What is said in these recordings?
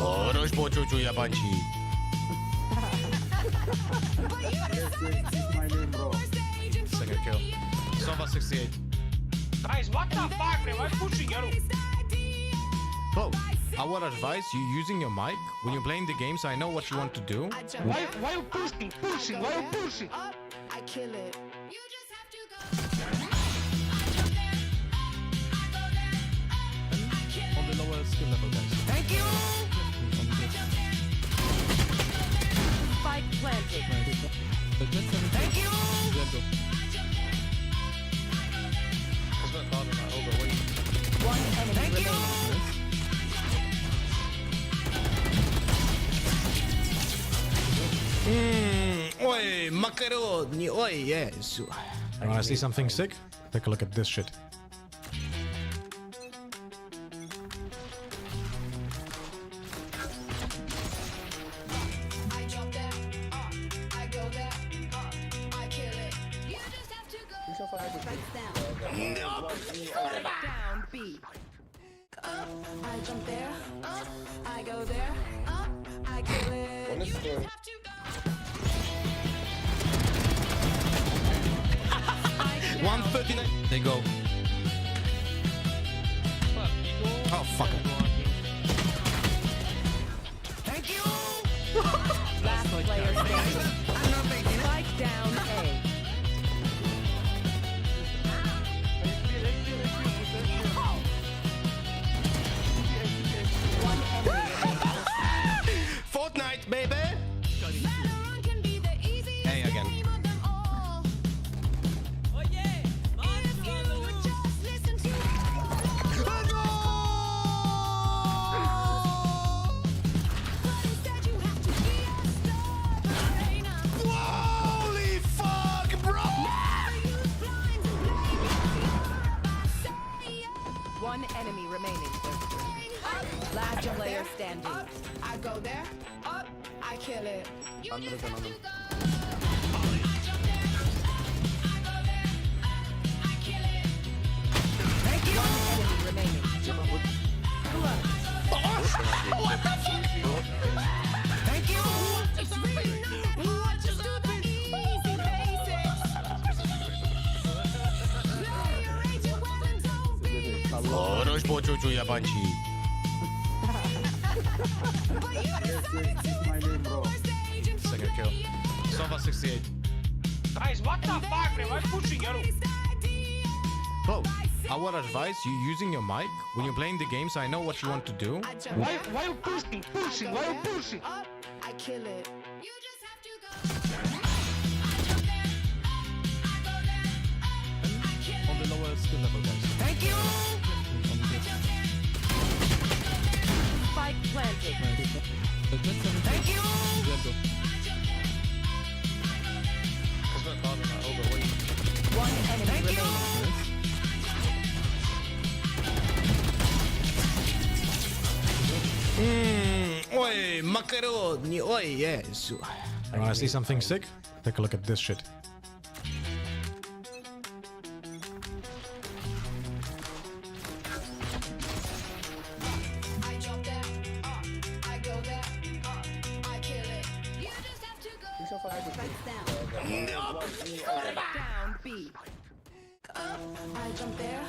Orospu yabancı. Second kill. Sova 68. Guys, what the fuck, man? Why pushing you? Bro, I would advise you using your mic when you're playing the game so I know what you want to do. Why you pushing? Why you pushing? I kill it. You just have to go. On the lower skill level, guys. Thank you. Spike planted. Thank you. One enemy remaining. Oi, macaroni, oi, yes. You wanna see something sick? Take a look at this shit. I jump there. I go there. I kill it. You just have to go. Down B. I jump there. I go there. I kill it. You just have to go. 139. They go. Oh, fuck it. Thank you. Last player standing. Spike down A. One enemy remaining. Fortnite, baby. Valorant can be the easiest Hey, again. game of them all. If you would just listen to but instead you have to be a star. Holy fuck, bro. Use blinds and play your say One enemy remaining. Last player standing. up. I go there. Up. I kill it. You just have to go. I jump there. I go there. I kill it. Thank you. One enemy remaining. Thank you. It's really not hard, just do the easy basics. Play your agent well and don't be Orospu yabancı. but you decided to force the agent for Second kill. Sova 68. Guys, what the fuck, man? Why pushing you? Bro, I would advise you using your mic when you're playing the game so I know what you want to do. I jump Why there. you pushing? Why you pushing? Up. I kill it. You just have to go. I jump there. I go there. I kill On it. the lower skill level, guys. Thank you. Spike planted. Thank you. One enemy remaining. Oi, macaroni, oi, yes. You wanna see something sick? Take a look at this shit. I jump there. I go there. I kill it. You just have to go. Down B. I jump there.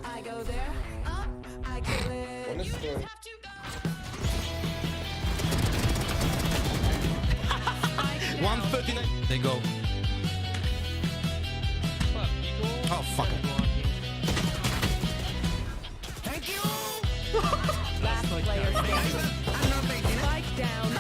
I go there. I kill it. You just have to go. 139. They go. Oh, fuck it. Thank you. Last player standing. Spike down A.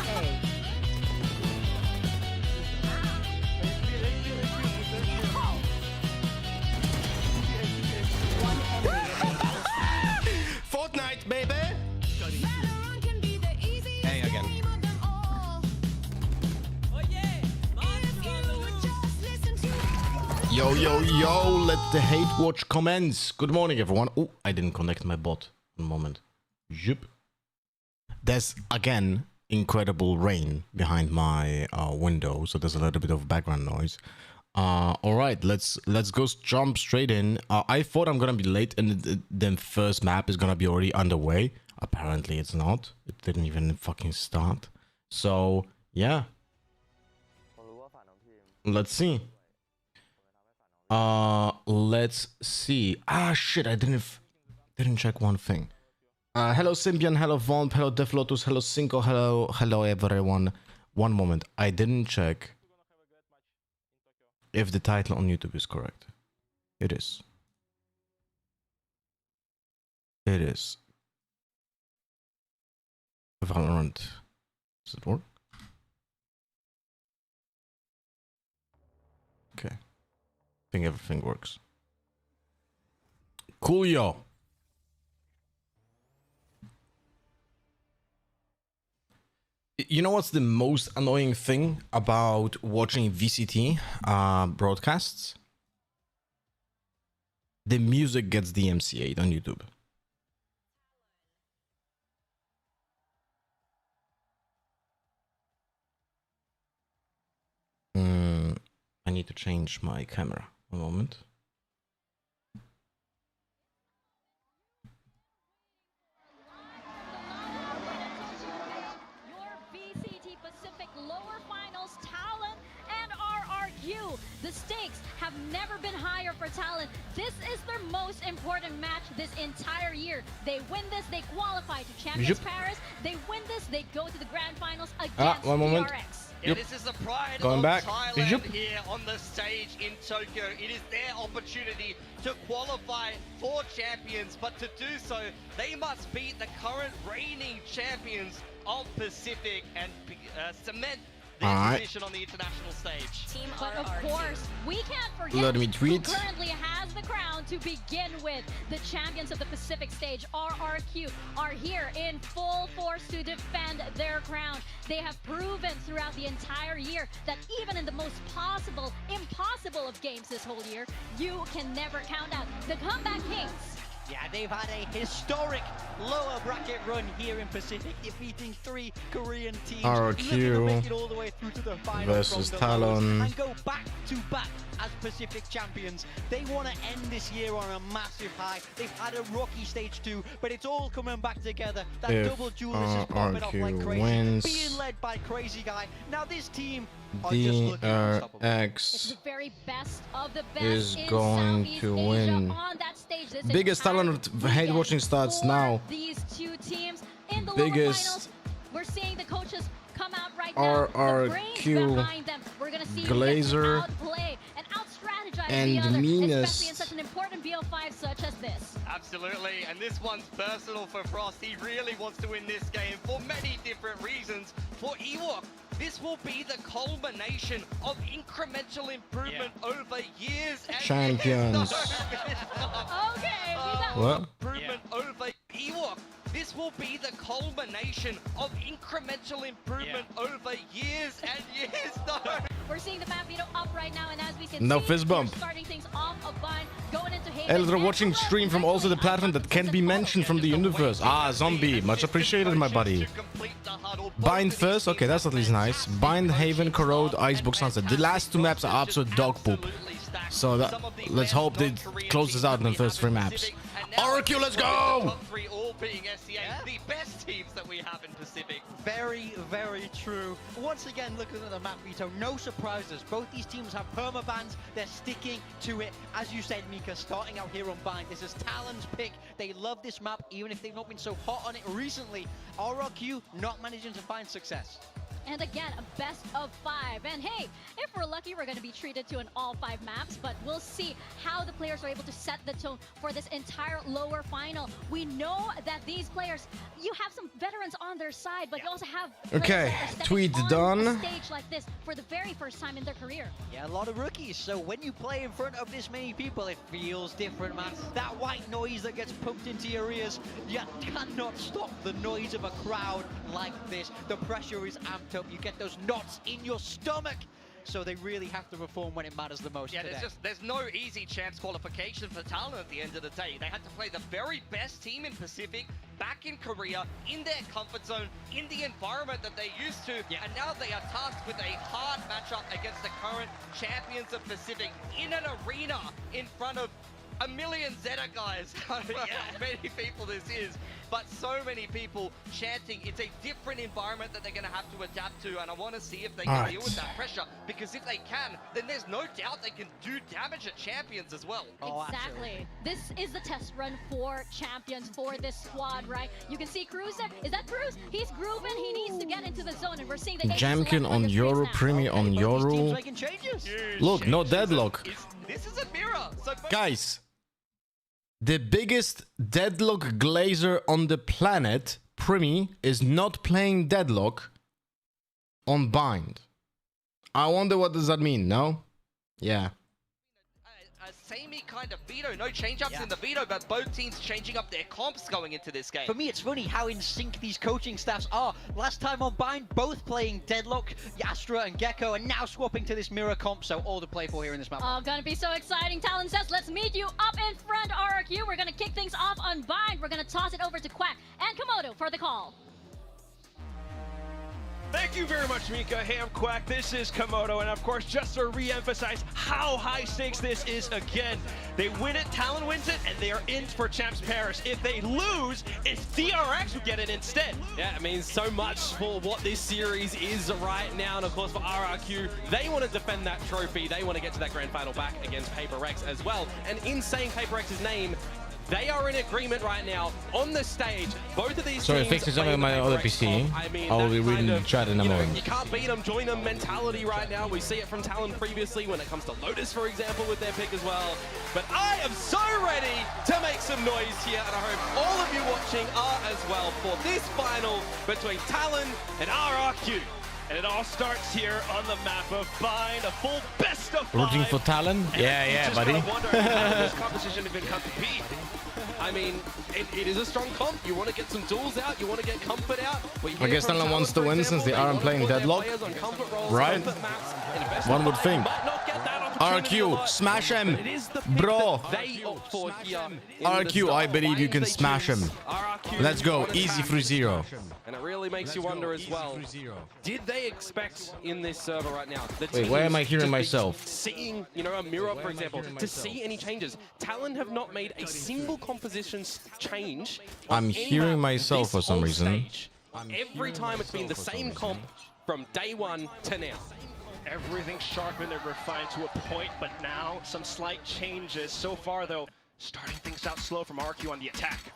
One enemy remaining. Fortnite, baby. Valorant can be the easiest Hey, again. game of them all. If you would just listen to Yo, let the hate watch commence. Good morning, everyone. Oh, I didn't connect my bot. One moment. Yep. There's, again, incredible rain behind my window, so there's a little bit of background noise. All right, let's jump straight in. I thought I'm gonna be late and the first map is gonna be already underway. Apparently it's not. It didn't even fucking start. So yeah, let's see. Let's see. Ah shit, I didn't check one thing. Hello Symbian, hello Vomp, hello Def Lotus, hello Cinco, hello everyone. One moment, I didn't check if the title on YouTube is correct. It is. It is. Valorant. Does it work? Okay. I think everything works. Cool, yo. You know what's the most annoying thing about watching VCT broadcasts? The music gets DMCA'd on YouTube. I need to change my camera. A moment. Your VCT Pacific Lower Finals, Talon and RRQ. The stakes have never been higher for Talon. This is their most important match this entire year. They win this, they qualify to Champions Paris. They win this, they go to the grand finals against DRX. Yeah, this is the pride Going of back. Thailand here on the stage in Tokyo. It is their opportunity to qualify for champions, but to do so, they must beat the current reigning champions of Pacific and cement their position on the international stage. But of course, we can't forget Let me tweet. who currently has the crown to begin with. The champions of the Pacific stage, RRQ, are here in full force to defend their crown. They have proven throughout the entire year that even in the most impossible of games this whole year, you can never count out the Comeback Kings. Yeah, they've had a historic lower bracket run here in Pacific, defeating 3 Korean teams. RRQ looking to make it all the way through to the final versus from the Talon. lowest and go back to back as Pacific champions. They want to end this year on a massive high. They've had a rocky stage 2, but it's all coming back together. That If double duelist is popping off like RRQ crazy, wins, being led by Crazy Guy. Now this team are just looking unstoppable. It's DRX the very best of the best is in going Southeast to Asia win. on that stage this Biggest entire Talent hate watching weekend starts for now. These two teams in the Biggest lower finals. We're seeing the coaches come out right now. The brains RRQ behind them. We're gonna see Glazer outplay and out-strategize and the other, Meanest. especially in such an important BO5 such as this. Absolutely, and this one's personal for Frost. He really wants to win this game for many different reasons. For Ewok, this will be the culmination of incremental improvement over years and Champions. Okay, What? Improvement over Ewok. This will be the culmination of incremental improvement over years and years. we're seeing the map up right now, and as we can No see, fist bump. we're starting things off a bind, going into Haven. Elder and watching below. stream from also the platform that can be mentioned from the universe. Ah, Zombie, much appreciated, my buddy. Bind first, okay, that's at least nice. Bind, Haven, Corrode, Icebox, Sunset. The last 2 maps are absolute dog poop. So let's hope they close this out in the first 3 maps. RRQ, let's go! Top 3 all being SCA, the best teams that we have in Pacific. Very, very true. Once again, looking at the map, Vito, no surprises. Both these teams have permabans. They're sticking to it. As you said, Mika, starting out here on Bind, this is Talon's pick. They love this map, even if they've not been so hot on it recently. RRQ not managing to find success. And again, a best of 5. And hey, if we're lucky, we're going to be treated to an all 5 maps, but we'll see how the players are able to set the tone for this entire lower final. We know that these players, you have some veterans on their side, but you also have players Okay, that are stepping tweet on done. a stage like this for the very first time in their career. Yeah, a lot of rookies. So when you play in front of this many people, it feels different, man. That white noise that gets pumped into your ears, you cannot stop the noise of a crowd like this. The pressure is amped up. You get those knots in your stomach. So they really have to perform when it matters the most. Yeah, today. there's no easy chance qualification for Talon at the end of the day. They had to play the very best team in Pacific, back in Korea, in their comfort zone, in the environment that they're used to, and now they are tasked with a hard matchup against the current champions of Pacific in an arena in front of a million Zeta guys. I don't know how many people this is, but so many people chanting. It's a different environment that they're going to have to adapt to, and I want to see if they can deal with that pressure, because if they can, then there's no doubt they can do damage at champions as well. Exactly. This is the test run for champions for this squad, right? You can see Cruz there. Is that Cruz? He's grooving. He needs to get into the zone, and we're seeing the Jamkin on Yoru, Primi on Yoru. Look, no deadlock. This is a mirror. So Guys, the biggest deadlock glazer on the planet, Primi, is not playing deadlock on bind. I wonder what does that mean, no? Yeah. a samey kind of veto. No change-ups in the veto, but both teams changing up their comps going into this game. For me, it's funny how in sync these coaching staffs are. Last time on Bind, both playing Deadlock, Astra and Gecko, and now swapping to this mirror comp, so all to play for here in this map. Oh, gonna be so exciting. Talon says, let's meet you up in front, RRQ. We're gonna kick things off on Bind. We're gonna toss it over to Quack and Komodo for the call. Thank you very much, Mika. Hey, I'm Quack. This is Komodo, and of course, just to re-emphasize how high stakes this is again. They win it, Talon wins it, and they are in for Champs Paris. If they lose, it's DRX who get it instead. Yeah, it means so much for what this series is right now, and of course for RRQ, they want to defend that trophy. They want to get to that grand final back against Paper X as well. And in saying Paper X's name, they are in agreement right now on the stage. Both of these Sorry, teams fixing something on my play the other Paper X PC. comp. I mean, I'll be that reading kind the of, chat in a you know, moment. you can't beat them, join them mentality right now. We see it from Talon previously when it comes to Lotus, for example, with their pick as well. But I am so ready to make some noise here, and I hope all of you watching are as well for this final between Talon and RRQ. And it all starts here on the map of Bind, a full best of Rooting five. for Talon? And Yeah, you yeah, just buddy. gotta wonder how this composition even come to be. I mean, it is a strong comp. You want to get some duels out. You want to get comfort out. I guess Talon wants to win since they aren't playing Deadlock. Right? One would think. RQ, smash him! Bro! RQ, I believe you can smash him. Let's go, easy 3-0. And it really makes you wonder as well, did they expect in this server right now, the Wait, why am I hearing teams to be myself? seeing, you know, a mirror, for example, to see any changes? Talon have not made a single composition change. on I'm any hearing map myself this for some whole reason. stage. Every time it's been the same comp from day one to now. Everything's sharpened and refined to a point, but now some slight changes. So far, though, starting things out slow from RQ on the attack.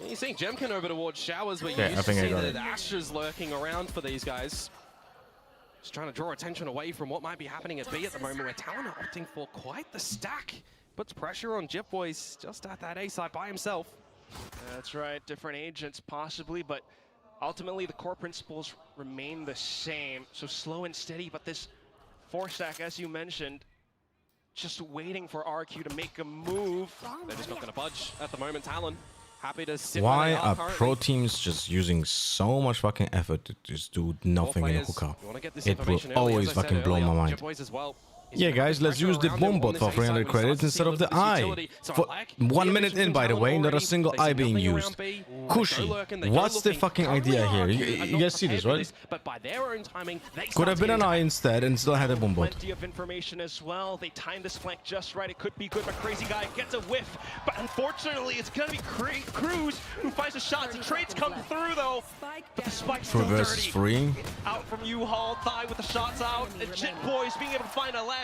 You're seeing Jemkin over towards Showers, where you Yeah, I used to think I see got the it. Astra's lurking around for these guys. Just trying to draw attention away from what might be happening at B at the moment, where Talon are opting for quite the stack. Puts pressure on Jip Boys just at that A side by himself. That's right, different agents possibly, but ultimately the core principles remain the same. So slow and steady, but this 4-stack, as you mentioned, just waiting for RQ to make a move. They're just not going to budge at the moment. Talon happy to sit Why where they are currently. pro teams just using so much fucking effort to just do nothing in a Players, hookah? you wanna get this It will information early, always as I said fucking blow earlier. my mind. Jip Boys as well. Yeah, guys, let's use the bomb bot for 300 credits instead of the eye. For 1 minute in, by the way, not a single eye being used. Kushi, what's the fucking idea here? You guys see this, right? But by their own timing, they Could have been an eye instead and still had a bomb bot. Plenty of information as well. They timed this flank just right. It could be good, but Crazy Guy gets a whiff. But unfortunately, it's gonna be Cruz who finds a shot. The trades come through though. But the spike's still Reverse is dirty. free. Out from U-Haul, Thigh with the shots out. And Jit Boys being able to find a leg.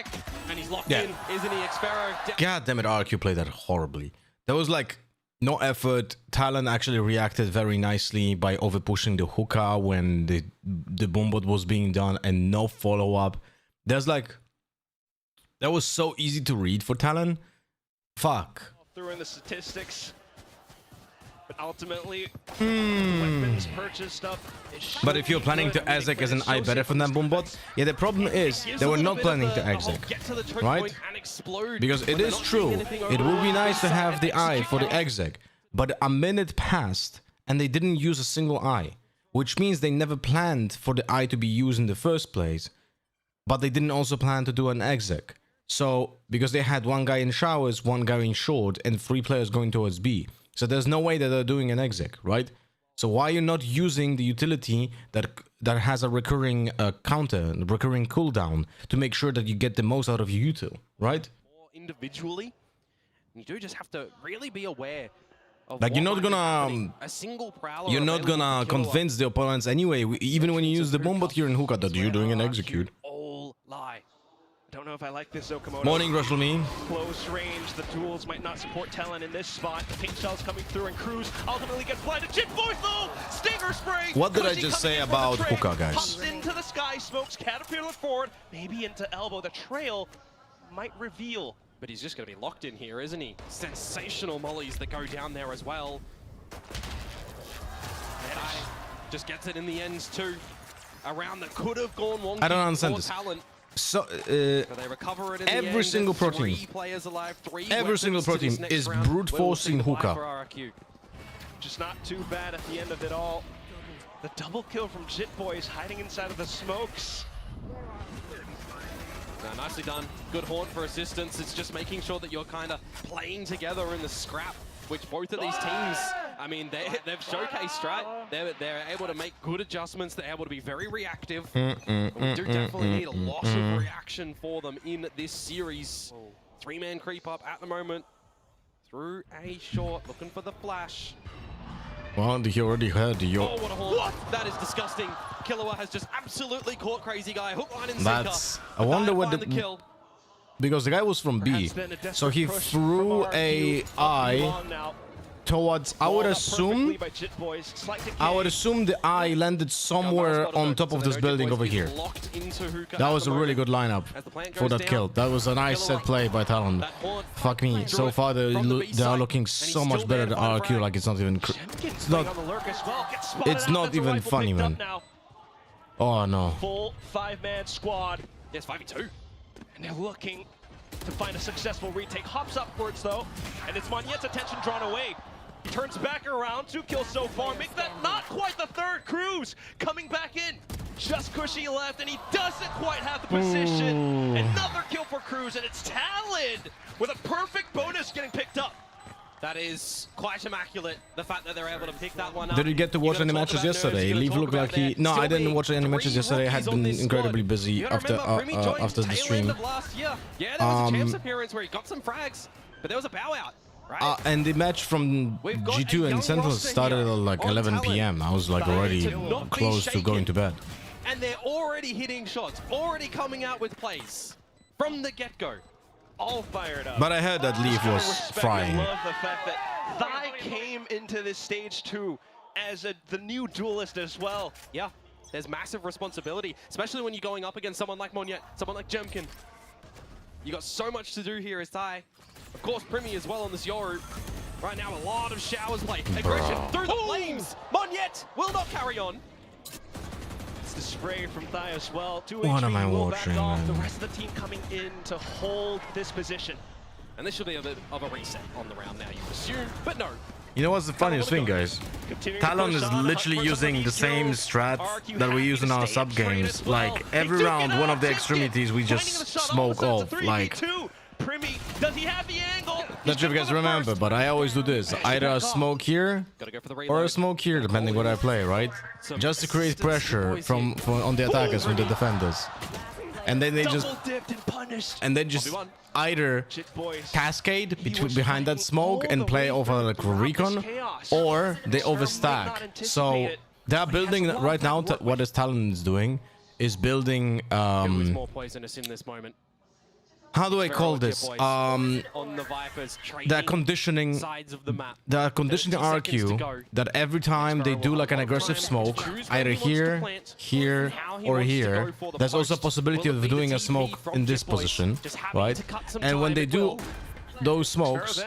And he's locked Yeah. in, isn't he, Xpero? God damn it, RQ played that horribly. There was like no effort. Talon actually reacted very nicely by overpushing the hookah when the bomb bot was being done and no follow-up. There's like... That was so easy to read for Talon. Fuck. Threw in the statistics. But ultimately, weapons purchased up. But if you're planning to exec as an eye better for that bomb bot, yeah, the problem is they were not planning to exec, right? Because it is true, it would be nice to have the eye for the exec, but a minute passed and they didn't use a single eye, which means they never planned for the eye to be used in the first place, but they didn't also plan to do an exec. So, because they had one guy in showers, one guy in short, and 3 players going towards B. So there's no way that they're doing an exec, right? So why are you not using the utility that has a recurring counter, a recurring cooldown to make sure that you get the most out of your util, right? More individually. You do just have to really be aware of Like, you're what not might be gonna happening. A single prowler You're not available gonna for Killer convince the opponents anyway, even when you use the bomb bot here in hookah that you're doing an execute. All lie. I don't know if I like this, Okamoto. Morning, Russell Me. Close range, the duels might not support Talon in this spot. The pink shell's coming through, and Cruz ultimately gets blinded. Jit Boys though! Stinger spray! What did I Kuzi just coming say in from the about trail, hookah, guys? Pops into the sky, smokes Caterpillar forward, maybe into elbow. The trail might reveal. But he's just going to be locked in here, isn't he? Sensational mollies that go down there as well. Medai just gets it in the ends too. A round that could have gone wonky. I don't understand for this. Talent. So, But they recover it in the every end. single pro team, Three players alive, three every single weapons pro to this team next is round. brute We'll forcing see why hookah. for RRQ. Just not too bad at the end of it all. The double kill from Jit Boys hiding inside of the smokes. No, nicely done. Good haunt for assistance. It's just making sure that you're kind of playing together in the scrap, which both of these teams, I mean, they've showcased, right? They're able to make good adjustments. They're able to be very reactive. And we do definitely need a lot of reaction for them in this series. Three-man creep up at the moment. Through a short, looking for the flash. well, he already heard the Oh, what a haunt. That is disgusting. Killua has just absolutely caught Crazy Guy. Hook, line, and sinker. That's. I wonder what the kill. because the guy was from B, Perhaps then a desperate so he push threw from a RRQ. eye Long now. towards. I would Walled up assume. perfectly by Jit Boys. Slight decay. I would assume the eye landed somewhere on top of this building over here. That was a really good lineup for that kill. That was a nice set play by Talon. Fuck me. So far they are looking so much better than RRQ. Like it's not even. It's not. On the lurk as well. Gets spotted It's out. not That's a even rifle funny, picked up man. now. Oh no. Full five-man squad. Yes, 5v2. And they're looking to find a successful retake. Hops upwards though, and it's Monyet's attention drawn away. Turns back around, 2 kills so far. Make that not quite the third. Cruz coming back in. Just cushy left, and he doesn't quite have the position. Another kill for Cruz, and it's Talon with a perfect bonus getting picked up. That is quite immaculate, the fact that they're able to pick that one up. Did you get to watch any matches yesterday? Leaf looked like he. No, I didn't watch any matches yesterday. I had been incredibly busy after the stream. Yeah, there was a champs appearance where he got some frags, but there was a bow out, right? And the match from G2 and Sentinels started at like 11 p.m. I was like already close to going to bed. And they're already hitting shots, already coming out with plays from the get-go. All fired up. But I heard that Leaf was frying. I love the fact that Thai came into this stage 2 as the new duelist as well. Yeah, there's massive responsibility, especially when you're going up against someone like Monyet, someone like Jemkin. You got so much to do here as Thai. Of course, Primi as well on this Yoru. Right now, a lot of showers play. Aggression through the flames. Monyet will not carry on. The spray from Thai as well. 2 What am I HP will watching, back off. man? The rest of the team coming in to hold this position. And this should be a bit of a reset on the round now, you assume, but no. You know what's the funniest thing, guys? Talon is literally using the same strat that we use in our sub games. Like every round, one of the extremities we just smoke off. Like Primi, does he have the angle? that you guys remember, but I always do this. Either a smoke here or a smoke here, depending what I play, right? Just to create pressure from on the attackers, from the defenders. And then they just either cascade behind that smoke and play over like recon, or they overstack. So they are building right now. What this Talon is doing is building. More poisonous in this moment. How do I call this? They're conditioning. They're conditioning RRQ that every time they do like an aggressive smoke, either here, here, or here, there's also a possibility of doing a smoke in this position, right? And when they do those smokes,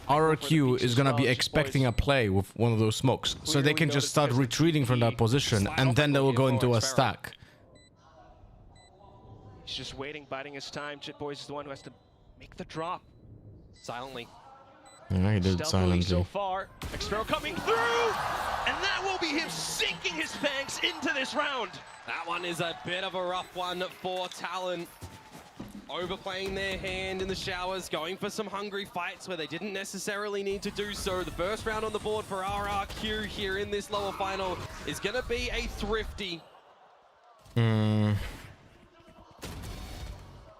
RRQ is gonna be expecting a play with one of those smokes, so they can just start retreating from that position, and then they will go into a stack. He's just waiting, biding his time. Jit Boys is the one who has to make the drop. Silently. Yeah, he did Stealthily silently. so far. Expero coming through, and that will be him sinking his fangs into this round. That one is a bit of a rough one for Talon. Overplaying their hand in the showers, going for some hungry fights where they didn't necessarily need to do so. The first round on the board for RRQ here in this lower final is going to be a thrifty.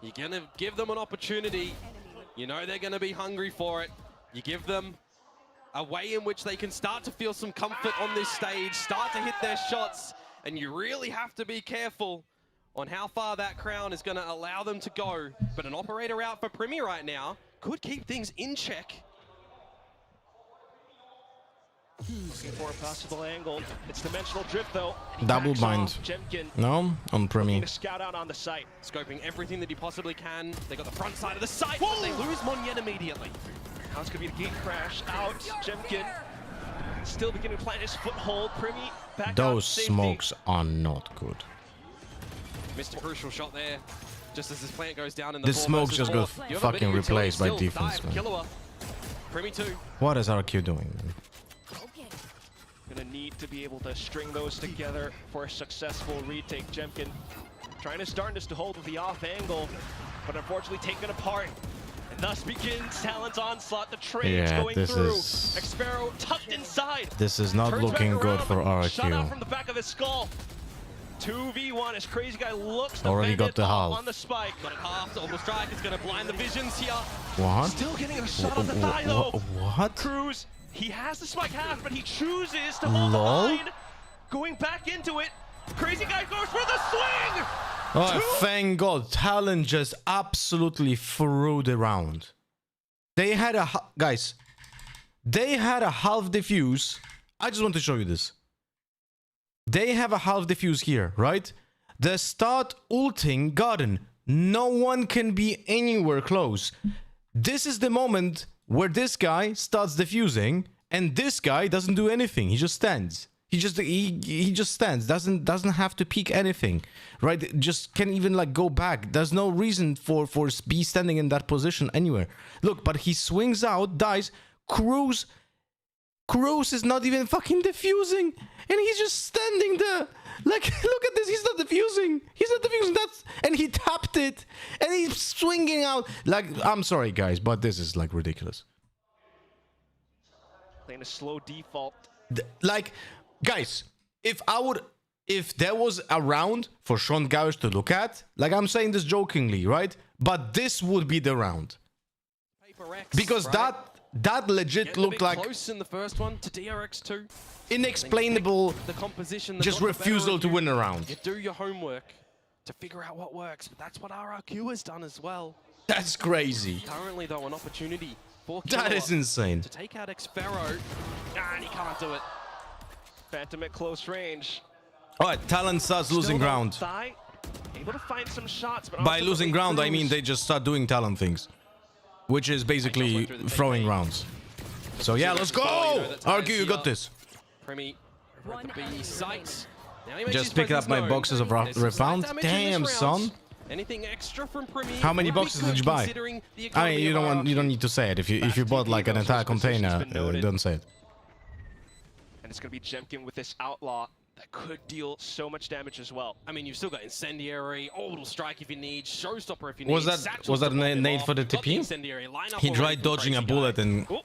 You're going to give them an opportunity. You know they're going to be hungry for it. You give them a way in which they can start to feel some comfort on this stage, start to hit their shots, and you really have to be careful on how far that crown is going to allow them to go. But an operator out for Primi right now could keep things in check. Looking for a possible angle. It's dimensional drift though. Double bind. Jemkin No, on Primi. to scout out on the site. Scoping everything that he possibly can. They got the front side of the site, but they lose Monyen immediately. Now it's going to be the gate crash out. Jemkin still beginning to plant his foothold. Primi back out Those to safety. smokes are not good. Missed a crucial shot there. Just as his plant goes down in the This smoke just got fucking replaced by defense, man. Primi 2. What is RRQ doing, man? Gonna need to be able to string those together for a successful retake. Jemkin trying to start this to hold with the off angle, but unfortunately taken apart. And thus begins Talon's onslaught. The trade's going this through. is- Xpero tucked inside. This is not Turns looking back good around, for but shot out RRQ. from the back of his skull. 2v1 as Crazy Guy looks to Already bend got it the up half. on the spike. Got it half. Double strike is going to blind the visions here. What? Still getting a shot on the thigh though. What? Cruz, he has the spike half, but he chooses to hold Lol. the line. Going back into it. Crazy Guy goes for the swing! Oh, thank God. Talon just absolutely threw the round. They had a... Guys, they had a half defuse. I just want to show you this. They have a half defuse here, right? They start ulting Garden. No one can be anywhere close. This is the moment where this guy starts defusing, and this guy doesn't do anything. He just stands. He just stands. Doesn't have to peek anything, right? Just can't even like go back. There's no reason for be standing in that position anywhere. Look, but he swings out, dies. Cruz is not even fucking defusing, and he's just standing there. Like, look at this. He's not defusing. He's not defusing. And he tapped it, and he's swinging out. Like, I'm sorry, guys, but this is like ridiculous. Playing a slow default. Like, guys, if there was a round for Sean Garish to look at, like I'm saying this jokingly, right? But this would be the round. Paper X, Because right? that legit Getting a looked bit like close in the first one to DRX 2. inexplainable, The composition that just got the better refusal of to you. win a round. You do your homework to figure out what works, but that's what RRQ has done as well. That's crazy. Currently, though, an opportunity for That Killer is insane. to take out Xpero, and he can't do it. Phantom at close range. All right, Talon starts losing Still on ground. thigh, able to find some shots, but By ultimately losing ground, I mean Cruz- they just start doing Talon things, which is basically throwing rounds. So yeah, let's go! RQ, you got this. Primi over at the B site. Now he makes Just his pick up presence my known. boxes of There's some refound. damage in this Damn, round. son. Anything extra from Primi? How many would be boxes good did you buy? considering the I economy mean, of you RRQ. don't need to say it. If you bought like an entire container, don't say it. And it's going to be Jemkin with this outlaw that could deal so much damage as well. I mean, you've still got Incendiary, Orbital Strike if you need, Showstopper if you need. Was that Satchels to a pop him nade off. for the You've got TP? Incendiary lineup He already tried from dodging a Crazy Guy. bullet, and Oh,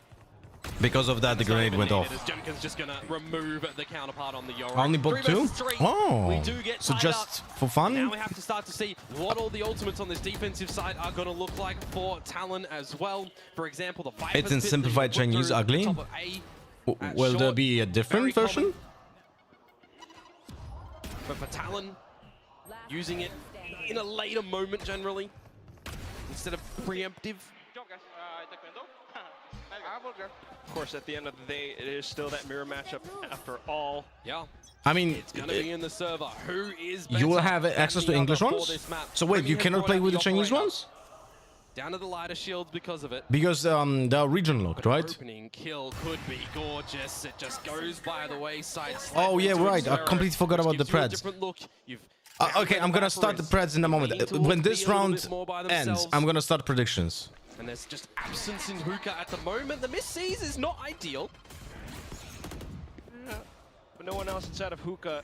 because of that, the It's not grenade even went needed, off. as Jemkin's just gonna remove the counterpart on the Yoru. I only bought 3 two? versus 3. Oh, We do get so tied just up. for fun? Now we have to start to see what all the ultimates on this defensive side are going to look like for Talon as well. For example, the Viper's It's in Pit that simplified you put Chinese, through ugly. the top of A at Will there short, be a very different version? common. But for Talon, using it in a later moment generally, instead of preemptive. of course, at the end of the day, it is still that mirror matchup after all. Yeah. I mean, It's going to be in the server. Who is you will better have than access the to English other for ones? this map? So wait, Primi you has cannot brought play out with the Chinese operator. ones? Down to the lighter shields because of it. Because they are region locked, right? Opening kill could be gorgeous. It just goes by the wayside. Oh, yeah, Into right. I Xpero, completely forgot which about the gives you a Preds. different look. You've Okay, I'm gonna start the Preds in a moment. Need to When look this be a little round bit more by ends, themselves. I'm gonna start predictions. And there's just absence in Hookah at the moment. The miss sees is not ideal. But no one else inside of Hookah.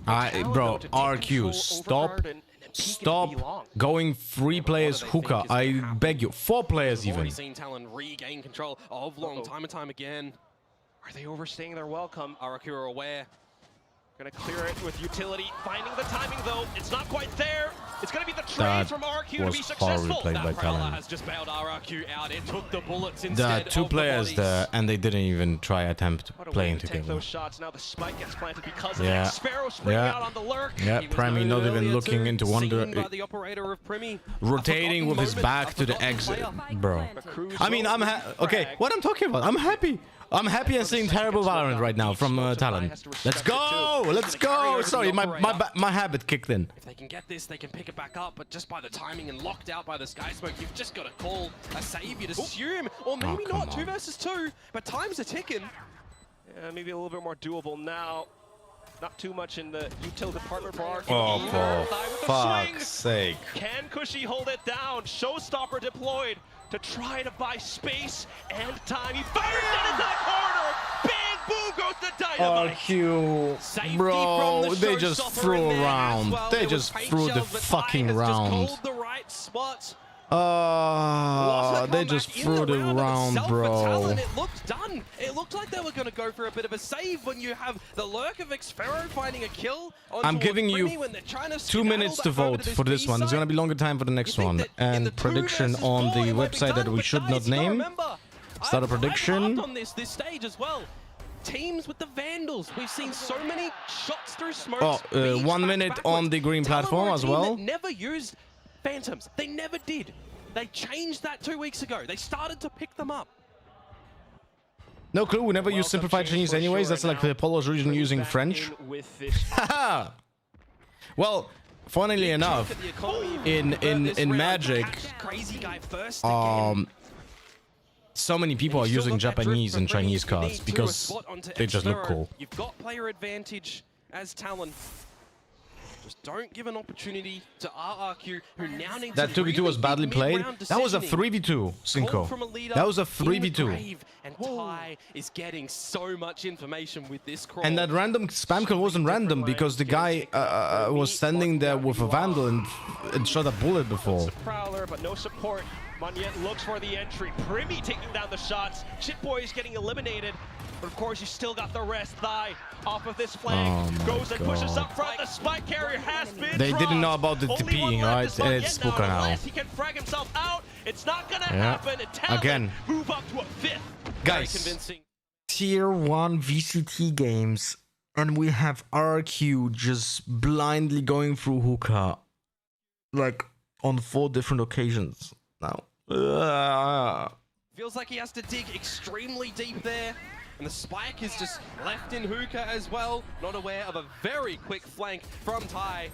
Bro, Talon, though, to take control RQ, over stop. guard and then peek into Stop B-long. going 3 players do they think hookah. is gonna I happen? beg you. 4 players We've even. already seen Talon regain control of Long time and time again. Are they overstaying their welcome? RRQ are aware. Gonna clear it with utility. Finding the timing though, it's not quite there. It's going to be the trade from RRQ to be was horribly successful. played by That Prowler Talon. has just bailed RRQ out. It took the bullets instead. There are two of the players bodies. there, and they didn't even try attempt What a way playing to take together. those shots. Now the spike gets planted because of Yeah. that. Sparrow springing Yeah. out on the lurk. Yeah, He was Primy known not even earlier looking to, into one seen by the operator of Primy. rotating with his A back to the forgotten exit, player. bro. Cruz I mean, I'm okay. What I'm talking about? I'm happy. I'm happy and seeing terrible Valorant right now from Talon. Let's go! Let's go! Sorry, my habit kicked in. If they can get this, they can pick it back up, but just by the timing and locked out by the Sky Smoke, you've just got to call a save, you'd assume. Or maybe come not, on. 2 versus 2, but times are ticking. Yeah, maybe a little bit more doable now. Not too much in the util department for RRQ. Oh, for With the fuck's swing. sake. Can Cushy hold it down? Showstopper deployed to try to buy space and time. He fires it into the corner. Bang, boom goes the dynamite. RQ, Safety bro, from the they just showstopper threw in a there as round. well. They There was just paint threw the shells, but fucking Ty has just round. called the right spot. They just threw the round, bro. It looked done. It looked like they were going to go for a bit of a save when you have the lurk of Xphero finding a kill. I'm giving you 2 minutes to vote for this one. It's gonna be longer time for the next one. And prediction on the website that we should not name. Start a prediction. On this stage as well. Teams with the Vandals. We've seen so many shots through smoke. Oh, 1 minute on the green platform as well. Never used Phantoms. They never did. They changed that 2 weeks ago. They started to pick them up. No clue. We never use simplified Chinese anyways. That's like the Polish region using French. Haha. Well, funnily enough, in Magic, so many people are using Japanese and Chinese cards because they just look cool. You've got player advantage as Talon. Just don't give an opportunity to RRQ, who now needs That 2v2 was badly played. That was a 3v2, Cinco. That was a 3v2. And Ty is getting so much information with this crawl. And that random spam kill wasn't random because the guy was standing there with a Vandal and shot a bullet before. Prowler, but no support. Monyet looks for the entry. Primy taking down the shots. Shitboy is getting eliminated. But of course, you still got the rest. Thigh off of this flank. Goes and pushes up front. The spike carrier has been They dropped. didn't know about the TP, right? And it's Puka now. Unless he can frag himself out, it's not gonna happen. And Talon Again. move up to a 5th. Guys, convincing. Tier 1 VCT games, and we have RQ just blindly going through hookah, like on 4 different occasions now. Feels like he has to dig extremely deep there. And the spike is just left in hookah as well. Not aware of a very quick flank from Ty.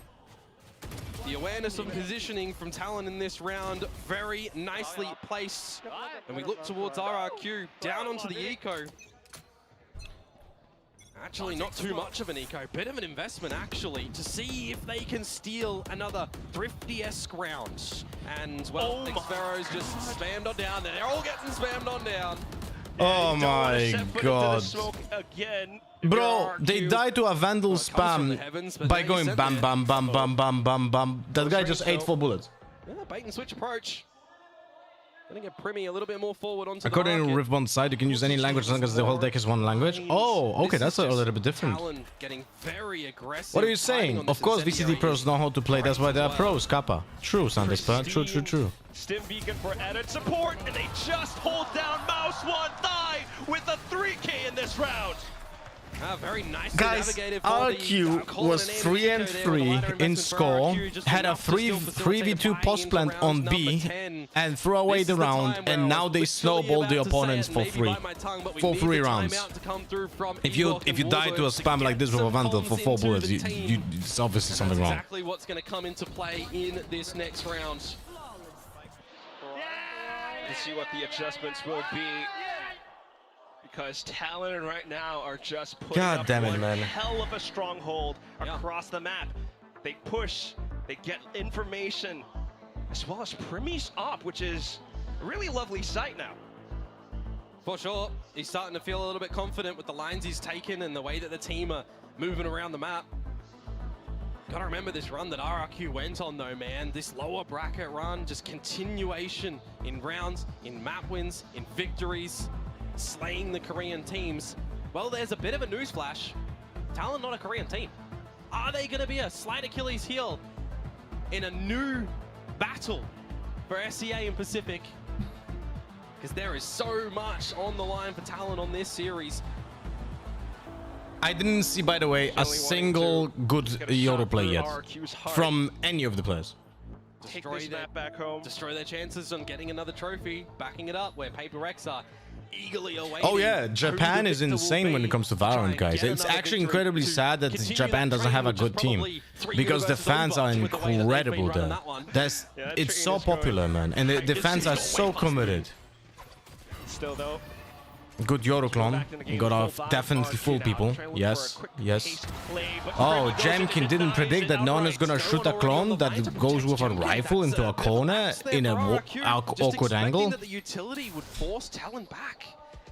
The awareness of positioning from Talon in this round, very nicely placed. And we look towards RRQ, down onto the eco. Actually, not too much of an eco, bit of an investment actually, to see if they can steal another Thrifty-esque round. And, well, Xphero's just spammed on down. They're all getting spammed on down. Oh my god. Again. Bro, they died to a Vandal spam by going bam bam bam bam bam bam bam. That guy just ate 4 bullets. Yeah, bait and switch approach. Gonna get Primy a little bit more forward onto According the to market. Riftbond's side, you can use any language as long as the whole deck is one language. Oh, okay, that's a little bit different. Talon getting very aggressive. What are you saying? Of course, VCT pros know how to play. That's why they are pros, Kappa. True, Sandespa. True, true, true. Stim Beacon for added support, and they just hold down Mouse One Thigh with a 3K in this round. Very nicely Guys, navigated for RQ was 3-3 in score, had a 3v2 post plant on B, and threw away the round, and now they snowballed the opponents for 3 rounds. If you die to a spam like this with a Vandal for 4 bullets, it's obviously something wrong. Exactly what's going to come into play in this next round. Let's see what the adjustments will be. Because Talon right now are just putting up one hell of a stronghold across the map. They push, they get information, as well as Primy's up, which is a really lovely sight now. For sure, he's starting to feel a little bit confident with the lines he's taken and the way that the team are moving around the map. Gotta remember this run that RRQ went on though, man. This lower bracket run, just continuation in rounds, in map wins, in victories, slaying the Korean teams. Well, there's a bit of a newsflash. Talon not a Korean team. Are they gonna be a slight Achilles heel in a new battle for SEA and Pacific. Because there is so much on the line for Talon on this series. I didn't see, by the way, a single good Yoru play yet from any of the players. Destroy their chances on getting another trophy, backing it up, where Paper X are eagerly awaiting. Oh yeah, Japan is insane when it comes to Valorant, guys. It's actually incredibly sad that Japan doesn't have a good team, because the fans are incredible there. It's so popular, man, and the fans are so committed. Still though. Good Yoru clone. Got off definitely full people. Yes, yes. Oh, Jemkin didn't predict that no one is gonna shoot a clone that goes with a rifle into a corner in a awkward angle. That the utility would force Talon back.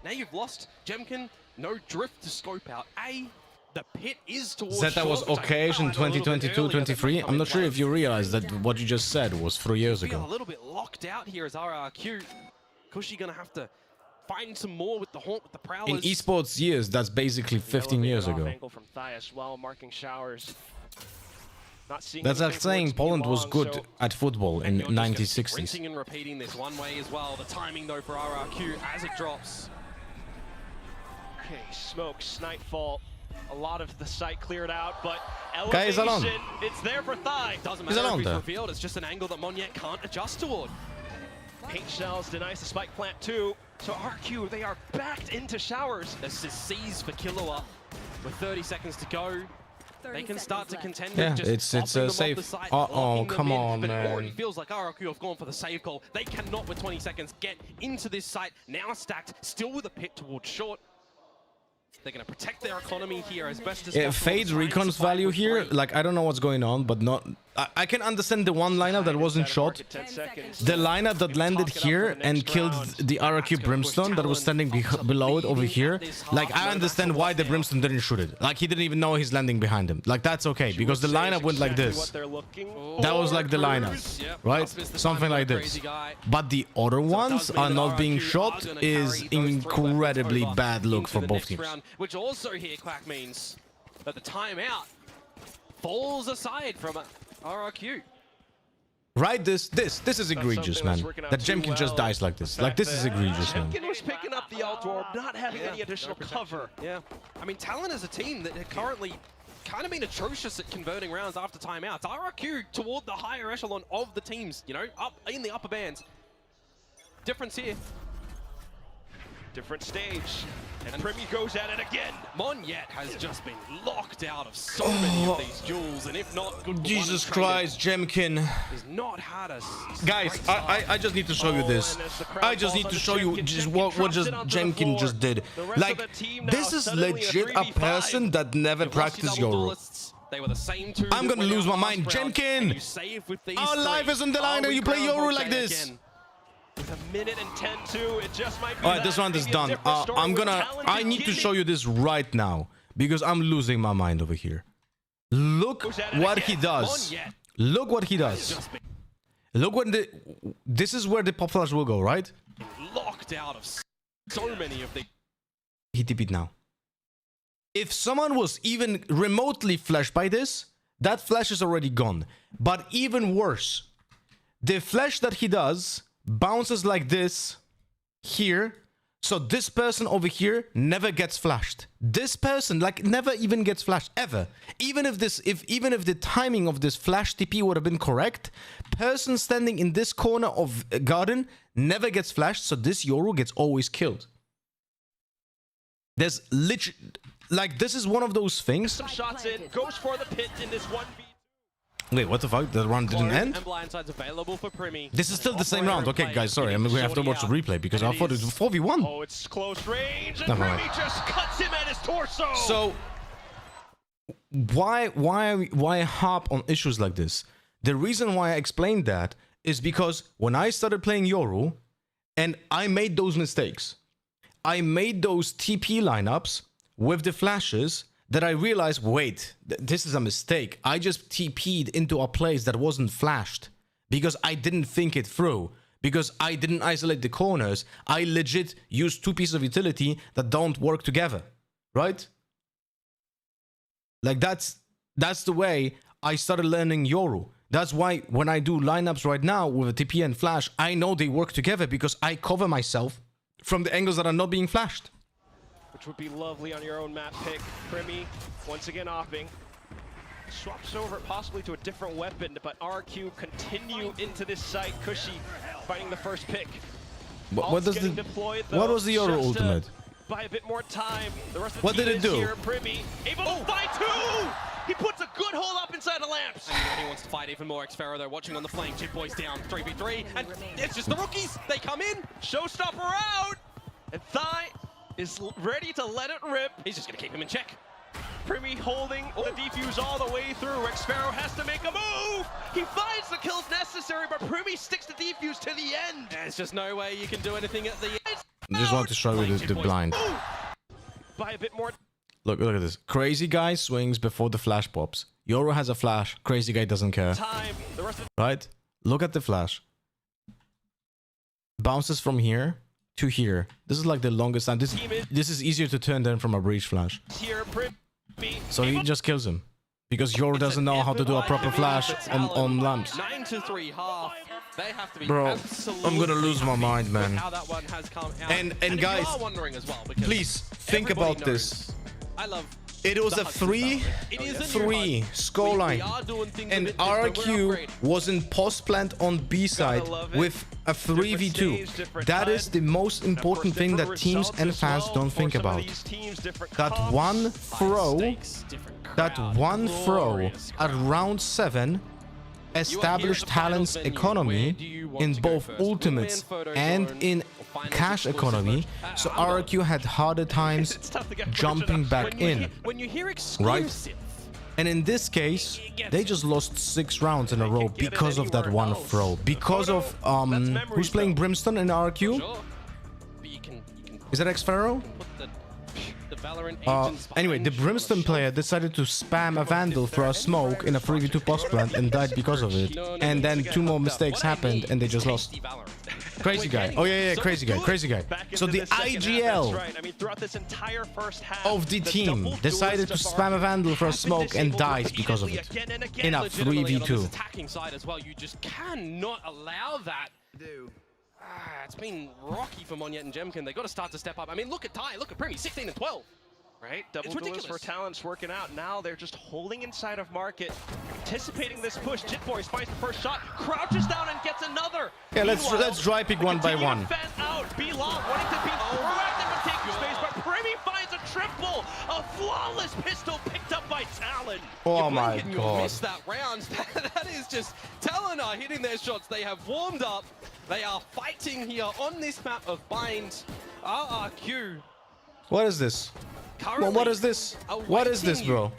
Now you've lost Jemkin. No drift to scope out. The pit is towards Zeta was occasion 2022-23. I'm not sure if you realize that what you just said was 3 years A ago. little bit locked out here as RRQ. Cushy gonna have to find some more with the haunt, with the prowlers. In esports years, that's basically 15 years ago. From Thai as well, marking showers. Not seeing That's like saying Poland was good at football in 1960s. Rinsing and repeating this one way as well. The timing though for RRQ as it drops. Okay, smokes, nightfall. A lot of the site cleared out, but Guy is alone. it's there for Thai. Doesn't He's matter alone if he's there. revealed, it's just an angle that Monyet can't adjust toward. Paint shells denies the spike plant too. So RQ, they are backed into showers. This is C's for Killua with 30 seconds to go. They can start to contend. Yeah, just it's popping them off safe. the site, Uh-oh, locking them come in, on, but it already man. feels like RRQ have gone for the save call. They cannot with 20 seconds get into this site. Now stacked, still with a pit towards short. They're going to protect their economy here as best as possible. Fade Recon's value here, like, I don't know what's going on, but not... I can understand the one lineup that wasn't shot. The lineup that landed here and killed the RRQ Brimstone that was standing below it over here. Like, I understand why the Brimstone didn't shoot it. Like, he didn't even know he's landing behind him. Like, that's okay, because the lineup went like this. That was like the lineup, right? Something like this. But the other ones are not being shot is incredibly bad look for both teams. Which also here, Quack, means that the timeout falls aside from RRQ. Right, this is egregious, man. That Jemkin just dies like this. Like, this is egregious, man. Jemkin was picking up the outdoor, not having any additional cover. Yeah. I mean, Talon is a team that had currently kind of been atrocious at converting rounds after timeouts. RRQ toward the higher echelon of the teams, you know, up in the upper bands. Difference here. Different stage. And Primy goes at it again. Monyet has just been locked out of so many of these duels, and if not, good Jesus Christ, Jemkin. He's not had a Guys, I just need to show you this. I just need to show you just what just Jemkin just did. Like, this is legit a person that never practiced Yoru. They were the same two. I'm gonna lose my mind. Jemkin! Our life is on the line and you play Yoru like this. With a minute and 10 too, it just might be. All right, this round is done. I need to show you this right now because I'm losing my mind over here. Look what he does. Look what he does. Look what this is where the pop flash will go, right? Locked out of so many of the. He TP'd now. If someone was even remotely flashed by this, that flash is already gone. But even worse, the flash that he does bounces like this here, so this person over here never gets flashed. This person like never even gets flashed ever. Even if the timing of this flash TP would have been correct, person standing in this corner of garden never gets flashed, so this Yoru gets always killed. There's literally, like, this is one of those things. Some shots in, goes for the pit in this 1v. Wait, what the fuck? The round didn't end? Available for Primy. This is still the same round. Okay, guys, sorry. I mean, we have to watch the replay because I thought it was 4v1. Oh, it's close range, and Never Primy mind. just cuts him at his torso. So, why harp on issues like this? The reason why I explained that is because when I started playing Yoru, and I made those mistakes, I made those TP lineups with the flashes, that I realized, wait, this is a mistake. I just TP'd into a place that wasn't flashed because I didn't think it through, because I didn't isolate the corners. I legit used two pieces of utility that don't work together, right? Like, that's the way I started learning Yoru. That's why when I do lineups right now with a TP and flash, I know they work together because I cover myself from the angles that are not being flashed. Which would be lovely on your own map pick. Primi, once again offing. Swaps over possibly to a different weapon, but RRQ continue into this site. Cushy finding the first pick. What Ult's does getting the... deployed, What though. was the other Just, ultimate? Buy a bit more time. The rest of the What team did it is do? Here. Primi able to find two! He puts a good hole up inside the lamps. And he wants to fight even more. Xfero, though, watching on the flank. Jit Boys down 3v3. And it's just the rookies. They come in. Showstopper out! And Thigh is ready to let it rip. He's just going to keep him in check. Primi holding the defuse all the way through. Xfero has to make a move. He finds the kills necessary, but Primi sticks the defuse to the end. There's just no way you can do anything at the end. I just want to struggle with the blind. Buy a bit more. Look at this. Crazy guy swings before the flash pops. Yoro has a flash. Crazy guy doesn't care. Time. The rest of Right? Look at the flash. Bounces from here to here. This is like the longest time. This is easier to turn than from a breach flash. here, Primi. So he just kills him. Because Yoro doesn't know how to do a proper flash on lamps. 9-3 half. They have to be Bro, absolutely I'm gonna lose my happy mind, with man. how that one has come out. And if guys, you are wondering as well, because Please think everybody about knows this. I love It was the a Hudson 3-3 Valley. It is a new HUD. scoreline. We are doing things a And bit different. We're RRQ upgrading. was in post plant on B side love it. with a 3v2. stage, different That is HUD. the most important thing that teams and fans don't think about. That one throw, Stakes, different that crowd, one throw glorious at crowd. round 7 established the finals Talon's venue. Where economy do you want in to go both first? ultimates Two-man photo and zone in or finals cash exclusive economy. merch? So I'm not- RRQ had harder times It's tough to get jumping back in. When you hear exclusive, And in this case, they just lost 6 rounds in a row because of that one throw. Because of who's playing Brimstone in RRQ? sure. But you can Is that Xfero? put the Valorant agents Anyway, the behind you on a Brimstone shelf. player decided to spam a Vandal for a smoke in a 3v2 post plant and died because of it. And then 2 more mistakes happened and they just lost. Crazy guy. Oh yeah, crazy guy, crazy guy. So the IGL Right. I mean, throughout this entire first half of the team double decided to duelist of spam a RRQ Vandal for a have been smoke and disabled dies because of repeatedly it. again and again. In a Legitimately, and on this 3v2. attacking side as well, you just cannot allow that. It's been rocky for Monyet and Jemkin. They got to start to step up. I mean, look at Ty, look at Primi, 16 and 12. Right? Double It's duelist for ridiculous. talents working out. Now they're just holding inside of market, anticipating this push. Jit Boys finds the first shot, crouches down and gets another. Yeah, let's Meanwhile, dry pick one by continue to one. fan out. B-Long wanting to be proactive and take space, but Primi finds a triple. A flawless pistol picked up by Talon. Oh You my blink and you god. miss that round. That is just Talon are hitting their shots. They have warmed up. They are fighting here on this map of Bind. RRQ. What is this? Currently What is this? What is this, awaiting bro? you.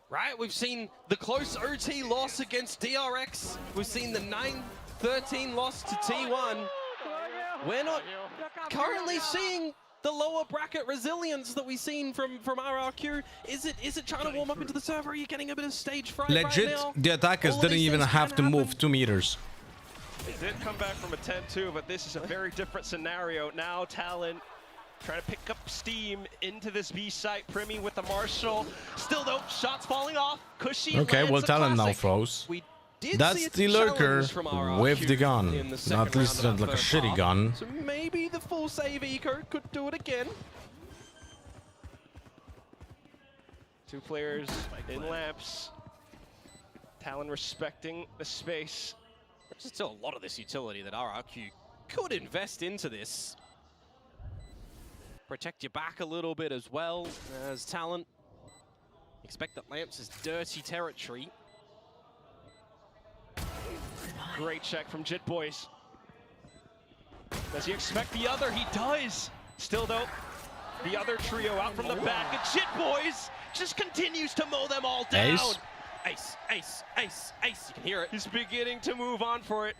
Right, we've seen the close OT loss against DRX. We've seen the 9-13 loss to T1. We're not currently seeing the lower bracket resilience that we've seen from RRQ. Is it trying to warm up into the server? Are you getting a bit of stage fright Legit, right now? the attackers All of didn't these even things have can to happen. move 2 meters. They did come back from a 10-2, but this is a very different scenario. Now Talon trying to pick up steam into this B site. Primi with the Marshall. Still though, shots falling off. Cushy Okay, lands well, a Talon now classic. froze. We did That's see a the lurker challenge from RRQ with the gun. in the Not second at least round of like that a first shitty half. gun. So maybe the full save eco could do it again. Two players in lamps. Talon respecting the space. There's still a lot of this utility that RRQ could invest into this. Protect your back a little bit as well as Talent. Expect that Lamps is dirty territory. Great check from Jit Boys. Does he expect the other? He does. Still though, the other trio out from the back, and Jit Boys just continues to mow them all down. Ace. Ace, ace, ace, ace. You can hear it. He's beginning to move on for it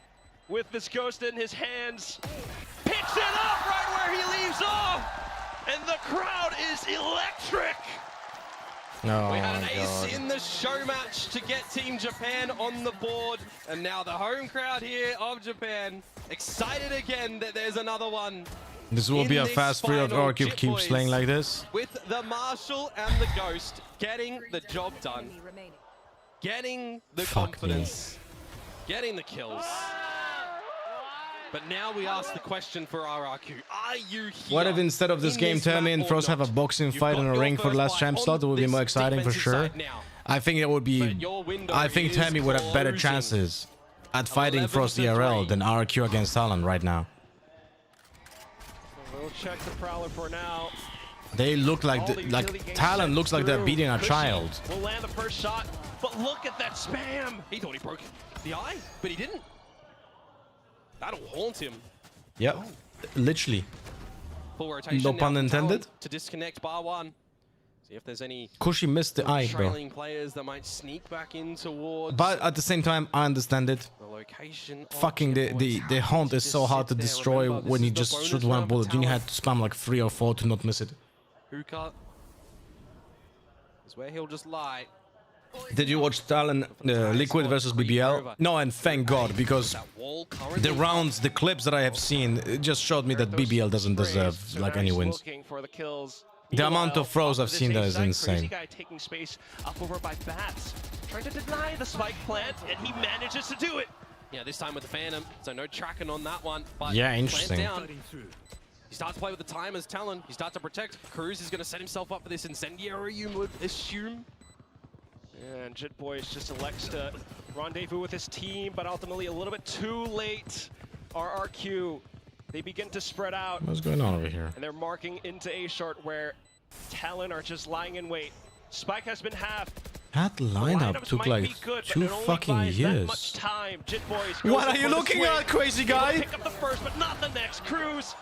with this ghost in his hands. Picks it up right where he leaves off, and the crowd is electric. Oh We had an my ace god. in the show match to get Team Japan on the board. And now the home crowd here of Japan excited again that there's another one. This will in be a this fast period. final, RRQ Jit keeps Boys playing like this. With the Marshall and the Ghost getting the job done. Enemy remaining. Getting the Fuck me. confidence getting the kills. But now we ask the question for RRQ. Are you here? What if instead of this game terminating, Frost have a boxing fight in a ring for the last champ slot? It would be more exciting for sure. I think it would be... I think Tammy would have better chances at fighting Frost DRL than RRQ against Talon right now. We'll check the Prowler for now. They look like... Talon looks like they're beating a child. Will land the first shot, but look at that spam! He thought he broke the eye, but he didn't. That'll haunt him. Yep. Literally. Full rotation No pun now from intended. Talon to disconnect bar one. See if there's any Kushi missed the eye, bro. trailing players that might sneak back in towards But at the same time, I understand it. the location. of Fucking the haunt is so hard to destroy when you just shoot one bullet. You had to spam like 3 or 4 to not miss it. Hookah is where he'll just lie. Did you watch Talon Liquid versus BBL? No, and thank God, because That wall currently the rounds, the clips that I have seen, it just showed me that BBL doesn't deserve like any wins. Looking for the kills. The amount of throws I've This seen there is A-side, insane. Crazy guy taking space up over by Bats, trying to deny the spike plant, and he manages to do it. Yeah, this time with the Phantom, so no tracking on that one. But Yeah, plant interesting. down. He starts to play with the time as Talon. He starts to protect. Cruz is going to set himself up for this incendiary, you would assume. And Jit Boys just elects to rendezvous with his team, but ultimately a little bit too late. RRQ, they begin to spread out, What's going on over here? and they're marking into A-short where Talon are just lying in wait. Spike has been halved. That lineup Lineups took might like be good, but 2 it only fucking buys that much years. time. Jit Boys goes What in are you for the looking swing. at, crazy Able to guy? Pick up the first, but not the next. Cruz,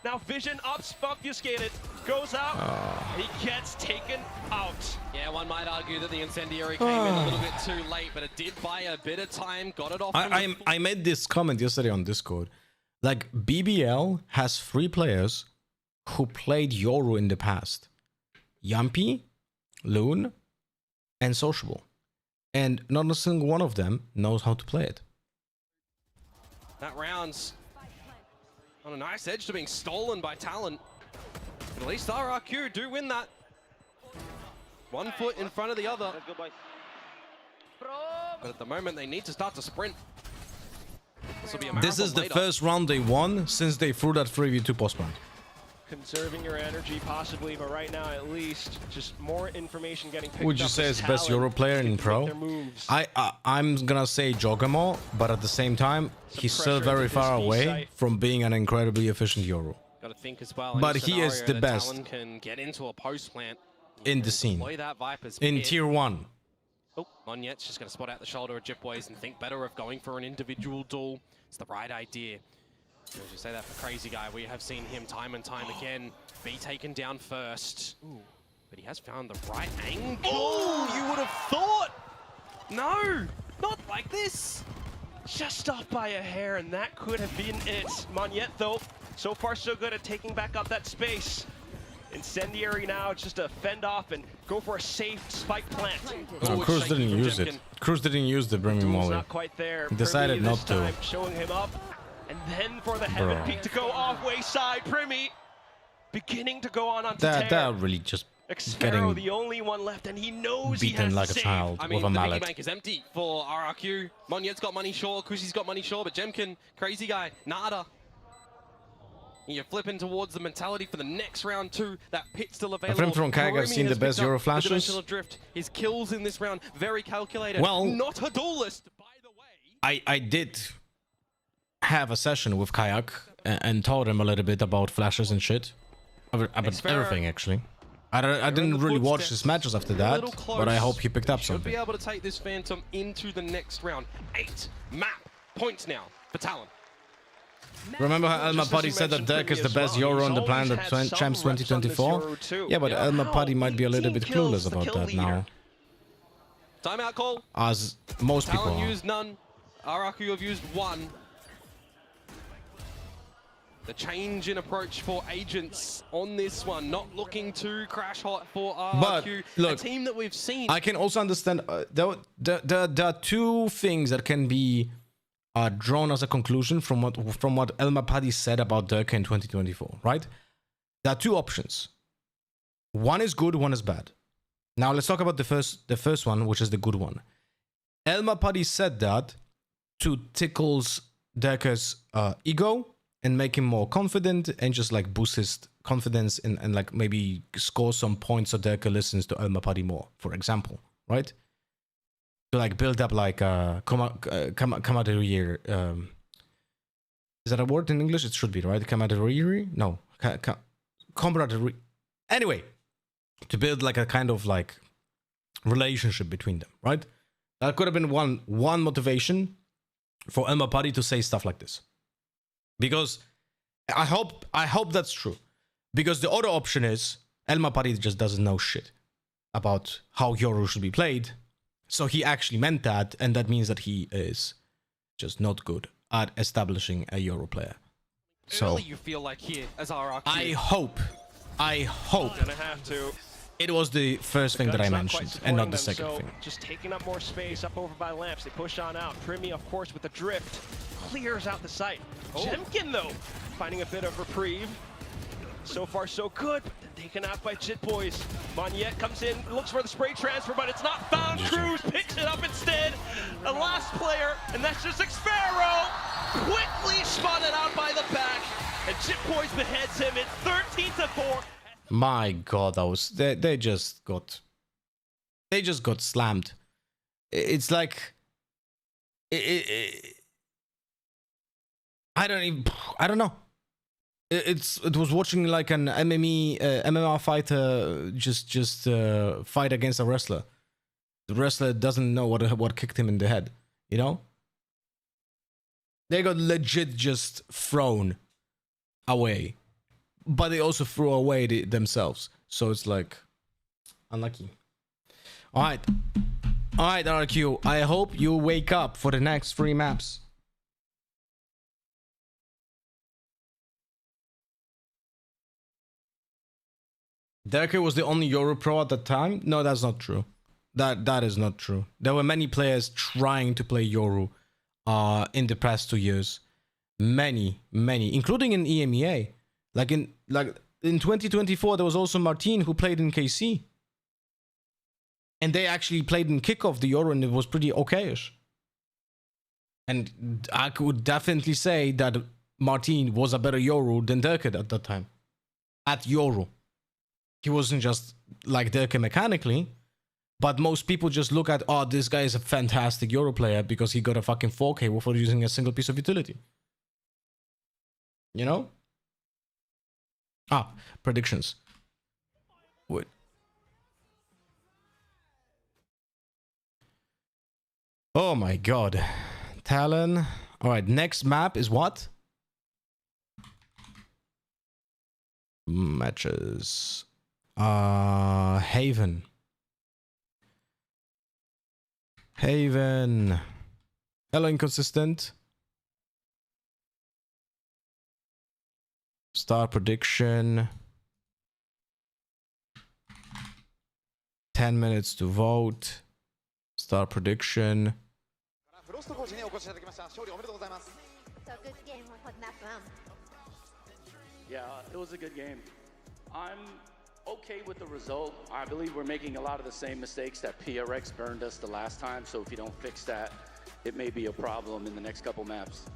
now vision obfuscated, goes out, and he gets taken out. Yeah, one might argue that the incendiary came in a little bit too late, but it did buy a bit of time, got it off. I made this comment yesterday on Discord. Like, BBL has 3 players who played Yoru in the past. Yumpy, Loon, and Sociable. And not a single one of them knows how to play it. That round's on a nice edge to being stolen by Talon. But at least RRQ do win that. 1 foot in front of the other. But at the moment, they need to start to sprint. This will be a This is marathon the later. first round they won since they threw that 3v2 postpoint. Conserving your energy, possibly, but right now, at least, just more information getting picked Would you up say as it's best Talon Euro player in can make Pro? their moves. I'm gonna say Jogamo, but at the same time, Some he's still pressure very into far this B away site. from being an incredibly efficient Euro. Got to think as well. But any he is scenario the that best Talon can get into a post plant in the and scene. deploy that Viper's In pit. tier 1. Oh, Monyet's just going to spot out the shoulder of Jitboys and think better of going for an individual duel. It's the right idea. As you say that for Crazy Guy, we have seen him time and time again be taken down first. Ooh. But he has found the right angle. Oh, you would have thought! No, not like this. Just off by a hair, and that could have been it. Monyet, though, so far so good at taking back up that space. Incendiary now, just to fend off and go for a safe spike plant. No, Oh, Cruz shaky didn't from use Jemkin. it. Cruz didn't use the Brimmy Duel's Molly. not quite there. He decided Primy not this to. time showing him up, and then for the heaven Bro. peak to go off wayside. Primy beginning to go on onto That tear. really just Xfero, getting the only one left, and he knows he beaten has like to a save. child I mean, with a the piggy mallet. bank is empty for RRQ. Monyet's got money sure, Kushi's got money sure, but Jemkin, Crazy Guy, nada. You're flipping towards the mentality for the next round too. That pit's still available. friend from Kag, I've Romy seen the has best picked up Euro the flashes. dimensional drift. His kills in this round, very calculated. Well- not a duelist, by the way. I did have a session with Kayak and told him a little bit about flashes and shit. About Xfero, everything, actually. I in didn't the really watch footsteps. his matches after A that, little but I close. hope he picked up Should something. be able to take this Phantom into the next round. 8 map points now for Talon. Remember how Elma Just as Putty you said that mentioned Dirk is the Primy as best well, Euro he's on the always planet had at some Champs reps on this 2024? Euro too. Yeah, but Yeah. Elma Putty might be a little 18 bit kills clueless the about kill that leader. now, Timeout call. as most people Talon are. used none. RRQ have used 1. The change in approach for agents on this one, not looking to crash hot for RRQ. But, look, a team that we've seen. I can also understand there are 2 things that can be drawn as a conclusion from what Elma Paddy said about Dirk in 2024, right? There are 2 options. One is good, one is bad. Now let's talk about the first one, which is the good one. Elma Paddy said that to tickles Derke's ego and make him more confident and just like boost his confidence and like maybe score some points so Derke listens to Elma Paddy more, for example, right? To like build up like camaraderie. Is that a word in English? It should be, right? Camaraderie? No. Camaraderie. Anyway, to build like a kind of like relationship between them, right? That could have been one motivation for Elma Paddy to say stuff like this. Because I hope that's true. Because the other option is Elma Paddy just doesn't know shit about how Yoru should be played. So he actually meant that, and that means that he is just not good at establishing a Yoru player. So Early you feel like here as RRQ. I hope Gonna have to. it was the first thing that I mentioned and not the second thing. Just taking up more space up over by Lamps. They push on out. Primi, of course, with the drift, clears out the site. Jemkin, though, finding a bit of reprieve. So far, so good, but then taken out by Jit Boys. Moniette comes in, looks for the spray transfer, but it's not found. Cruz picks it up instead. The last player, and that's just Xfero. Quickly spotted out by the back, and Jit Boys beheads him. It's 13-4. My God, that was they just got slammed. It's like I don't know. It was watching like an MMA fighter just fight against a wrestler. The wrestler doesn't know what kicked him in the head, you know? They got legit just thrown away. But they also threw away themselves. So it's like unlucky. Alright, RRQ. I hope you wake up for the next 3 maps. Derke was the only Yoru pro at that time? No, that's not true. That is not true. There were many players trying to play Yoru in the past 2 years. Many, including in EMEA. Like in 2024, there was also Martin who played in KC. And they actually played in kickoff the Yoru and it was pretty okayish. And I could definitely say that Martin was a better Yoru than Derke at that time. At Yoru. He wasn't just like Derke mechanically, but most people just look at, oh, this guy is a fantastic Yoru player because he got a fucking 4K without using a single piece of utility. You know? Predictions. Wait. Oh my God. Talon. Alright, next map is what? Matches. Haven. Hello, Inconsistent. Star prediction. 10 minutes to vote. Star prediction. Yeah, it was a good game. I'm okay with the result. I believe we're making a lot of the same mistakes that PRX burned us the last time, so if you don't fix that, it may be a problem in the next couple maps.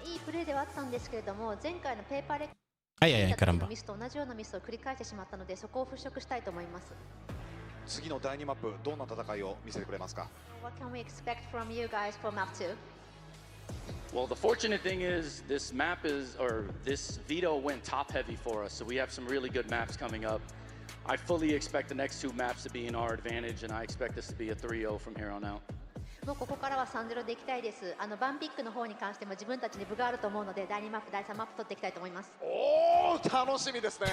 いいプレーではあったんですけれども、前回のペーパーレックのミスと同じようなミスを繰り返してしまったので、そこを払拭したいと思います。次の第2マップ、どんな戦いを見せてくれますか？ What can we expect from you guys for map 2? Well, the fortunate thing is this veto went top heavy for us, so we have some really good maps coming up. I fully expect the next 2 maps to be in our advantage, and I expect this to be a 3-0 from here on out. もうここからは 3-0 でいきたいです。バンピックの方に関しても自分たちに分があると思うので、第2マップ、第3マップ取っていきたいと思います。おー、楽しみですね。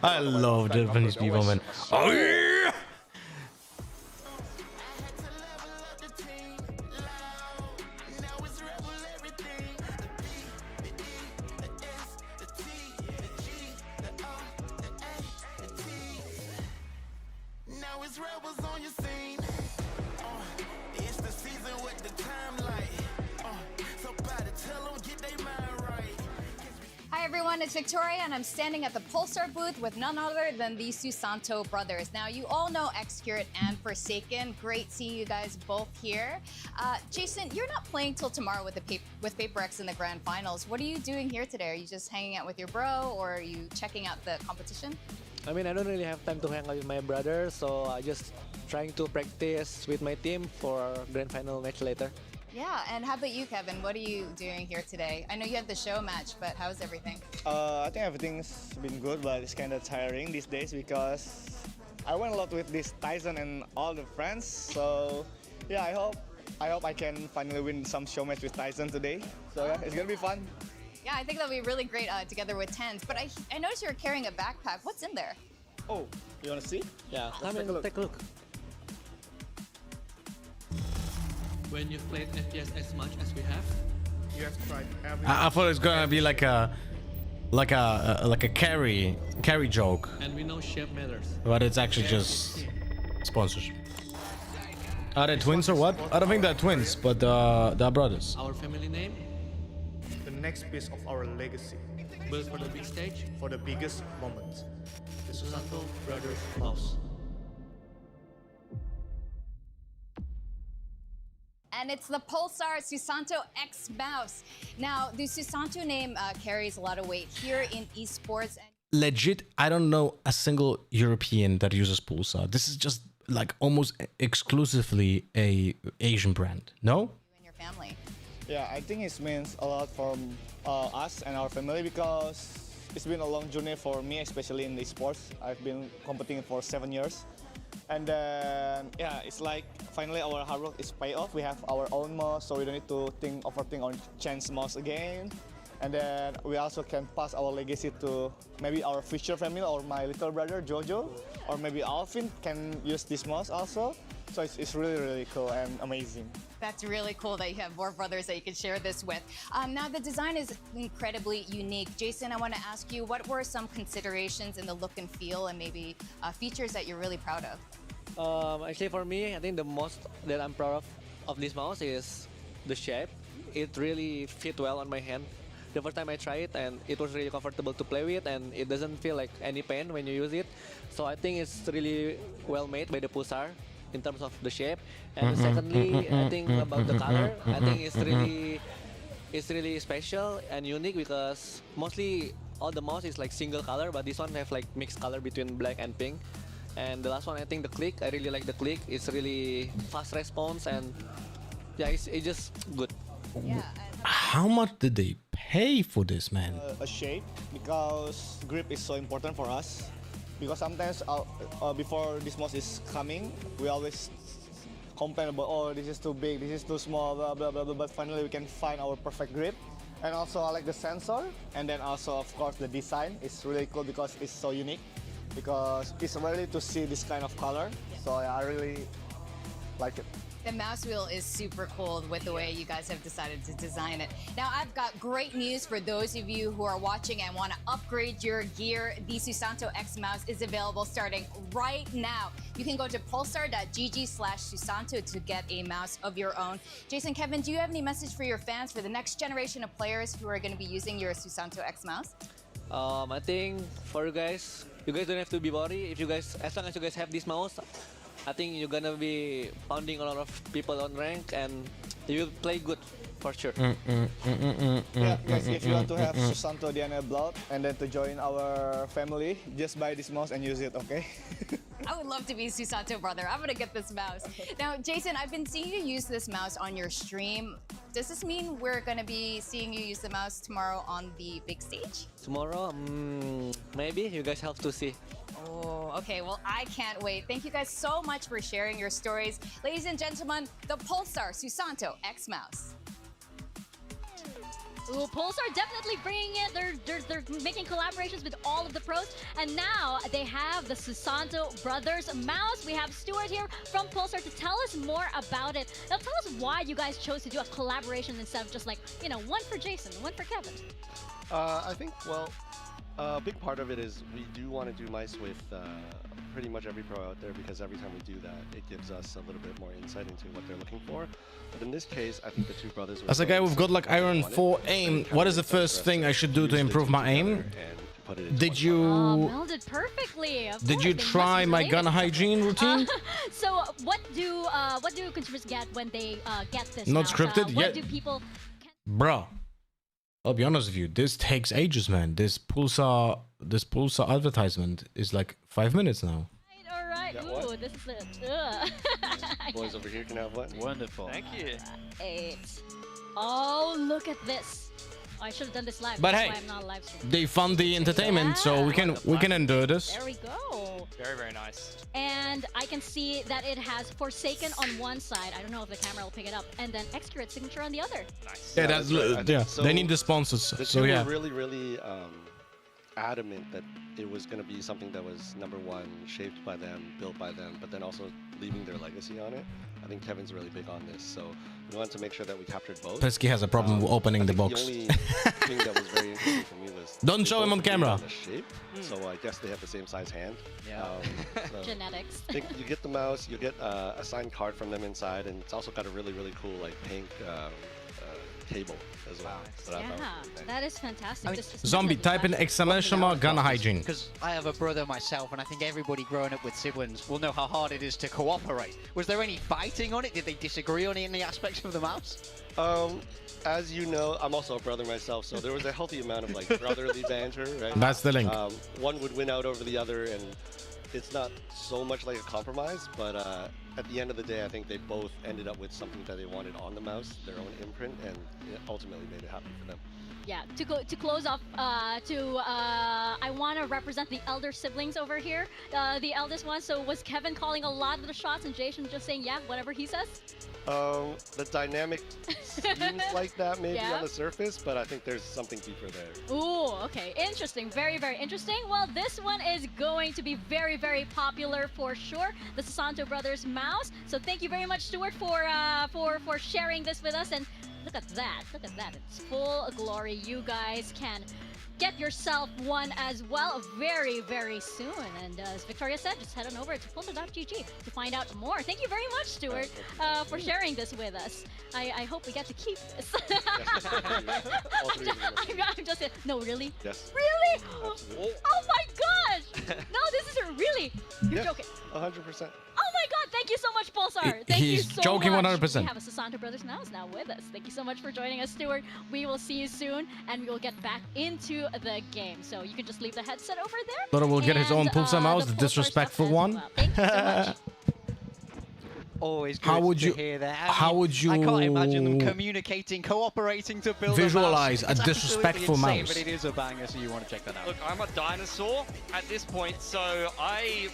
I love Japanese people, man. Oh yeah! Hi everyone, it's Victoria and I'm standing at the Pulsar booth with none other than the Susanto brothers. Now, you all know Xcurate and Forsaken. Great seeing you guys both here. Jason, you're not playing till tomorrow with Paper X in the Grand Finals. What are you doing here today? Are you just hanging out with your bro or are you checking out the competition? I mean, I don't really have time to hang out with my brother, so I just trying to practice with my team for Grand Final match later. Yeah, and how about you, Kevin? What are you doing here today? I know you had the show match, but how's everything? I think everything's been good, but it's kind of tiring these days because I went a lot with this Tyson and all the friends. So yeah, I hope I can finally win some show match with Tyson today. So yeah, it's gonna be fun. Yeah, I think that'll be really great together with Tens. But I noticed you're carrying a backpack. What's in there? Oh, you wanna see? Yeah, Let's take a look. When you've played FPS as much as we have, You have tried every. I thought it was gonna be like a carry joke, and we know shape matters. but it's actually just sponsors. Are they twins or what? I don't think they're twins, but they're brothers. Our family name, The next piece of our legacy built for the big stage, for the biggest moment. the Susanto Brothers Mouse. And it's the Pulsar Susanto X mouse. Now, the Susanto name carries a lot of weight here in esports. Legit, I don't know a single European that uses Pulsar. This is just like almost exclusively a Asian brand. No? You and your family. Yeah, I think it means a lot from us and our family because it's been a long journey for me, especially in the sports. I've been competing for 7 years. And then, yeah, it's like finally our hard work is pay off. We have our own mouse, so we don't need to overthink on change mouse again. And then we also can pass our legacy to maybe our future family or my little brother, Jojo, or maybe Alvin can use this mouse also. So it's really, really cool and amazing. That's really cool that you have more brothers that you can share this with. Now, the design is incredibly unique. Jason, I want to ask you, what were some considerations in the look and feel and maybe features that you're really proud of? Actually, for me, I think the most that I'm proud of this mouse is the shape. It really fit well on my hand. The first time I tried it, and it was really comfortable to play with, and it doesn't feel like any pain when you use it. So I think it's really well made by the Pulsar in terms of the shape. And secondly, I think about the color. I think it's really special and unique because mostly all the mouse is like single color, but this one have like mixed color between black and pink. And the last one, I think the click. I really like the click. It's really fast response and yeah, it's just good. Yeah. How much did they pay for this, man? A shape because grip is so important for us. Because sometimes before this mouse is coming, we always complain about, oh, this is too big, this is too small, blah, blah, blah, blah. But finally we can find our perfect grip. And also I like the sensor. And then also, of course, the design is really cool because it's so unique. Because it's rarely to see this kind of color. So yeah, I really like it. The mouse wheel is super cool with the way you guys have decided to design it. Now, I've got great news for those of you who are watching and want to upgrade your gear. The Susanto X mouse is available starting right now. You can go to pulsar.gg/Susanto to get a mouse of your own. Jason, Kevin, do you have any message for your fans for the next generation of players who are going to be using your Susanto X mouse? I think for you guys don't have to be worried. If you guys, as long as you guys have this mouse, I think you're gonna be pounding a lot of people on rank and you will play good for sure. Yeah, guys, if you want to have Susanto DNA blood and then to join our family, just buy this mouse and use it, okay? I would love to be Susanto brother. I'm gonna get this mouse. Now, Jason, I've been seeing you use this mouse on your stream. Does this mean we're gonna be seeing you use the mouse tomorrow on the big stage? Tomorrow, maybe you guys have to see. Oh, okay. Well, I can't wait. Thank you guys so much for sharing your stories. Ladies and gentlemen, the Pulsar Susanto X mouse. Ooh, Pulsar definitely bringing it. They're making collaborations with all of the pros, and now they have the Susanto Brothers mouse. We have Stuart here from Pulsar to tell us more about it. Now, tell us why you guys chose to do a collaboration instead of just like, you know, one for Jason, one for Kevin. I think, well, A big part of it is we do want to do mice with pretty much every pro out there, because every time we do that, it gives us a little bit more insight into what they're looking for. But in this case, I think the two brothers... As a guy with good luck iron 4 aim, what is the first thing I should do to improve my aim? Did you... melded perfectly. Of Did course, you they must try be my related. gun hygiene routine? So what do consumers get when they get this? Not mouse? scripted What yet. do people? Bro, I'll be honest with you. This takes ages, man. This Pulsar advertisement is like 5 minutes now. All right. Got Ooh, one? this is it. Boys over here can have one. Wonderful. Thank you. 8. Oh, look at this. Oh, I should have done this live. But That's hey, why I'm not live streaming. they fund the entertainment, so we can endure this. There we go. Very, very nice. And I can see that it has Forsaken on one side. I don't know if the camera will pick it up. And then Excurate Signature on the other. Nice. Yeah, that's yeah. They need the sponsors. The So two yeah. were really adamant that it was going to be something that was #1, shaped by them, built by them, but then also leaving their legacy on it. I think Kevin's really big on this, so we wanted to make sure that we captured both. Pesky has a problem opening the box. The only thing that was very interesting for me was Don't they show him both on agreed camera. the shape, so I guess they have the same size hand. Yeah. So Genetics. I think you get the mouse, you get a signed card from them inside, and it's also got a really cool like pink cable as well. So that was Yeah, nice. that is fantastic. This is Zombie, type in exclamation mark gun hygiene. Because I have a brother myself, and I think everybody growing up with siblings will know how hard it is to cooperate. Was there any fighting on it? Did they disagree on any aspects of the mouse? As you know, I'm also a brother myself, so there was a healthy amount of like brotherly banter, right? That's the link. One would win out over the other, and it's not so much like a compromise, but at the end of the day, I think they both ended up with something that they wanted on the mouse, their own imprint, and it ultimately made it happy for them. Yeah, to close off, I want to represent the elder siblings over here, the eldest one. So was Kevin calling a lot of the shots and Jason just saying, yeah, whatever he says? The dynamic seems like that maybe Yeah. on the surface, but I think there's something deeper there. Ooh, okay, interesting, very interesting. Well, this one is going to be very popular for sure. The Sasanto Brothers mouse. So thank you very much, Stuart, for sharing this with us. And look at that, it's full glory. You guys can get yourself one as well very soon. And as Victoria said, just head on over to pulsar.gg to find out more. Thank you very much, Stuart, for sharing this with us. I hope we get to keep this. I'm just no, really? Yes. Really? Absolutely. Oh my gosh! No, this is really. You're Yes, joking. 100%. Oh my god, thank you so much, Pulsar. Thank you He's so joking much. 100%. We have a Sasanto Brothers mouse now with us. Thank you so much for joining us, Stuart. We will see you soon, and we will get back into the game. So you can just leave the headset over there. Thought will get his own and, Pulsar mouse, the the Pulsar disrespectful stuff as one. well. Thank you so much. Always good How would to you- hear that. how would you I can't imagine them communicating, cooperating to build visualize a a mouse. It's disrespectful absolutely insane, mouse? But it is a banger, so you want to check that out. Look, I'm a dinosaur at this point, so I,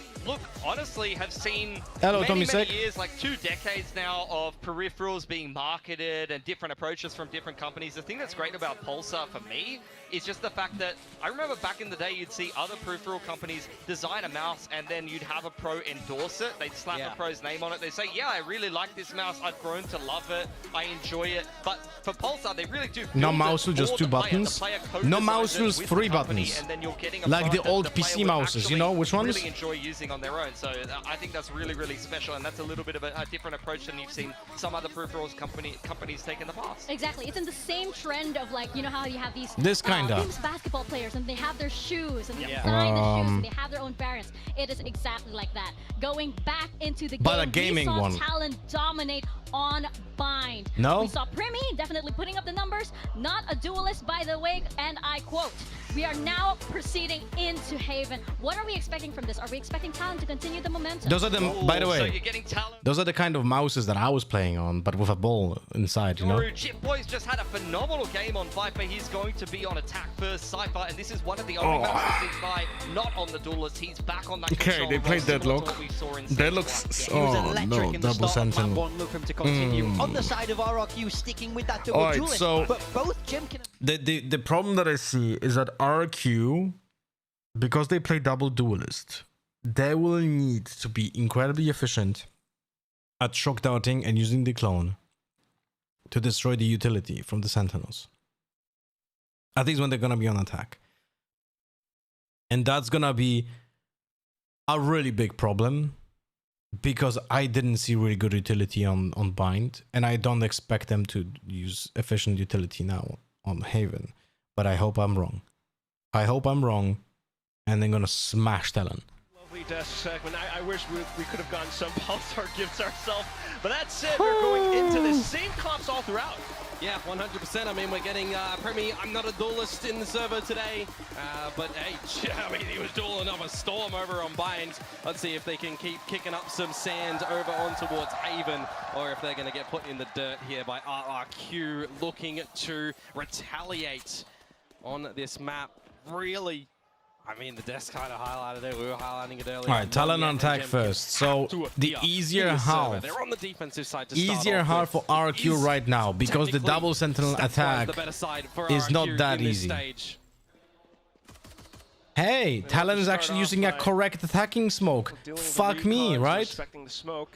honestly have seen Hello, Tommy many Sek. years, like 2 decades now, of peripherals being marketed and different approaches from different companies. The thing that's great about Pulsar for me is just the fact that I remember back in the day, you'd see other peripheral companies design a mouse and then you'd have a pro endorse it. They'd slap Yeah. a pro's name on it. They say, yeah, I really like this mouse. I've grown to love it. I enjoy it. But for Pulsar, they really do No build mouse it with just for 2 the player. The buttons. player No co-designs mouse it with with 3 the company, buttons. and then you're getting a Like product the that old the player PC would mouses, you know which actually ones? really enjoy using on their own. So I think that's really special, and that's a little bit of a different approach than you've seen some other peripherals companies take in the past. Exactly. It's in the same trend of like, you know how you have these This kinda. famous basketball players and they have their shoes and they Yeah. design the shoes and they have their own variants. It is exactly like that. Going back into the But game, a gaming we saw one. talent dominate on Bind. No? We saw Primi definitely putting up the numbers, not a duelist by the way, and I quote, "We are now proceeding into Haven." What are we expecting from this? Are we expecting talent to continue the momentum? Those are the, by the So way, you're getting talent. those are the kind of mouses that I was playing on, but with a ball inside, you know? Chip Boy's just had a phenomenal game on Viper. He's going to be on attack first, Cypher, and this is one of the only matches this guy not on the duelist. He's back on that Okay, control they role, played similar to Deadlock. what we saw in Deadlock's... Season He was Oh, electric no, in the double start of map sentinel. 1. Look for him to continue. On the side of RRQ, sticking with that double Alright, duelist. so- But both Jimkin The problem that I see is that RRQ, because they play double duelist, they will need to be incredibly efficient at shock darting and using the clone to destroy the utility from the sentinels. At least when they're gonna be on attack. And that's gonna be a really big problem, because I didn't see really good utility on Bind, and I don't expect them to use efficient utility now on Haven. But I hope I'm wrong. I hope I'm wrong, and they're gonna smash Talon. Lovely desk segment. I wish we could have gotten some Pulsar gifts ourselves, but that's it. We're going into the same comps all throughout. Yeah, 100%. I mean, we're getting Premi. I'm not a duelist in the server today, but hey, I mean, he was dueling up a storm over on Bind. Let's see if they can keep kicking up some sand over on towards Haven, or if they're going to get put in the dirt here by RRQ, looking to retaliate on this map. Really, I mean, the desk kind of highlighted it. We were highlighting it earlier. All right, Talon on attack first. So the easier half, they're on the defensive side to easier half for RRQ right now, because the double sentinel attack is not that easy. Hey, Talon is actually using a correct attacking smoke. Fuck me, right? Respecting the smoke.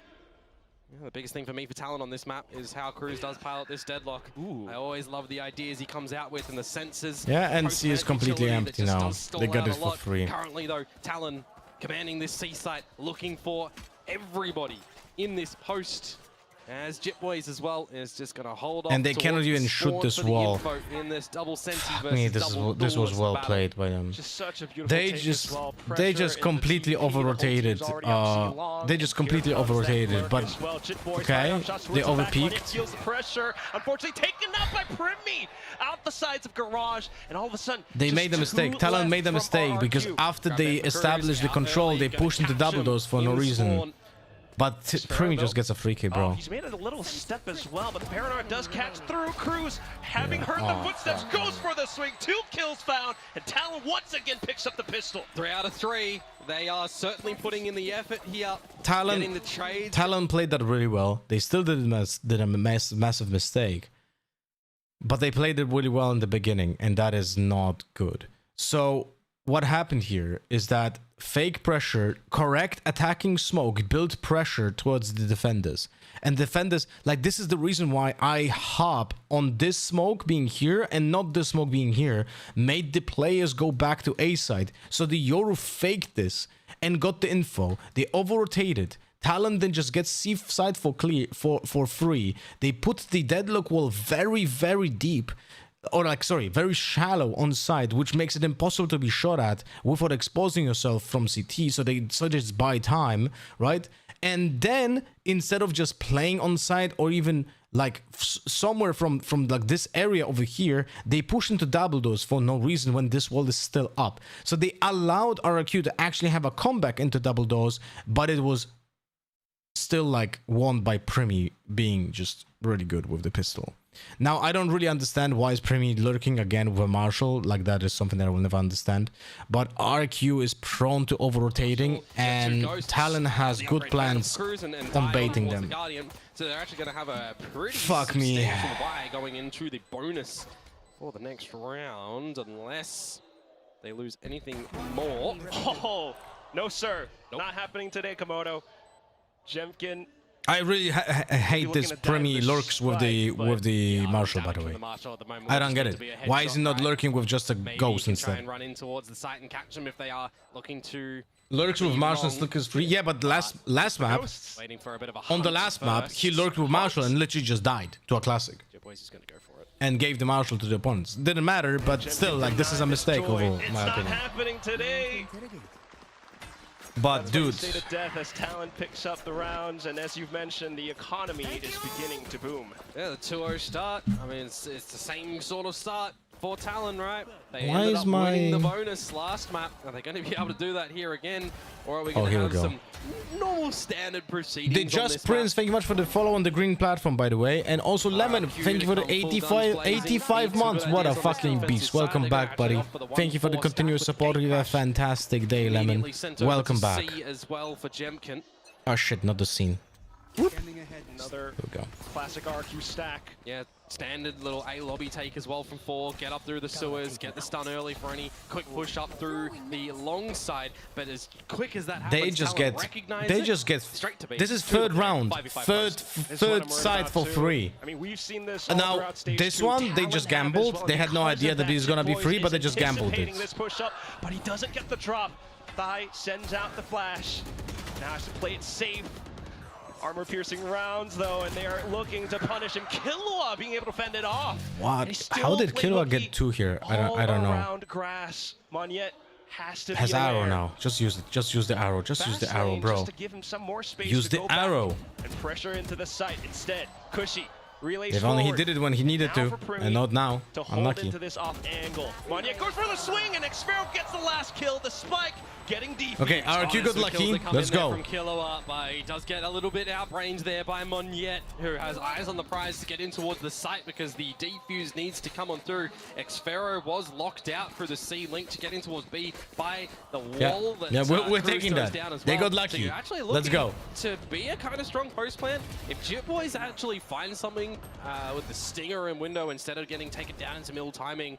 Yeah, the biggest thing for me for Talon on this map is how Cruz does pilot this deadlock. I always love the ideas he comes out with and the sensors. Yeah, and C is completely empty now. They got it for free. Currently though, Talon commanding this C site, looking for everybody in this post. As Jip Boys as well is just going to hold on. And they cannot even shoot this wall. In this double This was well played by them. Just such a beautiful They just completely over-rotated. They just completely over-rotated, but okay, they over-peaked. Feels the pressure. Unfortunately taken out by Primi out the sides of Garage, and all of a sudden they made a mistake. Talon made a mistake because after they established the control, they pushed into double doors for no reason. But Primi just gets a free kick, bro. He's made it a little step as well, but the Paranoid does catch through. Cruz, having heard the footsteps, goes for the swing. 2 kills found, and Talon once again picks up the pistol. 3 out of 3. They are certainly putting in the effort here. Talon played that really well. They still did a massive mistake, but they played it really well in the beginning, and that is not good. So what happened here is that fake pressure, correct attacking smoke built pressure towards the defenders. And defenders, like, this is the reason why I hop on this smoke being here and not this smoke being here, made the players go back to A side. So the Yoru faked this and got the info. They over-rotated. Talon then just gets C side for free. They put the deadlock wall very, very deep. Or like, sorry, very shallow on side, which makes it impossible to be shot at without exposing yourself from CT. So they just buy time, right? And then instead of just playing on side or even like somewhere from like this area over here, they push into double doors for no reason when this wall is still up. So they allowed RRQ to actually have a comeback into double doors, but it was still like won by Primi being just really good with the pistol. Now, I don't really understand why is Primi lurking again with a Marshal. Like, that is something that I will never understand. But RQ is prone to over-rotating, and Talon has good plans on baiting them. So they're actually going to have a pretty Fuck me. buy going into the bonus for the next round, unless they lose anything more. Oh, no, sir. Nope. Not happening today, Komodo. Jemkin. I really hate this Primi lurks with the Marshal, by the way. I don't get it. Why is he not lurking with just a ghost instead? Try and run in towards the site and catch them if they are looking to. Lurks with Marshal and is free. Yeah, but last map, on the last map, he lurked with Marshal and literally just died to a classic. And gave the Marshal to the opponents. Didn't matter, but still, like, this is a mistake overall, in my opinion. It's not happening today. But dude, state of death as Talon picks up the rounds, and as you've mentioned, the economy is beginning to boom. Yeah, the 2-0 start. I mean, it's the same sort of start for Talon, right? They why ended is up my winning the bonus last map. Are they going to be able to do that here again, or are we going to have some normal standard proceedings? The Just Prince, thank you much for the follow on the green platform, by the way, and also Lemon, thank you for the 85 months. What a fucking beast! Welcome back, buddy. Thank you for the continuous support. You have a fantastic day, Lemon. Welcome back. As well for Jemkin. Oh shit, not the scene. Another There we go. classic RQ stack. Yeah, standard little A lobby take as well from 4. Get up through the sewers, get the stun early for any quick push up through the long side. But as quick as that happens, They just Talon get. recognize They it, just get. straight to B. This is third round. 5v5 Third This is what I'm worried side about for too. 3. I mean, we've seen this And all now throughout stage this 2. one, they Talon just have as gambled. well, They had no because idea of that he was gonna be Boys free, but is they just gambled anticipating it. This push up, but he doesn't get the drop. Thai sends out the flash. Now has to play it safe. Armor-piercing rounds, though, and they are looking to punish him. Killua being able to fend it off. What? How did Killua get 2 here? I don't know. Around grass. Monyet has to Has be arrow aware. now. Just use it. Just use the arrow. Just use the Fast arrow, lane bro. Just to give him some more space Use to the go back arrow. and pressure into the site. Instead, Cushy relays If only he forward. did it when he needed Now to, for Primi and not now. to hold Unlucky. into this off angle. Monyet goes for the swing, and Xfero gets the last kill. The spike getting deep. Okay, RRQ got lucky. Let's go. From Killua, but he does get a little bit outrange there by Monyet, who has eyes on the prize to get in towards the site because the defuse needs to come on through. Xfero was locked out through the C link to get in towards B by the wall. Yeah, we're Cruz taking throws that. down as They well. got lucky. So you're actually Let's looking go. to be a kind of strong post plan. If Jip Boys actually find something with the stinger and window instead of getting taken down into middle timing,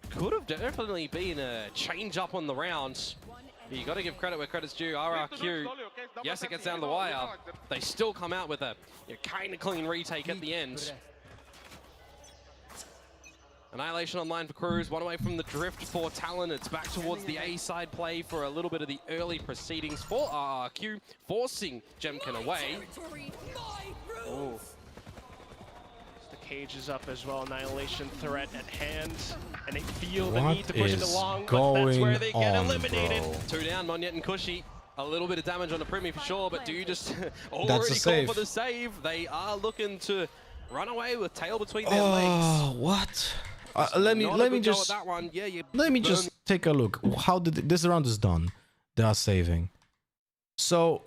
could have definitely been a change up on the rounds. You got to give credit where credit's due. RRQ, yes, it gets down to the wire. They still come out with a kind of clean retake at the end. Annihilation online for Cruz, one away from the drift for Talon. It's back towards the A side play for a little bit of the early proceedings for RRQ, forcing Jemkin away. Oh. The cage is up as well. Annihilation threat at hand, and they feel the need to push it along, but that's where they get eliminated. 2 down, Monyet and Cushy. A little bit of damage on the Primi for sure, but do you just already That's a call save. for the save? They are looking to run away with tail between their Oh, legs. what? Not Let a me good go just at that one. Yeah, you let me burn- just take a look. How did this round is done? They are saving. So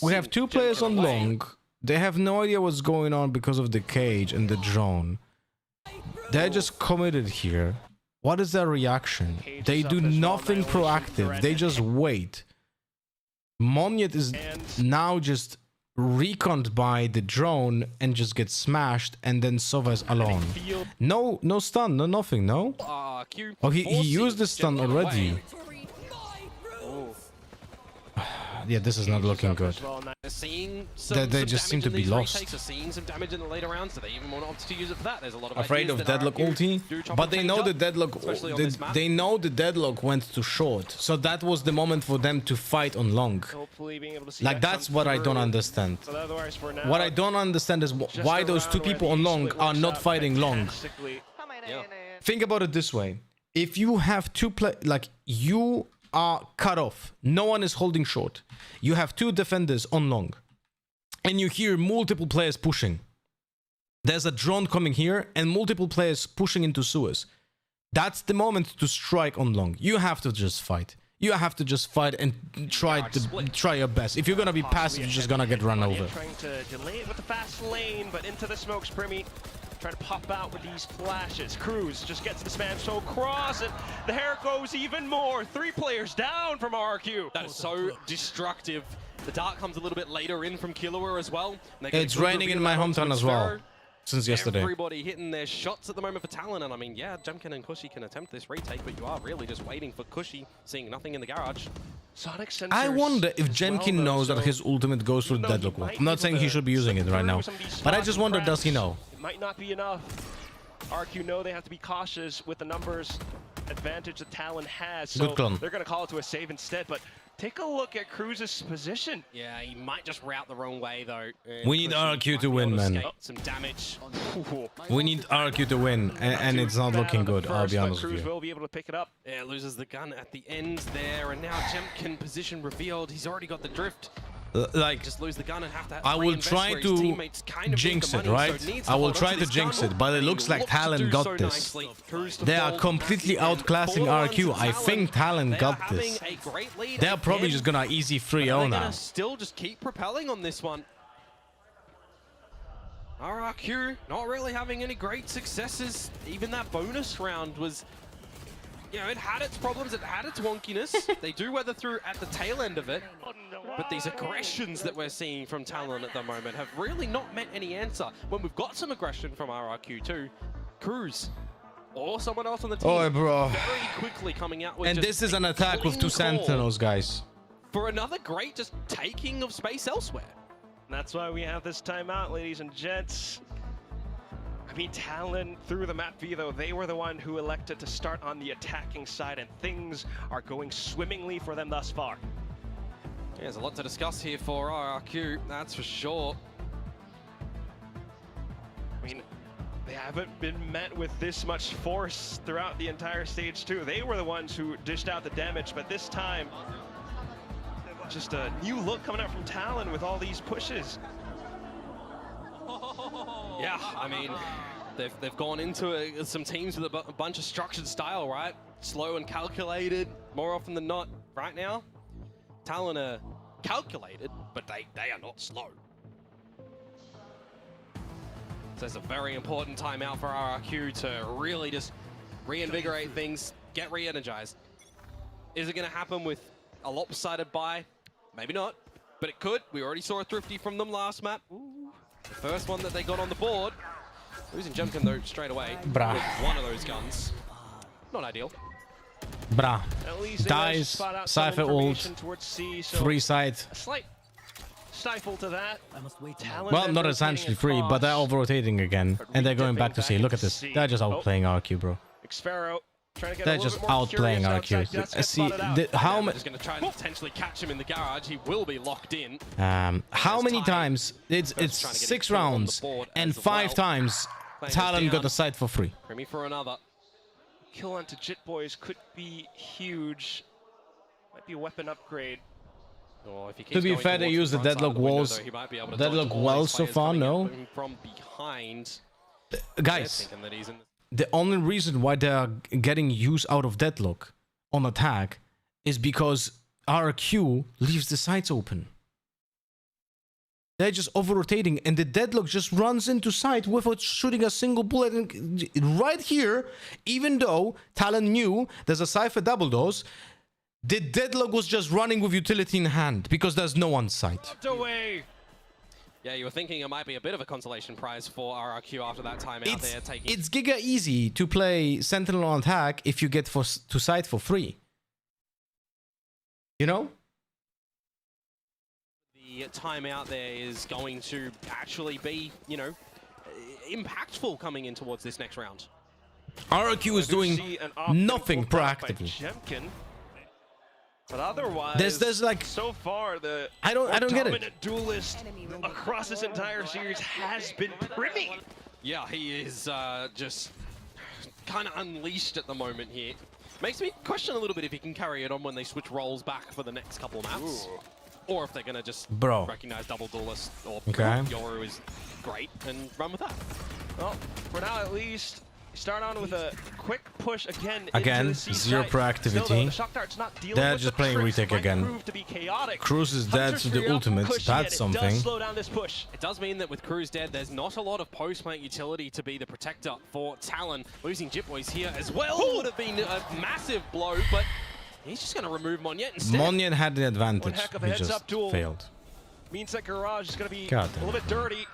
we have 2 players on long. They have no idea what's going on because of the cage and the drone. They're just committed here. What is their reaction? They do nothing proactive. They just wait. Monyet is now just reconned by the drone and just gets smashed, and then Sova is alone. No stun, no nothing, no? RRQ Oh, he forcing used the stun Jemkin already. away. Yeah, this is not looking good. They're seeing They just seem to be lost. They're seeing some damage in the later rounds, so they even want to opt to use it for that. There's a lot of Afraid ideas of that deadlock RRQ ulti, do chop but and they change know up, the deadlock. especially on this map. They know the deadlock went too short, so that was the moment for them to fight on long. Hopefully being able to see Like that that's come what I don't through. understand. But otherwise for now, What I don't understand is why those 2 people on long are not fighting long. Think about it this way: if you have 2 like you are cut off, no one is holding short. You have 2 defenders on long, and you hear multiple players pushing. There's a drone coming here and multiple players pushing into sewers. That's the moment to strike on long. You have to just fight. You have to just fight and try your best. If you're gonna be passive, you're just gonna get run over. Trying to delay it with the fast lane, but into the smokes, Primi trying to pop out with these flashes. Cruz just gets the spam so cross, and the hair goes even more. 3 players down from RRQ. That is so destructive. The dart comes a little bit later in from Killua as well. It's raining in my hometown as well, since yesterday. Everybody hitting their shots at the moment for Talon, and I mean, yeah, Jemkin and Cushy can attempt this retake, but you are really just waiting for Cushy, seeing nothing in the garage. Sonic sensors I wonder if Jemkin knows that his ultimate goes through the deadlock wall. I'm not saying he should be using it right now, but I just wonder, does he know? It might not be enough. RQ know they have to be cautious with the numbers advantage that Talon has, so Good clone. they're going to call it to a save instead, but take a look at Cruz's position. Yeah, he might just route the wrong way, though. We need RRQ to win, man. Some damage. We need RRQ to win, and it's not looking good, I'll be honest with Cruz you. will be able to pick it up. Yeah, loses the gun at the end there, and now Jemkin position revealed. He's already got the drift. Like, just lose the gun and have to I will reinvest try where his to teammates kind of jinx need it, the money, right? so needs I will hold try onto to this jinx gun. it, but it He looks like looks to Talon do got so this. nicely. Cruz to They are fall completely at the end. outclassing 4-1 RRQ. to I think Talon They are got having this. a great lead They are probably again, just gonna easy but 3-0 they're now. gonna still just keep propelling on this one. RRQ not really having any great successes. Even that bonus round was you know, it had its problems, it had its wonkiness. They do weather through at the tail end of it. But these aggressions that we're seeing from Talon at the moment have really not met any answer. When we've got some aggression from RRQ too, Cruz or someone else on the team Oh, bro. very quickly coming out with And just this is an a attack with two clean call Sentinels, guys. for another great just taking of space elsewhere. And that's why we have this timeout, ladies and gents. I mean, Talon through the map V, though, they were the one who elected to start on the attacking side, and things are going swimmingly for them thus far. Yeah, there's a lot to discuss here for RRQ, that's for sure. I mean, they haven't been met with this much force throughout the entire stage 2. They were the ones who dished out the damage, but this time, just a new look coming out from Talon with all these pushes. Yeah, I mean, they've gone into some teams with a bunch of structured style, right? Slow and calculated, more often than not. Right now, Talon are calculated, but they are not slow. So it's a very important timeout for RRQ to really just reinvigorate things, get re-energized. Is it going to happen with a lopsided buy? Maybe not, but it could. We already saw a thrifty from them last map. The first one that they got on the board. Losing Jemkin though straight away Bruh. with one of those guns. Not ideal. Bruh. At least they managed to Dies, spot out some Cypher ult, information towards C, so free side. a slight stifle to that. Talon Well, then not rotating essentially free, but they're across. over-rotating again. And they're going back to C. Look at this. They're just outplaying RQ, bro. Xpharaoh trying to get They're a little just bit more outplaying curious outside. RQ. Just gets See, spotted out. how They're many... just going to try and potentially catch him in the garage. He will be locked in. How many times? It's trying to get 6 his foot on the rounds, board and as 5 well. times Playing Talon this got down. the site for free. Premi for another. Kill onto Jit Boys could be huge. Might be a weapon upgrade. Well, if he To keeps be going fair, they towards use the front side of deadlock window, walls. though, he might be able to Deadlock dodge all well these so players far, coming no. at him from behind. Guys, They're thinking that he's in the only reason why they are getting use out of deadlock on attack is because RQ leaves the sights open. They're just over-rotating, and the deadlock just runs into sight without shooting a single bullet. And right here, even though Talon knew there's a Cypher double dose, the deadlock was just running with utility in hand because there's no one sight. Away. Yeah, you were thinking it might be a bit of a consolation prize for RRQ after that time out there taking. It's giga easy to play Sentinel on attack if you get to sight for free. You know? The time out there is going to actually be, you know, impactful coming in towards this next round. RRQ is doing nothing proactively. Jemkin. But otherwise, There's like so far the I don't get it. dominant duelist across this entire series has been Premi. Yeah, he is just kind of unleashed at the moment here. Makes me question a little bit if he can carry it on when they switch roles back for the next couple of maps. Or if they're going to just recognize double duelist or Yoru is great and run with that. Well, for now at least, start on with a quick push again. Again, into the C zero site. proactivity. Still, though, the shock dart's not dealing They're with just the playing tricks. retake Might again. prove to be chaotic. Cruz is dead Hunter's to the Fury out, ultimate. pushing That's it. It something. does slow down this push. It does mean that with Cruz dead, there's not a lot of post-plant utility to be the protector for Talon. Losing Jit Boys here as well would have been a massive blow, but he's just going to remove Monyet instead. Monyet had the One advantage. heck of a He heads-up just duel. failed. Means that Garage is going to be God a little bit dirty.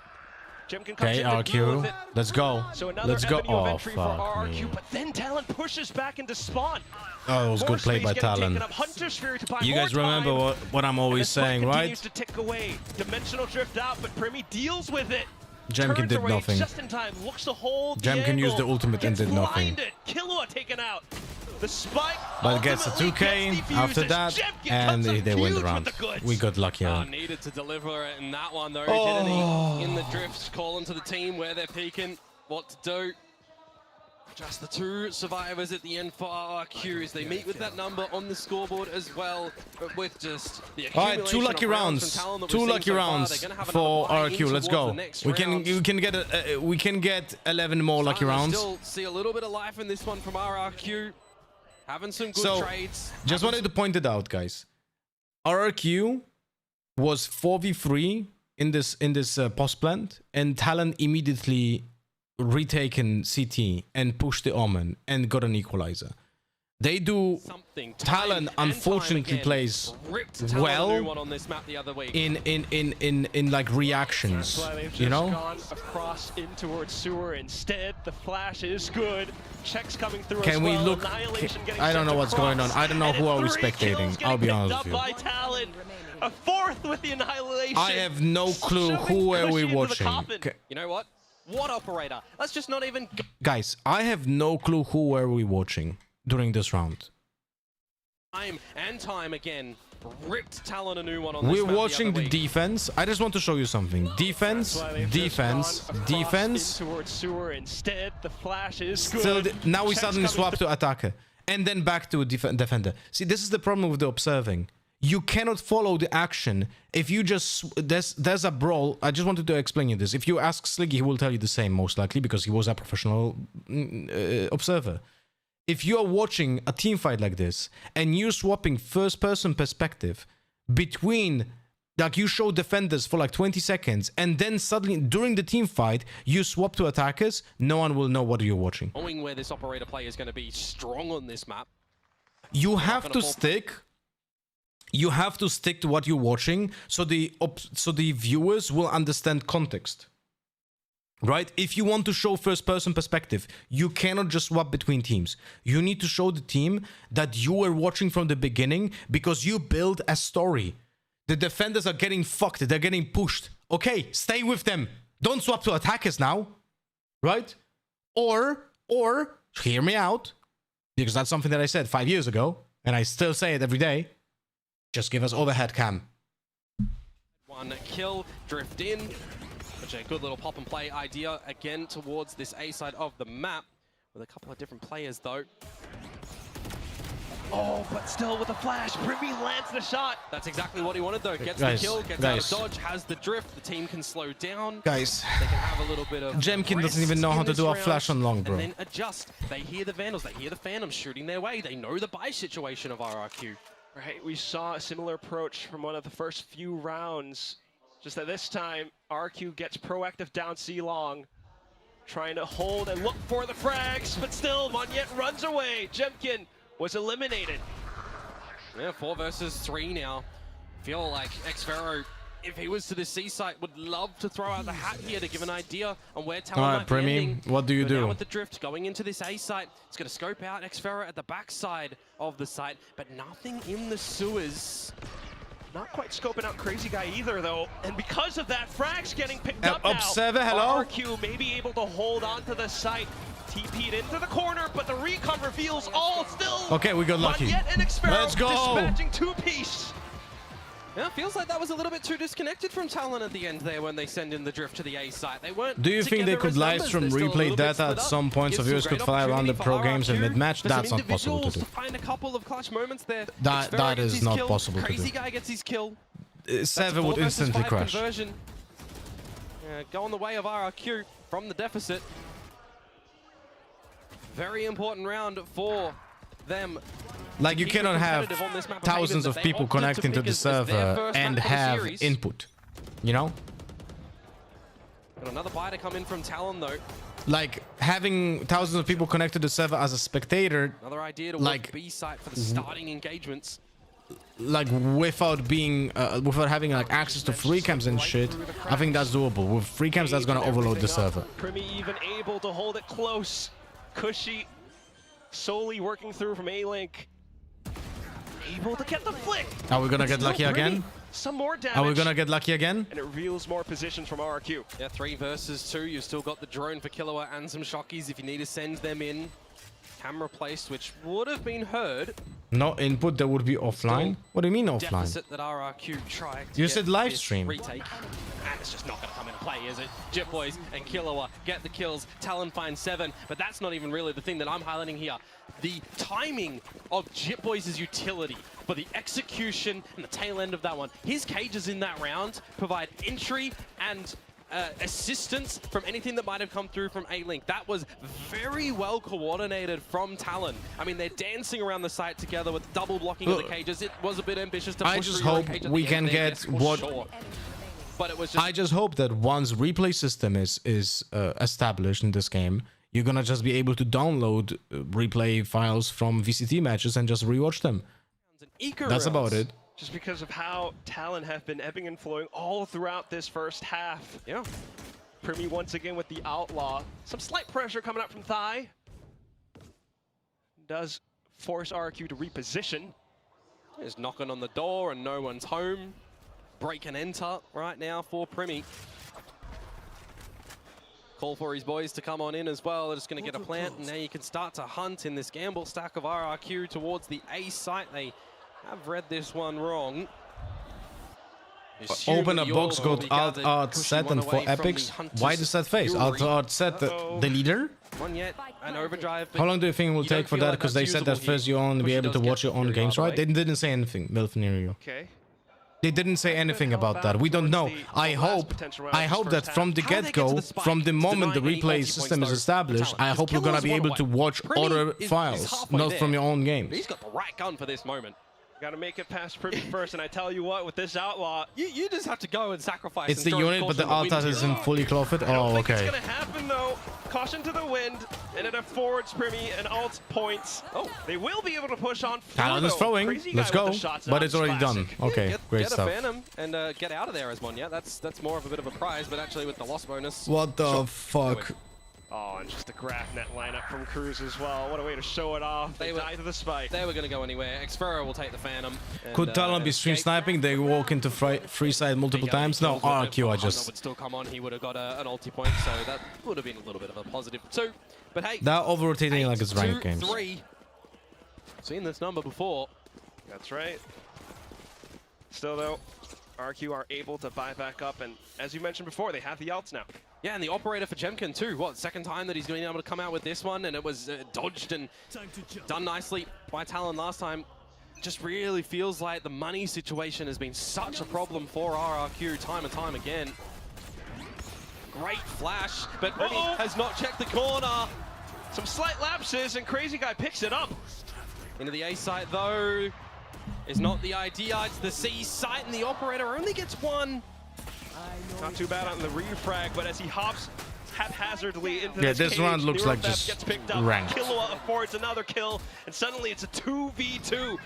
Jemkin comes Okay, in to deal with RQ. it. Let's go. So another Let's go. avenue of Oh, entry for fuck RRQ, me. but then Talon pushes back into spawn. Oh, it was More good play space by getting Talon. taken up. Hunter's Fury to buy You more guys remember time. what I'm always saying, right? Continues to tick away. Dimensional drift out, but Premi deals with it. Jemkin Turns did away nothing. just in time. Looks to hold the Jemkin used the angle. ultimate and Gets did nothing. blinded. Killua taken out. The spike But gets a ultimately 2K gets after defused that, as Jemkin and cuts him they win huge the with round. the goods. We got lucky. Needed to deliver it in that one though, Oh. didn't he? In the drifts, calling to the team where they're peeking, what to do. Just the two survivors at the end for RRQ as they meet with that number on the scoreboard as well, but with just the accumulation Alright, 2 lucky of rounds. from Talon that 2 we're seeing lucky so far, rounds they're gonna have for another buy RRQ. in Let's towards go. the next We can get 11 more lucky Starting to rounds. Still see a little bit of life in this one from RRQ. Having some good So, trades. just wanted to point it out, guys. RRQ was 4v3 in this post plant, and Talon immediately retaken CT and pushed the Omen and got an equalizer. They do. Something. Talon unfortunately plays well on this map the other week. in like reactions, That's why they've just you know. gone across in towards sewer instead. The flash is good. Checks coming through. Can as we well. look? Annihilation getting I don't know sent what's going on. across. I don't know And who are we it's 3 spectating. kills I'll be getting honest picked with up you. by Talon. A fourth with the annihilation. I have no clue who are we watching. You know what? What operator? Let's just not even. Guys, I have no clue who are we watching during this round. Time again. Ripped Talon a new one on this We're map watching the the other week. defense. I just want to show you something. Defense, defense, defense. Towards sewer instead. The flash is good. Still, now we Checks suddenly coming swap to attacker. And then back to defender. See, this is the problem with the observing. You cannot follow the action if you just... There's a brawl. I just wanted to explain you this. If you ask Sliggy, he will tell you the same, most likely, because he was a professional observer. If you are watching a team fight like this and you're swapping first-person perspective between, like, you show defenders for like 20 seconds and then suddenly during the team fight you swap to attackers, no one will know what you're watching. Knowing where this operator player is going to be strong on this map. You have to stick. You have to stick to what you're watching, so the viewers will understand context. Right? If you want to show first-person perspective, you cannot just swap between teams. You need to show the team that you were watching from the beginning because you build a story. The defenders are getting fucked. They're getting pushed. Okay, stay with them. Don't swap to attackers now. Right? Or, hear me out, because that's something that I said 5 years ago, and I still say it every day. Just give us overhead cam. One kill, drift in. Which a good little pop and play idea again towards this A side of the map with a couple of different players though. Oh, but still with a flash, Brimmy lands the shot. That's exactly what he wanted though. Gets the kill, gets out of dodge, has the drift. The team can slow down. Guys, they can have a little bit of Jemkin doesn't even know how to do a flash on long, bro. And then adjust. They hear the Vandals, they hear the Phantoms shooting their way. They know the buy situation of RRQ. Right, we saw a similar approach from one of the first few rounds. Just that this time, RRQ gets proactive down C long, trying to hold and look for the frags, but still, Monyet runs away. Jemkin was eliminated. Yeah, 4 versus 3 now. Feel like Xfero, if he was to the C site, would love to throw out the hat here to give an idea on where Talon might be ending. what do you do? Now with the drift going into this A site, it's going to scope out Xfero at the backside of the site, but nothing in the sewers. Not quite scoping out Crazy Guy either, though. And because of that, Frag's getting picked up now. Observer, hello? RRQ may be able to hold on to the site. TP'd into the corner, but the recon reveals all still. Okay, we got lucky. Monyet and Xfero Let's go. dispatching 2-piece. Yeah, it feels like that was a little bit too disconnected from Talon at the end there when they send in the drift to the A site. They weren't. Do you think they could live stream replay data at some point so viewers could fly around the pro games and mid-match? That's not possible to do. Find a couple of clutch moments there. That is not possible to do. Crazy Guy gets his kill. Seven would instantly crash. Conversion. Go on the way of RRQ from the deficit. Very important round for them. Like, you cannot have thousands of people connecting to the server and have input, you know? Got another buy to come in from Talon though. Like, having thousands of people connected to the server as a spectator, Another idea to like, work B site for the starting engagements. Like, without being, without having like access to free cams and shit, I think that's doable. With free cams, that's gonna overload the server. Primmy even able to hold it close. Cushy solely working through from A-Link. Able to get the flick. Are we gonna get lucky again? Some more damage. Are we gonna get lucky again? And it reveals more positions from RRQ. Yeah, 3 versus 2. You've still got the drone for Killua and some Shockies if you need to send them in. Camera placed, which would have been heard. No input, that would be offline. What do you mean offline? Deficit that RRQ tried to You get said live this stream. Retake. And it's just not going to come into play, is it? Jip Boys and Killua get the kills. Talon finds 7, but that's not even really the thing that I'm highlighting here. The timing of Jip Boys' utility for the execution and the tail end of that one. His cages in that round provide entry and assistance from anything that might have come through from A-Link. That was very well coordinated from Talon. I mean, they're dancing around the site together with double blocking of the cages. It was a bit ambitious to push I just through your hope cage at we the can end there, get yes, for what... sure. But it was just... I just hope that once replay system is established in this game, you're gonna just be able to download replay files from VCT matches and just rewatch them. That's about it. Just because of how Talon have been ebbing and flowing all throughout this first half. Yeah. Primi once again with the Outlaw. Some slight pressure coming up from Thai. Does force RRQ to reposition. He's knocking on the door and no one's home. Break and enter right now for Primi. Call for his boys to come on in as well. They're just going to get a plant, and now you can start to hunt in this gamble stack of RRQ towards the A site. They have read this one wrong. Open a box, go alt set, and for epics. Why the set face? Alt set the leader? One yet, an overdrive. How long do you think it will take for that? Because they said that first you only be able to watch your own games, right? They didn't say anything, Milfinerio. Okay. They didn't say anything about that. We don't know. I hope that from the get-go, from the moment the replay system is established, I hope you're gonna be able to watch other files, not from your own games. He's got the right gun for this moment. Got to make it past Primi first, and I tell you what, with this Outlaw, you just have to go and sacrifice. It's the unit, but the Altas isn't fully clothed. Oh, okay. It's gonna happen though. Caution to the wind, and it affords Primi and alt points. Oh, they will be able to push on. Talon is throwing. Let's go. But it's already done. Okay, great stuff. Get a Phantom and get out of there, Asmon. Yeah, that's more of a bit of a prize, but actually with the loss bonus. What the fuck? Oh, and just the Grafnet lineup from Cruz as well. What a way to show it off. They die to the spike. They were going to go anywhere. Xfero will take the Phantom. Could Talon be stream sniping? They walk into free side multiple times? No, RRQ, I just... would still come on. He would have got an ulti point, so that would have been a little bit of a positive too. But hey... They're over-rotating like it's ranked games. 3. Seen this number before. That's right. Still though, RRQ are able to buy back up, and as you mentioned before, they have the ults now. Yeah, and the operator for Jemkin too. What, second time that he's been able to come out with this one, and it was dodged and done nicely by Talon last time. Just really feels like the money situation has been such a problem for RRQ time and time again. Great flash, but Primi has not checked the corner. Some slight lapses, and Crazy Guy picks it up. Into the A site though is not the idea. It's the C site, and the operator only gets one. Not too bad on the refrag, but as he hops haphazardly into this round looks like just gets picked up. ranked. Killua affords another kill, and suddenly it's a 2v2.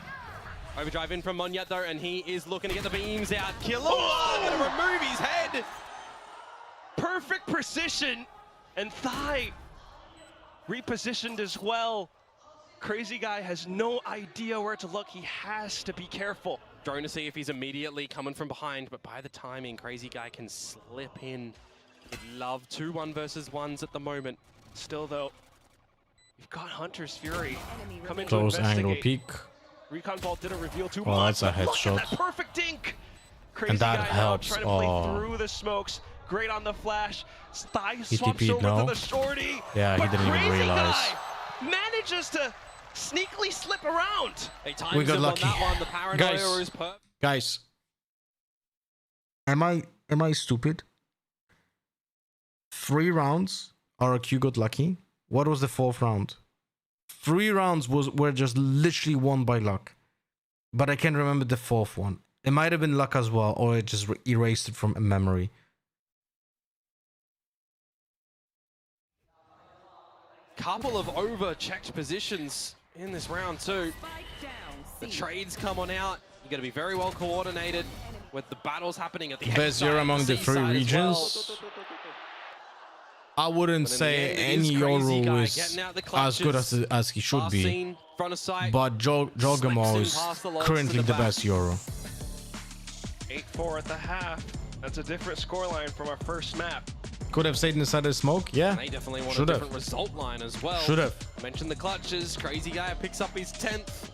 Overdrive in from Monyet though, and he is looking to get the beams out. Killua gonna remove his head. Perfect precision, and Thai repositioned as well. Crazy Guy has no idea where to look. He has to be careful. Drone to see if he's immediately coming from behind, but by the timing, Crazy Guy can slip in. He'd love 2 1 versus 1s at the moment. Still though, you've got Hunter's Fury coming to close investigate. angle peek. Recon Vault didn't reveal too much. Oh, that's a headshot. Look at that perfect dink. Crazy And that Guy helps. now trying to play through the smokes. Great on the flash. Thigh He swamps TP'd, over no? to the shorty. Yeah, he but didn't even Crazy realize. Guy manages to sneakily slip around. We got lucky. Guys, am I stupid? 3 rounds, RRQ got lucky. What was the 4th round? 3 rounds were just literally won by luck. But I can't remember the 4th one. It might have been luck as well, or it just erased it from memory. Couple of over-checked positions in this round too. The trades come on out. You got to be very well coordinated with the battles happening at the Best year among the 3 regions. I wouldn't say any Yoru is as good as he should be, but Jogamo is currently the best Yoru. 8-4 at the half. That's a different scoreline from our first map. Could have stayed inside the smoke, yeah. They definitely want Should a have. different result line as well. Should have. Mentioned the clutches. Crazy Guy picks up his 10th.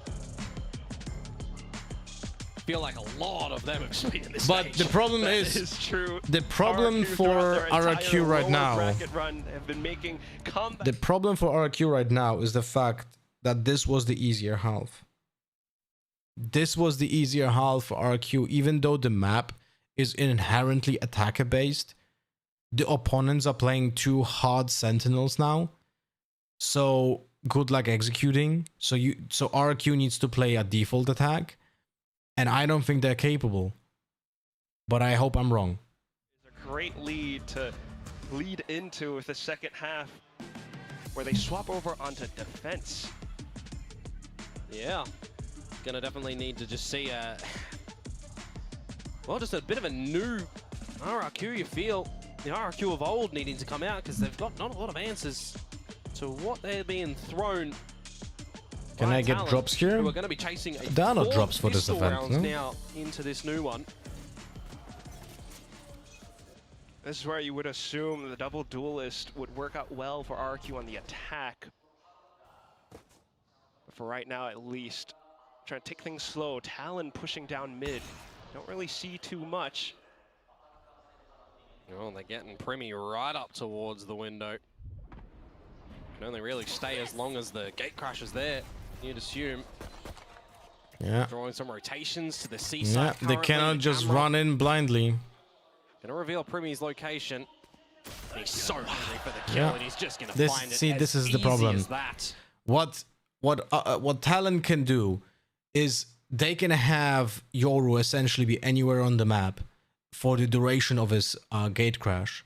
Feel like a lot of them have been in this But stage. the problem That is true. the problem RRQ for throughout their RRQ entire right lower now. bracket run have been making comeback. The problem for RRQ right now is the fact that this was the easier half. This was the easier half for RRQ, even though the map is inherently attacker based. The opponents are playing 2 hard sentinels now, so good luck executing. So RRQ needs to play a default attack, and I don't think they're capable. But I hope I'm wrong. It's a great lead to lead into with the second half. where they swap over onto defense. Yeah, gonna definitely need to just see well, just a bit of a new RRQ. You feel the RRQ of old needing to come out because they've got not a lot of answers to what they're being thrown. Can I get Talon, drops here? who are going to be chasing There are no drops for this event, rounds no? now into this new one. This is where you would assume the double duelist would work out well for RRQ on the attack. But for right now, at least, trying to take things slow. Talon pushing down mid. Don't really see too much. Oh, they're getting Primy right up towards the window. Can only really stay as long as the gate crash is there, you'd assume. Yeah. Drawing some rotations to the seaside. Yeah, they cannot just run in blindly. Gonna reveal Primy's location. He's so hungry for the kill, Yeah. and he's just gonna This, find it. see, as this is the easy problem. as that. What Talon can do is they can have Yoru essentially be anywhere on the map for the duration of his gate crash,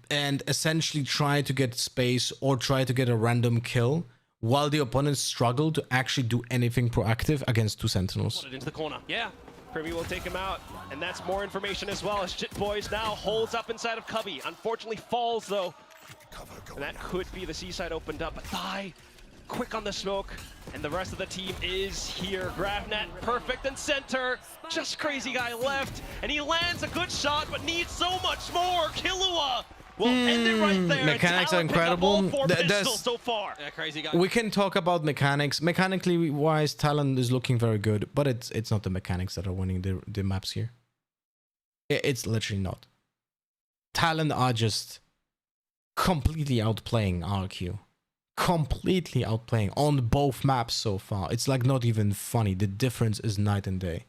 and essentially try to get space or try to get a random kill while the opponents struggle to actually do anything proactive against two sentinels. Put it into the corner. Yeah. Primy will take him out, and that's more information as well as Jitboys now holds up inside of Cubby. Unfortunately falls though, and that could be the seaside opened up. But Thai, quick on the smoke, and the rest of the team is here. Gravnet, perfect and center. Just crazy guy left, and he lands a good shot, but needs so much more. Killua will end it right there. Mechanics are Talon pick up all incredible. four There's- pistols so far. Yeah, crazy guy. We can talk about mechanics. Mechanically wise, Talon is looking very good, but it's not the mechanics that are winning the maps here. It's literally not. Talon are just completely outplaying RQ. Completely outplaying on both maps so far. It's like not even funny. The difference is night and day.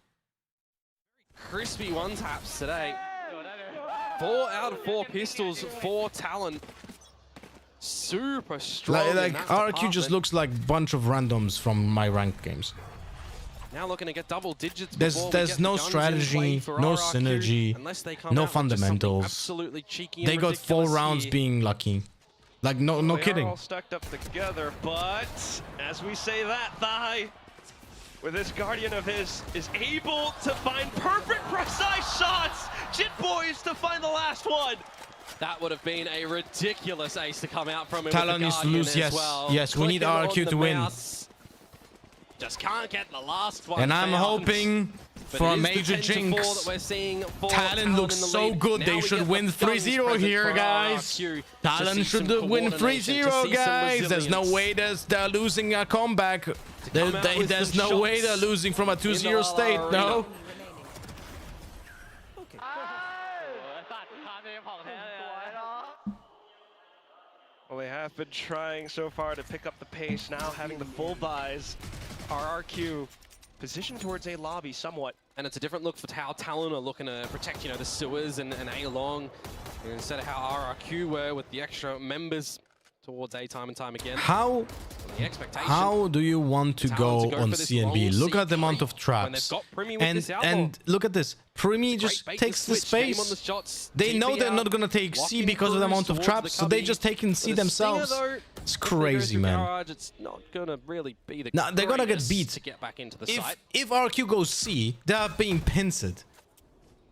Crispy one taps today. 4 out of 4 pistols for Talon. Super strong. Like in that RQ just department. looks like a bunch of randoms from my ranked games. Now looking to get double digits. There's before we there's get the no guns in strategy, play for no RRQ, synergy, unless they come no out with just something fundamentals. absolutely cheeky They and got 4 ridiculous rounds here. being lucky. Like no They kidding. are all stacked up together, but as we say that, Thai, with this Guardian of his, is able to find perfect, precise shots. Jitboys to find the last one. That would have been a ridiculous ace to come out from him. Talon with needs the to lose, Guardian as yes. well. Yes, we need Clicking on RRQ the to win. mouse. Just can't get the last one. And I'm found. hoping But for it a is the major 10-4 jinx. that we're seeing for Talon looks in the so lead. good. Now They we should get win the guns 3-0 present here, for guys. RRQ to Talon see should some win coordination, to 3-0, see some guys. There's no resilience. way they're losing a comeback. come out with There's some no way they're shots losing from a in the 2-0 state. arena. No. Well, they have been trying so far to pick up the pace, now having the full buys. RRQ positioned towards A lobby somewhat. And it's a different look for how Talon are looking to protect, the sewers and A-Long, instead of how RRQ were with the extra members towards A time and time again. How The expectation. How do you want to Talon go to on for this CNB? long Look at the C amount of creep traps. when they've got Primy with this outlaw. And look at this. Primy It's a just great bait to takes the switch, game space. on the shots, They know TP they're out, not gonna take C locking because of the crews amount of towards traps, the so they cubby. just take in C But the Stinger, themselves. though, It's if they go crazy, through man. Garage, it's not gonna really be the Nah, they're gonna get greatest beat. to get back into the site. If RQ goes C, they are being pincered.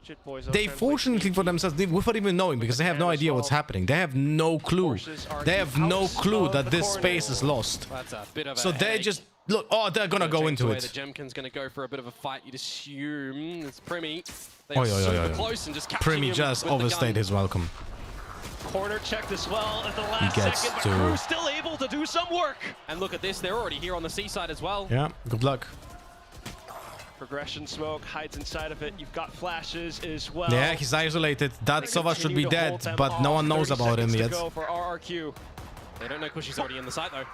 Jitboys They fortunately for themselves, without even knowing, because they have no idea what's happening. They have no clue. They have no clue that this space is lost. That's a bit of So a they headache. just look. Oh, they're gonna go into The it. Gemkin's gonna go for a bit of a fight. You'd assume it's Primy. They Oh, are yeah, super yeah, yeah. close and just catching Primy him just with the overstayed gun. his welcome. Corner checked as well at the last gets second, but to- Crew's still able to do some work. And look at this, they're already here on the seaside as well. Yeah, good luck. Progression smoke hides inside of it. You've got flashes as well. Yeah, he's isolated. That They Sova should be continue to dead, hold them but no off. one knows 30 about him seconds to yet. go for RRQ. They don't know Kushi's already in the site though.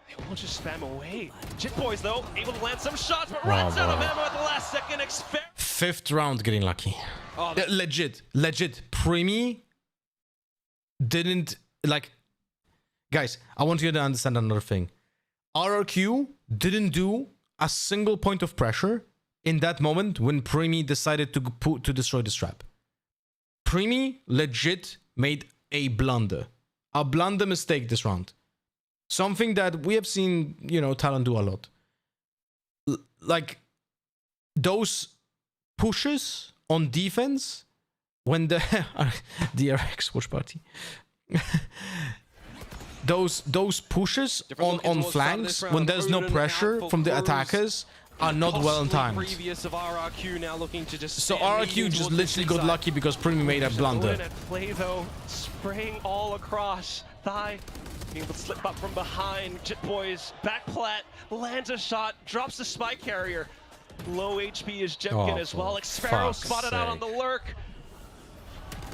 They won't just spam away. Jitboys though, able to land some shots, but Oh, runs out of boy. ammo at the last second. 5th round getting lucky. Oh, Legit. Primy didn't like. Guys, I want you to understand another thing. RRQ didn't do a single point of pressure in that moment when Primy decided to destroy this trap. Primy legit made a blunder mistake this round. something that we have seen, you know, Talon do a lot. Like those pushes on defense when the DRX watch party. those pushes on flanks when there's no pressure from the attackers are not well timed. Previous of RRQ now looking to just So RRQ just literally got lucky because Primi made a blunder. At play though, spraying all across. Thigh being able to slip up from behind. Jit Boys back plat, lands a shot, drops the spy carrier. Low HP is Jemkin as well. Xfero spotted out on the lurk.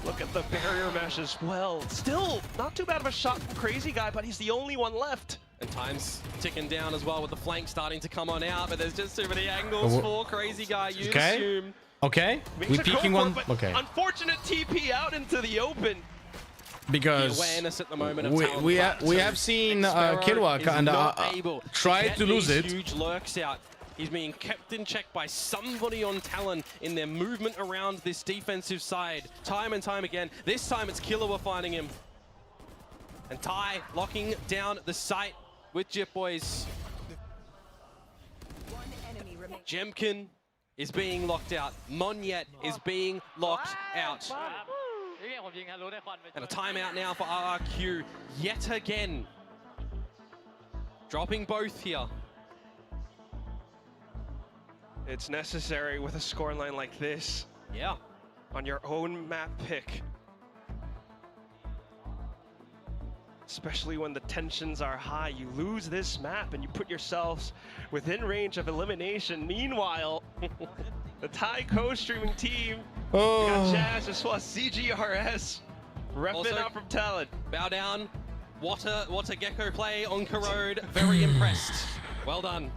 Look at the barrier mesh as well. Still not too bad of a shot from Crazy Guy, but he's the only one left. And time's ticking down as well with the flank starting to come on out, but there's just too many angles for Crazy Guy. You'd assume. Okay. We're peeking one. Okay. Unfortunate TP out into the open. Because the awareness at the moment of we have seen Killwalker and try to lose it. Huge lurks out. He's being kept in check by somebody on Talon in their movement around this defensive side. Time and time again. This time it's Killua finding him. And Ty locking down the site with Jit Boys. Jemkin is being locked out. Monyet is being locked out. And a timeout now for RRQ yet again. Dropping both here. It's necessary with a scoreline like this. Yeah. On your own map pick. Especially when the tensions are high. You lose this map and you put yourselves within range of elimination. Meanwhile, the Thai co-streaming team, we got Jazz as well as CGRS, repping out from Talon. Bow down. What a Gecko play on Corrode. Very impressed. Well done.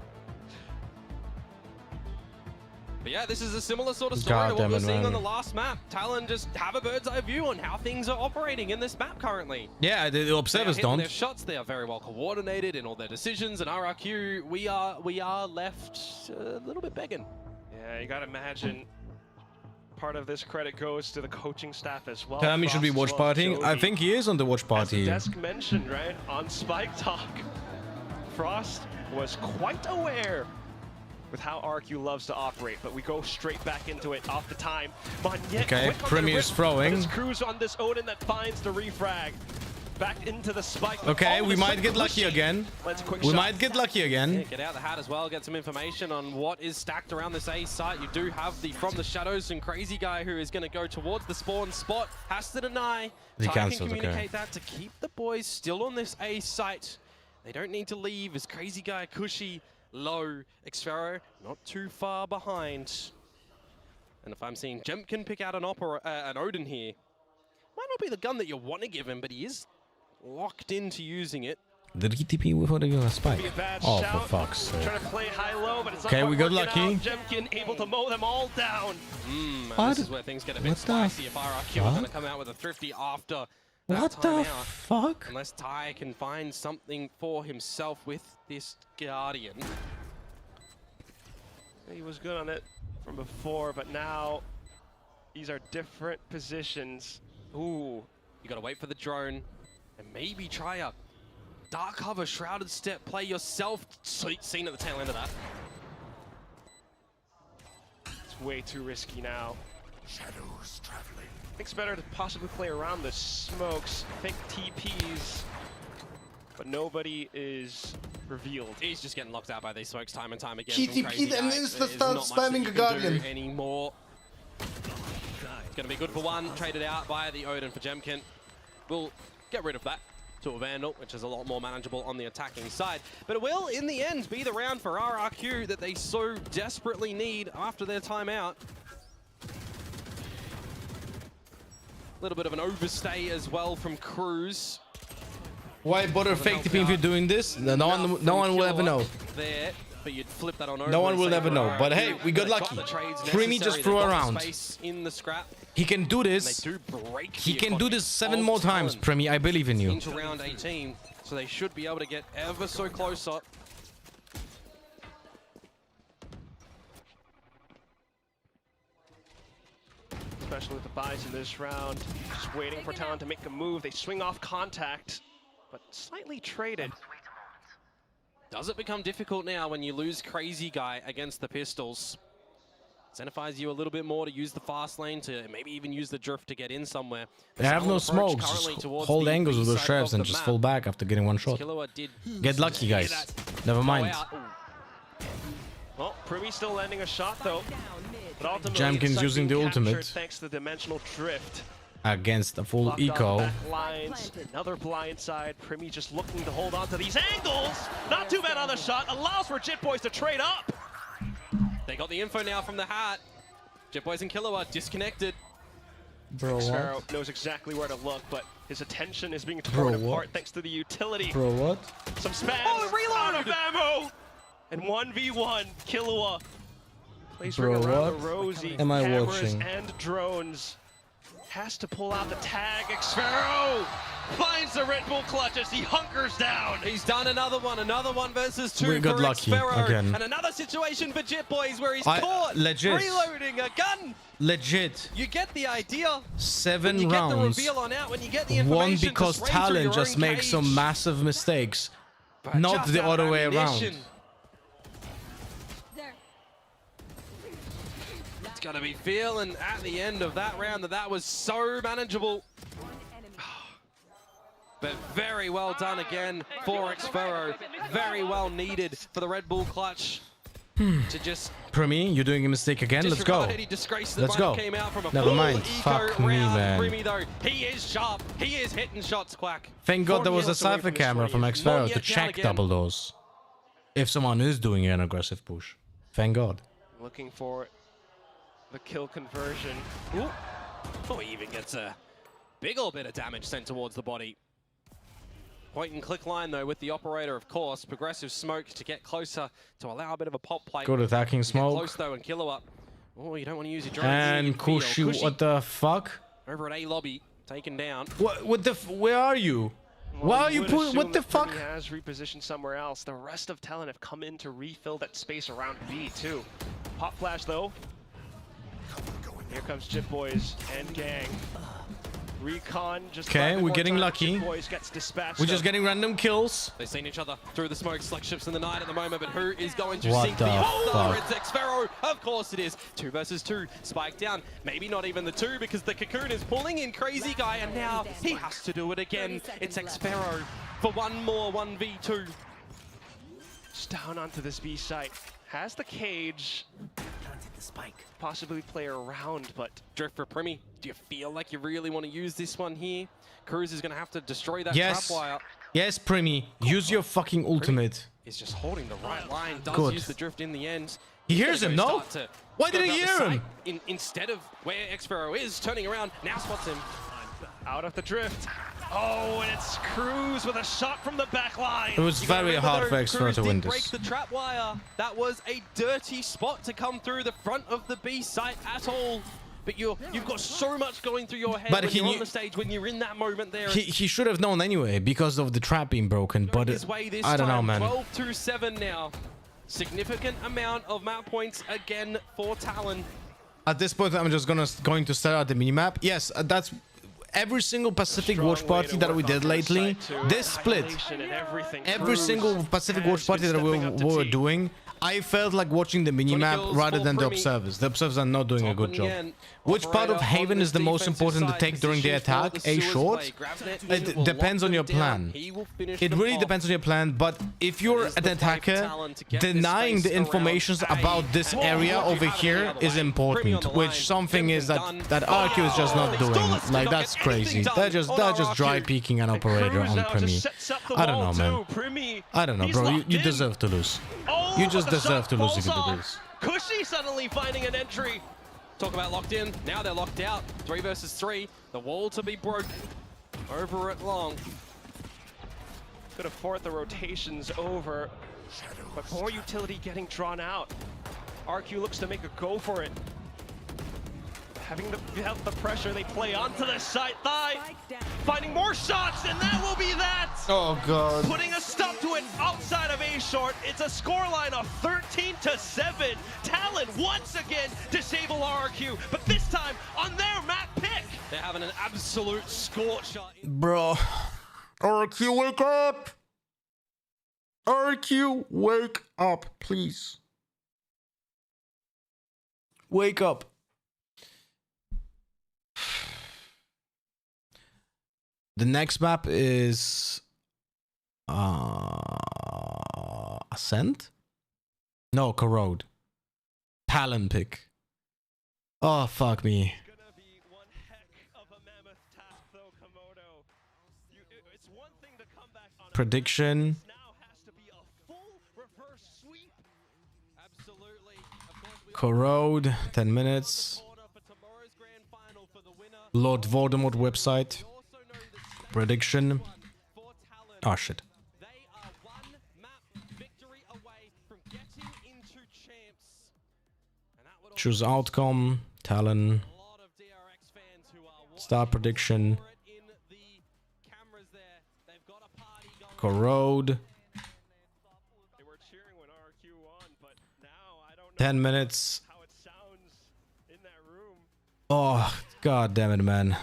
But yeah, this is a similar sort of story to what we're seeing on the last map. Talon just have a bird's eye view on how things are operating in this map currently. Yeah, the observers don't. Their shots, they are very well coordinated in all their decisions, and RRQ, we are left a little bit begging. Yeah, you gotta imagine part of this credit goes to the coaching staff as well. Tell me, should be watch partying. I think he is on the watch party. As the desk mentioned, right, on Spike Talk, Frost was quite aware with how RRQ loves to operate, but we go straight back into it off the time. Okay, Primi is throwing. This cruise on this Odin that finds the refrag. Back into the spike. Okay, we might get lucky again. We might get lucky again. Yeah, get out the hat as well, get some information on what is stacked around this A site. You do have the From the Shadows and Crazy Guy who is going to go towards the spawn spot. Has to deny. Ty can communicate that to keep the boys still on this A site. They don't need to leave as Crazy Guy, Cushy, low. Xfero not too far behind. And if I'm seeing Jemkin pick out an Odin here, might not be the gun that you want to give him, but he is locked into using it. The DTP without a spike. Oh, for fuck's sake. Trying to play high-low, but it's okay, we got lucky. Jemkin able to mow them all down. This is where things get a bit spicy if RRQ are going to come out with a thrifty after that what the timeout. Fuck? Unless Ty can find something for himself with this Guardian. He was good on it from before, but now these are different positions. Ooh, you got to wait for the drone and maybe try a dark cover, shrouded step play yourself. Seen at the tail end of that. It's way too risky now. Shadows traveling. I think it's better to possibly play around the smokes, fake TPs, but nobody is revealed. He's just getting locked out by these smokes time and time again. TP then is the start spamming a Guardian anymore. It's going to be good for one. Traded out by the Odin for Jemkin. We'll get rid of that to a Vandal, which is a lot more manageable on the attacking side. But it will, in the end, be the round for RRQ that they so desperately need after their timeout. A little bit of an overstay as well from Cruz. Why bother fake TP if you're doing this? No one will ever know. There, but you'd flip that on over. No one will ever know. But hey, we got lucky. Primi just threw around. In the scrap. He can do this. He can do this 7 more times, Primi. I believe in you. Into round 18, so they should be able to get ever so close up. Especially with the buys in this round. Just waiting for Talon to make a move. They swing off contact, but slightly traded. Does it become difficult now when you lose Crazy Guy against the pistols? Incentivize you a little bit more to use the fast lane, to maybe even use the drift to get in somewhere. They have no smokes. Just hold angles with those sheriffs and just fall back after getting one shot. Get lucky, guys. Never mind. Well, Primi still landing a shot though. But ultimately, Jamkin's using the ultimate thanks to the dimensional drift. Against a full eco. Lines, another blind side. Primi just looking to hold on to these angles. Not too bad on the shot. Allows for Jit Boys to trade up. They got the info now from the hat. Jit Boys and Killua disconnected. Bro, Sparrow knows exactly where to look, but his attention is being torn apart thanks to the utility. Bro, what? Some spam. Out of ammo. And 1v1, Killua. Plays ring around the Rosie. Am I cameras watching? And drones. Has to pull out the tag. Xfero finds the Red Bull clutch as he hunkers down. He's done another one versus 2 We got for lucky Xfero. again. And another situation for Jit Boys where he's caught legit. reloading a gun. Legit. You get the idea. 7 when you rounds. Get the reveal on out, when you get the One information because just rain through Talon your just own makes cage. some massive mistakes. But Not just the out of other way ammunition. around. It's gonna be feeling at the end of that round that was so manageable. But very well done again for Xfero. Very well needed for the Red Bull clutch to just Primi, you're doing a mistake again. Let's go. Let's go. Came out from a Never mind. full Fuck eco me, round. man. Primi, though, he is sharp. He is hitting shots, Quack. Thank God there was a 4 minutes away cipher from this camera from 20th. Xfero Not to yet check down again. double doors. If someone is doing an aggressive push. Thank God. Looking for the kill conversion. Ooh. Oh, he even gets a big old bit of damage sent towards the body. Point and click line though with the operator, of course. Progressive smoke to get closer to allow a bit of a pop plate. Good attacking smoke. Close though and Killua. Oh, you don't want to use your drone. And Kushi, what the fuck? Over at A lobby, taken down. What the where are you? Why are you putting, what the fuck? He has repositioned somewhere else. The rest of Talon have come in to refill that space around B too. Pop flash though. Here comes Jit Boys and gang. Recon just Okay, we're getting lucky. Jit Boys gets dispatched. We're just getting random kills. They've seen each other through the smoke, select ships in the night at the moment, but who is going to What sink the the other? fuck? It's Xfero. Of course it is. 2 versus 2. Spike down. Maybe not even the 2 because the Cocoon is pulling in Crazy Guy and now he has to do it again. It's Xfero for one more 1v2. Just down onto this B site. Has the cage. The spike. Possibly play around, but Drift for Primi. Do you feel like you really want to use this one here? Cruz is going to have to destroy that Yes. trap wire. Yes, Primi. Use your fucking ultimate. He's just holding the right line. Does Good. use the drift in the end. He He's hears gonna him, go no? start to Why go did he about the hear him? site instead of where Xfero is, turning around, now spots him. out of the drift. Oh, and it's Cruz with a shot from the back line. It was very hard for Xfero to win break this. the trap wire. That was a dirty spot to come through the front of the B site at all. But you've got so much going through your head But when he you're on knew- the stage, when you're in that moment there. He should have known anyway because of the trap being broken, but His way this I don't know, time, man. 12-7 now. Significant amount of map points again for Talon. At this point, I'm just going to start out the minimap. Yes, that's every single Pacific Watch Party that we did lately. This split, every single Pacific Watch Party that we were doing, I felt like watching the minimap rather than the observers. The observers are not doing a good job. Which part of Haven is the most important to take during the attack? A short? It depends on your plan. It really depends on your plan, but if you're an attacker, denying the information about this area over here is important, which something is that RRQ is just not doing. Like, that's crazy. They're just dry peeking an operator on Primi. I don't know, man. I don't know, bro. You deserve to lose. You just deserve to lose if you do this. Cushy suddenly finding an entry. Talk about locked in. Now they're locked out. 3 versus 3. The wall to be broken. Over at long. Could afford the rotations over, but more utility getting drawn out. RQ looks to make a go for it. Having the pressure, they play onto the side thigh. Finding more shots, and that will be that. Oh, God. Putting a stop to it outside of A short. It's a scoreline of 13-7. Talon once again disable RRQ, but this time on their map pick. They're having an absolute scorcher. Bro. RRQ, wake up! RRQ, wake up, please. Wake up. The next map is Ascent? No, Corrode. Talon pick. Oh, fuck me. Prediction. Corrode, 10 minutes. Lord Voldemort website. Prediction. Oh shit. Choose outcome. Talon. Star prediction. Corrode. 10 minutes. Oh, god damn it, man.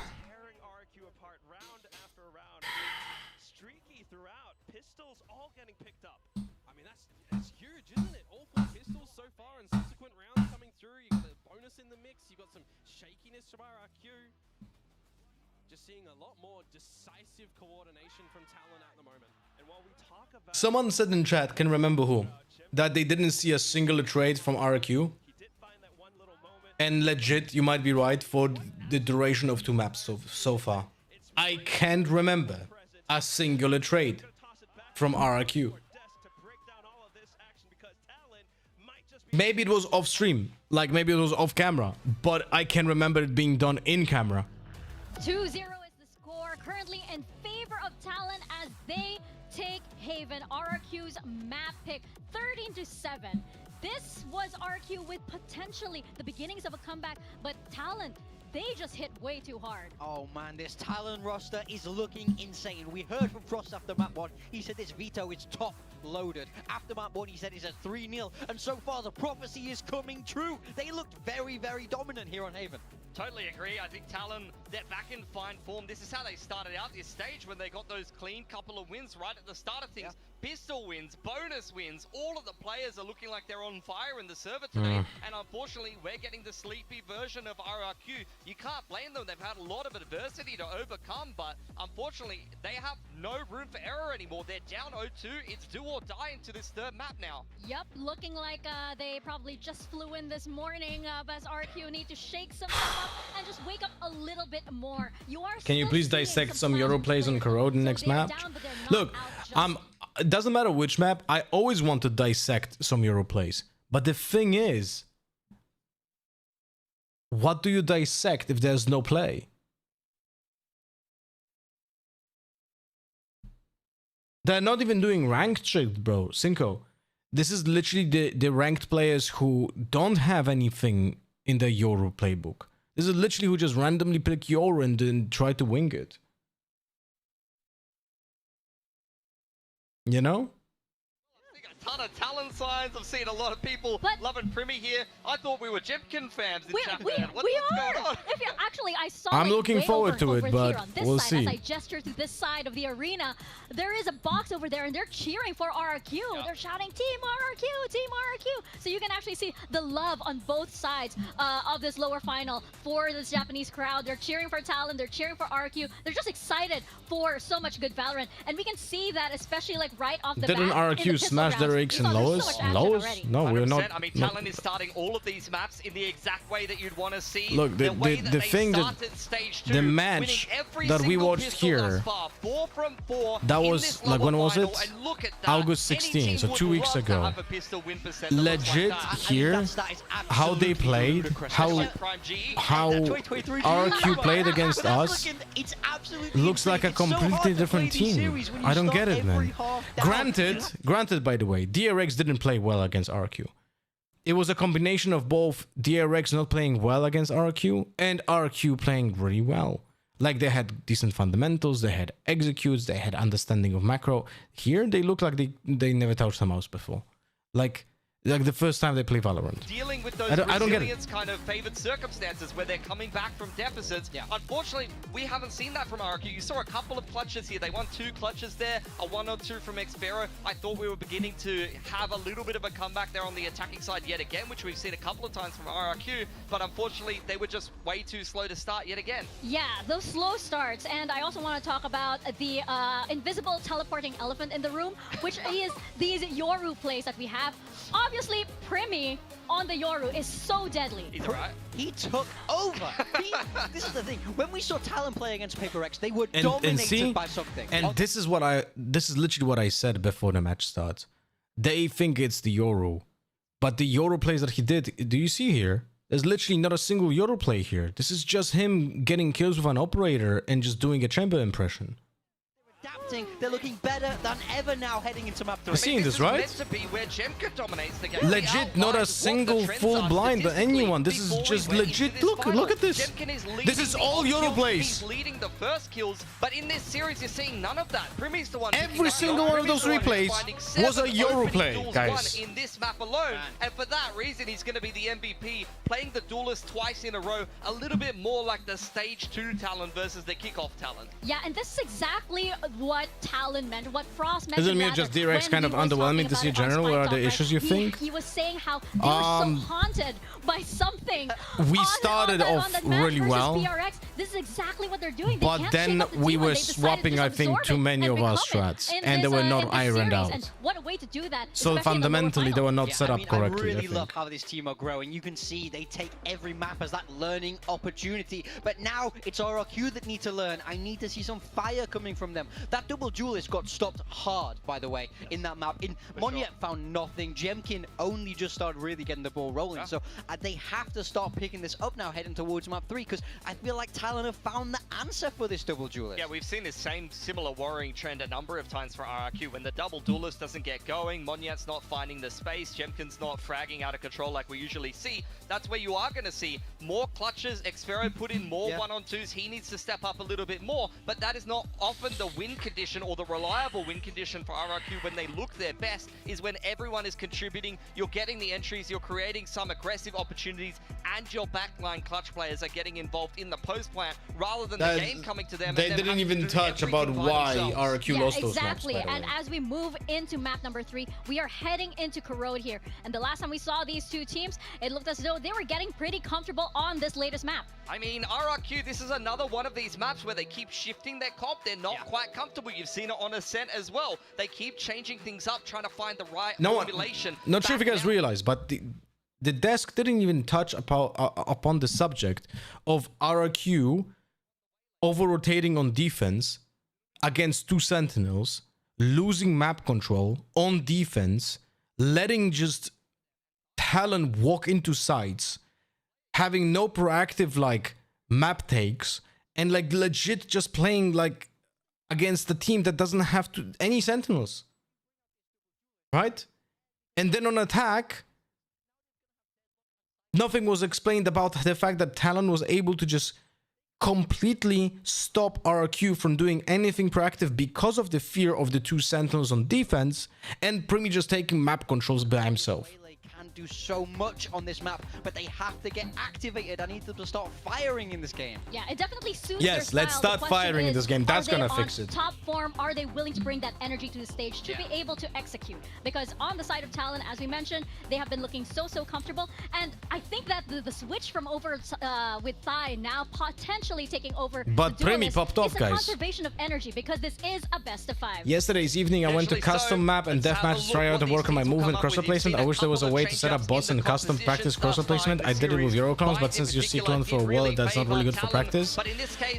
That's huge, isn't it? All 4 pistols so far and subsequent rounds coming through. You got the bonus in the mix. You got some shakiness from RRQ. Just seeing a lot more decisive coordination from Talon at the moment. And while we talk about Someone said in chat, can remember who, that they didn't see a single trade from RRQ. And legit, you might be right for the duration of 2 maps so far. I can't remember a singular trade from RRQ. Maybe it was off stream, like maybe it was off camera, but I can remember it being done in camera. 2-0 is the score, currently in favor of Talon as they take Haven. RRQ's map pick, 13-7. This was RRQ with potentially the beginnings of a comeback, but Talon, they just hit way too hard. Oh man, this Talon roster is looking insane. We heard from Frost after map 1. He said this veto is top loaded. After map 1, he said it's a 3-0. And so far, the prophecy is coming true. They looked very, very dominant here on Haven. Totally agree. I think Talon, they're back in fine form. This is how they started out this stage when they got those clean couple of wins right at the start of things. Yeah. Pistol wins, bonus wins. All of the players are looking like they're on fire in the server today. And unfortunately, we're getting the sleepy version of RRQ. You can't blame them. They've had a lot of adversity to overcome, but unfortunately, they have no room for error anymore. They're down 0-2. It's do or die into this 3rd map now. Yep, looking like they probably just flew in this morning, but RRQ need to shake some up and just wake up a little bit more. Can you please dissect some Euro plays on Corrode next map? Look, it doesn't matter which map, I always want to dissect some Euro plays. But the thing is, what do you dissect if there's no play? They're not even doing ranked shit, bro. Cinco. This is literally the ranked players who don't have anything in the Euro playbook. This is literally who just randomly pick Euro and then try to wing it. You know? Ton of Talon signs. I've seen a lot of people loving Primi here. I thought we were Jepkin fans in chat. We are. If you actually, I saw. I'm looking forward to it, but we'll see. As I gesture to this side of the arena, there is a box over there, and they're cheering for RRQ. Yep. They're shouting "Team RRQ, Team RRQ." So you can actually see the love on both sides of this lower final for this Japanese crowd. They're cheering for Talon. They're cheering for RRQ. They're just excited for so much good Valorant, and we can see that especially like right off the bat. Didn't RRQ smash their X and lowest? No, we're not. I mean, Talon is starting all of these maps in the exact way that you'd want to see. Look, the thing that the match that we watched here, that was like, when was it? August 16, so 2 weeks ago. Legit here, how they played, how RRQ played against us, looks like a completely different team. I don't get it, man. Granted, by the way, DRX didn't play well against RRQ. It was a combination of both DRX not playing well against RRQ and RRQ playing really well. Like, they had decent fundamentals, they had executes, they had understanding of macro. Here, they look like they never touched the mouse before. Like the first time they play Valorant. Dealing with those I don't get it. resilience kind of favored circumstances where they're coming back from deficits. Unfortunately, we haven't seen that from RRQ. You saw a couple of clutches here. They won 2 clutches there, a 1 or 2 from Xfero. I thought we were beginning to have a little bit of a comeback there on the attacking side yet again, which we've seen a couple of times from RRQ, but unfortunately, they were just way too slow to start yet again. Yeah, those slow starts. And I also want to talk about the invisible teleporting elephant in the room, which is these Yoru plays that we have. Obviously, Primi on the Yoru is so deadly. He's alright. He took over. This is the thing. When we saw Talon play against Paper X, they were dominated by something. And this is literally what I said before the match starts. They think it's the Yoru, but the Yoru plays that he did, do you see here? There's literally not a single Yoru play here. This is just him getting kills with an operator and just doing a chamber impression. Adapting, they're looking better than ever now heading into map 3. You're seeing this, right? Meant to be where Jemka dominates the game. Legit, not a single full blind by anyone. This is just legit. Look at this. This is all Yoru plays. He's leading the first kills, but in this series, you're seeing none of that. Primi's the one. Every single one of those replays was a Yoru play, guys. In this map alone, and for that reason, he's going to be the MVP, playing the duelist twice in a row, a little bit more like the stage 2 Talon versus the kickoff Talon. Yeah, and this is exactly what Talon meant, what Frost mentioned. Isn't it just DRX kind of underwhelming to see general? What are the issues you think? He was saying how they were so haunted by something. We started off really well. DRX. This is exactly what they're doing. They But then we were swapping, I think, too many of our strats, and they were not ironed out. And what a way to do that. So fundamentally, they were not set up correctly. I really love how this team are growing. You can see they take every map as that learning opportunity. But now it's RRQ that need to learn. I need to see some fire coming from them. That double duelist got stopped hard, by the way, in that map. Monyet found nothing. Jemkin only just started really getting the ball rolling. So they have to start picking this up now, heading towards map 3, because I feel like Talon have found the answer for this double duelist. Yeah, we've seen this same similar worrying trend a number of times for RRQ. When the double duelist doesn't get going, Monyet's not finding the space, Jemkin's not fragging out of control like we usually see, that's where you are going to see more clutches. Xfero put in more 1-on-2s. He needs to step up a little bit more, but that is not often the win condition or the reliable win condition for RRQ when they look their best, is when everyone is contributing, you're getting the entries, you're creating some aggressive opportunities, and your backline clutch players are getting involved in the post plant rather than the game coming to them. They didn't even touch about why RRQ lost those maps, by the way. And as we move into map number 3, we are heading into Corrode here. And the last time we saw these two teams, it looked as though they were getting pretty comfortable on this latest map. I mean, RRQ, this is another one of these maps where they keep shifting their comp. They're not quite comfortable. You've seen it on Ascent as well. They keep changing things up, trying to find the right formulation. Not sure if you guys realize, but the desk didn't even touch upon the subject of RRQ over-rotating on defense against 2 Sentinels, losing map control on defense, letting just Talon walk into sites, having no proactive like map takes, and like legit just playing like against the team that doesn't have any Sentinels, right? And then on attack, nothing was explained about the fact that Talon was able to just completely stop RRQ from doing anything proactive because of the fear of the 2 Sentinels on defense, and Primi just taking map controls by himself. Can do so much on this map, but they have to get activated. I need them to start firing in this game. Yeah, it definitely suits their style. Let's start firing in this game. That's gonna fix it. Top form, are they willing to bring that energy to the stage to be able to execute? Because on the side of Talon, as we mentioned, they have been looking so comfortable, and I think that the switch from over with Thai now potentially taking over. But Primi popped off, guys. Conservation of energy, because this is a best of 5. Yesterday's evening, I went to custom map and deathmatch to try out to work on my movement cross placement. I wish there was a way to set up bots and custom practice cross placement. I did it with Euroclones, but since you see clone for a while, that's not really good for practice.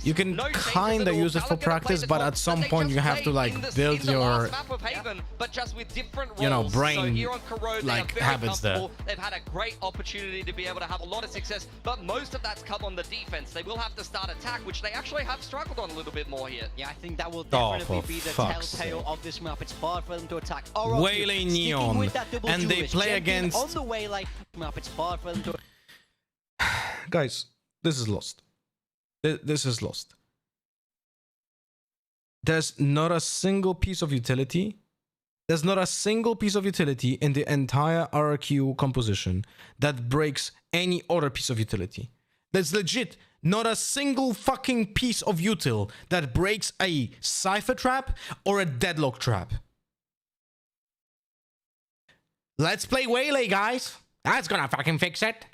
You can kinda use it for practice, but at some point you have to like build your, you know, brain like habits there. They've had a great opportunity to be able to have a lot of success, but most of that's come on the defense. They will have to start attack, which they actually have struggled on a little bit more here. Yeah, I think that will definitely be the telltale of this map. It's hard for them to attack. Waylay Neon, and they play against on the Waylay map. It's hard for them to. Guys, this is lost. This is lost. There's not a single piece of utility There's not a single piece of utility in the entire RRQ composition that breaks any other piece of utility. There's legit not a single fucking piece of util that breaks a Cypher trap or a deadlock trap. Let's play Waylay, guys. That's gonna fucking fix it.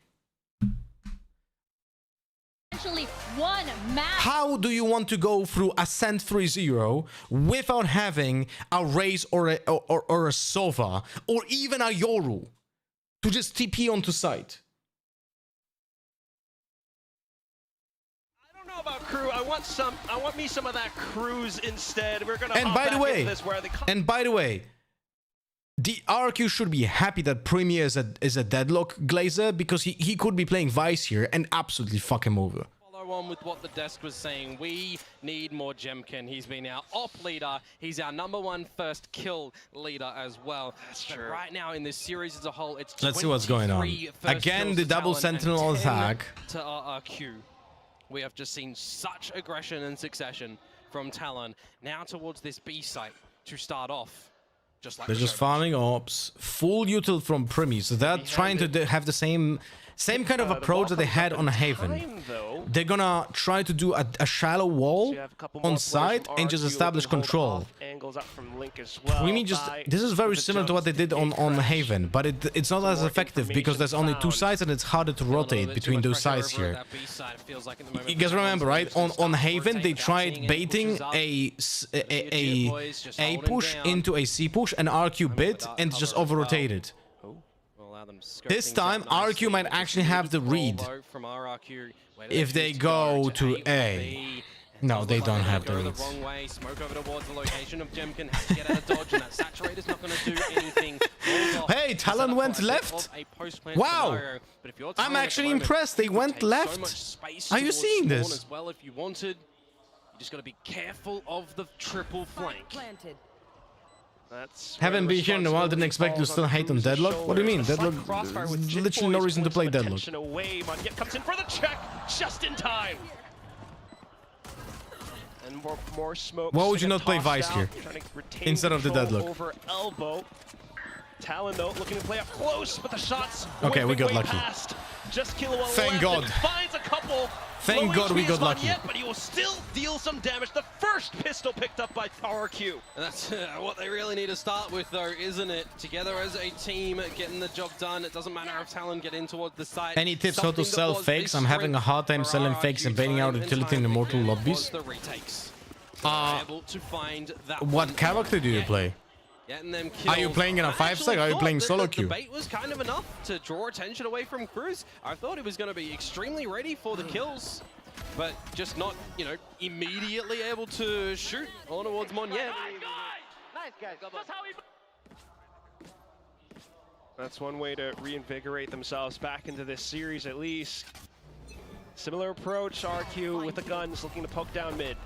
Essentially one map. How do you want to go through Ascent 3-0 without having a Raze or a Sova or even a Yoru to just TP onto site? I don't know about crew. I want me some of that cruise instead. We're gonna. And by the way, the RRQ should be happy that Premier is a deadlock glazer, because he could be playing Vice here and absolutely fuck him over. Follow on with what the desk was saying. We need more Jemkin. He's been our op leader. He's our #1 first kill leader as well. That's true. Right now in this series as a whole, it's Let's see what's going on. Again, the double sentinel attack to RRQ. We have just seen such aggression and succession from Talon. Now towards this B site to start off. They're just farming ops, full util from Primi, so they're trying to have the same kind of approach that they had on Haven. They're gonna try to do a shallow wall on site and just establish control. Primi this is very similar to what they did on Haven, but it's not as effective because there's only 2 sides and it's harder to rotate between those sides here. You guys remember, right? On Haven, they tried baiting a push into a C push, and RQ bit, and just over-rotated. This time, RQ might actually have the read if they go to A. No, they don't have the read. Hey, Talon went left? Wow! I'm actually impressed. They went left. Are you seeing this? If you wanted, you just got to be careful of the triple flank. Haven't been here in a while, didn't expect you to still hate on Deadlock? What do you mean? Deadlock, there's literally no reason to play Deadlock. Comes in for the check just in time. And more smoke. Why would you not play Vice here instead of the Deadlock? Over elbow. Talon though looking to play up close, but the shots. Okay, we got lucky. Past. Just Kilo Thank God. Finds a couple. Thank God we got lucky. Yet, but he will still deal some damage. The first pistol picked up by RRQ. And that's what they really need to start with, though, isn't it? Together as a team, getting the job done. It doesn't matter if Talon get in towards the site. Any tips how to sell fakes? I'm having a hard time selling fakes and baiting out utility in Immortal lobbies. What character do you play? Are you playing in a 5-stack? Are you playing solo queue? The bait was kind of enough to draw attention away from Cruz. I thought he was going to be extremely ready for the kills, but just not, you know, immediately able to shoot on towards Mon yet. Nice guys. That's how he. That's one way to reinvigorate themselves back into this series, at least. Similar approach, RQ with the guns looking to poke down mid.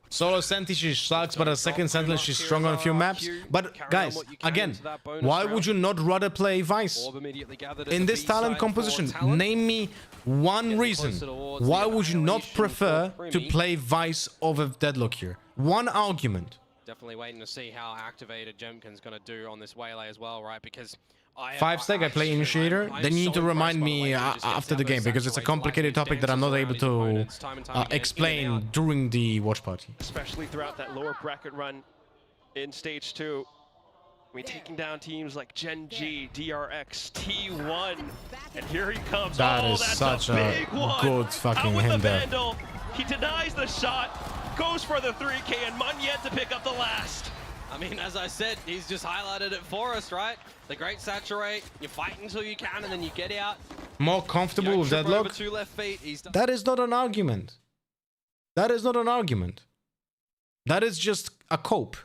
Solo Senti, she sucks, but a second Sentinel, she's strong on a few maps. But guys, again, why would you not rather play Vice? In this talent composition, name me one reason why would you not prefer to play Vice over Deadlock here. One argument. Definitely waiting to see how activated Jemkin's going to do on this Waylay as well, right? Because 5-stack, I play Initiator. Then you need to remind me after the game, because it's a complicated topic that I'm not able to explain during the watch party. Especially throughout that lower bracket run in Stage 2. I mean, taking down teams like Gen G, DRX, T1, and here he comes. That is such a good fucking him there. He denies the shot, goes for the 3K, and Munyet to pick up the last. I mean, as I said, he's just highlighted it for us, right? The great saturate, you fight until you can, and then you get out. More comfortable with Deadlock? That is not an argument. That is not an argument. That is just a cope.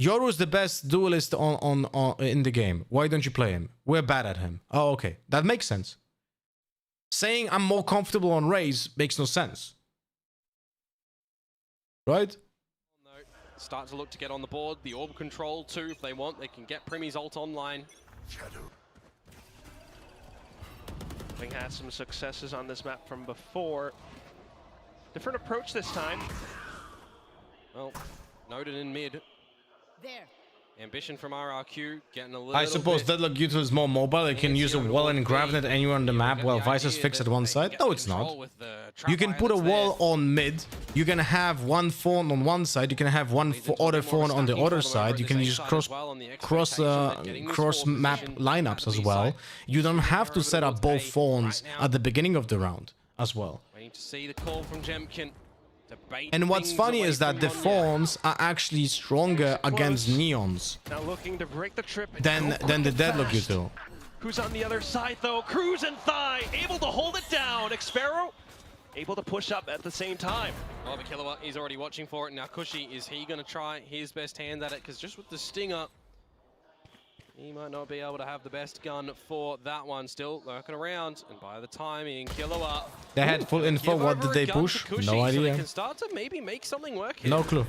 Yoru is the best duelist in the game. Why don't you play him? We're bad at him. Oh, okay. That makes sense. Saying I'm more comfortable on Raze makes no sense. Right? Start to look to get on the board. The orb control too, if they want. They can get Primi's ult online. Having had some successes on this map from before. Different approach this time. Well, Noted in mid. There. Ambition from RRQ getting a little I suppose bit Deadlock Util is more mobile. You can use a wall and grab it anywhere on the map while Vice is fixed at one side. No, it's not. You can put a wall on mid. You can have one phone on one side. You can have one other phone on the other side. You can use cross map lineups as well. You don't have to set up both phones at the beginning of the round as well. Waiting to see the call from Jemkin. And what's funny is that the phones are actually stronger against neons Now looking to break the trip than the Deadlock Util. Who's on the other side though? Cruz and Thigh able to hold it down. Xpero able to push up at the same time. Oh, but Kilowatt is already watching for it. Now Cushy, is he going to try his best hand at it? Because just with the stinger, he might not be able to have the best gun for that one. Still lurking around, and by the timing, Kilowatt. They had full info. What did they push? No idea. So they can start to maybe make something work here. No clue.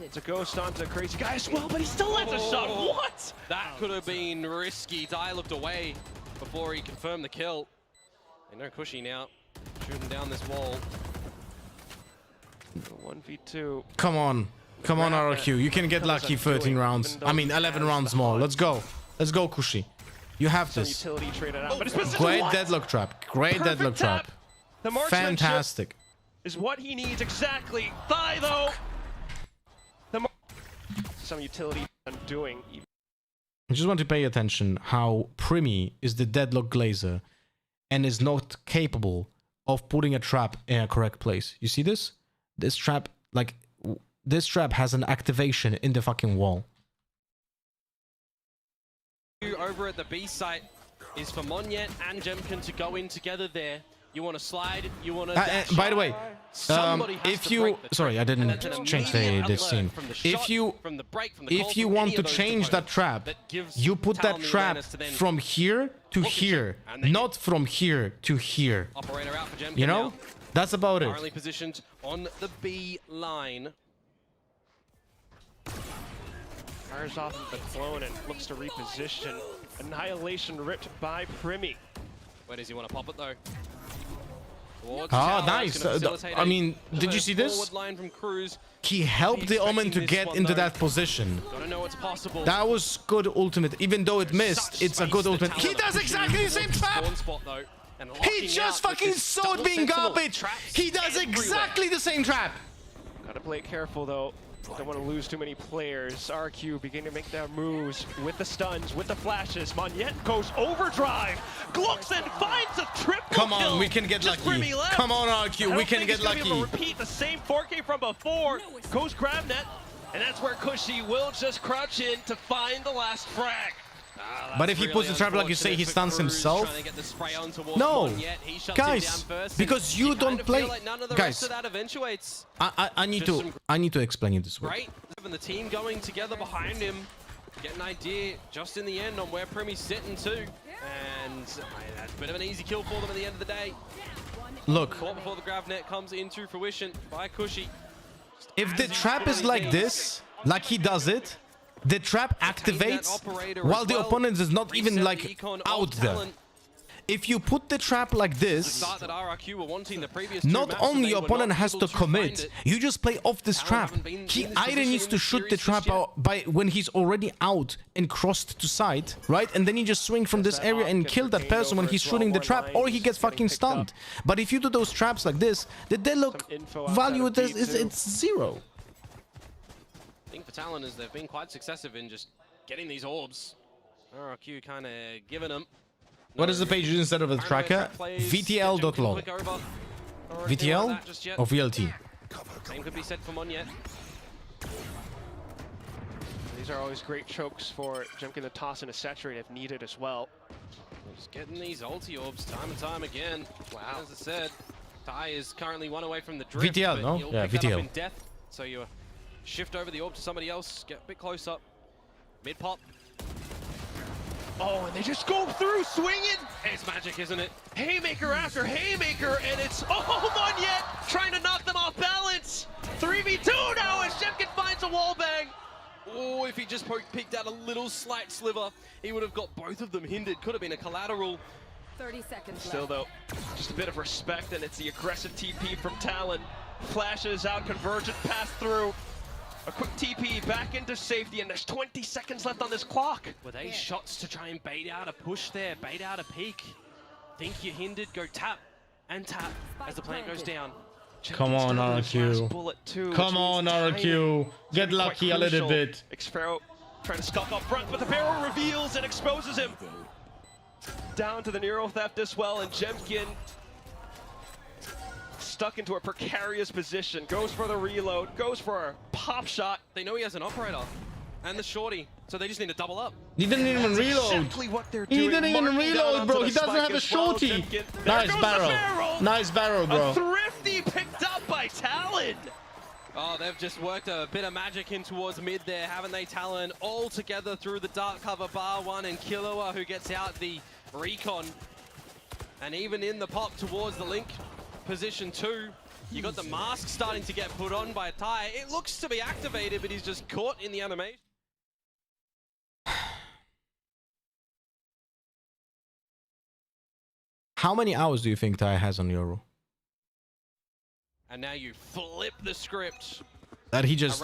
It's a ghost onto Crazy Guy as well, but he still lets a shot. What? That could have been risky. Dai looked away before he confirmed the kill. And no Cushy now, shooting down this wall. 1v2. Come on. Come on, RRQ. You can get lucky 13 rounds. I mean, 11 rounds more. Let's go. Let's go, Cushy. You have this. Great deadlock trap. Great deadlock trap. Fantastic. Is what he needs exactly. Thigh though. Some utility undoing. I just want to pay attention how Primi is the deadlock glazer and is not capable of putting a trap in a correct place. You see this? This trap, like, this trap has an activation in the fucking wall. Over at the B site is for Monyet and Jemkin to go in together there. You want to slide, you want to by the way, if you... Sorry, I didn't change the scene. If you want to change that trap, you put that trap from here to here, not from here to here. You know? That's about it. Currently positioned on the B line. Fires off of the clone and looks to reposition. Annihilation ripped by Primi. Where does he want to pop it though? Ah, nice. I mean, did you see this? Line from Cruz. He helped the Omen to get into that position. Gotta know what's possible. That was good ultimate. Even though it missed, it's a good ultimate. He does exactly the same trap! He just fucking saw it being garbage! He does exactly the same trap! Gotta play careful though. Don't want to lose too many players. RQ beginning to make their moves with the stuns, with the flashes. Monyet goes overdrive. Gluckson finds a triple Come on, kill. we can get lucky. Come on, RQ, we can get lucky. Able to repeat the same 4K from before. Goes grab net, and that's where Cushy will just crouch in to find the last frag. But if he puts the trap like you say, he stuns himself. No, guys, because you don't play. Guys, I need to explain it this way. Great, and the team going together behind him, get an idea just in the end on where Primi's sitting too, and that's a bit of an easy kill for them at the end of the day. Look, Caught before the grab net comes into fruition by Cushy. If the trap is like this, like he does it, the trap activates while the opponent is not even like out there. If you put the trap like this, not only your opponent has to commit, you just play off this trap. He either needs to shoot the trap out by when he's already out and crossed to side, right? And then you just swing from this area and kill that person when he's shooting the trap, or he gets fucking stunned. But if you do those traps like this, the deadlock value it's 0. I think for Talon is they've been quite successive in just getting these orbs. RRQ kind of giving them. What is the page instead of the tracker? VTL.lol. VTL or VLT? Same could be said for Monyet. These are always great chokes for Jemkin to toss in a saturate if needed as well. Just getting these ulti orbs time and time again. Wow. As I said, Tai is currently one away from the drift. VTL, no? Yeah, VTL. In death, so you shift over the orb to somebody else, get a bit close up. Mid pop. Oh, and they just go through swinging. It's magic, isn't it? Haymaker after haymaker, and it's Monyet trying to knock them off balance. 3v2 now as Jemkin finds a wall bang. Oh, if he just picked out a little slight sliver, he would have got both of them hindered. Could have been a collateral. 30 seconds Still though, just a bit of respect, and it's the aggressive TP from Talon. Flashes out, convergent pass through. A quick TP back into safety, and there's 20 seconds left on this clock. With 8 shots to try and bait out a push there, bait out a peek. Think you're hindered, go tap and tap as the plant goes down. Come on, RRQ. Come on, RRQ. Get lucky a little bit. Xfero trying to skulk up front, but the barrel reveals and exposes him. Down to the Neuro Theft as well, and Jemkin stuck into a precarious position. Goes for the reload, goes for a pop shot. They know he has an operator and the shorty, so they just need to double up. He didn't even reload. Exactly what they're doing. He didn't even reload, bro. He doesn't have a shorty. Nice barrel. Nice barrel, bro. A thrifty picked up by Talon. Oh, they've just worked a bit of magic in towards mid there, haven't they, Talon? All together through the dark cover, bar one, and Killua, who gets out the recon. And even in the pop towards the link position 2, you got the mask starting to get put on by Tai. It looks to be activated, but he's just caught in the animation. How many hours do you think Tai has on Euro? And now you flip the script. That he just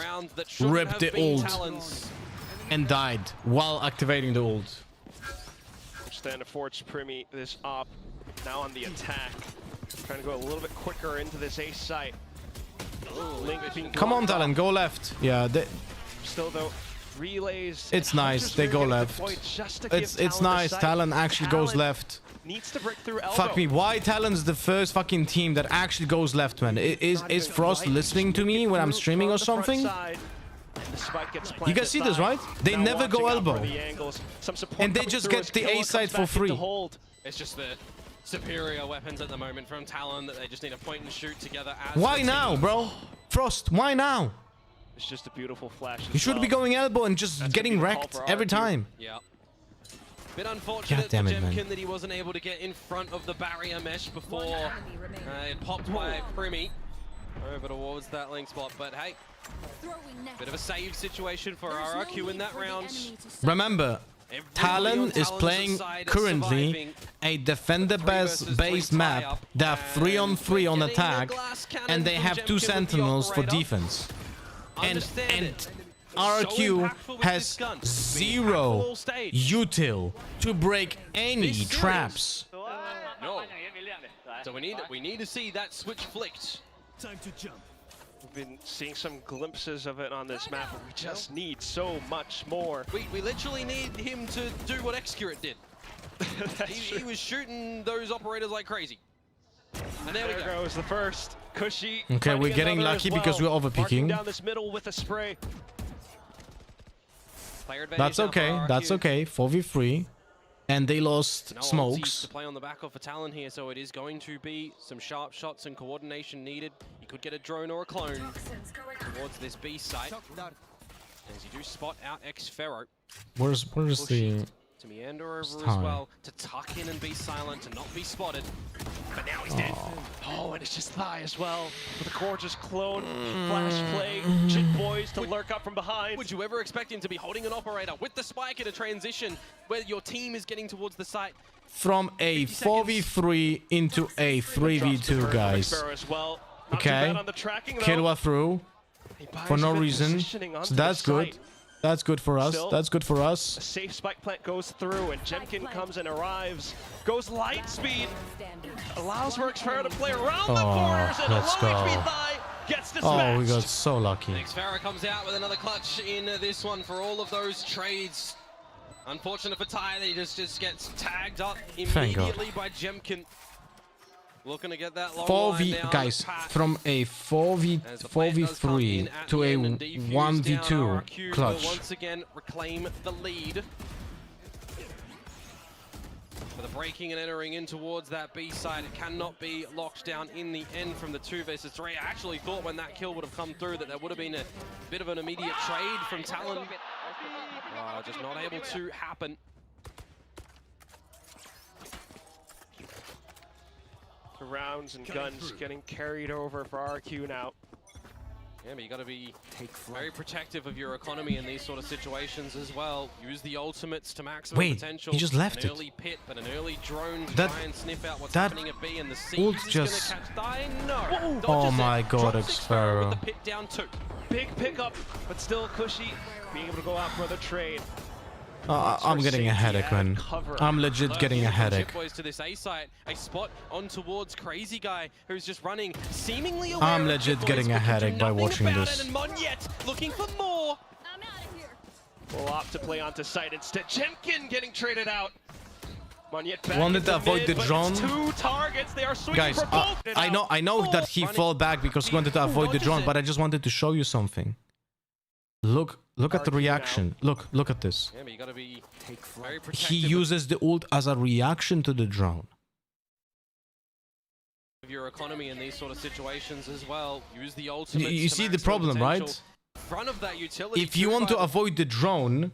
ripped the ult and died while activating the ult. Stand to forge Primi this up. Now on the attack. Trying to go a little bit quicker into this ace site. Link being Come on, Talon, go left. Yeah, still though, relays. it's nice. They go left. It's nice. Talon actually goes left. Needs to break through elbow. Fuck me. Why Talon's the first fucking team that actually goes left, man? Is Frost listening to me when I'm streaming or something? You guys see this, right? They never go elbow. And they just get the A side for free. It's just the superior weapons at the moment from Talon that they just need to point and shoot together. Why now, bro? Frost, why now? It's just a beautiful flash. You should be going elbow and just getting wrecked every time. Yeah. Bit unfortunate for Jemkin that he wasn't able to get in front of the barrier mesh before it popped by Primi over towards that link spot. But hey, bit of a save situation for RRQ in that round. Remember, Talon is playing currently a defender-based map. They have 3-on-3 on attack, and they have 2 sentinels for defense. And RRQ has 0 util to break any traps. No. So we need to see that switch flicked. Time to jump. We've been seeing some glimpses of it on this map, but we just need so much more. We literally need him to do what Xcurate did. he was shooting those operators like crazy. And there we go. Goes the first. Cushy. Okay, we're getting lucky because we're overpicking. Down this middle with a spray. That's okay. That's okay. 4v3. And they lost smokes. To play on the back of for Talon here, so it is going to be some sharp shots and coordination needed. You could get a drone or a clone towards this B site. As you do spot out Xfero. Where's the... To meander over as well, to tuck in and be silent, to not be spotted. But now he's dead. Oh, and it's just Thigh as well. With a gorgeous clone, flash play, Jit Boys to lurk up from behind. Would you ever expect him to be holding an operator with the spike in a transition where your team is getting towards the site? From a 4v3 into a 3v2, guys. Okay, Killua through for no reason, so that's good. That's good for us. That's good for us. A safe spike plant goes through, and Jemkin comes and arrives. Goes light speed. Allows for Xfero to play around the corners, and let's a low go. HP Thigh gets dispatched. Oh, we got so lucky. Xfero comes out with another clutch in this one for all of those trades. Unfortunate for Ty, that he just gets tagged up immediately by Jemkin. Looking to get that long 4v, guys, from a 4v3 to a 1v2 clutch. Once again, reclaim the lead. For the breaking and entering in towards that B side, it cannot be locked down in the end from the 2 versus 3. I actually thought when that kill would have come through that there would have been a bit of an immediate trade from Talon. Just not able to happen. Rounds and guns getting carried over for RRQ now. Yeah, but you got to be very protective of your economy in these sort of situations as well. Use the ultimates to maximum potential. He just left an it. early pit, but an early drone to That- try and sniff out what's that happening at B, and the ult siege is just- going to catch dying. No. Oh Dodges my it. god, Drops Xpero with Xpero. the pit down 2. Big pickup, but still Cushy being able to go out for the trade. I'm getting a headache, man. I'm legit getting a headache. Boys to this A site, a spot on towards Crazy Guy, who's just running seemingly aware I'm of legit Boys, getting a but can do headache by nothing watching about this. it, and Monyet looking for more. Will opt to play onto site instead. Jemkin getting traded out. Monyet back Wanted into to avoid mid, the but drone. it's 2 targets. They are swinging Guys, for both. I know that he fell back because he wanted to avoid the drone, but I just wanted to show you something. Look at the reaction. Look at this. Yeah, but you gotta be very protective. He uses the ult as a reaction to the drone. Of your economy in these sort of situations as well. Use the ultimate. You see the problem, right? Front of that utility. If you want to avoid the drone,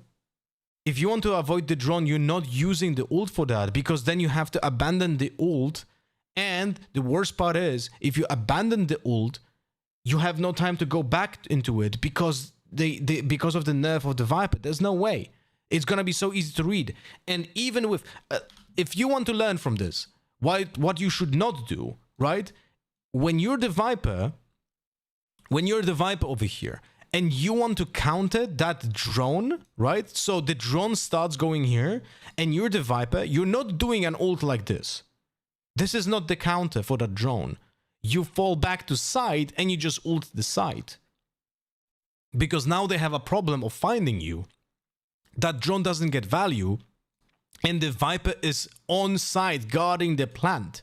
you're not using the ult for that, because then you have to abandon the ult. And the worst part is, if you abandon the ult, you have no time to go back into it because because of the nerf of the Viper. There's no way. It's gonna be so easy to read. And even with, if you want to learn from this, what you should not do, right? When you're the Viper over here, and you want to counter that drone, right? So the drone starts going here, and you're the Viper. You're not doing an ult like this. This is not the counter for that drone. You fall back to side, and you just ult the side. Because now they have a problem of finding you. That drone doesn't get value, and the Viper is on side guarding the plant.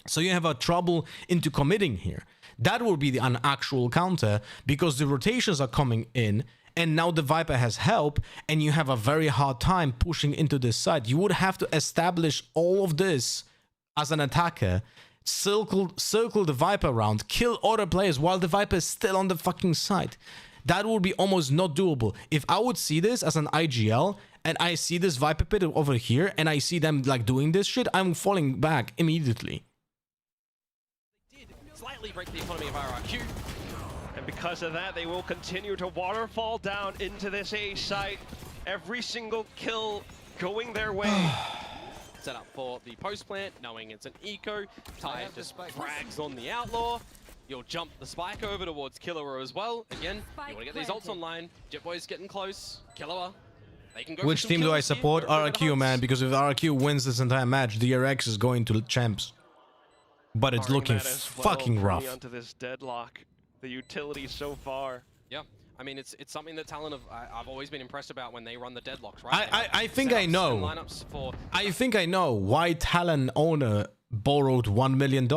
So you have a trouble into committing here. That will be an actual counter, because the rotations are coming in, and now the Viper has help, and you have a very hard time pushing into this side. You would have to establish all of this as an attacker, circle the Viper around, kill other players while the Viper is still on the fucking side. That would be almost not doable. If I would see this as an IGL, and I see this Viper pit over here, and I see them like doing this shit, I'm falling back immediately. Slightly break the economy of RRQ. And because of that, they will continue to waterfall down into this A site. Every single kill going their way. Set up for the post plant, knowing it's an eco. Ty just frags on the outlaw. You'll jump the spike over towards Killua as well. Again, you want to get these ults online. Jetboy's getting close. Killua, they can go. Which team do I support? RRQ, man, because if RRQ wins this entire match, DRX is going to champs. But it's looking fucking rough. Onto this deadlock, the utility so far. Yeah, I mean it's something that Talon I've always been impressed about when they run the deadlocks. Right? I think I know. I think I know why Talon owner borrowed $1 million.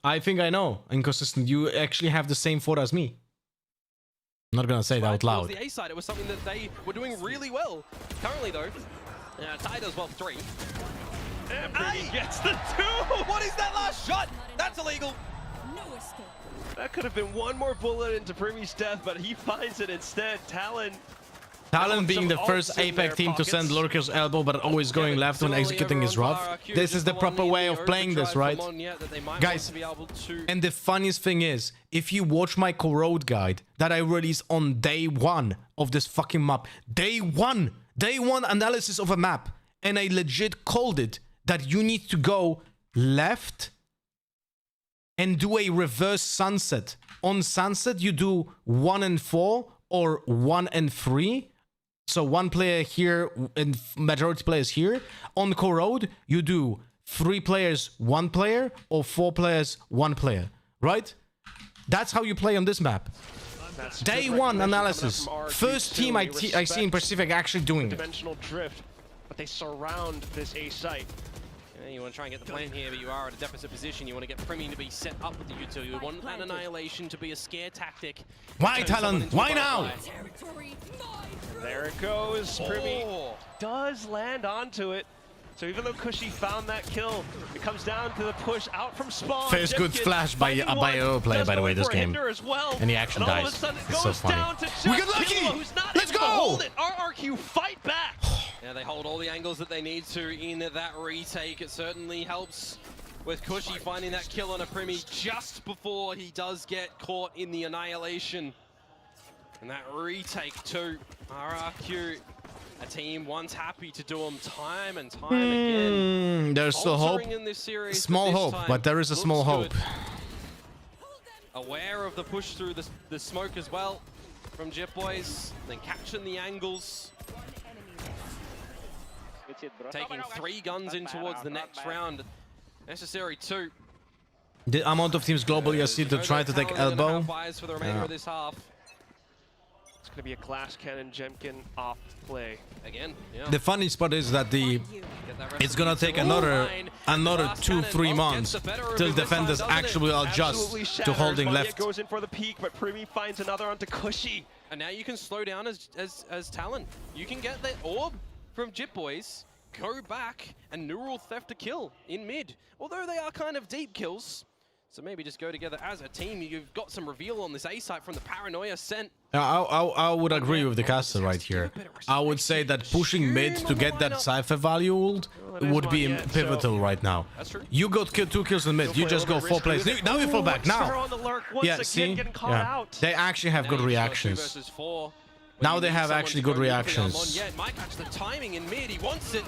I think I know. Inconsistent. You actually have the same thought as me. I'm not gonna say that out loud. The A side, it was something that they were doing really well. Currently though, Ty does well 3. And Primi gets the 2! What is that last shot? That's illegal. That could have been one more bullet into Primi's death, but he finds it instead. Talon being the first Apex team to send Lurker's elbow, but always going left when executing is rough. This is the proper way of playing this, right? Guys, and the funniest thing is, if you watch my corrode guide that I released on day 1 of this fucking map, day one analysis of a map, and I legit called it that you need to go left and do a reverse sunset. On sunset, you do 1 and 4 or 1 and 3. So 1 player here and majority players here. On corrode, you do 3 players, 1 player, or 4 players, 1 player, right? That's how you play on this map. Day 1 analysis. First team I see in Pacific actually doing it. Dimensional drift, but they surround this A site. Yeah, you want to try and get the plan here, but you are at a deficit position. You want to get Primi to be set up with the utility. You want that annihilation to be a scare tactic. Why, Talon? Why now? There it goes. Primi does land onto it. So even though Cushy found that kill, it comes down to the push out from spawn. First good flash by a Euro player, by the way, this game. And he actually dies. It's so funny. We got lucky! Let's go! RRQ fight back! Yeah, they hold all the angles that they need to in that retake. It certainly helps with Cushy finding that kill on a Primi just before he does get caught in the annihilation. And that retake too. RRQ, a team once happy to do them time and time again. There's still hope. In this series, small hope, but there is a small hope. Aware of the push through the smoke as well from Jip Boys, then catching the angles. Taking 3 guns in towards the next round. Necessary 2. The amount of teams globally I see to try to take elbow. For the remainder of this half. It's going to be a Glass Cannon Jemkin off play. Again, yeah. The funny spot is that it's gonna take another 2-3 months till defenders actually adjust to holding left. Goes in for the peak, but Primi finds another onto Cushy. And now you can slow down as Talon. You can get the orb from Jip Boys, go back, and neural theft a kill in mid. Although they are kind of deep kills. So maybe just go together as a team. You've got some reveal on this A site from the Paranoia sent. I would agree with the caster right here. I would say that pushing mid to get that Cypher value ult would be pivotal right now. That's true. You got 2 kills in mid, you just go 4 plays. Now you fall back, now! Yeah, see? Yeah. They actually have good reactions. Now they have actually good reactions. Might catch the timing in mid, he wants it.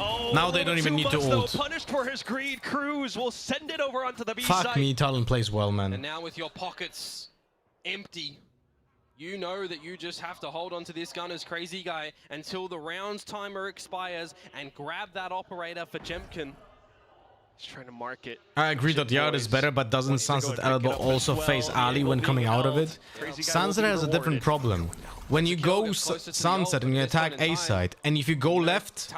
Oh, now they don't even need to ult. Punished for his greed, Cruz will send it over onto the B side. Fuck me, Talon plays well, man. And now with your pockets empty, you know that you just have to hold on to this gun as Crazy Guy until the round's timer expires and grab that operator for Jemkin. He's trying to mark it. I agree that Yard is better, but doesn't Sunset Elbow also face Ali when coming out of it? Sunset has a different problem. When you go Sunset and you attack A side, and if you go left,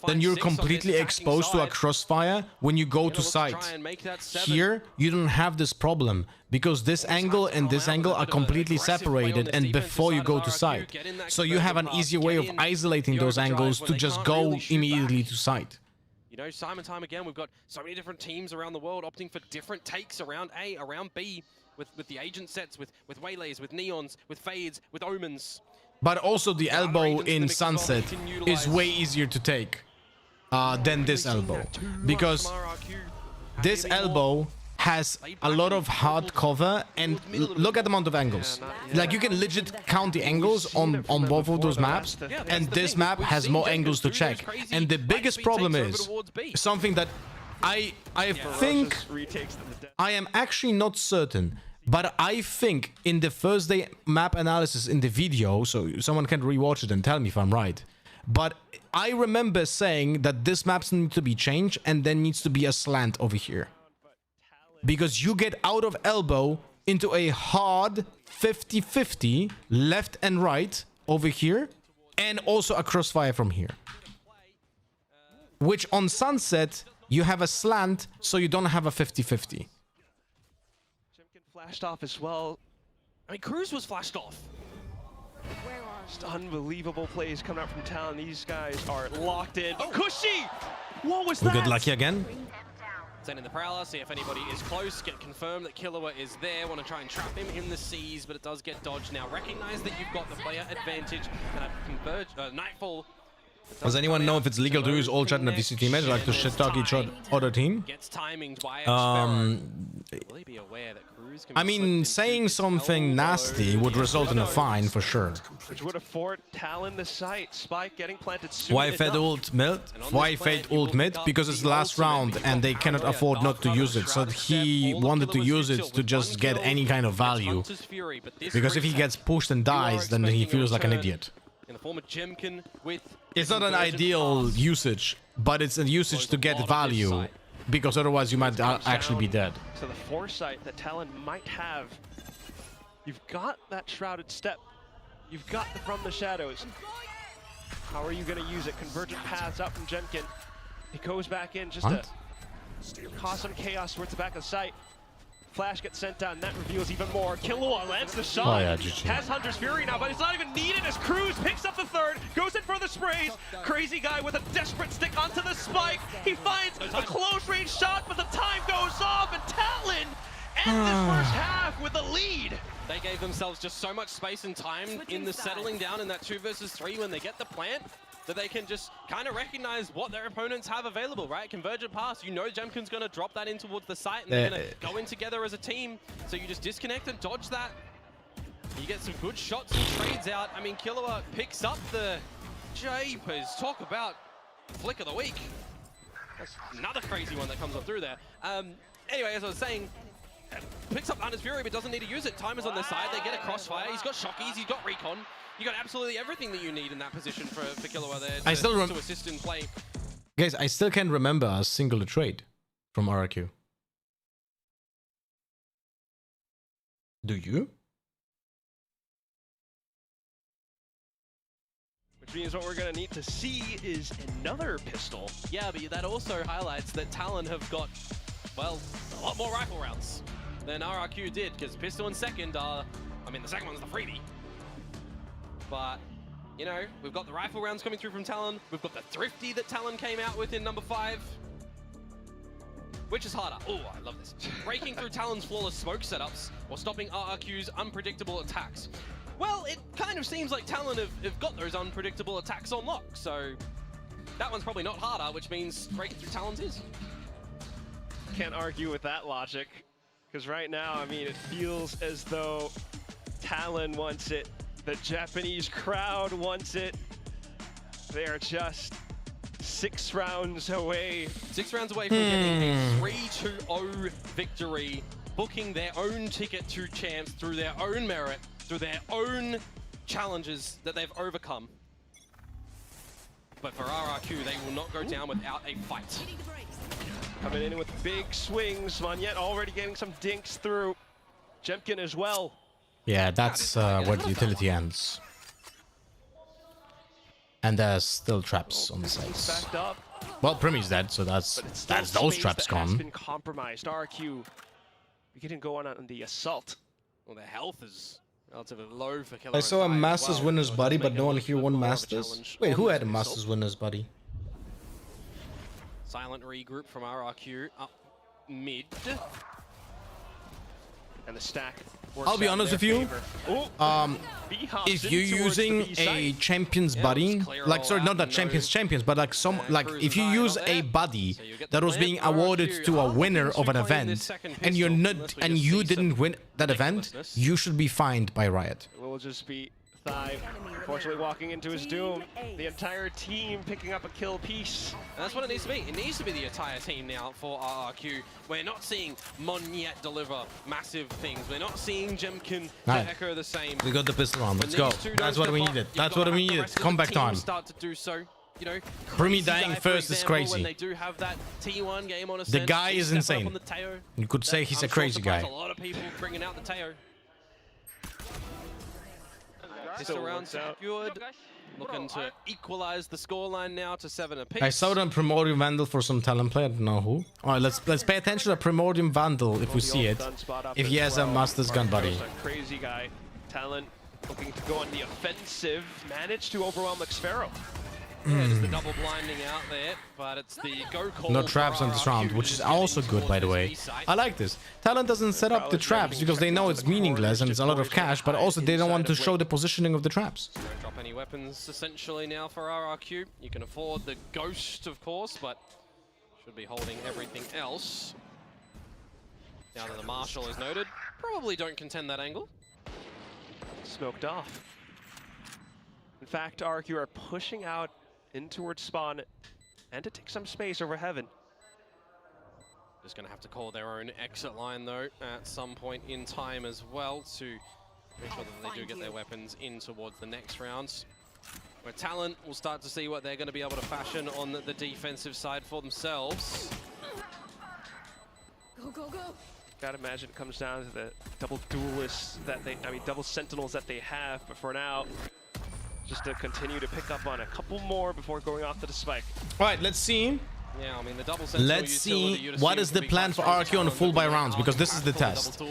then you're completely exposed to a crossfire when you go to site. Here, you don't have this problem, because this angle and this angle are completely separated and before you go to site. So you have an easier way of isolating those angles to just go immediately to site. You know, time and time again, we've got so many different teams around the world opting for different takes around A, around B, with the agent sets, with waylays, with neons, with fades, with omens. But also the elbow in Sunset is way easier to take than this elbow. Because this elbow has a lot of hard cover, and look at the amount of angles. Like, you can legit count the angles on both of those maps, and this map has more angles to check. And the biggest problem is something that I think, I am actually not certain, but I think in the first day map analysis in the video, so someone can rewatch it and tell me if I'm right, but I remember saying that this map needs to be changed and then needs to be a slant over here. Because you get out of elbow into a hard 50-50 left and right over here, and also a crossfire from here. Which on Sunset, you have a slant, so you don't have a 50-50. Flashed off as well. I mean, Cruz was flashed off. Just unbelievable plays coming out from Talon. These guys are locked in. Oh, Cushy! What was that? We get lucky again. Sending the Prowler, see if anybody is close, get confirmed that Killua is there, want to try and trap him in the seas, but it does get dodged. Now recognize that you've got the player advantage, and a Nightfall. Does anyone know if it's legal to use all chat in a VC teammate, like to shit talk each other team? Gets timings by I mean, saying something nasty would result in a fine for sure. Which would afford Talon the site. Spike getting planted soon. Why fade ult mid? Why fade ult mid? Because it's the last round and they cannot afford not to use it. So he wanted to use it to just get any kind of value. Because if he gets pushed and dies, then he feels like an idiot. In the form of Jemkin with it's not an ideal usage, but it's a usage to get value. Because otherwise you might actually be dead. So the foresight that Talon might have. You've got that shrouded step. You've got the from the shadows. How are you going to use it? Convergent paths up from Jemkin. He goes back in just to cause some chaos towards the back of the site. Flash gets sent down, that reveals even more. Killua lands the shot. Has Hunter's Fury now, but it's not even needed as Cruz picks up the third, goes in for the sprays. Crazy Guy with a desperate stick onto the spike. He finds a close range shot, but the time goes off, and Talon ends this first half with a lead. They gave themselves just so much space and time in the settling down in that 2 versus 3 when they get the plant. that they can just kind of recognize what their opponents have available, right? Convergent pass, you know Jemkin's going to drop that in towards the site and they're going to go in together as a team. So you just disconnect and dodge that. You get some good shots and trades out. I mean, Killua picks up the Japers. Talk about flick of the week. That's another crazy one that comes up through there. Anyway, as I was saying, picks up Hunter's Fury but doesn't need to use it. Time is on their side. They get a crossfire. He's got Shockies. He's got Recon. You got absolutely everything that you need in that position for Killua there to assist in play. Guys, I still can't remember a single trade from RRQ. Do you? Which means what we're going to need to see is another pistol. Yeah, but that also highlights that Talon have got, well, a lot more rifle rounds than RRQ did, because pistol and second are, I mean, the second one's the freebie. But, you know, we've got the rifle rounds coming through from Talon. We've got the Thrifty that Talon came out with in number 5. Which is harder? Oh, I love this. Breaking through Talon's flawless smoke setups or stopping RRQ's unpredictable attacks. Well, it kind of seems like Talon have got those unpredictable attacks on lock, so that one's probably not harder, which means breaking through Talon's is. Can't argue with that logic, because right now, I mean, it feels as though Talon wants it. The Japanese crowd wants it. They are just 6 rounds away. 6 rounds away from getting a 3-2-0 victory, booking their own ticket to champs through their own merit, through their own challenges that they've overcome. But for RRQ, they will not go down without a fight. Coming in with big swings. Monyet already getting some dinks through. Jemkin as well. Yeah, that's where the utility ends. And there's still traps on the sides. Well, Primy's dead, so that's those traps gone. Has been compromised. RRQ beginning to go on the assault. Well, their health is relatively low for Killer. I saw a Masters winner's buddy, but no one here won Masters. Wait, who had a Masters winner's buddy? Silent regroup from RRQ up mid. And the stack. I'll be honest with you. If you're using a champion's buddy, like, sorry, not that champions, but like if you use a buddy that was being awarded to a winner of an event, and you didn't win that event, you should be fined by Riot. We'll just be Thigh, unfortunately walking into his doom. The entire team picking up a kill piece. And that's what it needs to be. It needs to be the entire team now for RRQ. We're not seeing Monyet deliver massive things. We're not seeing Jemkin echo the same. We got the pistol on. Let's go. That's what we needed. That's what we needed. Comeback time. Start to do so. You know, Primi dying first is crazy. When they do have that T1 game on a the guy is insane. You could say he's a crazy guy. A lot of people bringing out the Teo. Pistol round secured. Looking to equalize the scoreline now to 7 apiece. I saw them Primordium Vandal for some talent player. I don't know who. All right, let's pay attention to Primordium Vandal if we see it. If he has a Master's Gun buddy. Crazy guy. Talent looking to go on the offensive. Managed to overwhelm Xfero. Yeah, there's the double blinding out there, but it's the go call. No traps on this round, which is also good, by the way. I like this. Talent doesn't set up the traps because they know it's meaningless and it's a lot of cash, but also they don't want to show the positioning of the traps. Don't drop any weapons essentially now for RRQ. You can afford the Ghost, of course, but should be holding everything else. Now that the Marshal is noted, probably don't contend that angle. Smoked off. In fact, RRQ are pushing out in towards spawn and to take some space over heaven. Just going to have to call their own exit line though at some point in time as well to make sure that they do get their weapons in towards the next rounds. Where Talent will start to see what they're going to be able to fashion on the defensive side for themselves. Go, go, go. Gotta imagine it comes down to the double duelists that double sentinels that they have, but for now, just to continue to pick up on a couple more before going off to the spike. All right, let's see. Yeah, I mean, the double let's see what is the plan for RRQ on the full buy rounds, because this is the test.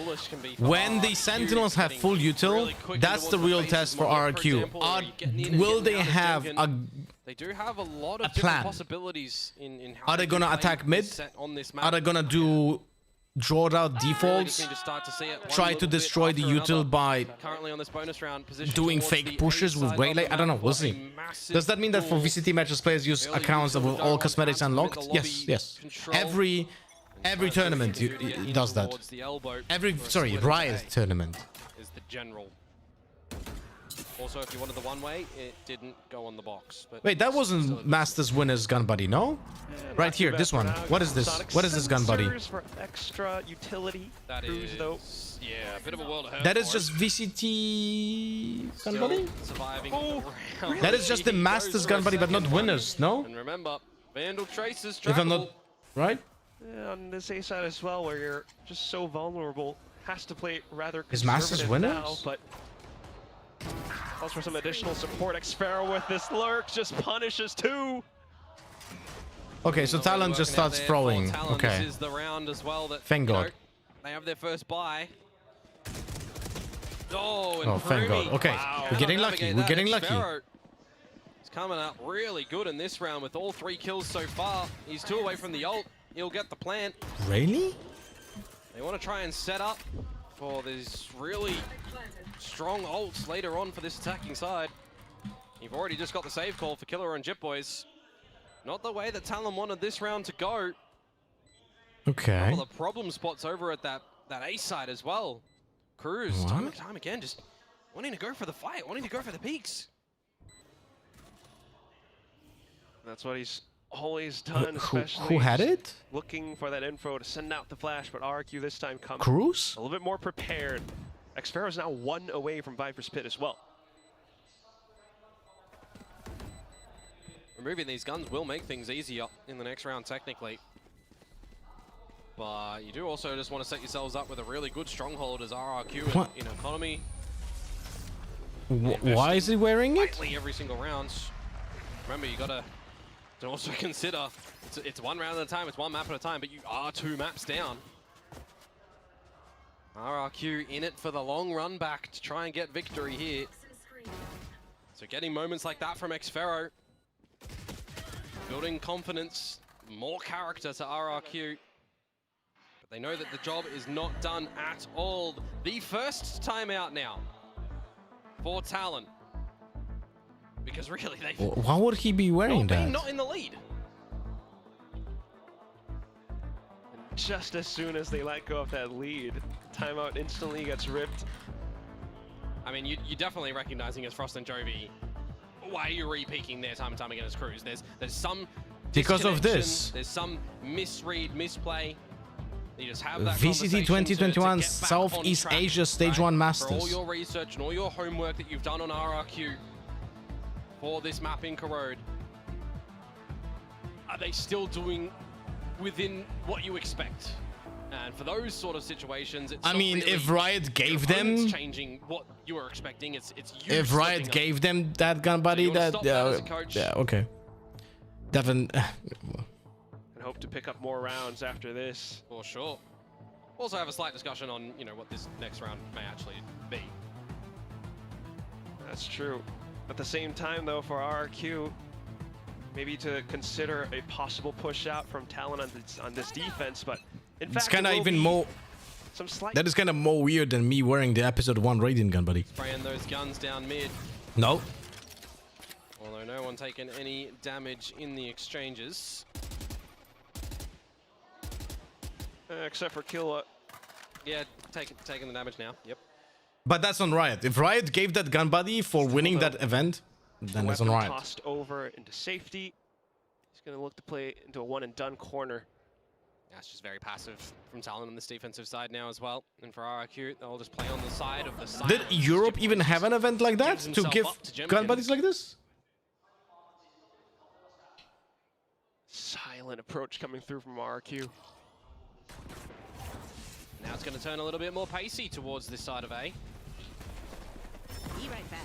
When the Sentinels have full util, that's the real test for RRQ. Will they have a They do have a lot of plan? Possibilities in how Are they gonna attack mid? On this map. Are they gonna do draw out defaults? Try to destroy the util by currently on this bonus round doing fake pushes with Waylay? I don't know. We'll see. massive. Does that mean that for duels. VCT matches, players use Early accounts use with of all Daron cosmetics Hansen with unlocked? the Yes, lobby yes. control. Every tournament In does that. towards the elbow Every, for a sorry, split Riot A tournament. is the general. Also, if you wanted the one-way, it didn't go on the box. But Wait, that still wasn't a- Masters Winner's gun buddy, no? Right here, this one. What is this? What is this gun buddy? Sensors for extra utility. That Cruise, is, though. yeah, a bit of a world of hurt That is for just him. VCT gun Still buddy? surviving Oh, the round. That is just the He goes Masters for gun a buddy, but not second one. Winners, no? And remember, Vandal Traces If I'm not trackable. right? Yeah, on this A side as well, where you're just so vulnerable, has to play rather Is Masters conservative now, winners? but calls for some additional support. Xfero with this lurk just punishes two. Okay, so Talon just starts throwing. Talon, Okay. This is the round as well that, Thank you know, God. they have their first buy. Oh, and Oh, thank God. Prumi. Okay, Wow. we're getting Cannot lucky. navigate We're that. getting lucky. Xfero is coming up really good in this round with all 3 kills so far. He's 2 away from the ult. He'll get the plant. Really? They want to try and set up for these really strong ults later on for this attacking side. You've already just got the save call for Killer and Jip Boys. Not the way that Talon wanted this round to go. Okay. Couple of problem spots over at that A side as well. Cruz, What? time and time again, just wanting to go for the fight, wanting to go for the peaks. That's what he's always done, Who especially had just it? looking for that info to send out the flash, but RRQ this time comes Cruz? a little bit more prepared. Xfero is now 1 away from Viper's Pit as well. Removing these guns will make things easier in the next round technically. But you do also just want to set yourselves up with a really good stronghold as RRQ What? in economy. Why is he wearing it? Tightly every single round. Remember, you gotta to also consider it's 1 round at a time, it's 1 map at a time, but you are 2 maps down. RRQ in it for the long run back to try and get victory here. So getting moments like that from Xfero, building confidence, more character to RRQ. But they know that the job is not done at all. The first timeout now for Talon. Because really, they've Why would he be wearing that? not in the lead. Just as soon as they let go of that lead, timeout instantly gets ripped. I mean, you're definitely recognizing as Frost and Jovi, why are you re-peaking there time and time again as Cruz? There's some Because of disconnection, this. There's some misread, misplay. You just have that VCT conversation to 2021 get back Southeast on track, Asia Stage right? 1 For all Masters. your research and all your homework that you've done on RRQ for this map in Corrode, are they still doing within what you expect? And for those sort of situations, it's I not mean, really if Riot gave your opponent's them, changing what you were expecting, it's you if slipping Riot up. gave them that gun buddy, you wanna that stop that as a coach? yeah, okay. Devin, And hope to pick up more rounds after this. For sure. Also have a slight discussion on, you know, what this next round may actually be. That's true. At the same time, though, for RRQ, maybe to consider a possible push out from Talon on this defense, but in it's fact, kind of it will even be more. some slight. That is kind of more weird than me wearing the episode 1 Radiant gun buddy. Spraying those guns down mid. No. Although no one taking any damage in the exchanges. Except for Killa. Yeah, taking the damage now. Yep. But that's on Riot. If Riot gave that gun buddy for winning that event, then it's on Weapon Riot. tossed over into safety. He's going to look to play into a 1 and done corner. That's just very passive from Talon on this defensive side now as well. And for RRQ, they'll just play on the side of the side. Did Europe even have an event like that Gives to himself give up to Jemkin. gun buddies like this? Silent approach coming through from RRQ. Now it's going to turn a little bit more pacey towards this side of A. Be right back.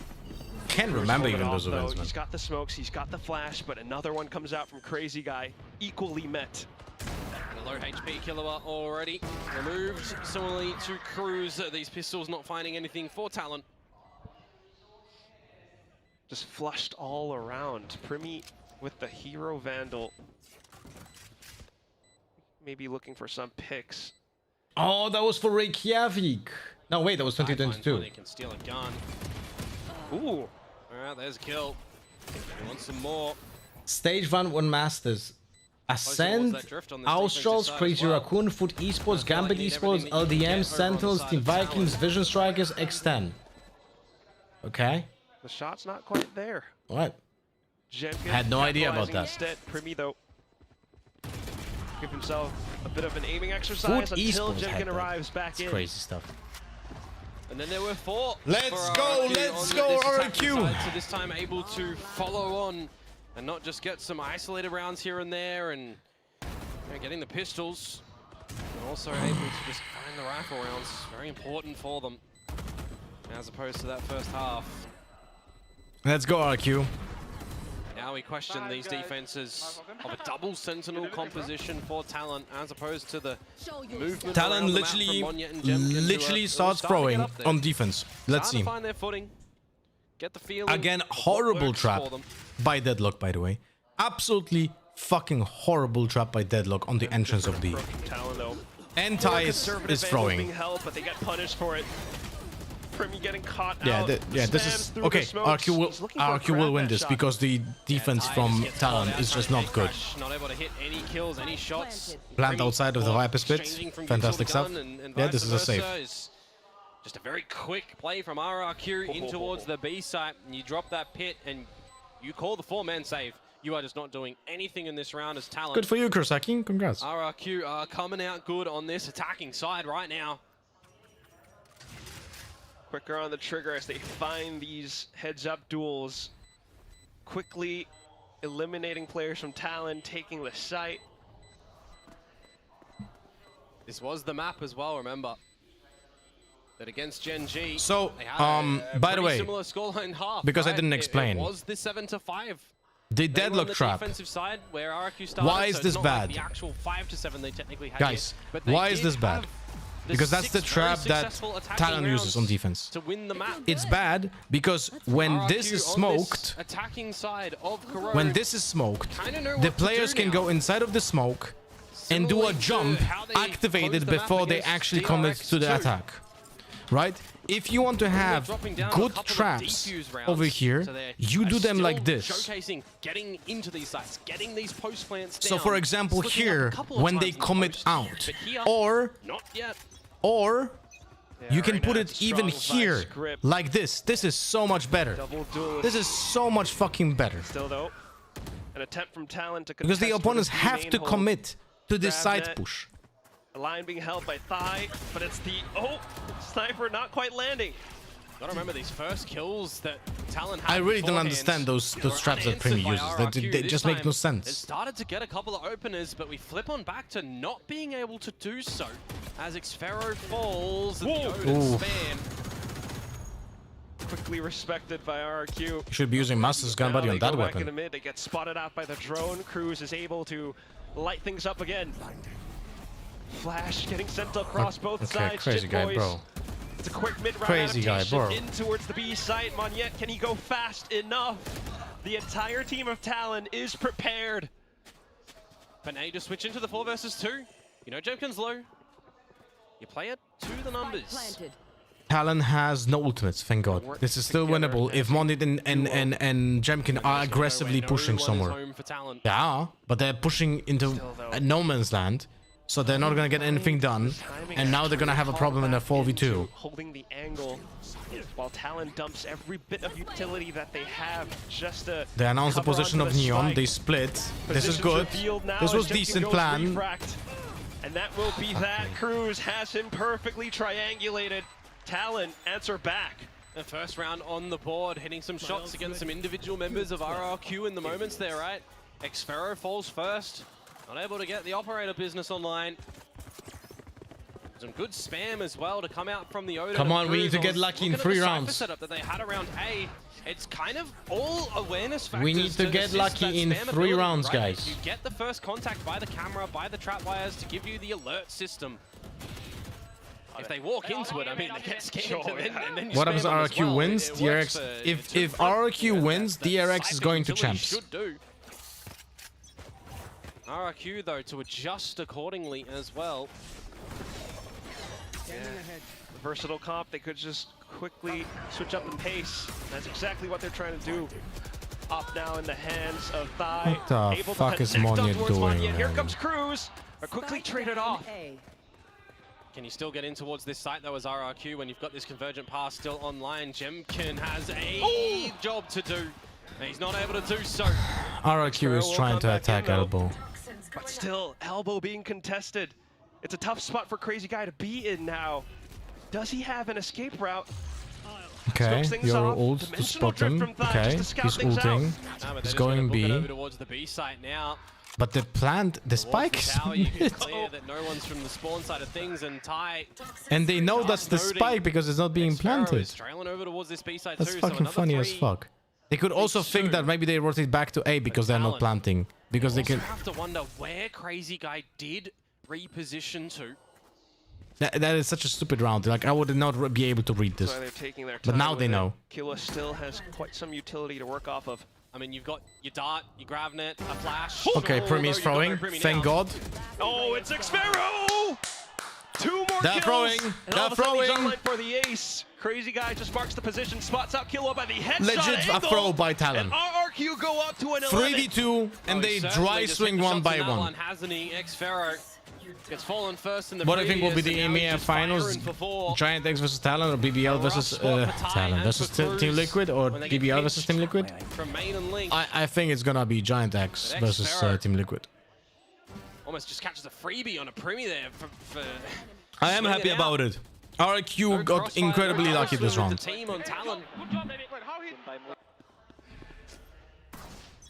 Can't remember Pulled it even off, those though. events, man. He's got the smokes, he's got the flash, but another one comes out from Crazy Guy, equally met. And a low HP Killua already removed. Similarly to Cruz, these pistols not finding anything for Talon. Just flushed all around. Primi with the Hero Vandal. Maybe looking for some picks. Oh, that was for Reykjavik. No, wait, that was 2022. They can steal a gun. Ooh. Alright, there's a kill. He wants some more. Stage 1 Masters. Ascend, Australs, Crazy Raccoon, Foot Esports, Gambit Esports, LDM, Sentinels, Team Vikings, Vision Strikers, X10. Okay. The shot's not quite there. What? Jemkin Had no idea about capitalizing that. Instead, Primi though, give himself a bit of an aiming exercise Foot until Esports had Jemkin that. arrives back It's in. crazy stuff. And then there were 4. Let's for go, RRQ let's on go, this attacking RRQ. side, so this time able to follow on and not just get some isolated rounds here and there, and getting the pistols, and also able to just find the rifle rounds. Very important for them, as opposed to that first half. Let's go, RRQ. Now we question these defenses of a double sentinel composition for Talon, as opposed to the movement. Talon around the map from Monyet and Jemkin, literally who are starts starting to get throwing up there. on defense. Let's Starting see. to find their footing. Get the feeling. Again, of what horrible works trap for them. by Deadlock, by the way. Absolutely fucking horrible trap by Deadlock on the entrance of B. Talon, though. Antis is throwing. Being held, but they get punished for it. Primi getting caught Yeah, out. this is okay. RRQ will win this because the defense from Talon is just not good. Not able to hit any kills, any shots. Plant outside of the Viper spits. Fantastic stuff. Yeah, this is a save. Just a very quick play from RRQ in towards the B site, and you drop that pit, and you call the 4-man save. You are just not doing anything in this round as Talon. Good for you, Kursaki. Congrats. RRQ are coming out good on this attacking side right now. Quicker on the trigger as they find these heads-up duels. Quickly eliminating players from Talon, taking the site. This was the map as well, remember. That against Gen G, So, they had a by the pretty way, similar scoreline half, because I right? didn't explain. It was this 7-5. The They were on Deadlock the trap. defensive side where RRQ started, Why is so this it's not like bad? the actual 5-7 they technically had Guys, yet, but they why is did this bad? have the Because that's the 6 trap very that successful attacking Talon uses on rounds defense. to win the map. It's bad because when RRQ this is on smoked, attacking side of Corrode, when this is smoked, kinda know the what to players do can now. go inside of the smoke and do Similarly a to jump how they activated closed the map before they against actually commit DRX to the too. attack. Right? If you want to have dropping down a good couple of traps defuse rounds, over here, so they're you do them still like this. Showcasing, getting into these sites, getting these post plants down. So for example Slipping up a here, couple of when they times in the commit post, out, but here, or not yet. you can right put now, it even strong here, vice grip. like this. This is so much better. Double duelist. This is so much fucking better. Still though, an attempt from Talon to Because the contest opponents with the have main to hold. commit to this side Grab net. push. The line being held by Thigh, but it's the sniper not quite landing. Gotta remember these first kills that Talon had I really don't beforehand understand those were traps that unanswered Primi by uses. RRQ. They This just make no time, It sense. started to get a couple of openers, but we flip on back to not being able to do so as Xfero falls and the Odin Ooh. span. Quickly respected by RRQ. You should be using Master's Gun Now Buddy they on that go back in the weapon. mid, they get spotted out by the drone. Cruz is able to light things up again. Flash getting sent across both Okay, sides. crazy Jit guy, boys. bro. It's a quick mid-round Crazy guy, adaptation bro. in towards the B site. Monyet, can he go fast enough? The entire team of Talon is prepared. Panay just switch into the 4 versus 2. You know Jemkin's low. You play it to the numbers. Talon has no ultimates, thank God. This is still winnable if Monit and Jemkin are aggressively pushing somewhere. Yeah, but they're pushing into no man's land, so they're not gonna get anything done, and now they're gonna have a problem in a 4v2. Holding the angle while Talon dumps every bit of utility that they have just to They announced the cover position onto of the Neon, strike. they split. This is Positions good. revealed now This as was Jemkin decent goes plan. refract. And that will be that. Cruz has him perfectly triangulated. Talon answer back. The first round on the board, hitting some shots against some individual members of RRQ in the moments there, right? Xfero falls first, not able to get the operator business online. Some good spam as well to come out from the Odin. Come and on, we need Cruz. to get I was lucky in looking at 3 the Cypher rounds. setup that they had around A. It's kind of all awareness factors. We need to get assist lucky that in spam 3 ability, rounds, right? guys. You get the first contact by the camera, by the trap wires to give you the alert system. If they walk into it, I mean, they get scanned and then you What spam if them as RRQ well. wins? It works DRX. for If two RRQ wins, that DRX is Cypher going to utility champs. should do. RRQ though to adjust accordingly as well. Yeah. The versatile comp, they could just quickly switch up the pace. That's exactly what they're trying to do. up now in the hands of Thai. What the Able fuck to is connect Monya up towards doing, Monya. Here man? comes Cruz. But quickly traded off. Can you still get in towards this site though as RRQ when you've got this convergent pass still online? Jemkin has a job to do. And he's not able to do so. RRQ is trying to attack elbow. But still, elbow being contested. It's a tough spot for Crazy Guy to be in now. Does he have an escape route? Okay, your ult to spot him. Okay, he's ulting. He's going B. Over towards the B site now. But the plant, the spike. You can clear that no one's from the spawn side of things, and Thai. And they know that's the spike because it's not being planted. Trailing over towards this B side That's too, fucking so funny as fuck. They could also think that maybe they rotate back to A because they're not planting. Because they can. have to wonder where Crazy Guy did reposition to. That is such a stupid round. Like I would not be able to read this. So they're taking their But time now with they it. know. Killa still has quite some utility to work off of. I mean, you've got your dart, your gravnet, a flash. Okay, Primi is throwing. Thank God. Oh, it's Xfero! 2 more They're kills. throwing. And They're all of a sudden he's throwing. online for the ace. Crazy Guy just marks the position, spots out Killua by the headshot Legit a angle, throw by Talon. And RRQ go up to an 11. 3v2 and they dry swing one by one. Hasn't he? Xfero gets fallen first in the What do you think will be the previous, and now EMEA he's just finals? firing for 4. Giant X versus Talon or BBL versus Talon versus Team Liquid or BBL versus Team Liquid? From main and link. I think it's gonna be Giant X But versus Xfero Team Liquid. Almost just catches a freebie on a Primi there for I am happy about it. RRQ got incredibly lucky this the round. team on Talon.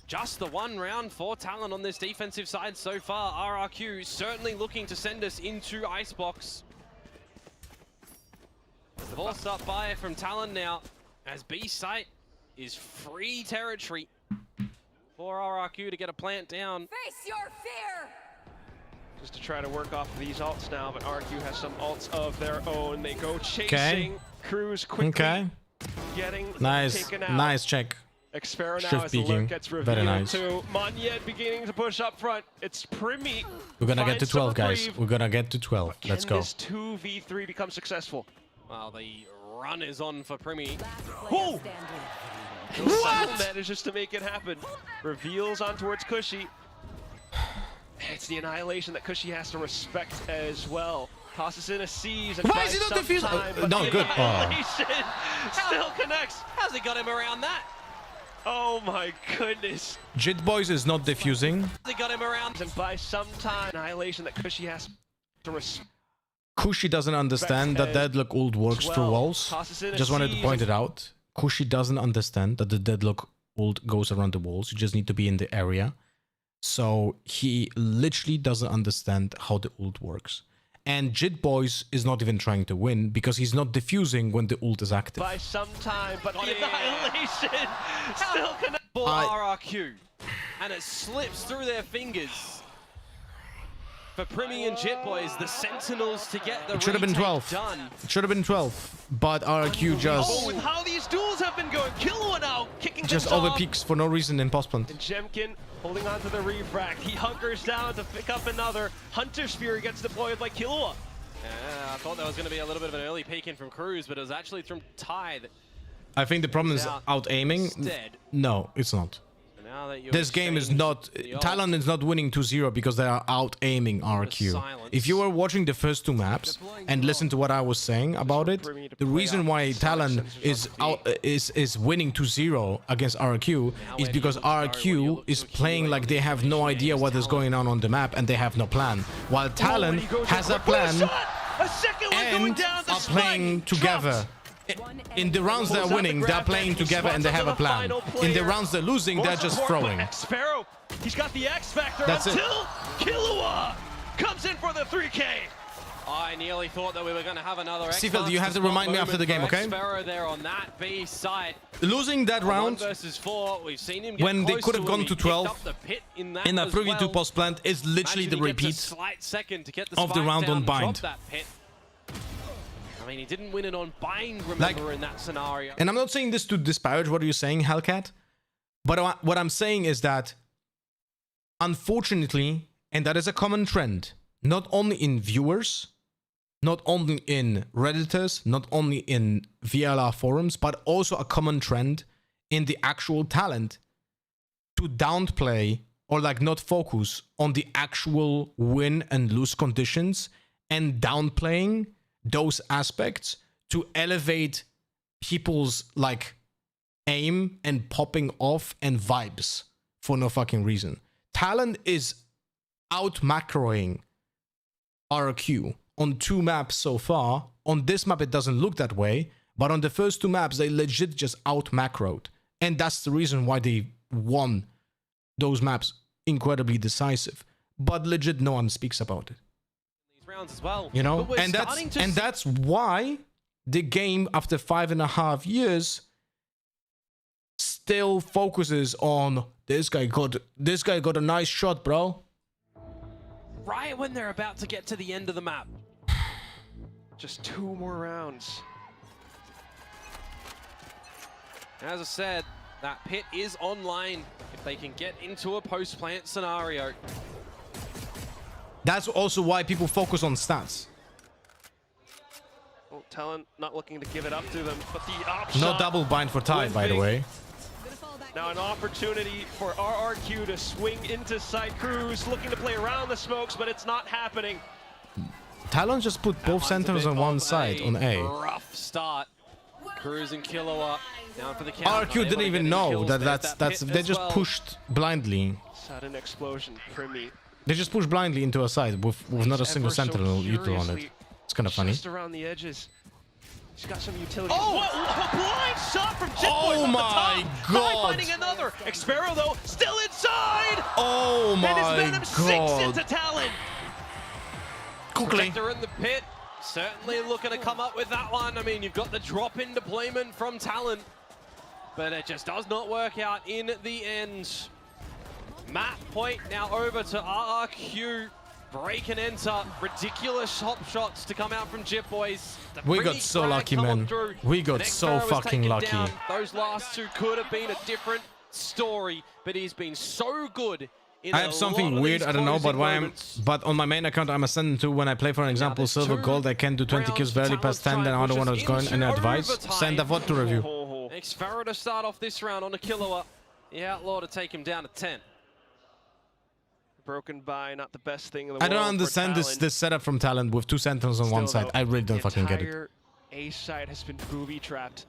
Just the one round for Talon on this defensive side so far. RRQ certainly looking to send us into Icebox. Forced up by from Talon now, as B site is free territory for RRQ to get a plant down. Face your fear! Just to try to work off of these ults now, but RRQ has some ults of their own. They go chasing. Cruz quickly getting taken out. Nice check. Xfero now Shift as the peeking. lurk gets Very revealed nice. to Monyet beginning to push up front. It's Primi. We're gonna get to finds 12, some guys. reprieve. We're gonna get to 12. Let's Can go. this 2v3 become successful? Well, the run is on for Primi. Whoa! What? Manages to make it happen. Reveals on towards Cushy. It's the annihilation that Cushy has to respect as well. Tosses in a seize and Why is he not defusing? No, good. Annihilation still connects. How's he got him around that? Oh my goodness. Jit Boys is not defusing. They got him around. And by some time, annihilation that Cushy has to respect. Kushi doesn't understand that deadlock ult works through walls. Just wanted to point it out. Kushi doesn't understand that the deadlock ult goes around the walls. You just need to be in the area. So he literally doesn't understand how the ult works. And Jit Boys is not even trying to win because he's not defusing when the ult is active. By some time, but the annihilation still connects. For RRQ. And it slips through their fingers. For Primi and Jet Boys, the Sentinels to get the It should have been 12. done. It should have been 12. But RRQ Oh, just with how these duels have been going, Killua now kicking just things off. overpeaks for no reason in post plant. And Jemkin holding on to the refract. He hunkers down to pick up another. Hunter's Fury gets deployed by Killua. Yeah, I thought that was going to be a little bit of an early peek in from Cruz, but it was actually from Ty that I think the problem is out aiming. instead. No, it's not. Now that you've This game is changed not. the ult, Talon is not winning 2-0 because they are out aiming RQ. silence. If you were watching the first two maps and listen to what I was saying about it, the reason why Talon is winning 2-0 against RQ is because RQ is playing like they have no idea what is going on the map and they have no plan, while Talon has a plan and are playing together. In the rounds they're winning, they're playing together and they have a plan. In the rounds they're losing, they're just throwing. Xfero, he's got the X Factor That's it. until Killua comes in for the 3K. I nearly thought that we were going to have another Seafeld, you have to remind me after the game, okay? Xfero there on that B site. Losing that round 1 versus 4. We've seen him get when they close could have to gone him. to He picked 12 up the pit in in a as 3v2 well. post plant is literally Imagine the he gets a repeat slight second to get the of the spike round down on and drop bind. that pit. I mean, he didn't win it on bind, remember, Like- in that scenario. And I'm not saying this to disparage what you're saying, Hellcat, but what I'm saying is that, unfortunately, and that is a common trend, not only in viewers, not only in Redditors, not only in VLR forums, but also a common trend in the actual talent, to downplay or like not focus on the actual win and lose conditions and downplaying those aspects to elevate people's like aim and popping off and vibes for no fucking reason. Talon is out macroing RRQ on 2 maps so far. On this map it doesn't look that way, but on the first 2 maps they legit just out macroed, and that's the reason why they won those maps incredibly decisive. But legit no one speaks about it. These rounds as well. You know, and that's why the game after 5.5 years still focuses on this guy got a nice shot, bro. Right when they're about to get to the end of the map. Just 2 more rounds. As I said, that pit is online if they can get into a post-plant scenario. That's also why people focus on stats. Oh, Talon not looking to give it up to them, but the option. No double bind for Ty, by the way. Now an opportunity for RRQ to swing into side. Cruz looking to play around the smokes, but it's not happening. Talon just put both centers on one side on A. Rough start. Cruz and Killua down for the count. RRQ didn't even know that's they just pushed blindly. Sudden explosion, Primi. They just pushed blindly into a side with not a single sentinel util on it. It's kind of funny. Just around the edges. He's got some utility. Oh, a blind shot from Jit Boys my god! Finding another. Expero though, still inside. Oh my and his Venom sinks into Talon. Quickly. Projector in the pit. Certainly looking to come up with that one. I mean, you've got the drop-in deployment from Talon, but it just does not work out in the end. Map point now over to RRQ. Break and enter. Ridiculous hop shots to come out from Jit Boys. We got so lucky, man. We got so fucking lucky. Those last 2 could have been a different story, but he's been so good. I have something weird, I don't know, but on my main account I'm ascending to when I play, for example, silver gold, I can do 20 kills barely past 10, then I don't want to go any advice. Send a VOD to review. Xfaro to start off this round on a Killua. The Outlaw to take him down to 10. Broken by, not the best thing in the world. I don't understand this setup from Talon with 2 sentinels on one side. I really don't fucking get it. A side has been booby trapped.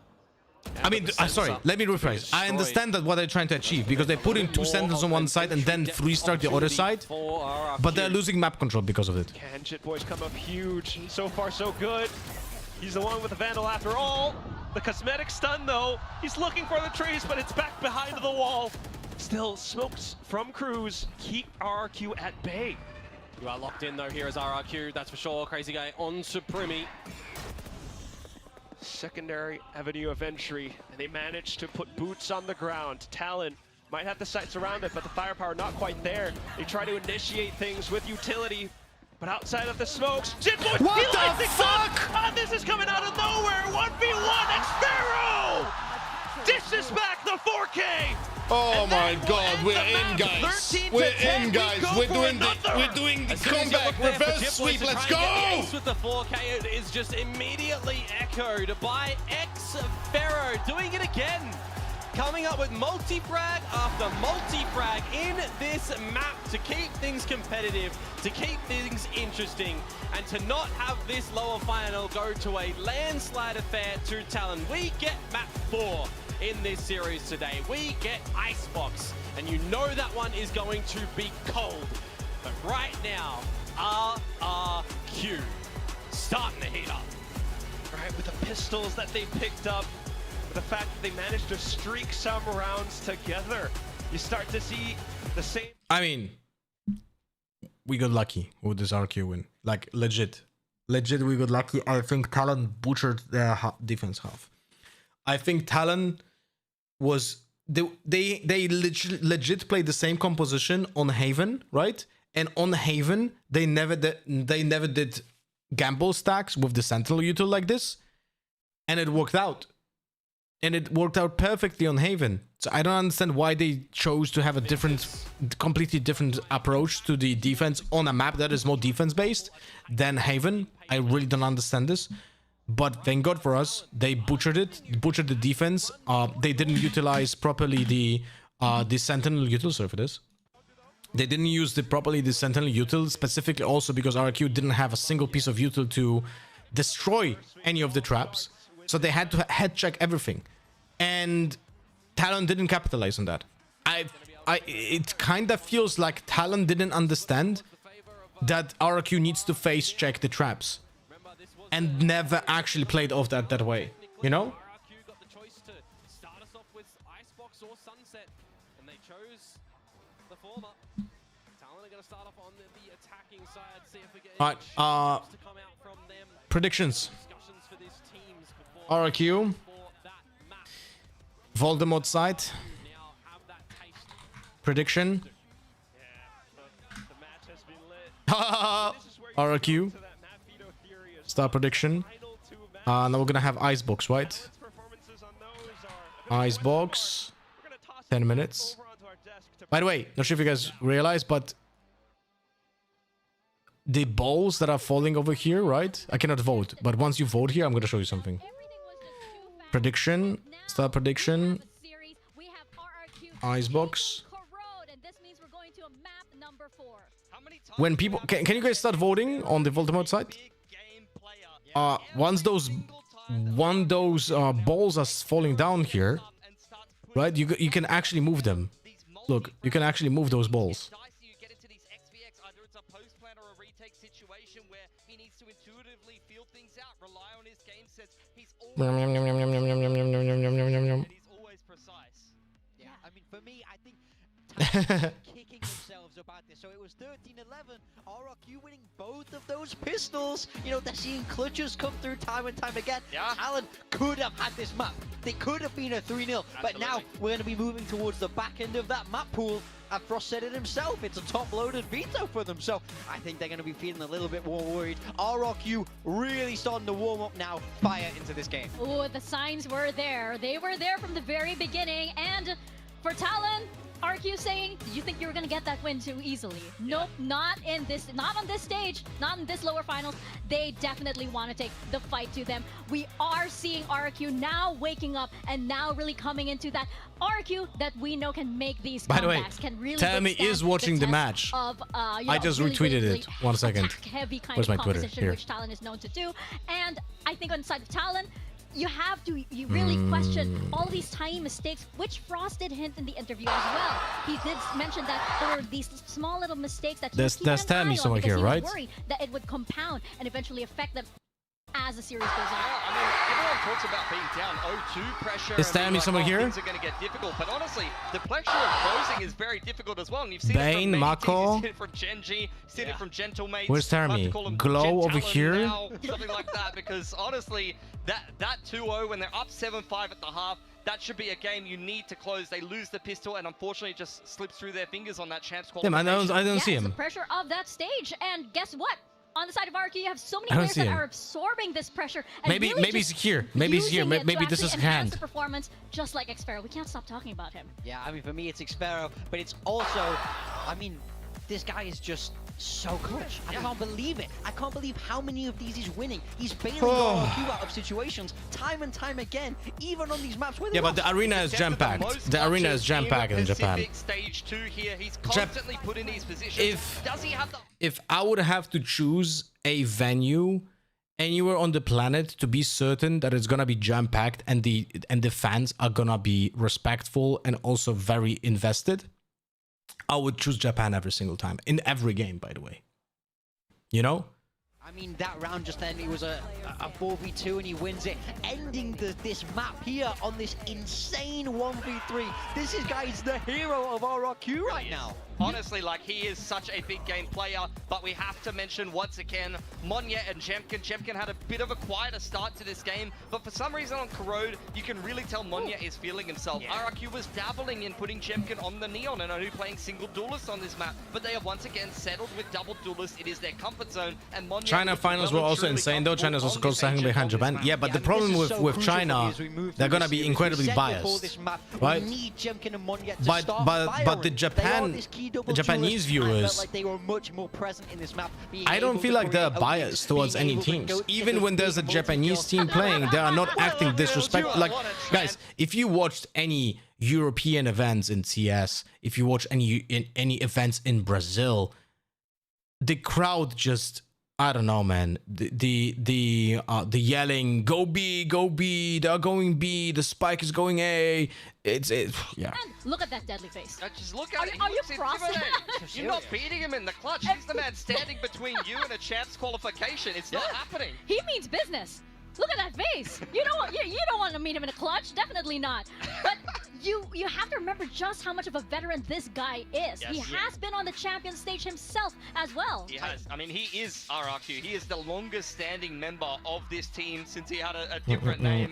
I mean, sorry, let me rephrase. I understand that what they're trying to achieve because they put in 2 sentinels on one side and then 3-start the other side, but they're losing map control because of it. Can Jit Boys come up huge? So far, so good. He's the one with the Vandal after all. The cosmetic stun, though. He's looking for the trees, but it's back behind the wall. Still, smokes from Cruz keep RRQ at bay. You are locked in, though, here as RRQ, that's for sure. Crazy guy on to Primi. Secondary avenue of entry, and they managed to put boots on the ground. Talon might have the sights around it, but the firepower not quite there. They try to initiate things with utility, but outside of the smokes, Jit Boys, what the fuck? Oh, this is coming out of nowhere. 1v1, Xfaro! Dishes back the 4K. Oh my god, we're in, guys. We're in, guys. We're doing the comeback reverse sweep. Let's go! With the 4K, it is just immediately echoed by Xfaro, doing it again. Coming up with multi-frag after multi-frag in this map to keep things competitive, to keep things interesting, and to not have this lower final go to a landslide affair to Talon. We get map 4 in this series today. We get Icebox, and you know that one is going to be cold. But right now, RRQ starting to heat up. Right, with the pistols that they picked up, the fact that they managed to streak some rounds together, you start to see the same. I mean, we got lucky with this RQ win. Like, legit, we got lucky. I think Talon butchered their defense half. I think Talon was they legit played the same composition on Haven, right? And on Haven, they never did gamble stacks with the Sentinel util like this, and it worked out. And it worked out perfectly on Haven. So I don't understand why they chose to have a completely different approach to the defense on a map that is more defense-based than Haven. I really don't understand this. But thank God for us, they butchered the defense. They didn't utilize properly the the Sentinel util, sorry for this. They didn't use the Sentinel util, specifically also because RRQ didn't have a single piece of util to destroy any of the traps. So they had to head check everything. And Talon didn't capitalize on that. It kind of feels like Talon didn't understand that RRQ needs to face check the traps. And never actually played off that way. You know? Alright, predictions. RRQ. Voldemort side. Prediction. RRQ. Star prediction. Now we're gonna have Icebox, right? Icebox. 10 minutes. By the way, not sure if you guys realize, but the balls that are falling over here, right? I cannot vote, but once you vote here, I'm gonna show you something. Prediction. Star prediction. Icebox. When people can you guys start voting on the Voldemort side? Once those balls are falling down here, right? You can actually move them. Look, you can actually move those balls. Kicking themselves about this. So it was 13-11. RRQ winning both of those pistols. You know, they're seeing clutches come through time and time again. Yeah. Talon could have had this map. They could have been a 3-0. But now we're going to be moving towards the back end of that map pool. And Frost said it himself. It's a top-loaded veto for them. So I think they're going to be feeling a little bit more worried. RRQ really starting to warm up now. Fire into this game. Oh, the signs were there. They were there from the very beginning. And for Talon, RQ saying, did you think you were going to get that win too easily? Nope, not on this stage, not in this lower finals. They definitely want to take the fight to them. We are seeing RQ now waking up and now really coming into that RQ that we know can make these comebacks. By the way, can really Tammy is watching the match. Of, I just retweeted it. 1 second. Heavy kind Where's of my Twitter? competition, Here. which Talon is known to do. And I think on the side of Talon, you really question all these tiny mistakes, which Frost did hint in the interview as well. He did mention that there were these small little mistakes that he was keeping an eye on somewhere because here, he right? was worried that it would compound and eventually affect them as the series goes on. I mean, everyone talks about being down 0-2 pressure. Is Tammy somewhere here? Things are going to get difficult, but honestly, the pressure of closing is very difficult as well. And you've seen Bane, it from Mako. you've seen it from Genji, seen it from Gentlemates. Where's Tammy? Glow over here? Now, something like that, because honestly, that 2-0 when they're up 7-5 at the half, that should be a game you need to close. They lose the pistol, and unfortunately, it just slips through their fingers on that champs qualification. I don't see him. The pressure of that stage, and guess what? On the side of RRQ, you have so many players that are absorbing this pressure. And maybe he's here. Maybe he's here. Maybe this is hand. The performance, just like Xpero. We can't stop talking about him. Yeah, I mean, for me, it's Xpero, but it's also, I mean, this guy is just so clutch. I can't believe it. I can't believe how many of these he's winning. He's bailing RRQ out of situations time and time again, even on these maps where but the arena is jam-packed. The arena is jam-packed in Japan. Stage 2 here. He's constantly put in these positions. Does he have the... If I would have to choose a venue anywhere on the planet to be certain that it's gonna be jam-packed and the fans are gonna be respectful and also very invested, I would choose Japan every single time. In every game, by the way. You know? I mean, that round just then, it was a 4v2 and he wins it, ending this map here on this insane 1v3. This guy's the hero of RRQ right now. Honestly, like, he is such a big game player, but we have to mention once again, Monya and Jemkin. Jemkin had a bit of a quieter start to this game, but for some reason on Corrode, you can really tell Monya is feeling himself. RRQ was dabbling in putting Jemkin on the Neon and only playing single duelist on this map, but they have once again settled with double duelist. It is their comfort zone, and Monya... China finals were also insane though. China's also close second behind Japan. Yeah, but the problem with China, they're gonna be incredibly biased, right? But the Japanese viewers, I don't feel like they're biased towards any teams. Even when there's a Japanese team playing, they are not acting disrespectful. Like, guys, if you watched any European events in CS, if you watch any events in Brazil, the crowd just, I don't know, man. The yelling, go B, they're going B, the spike is going A. It's yeah. And look at that deadly face. Just look at it. Are you crossing? You're not beating him in the clutch. He's the man standing between you and a champs qualification. It's not happening. He means business. Look at that face. You don't want to meet him in a clutch. Definitely not. But you have to remember just how much of a veteran this guy is. Yes. He has been on the champion stage himself as well. He has. I mean, he is RRQ. He is the longest standing member of this team since he had a different name.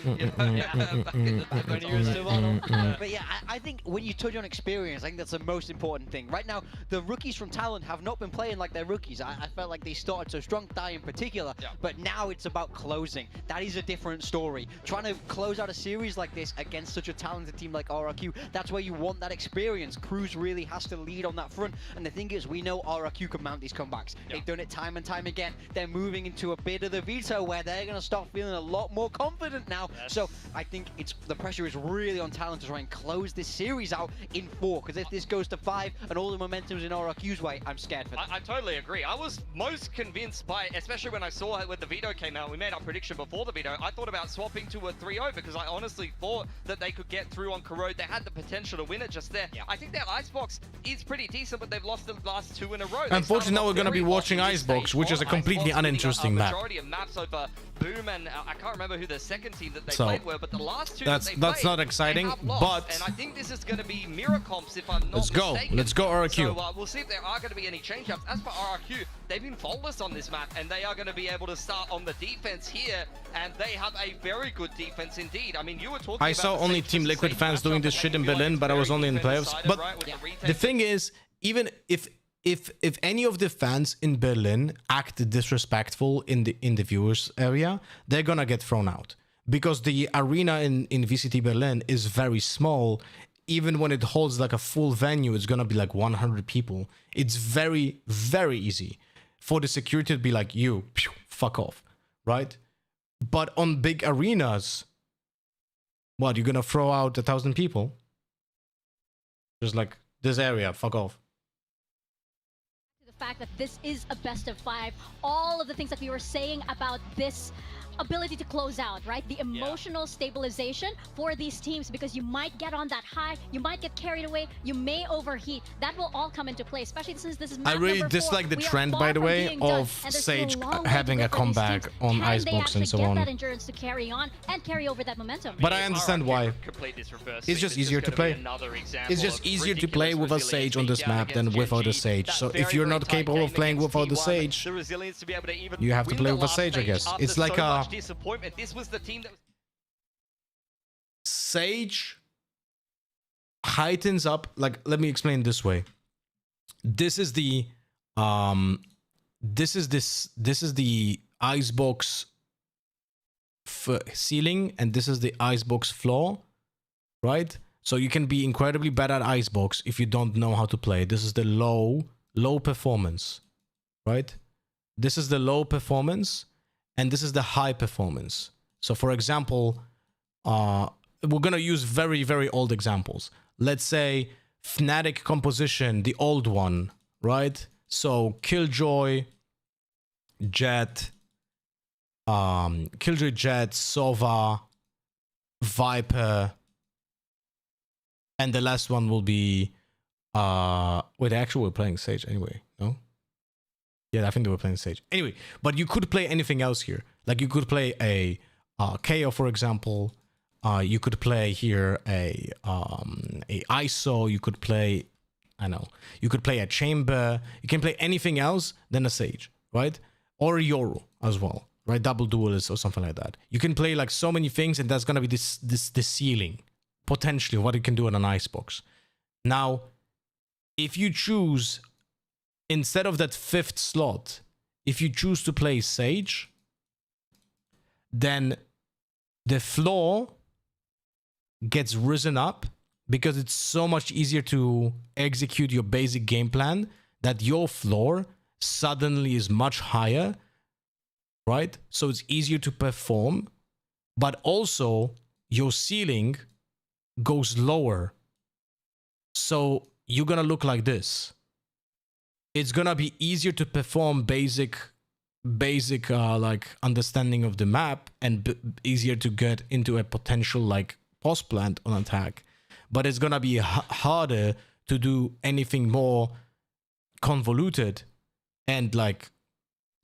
But yeah, I think when you touch on experience, I think that's the most important thing. Right now, the rookies from Talon have not been playing like they're rookies. I felt like they started so strong, Dai in particular, but now it's about closing. That is a different story. Trying to close out a series like this against such a talented team like RRQ, that's where you want that experience. Cruz really has to lead on that front. And the thing is, we know RRQ can mount these comebacks. They've done it time and time again. They're moving into a bit of the veto where they're going to start feeling a lot more confident now. So I think the pressure is really on Talon to try and close this series out in 4. Because if this goes to 5 and all the momentum's in RRQ's way, I'm scared for them. I totally agree. I was most convinced by, especially when I saw it when the veto came out, we made our prediction before the veto, I thought about swapping to a 3-0 because I honestly thought that they could get through on Corrode. They had the potential to win it just there. I think their Icebox is pretty decent, but they've lost the last 2 in a row. Unfortunately, now we're going to be watching Icebox, which is a completely uninteresting map. Majority of maps over Boom and I can't remember who the second team that they played were, but the last 2 that's not exciting, but and I think this is going to be mirror comps if I'm not mistaken. Let's go RRQ. So we'll see if there are going to be any change-ups. As for RRQ, they've been faultless on this map, and they are going to be able to start on the defense here, and they have a very good defense indeed. I mean, you were talking I saw only Team Liquid fans doing this shit in Berlin, but I was only in playoffs. But the thing is, even if any of the fans in Berlin act disrespectful in the viewers area, they're gonna get thrown out. Because the arena in VCT Berlin is very small. Even when it holds like a full venue, it's gonna be like 100 people. It's very, very easy for the security to be like, you, fuck off, right? But on big arenas, what, you're gonna throw out 1,000 people? Just like, this area, fuck off. The fact that this is a best of 5, all of the things that we were saying about this ability to close out, right? The emotional stabilization for these teams, because you might get on that high, you might get carried away, you may overheat. That will all come into play, especially since this is map I really number 4. dislike the We are trend, far by the from way, being done, of and there's still Sage a long way having to a go for these comeback teams. on Can they Icebox actually and so get on. that endurance to carry on and carry over that momentum? But I understand why. It's just easier to play. It's just easier to play with a Sage on this map than without a Sage. So if you're not capable of playing without the Sage, you have to play with a Sage, I guess. It's like a... This was the team that was Sage heightens up, like, let me explain this way. This is the this is the Icebox ceiling, and this is the Icebox floor, right? So you can be incredibly bad at Icebox if you don't know how to play. This is the low performance, right? This is the low performance, and this is the high performance. So for example, we're gonna use very, very old examples. Let's say Fnatic composition, the old one, right? So Killjoy, Jet, Sova, Viper, and the last one will be wait, actually we're playing Sage anyway, no? Yeah, I think they were playing Sage. Anyway, but you could play anything else here. Like you could play a KO, for example. You could play here a ISO. You could play, you could play a Chamber. You can play anything else than a Sage, right? Or a Yoru as well, right? Double Duelist or something like that. You can play like so many things, and that's gonna be the ceiling, potentially, what you can do on an Icebox. Now, if you choose, instead of that 5th slot, if you choose to play Sage, then the floor gets risen up because it's so much easier to execute your basic game plan that your floor suddenly is much higher, right? So it's easier to perform, but also your ceiling goes lower So you're gonna look like this. It's gonna be easier to perform basic like understanding of the map, and easier to get into a potential like post plant on attack. But it's gonna be harder to do anything more convoluted and like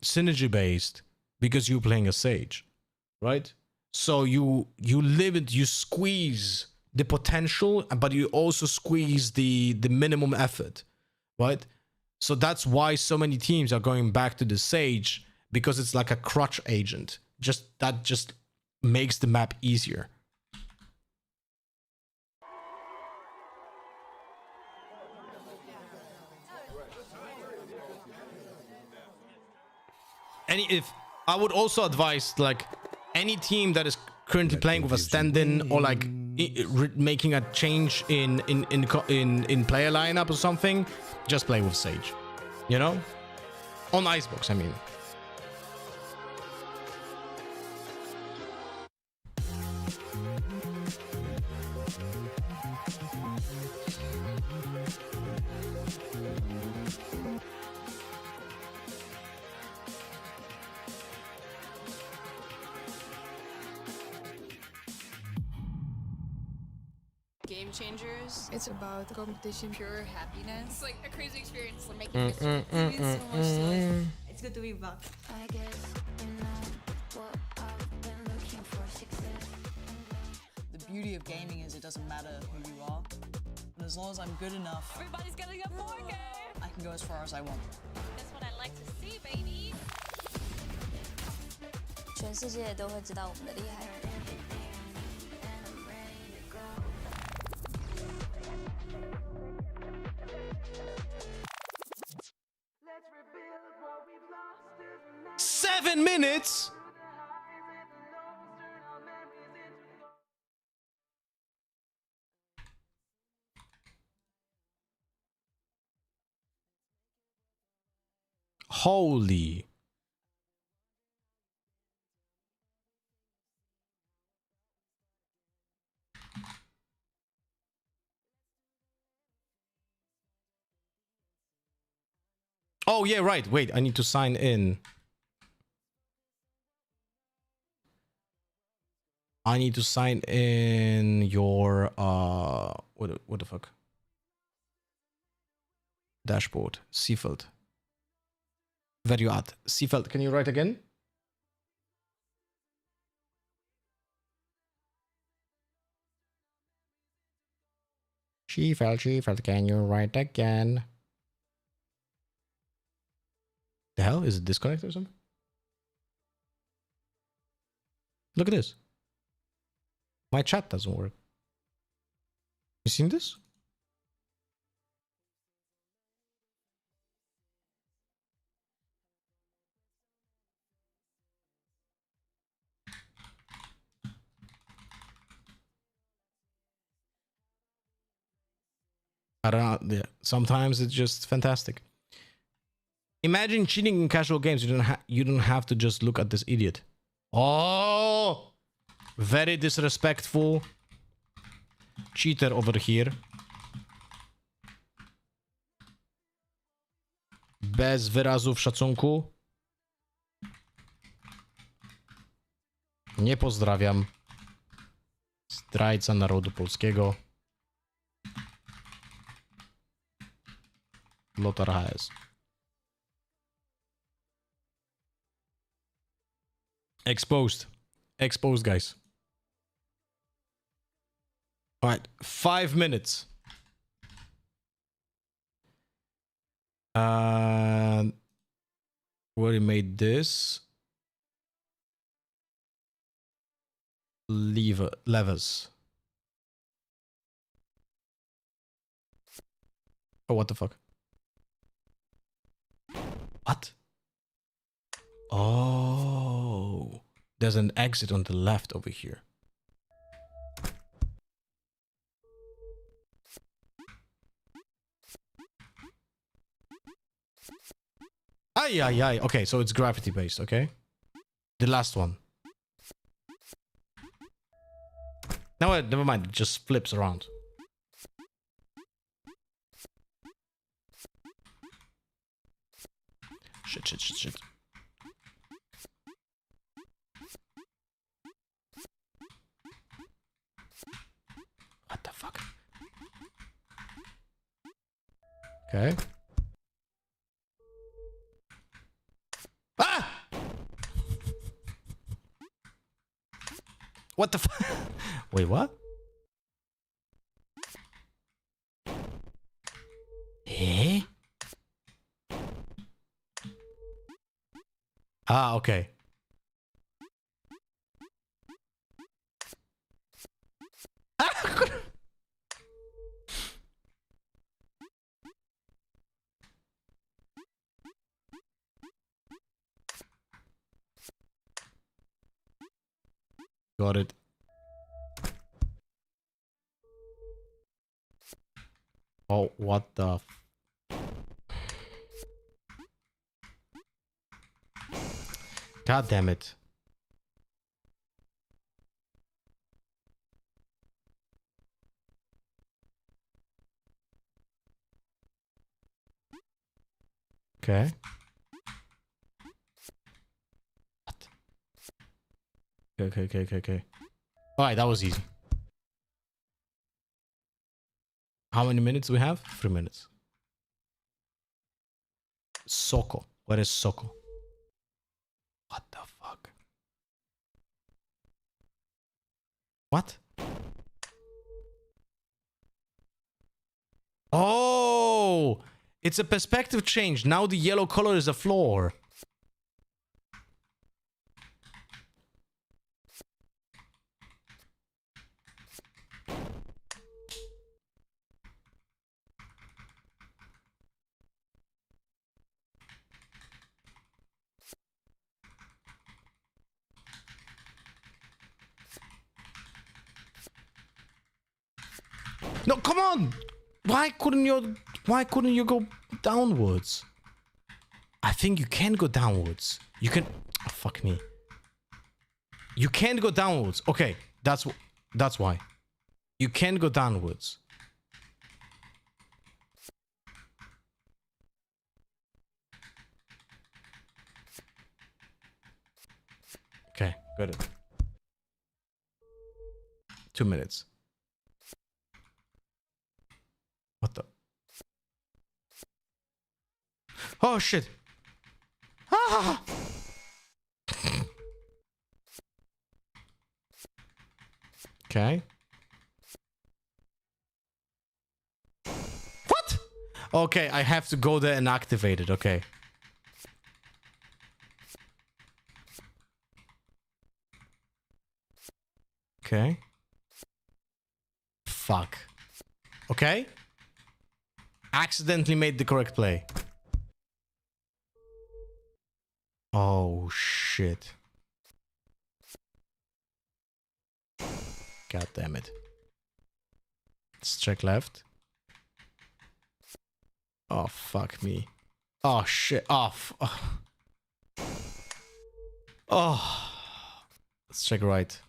synergy based, because you're playing a Sage, right? So you squeeze the potential, but you also squeeze the minimum effort, right? So that's why so many teams are going back to the Sage, because it's like a crutch agent. That just makes the map easier. If I would also advise like any team that is currently playing with a stand-in, or like making a change in player lineup or something, just play with Sage, you know, on Icebox, I mean. Game changers. It's about competition, pure happiness. It's like a crazy experience. We're making history. It means so much to us. It's good to be back. I guess you know what I've been looking for success. The beauty of gaming is it doesn't matter who you are, but as long as I'm good enough, everybody's getting a 4K. I can go as far as I want. That's what I like to see, baby. 全世界都会知道我们的厉害。 7 minutes? Holy. Oh, yeah, right. Wait, I need to sign in. I need to sign in your what the fuck? Dashboard. Seafeld. Where you at? Seafeld, can you write again? Seafeld, can you write again? The hell? Is it disconnected or something? Look at this. My chat doesn't work. You seen this? I don't know. Yeah. Sometimes it's just fantastic. Imagine cheating in casual games. You don't have to just look at this idiot. Oh, very disrespectful cheater over here. Bez wyrazów szacunku. Nie pozdrawiam. Zdrajca narodu polskiego. Lothar HS. Exposed. Exposed, guys. All right, 5 minutes. Where he made this. Levers. Oh, what the fuck? What? Oh, there's an exit on the left over here. Ay, ay, ay. Okay, so it's gravity based, okay? The last one. No, never mind. It just flips around. Shit, shit, shit, shit. What the fuck? Okay. Ah! What the fuck? Wait, what? Eh? Ah, okay. Got it. Oh, what the... God damn it. Okay. What? Okay. Alright, that was easy. How many minutes do we have? 3 minutes. Soko. What is Soko? What the fuck? What? Oh! It's a perspective change. Now the yellow color is a floor. No, come on! Why couldn't you go downwards? I think you can go downwards. You can... Oh, fuck me. You can't go downwards. Okay, that's why. You can go downwards. Okay, got it. 2 minutes. What the? Oh shit! Ah! Okay. What? Okay, I have to go there and activate it. Okay. Okay. Fuck. Okay. Accidentally made the correct play. Oh shit. God damn it. Let's check left. Oh fuck me. Oh shit. Oh. Let's check right.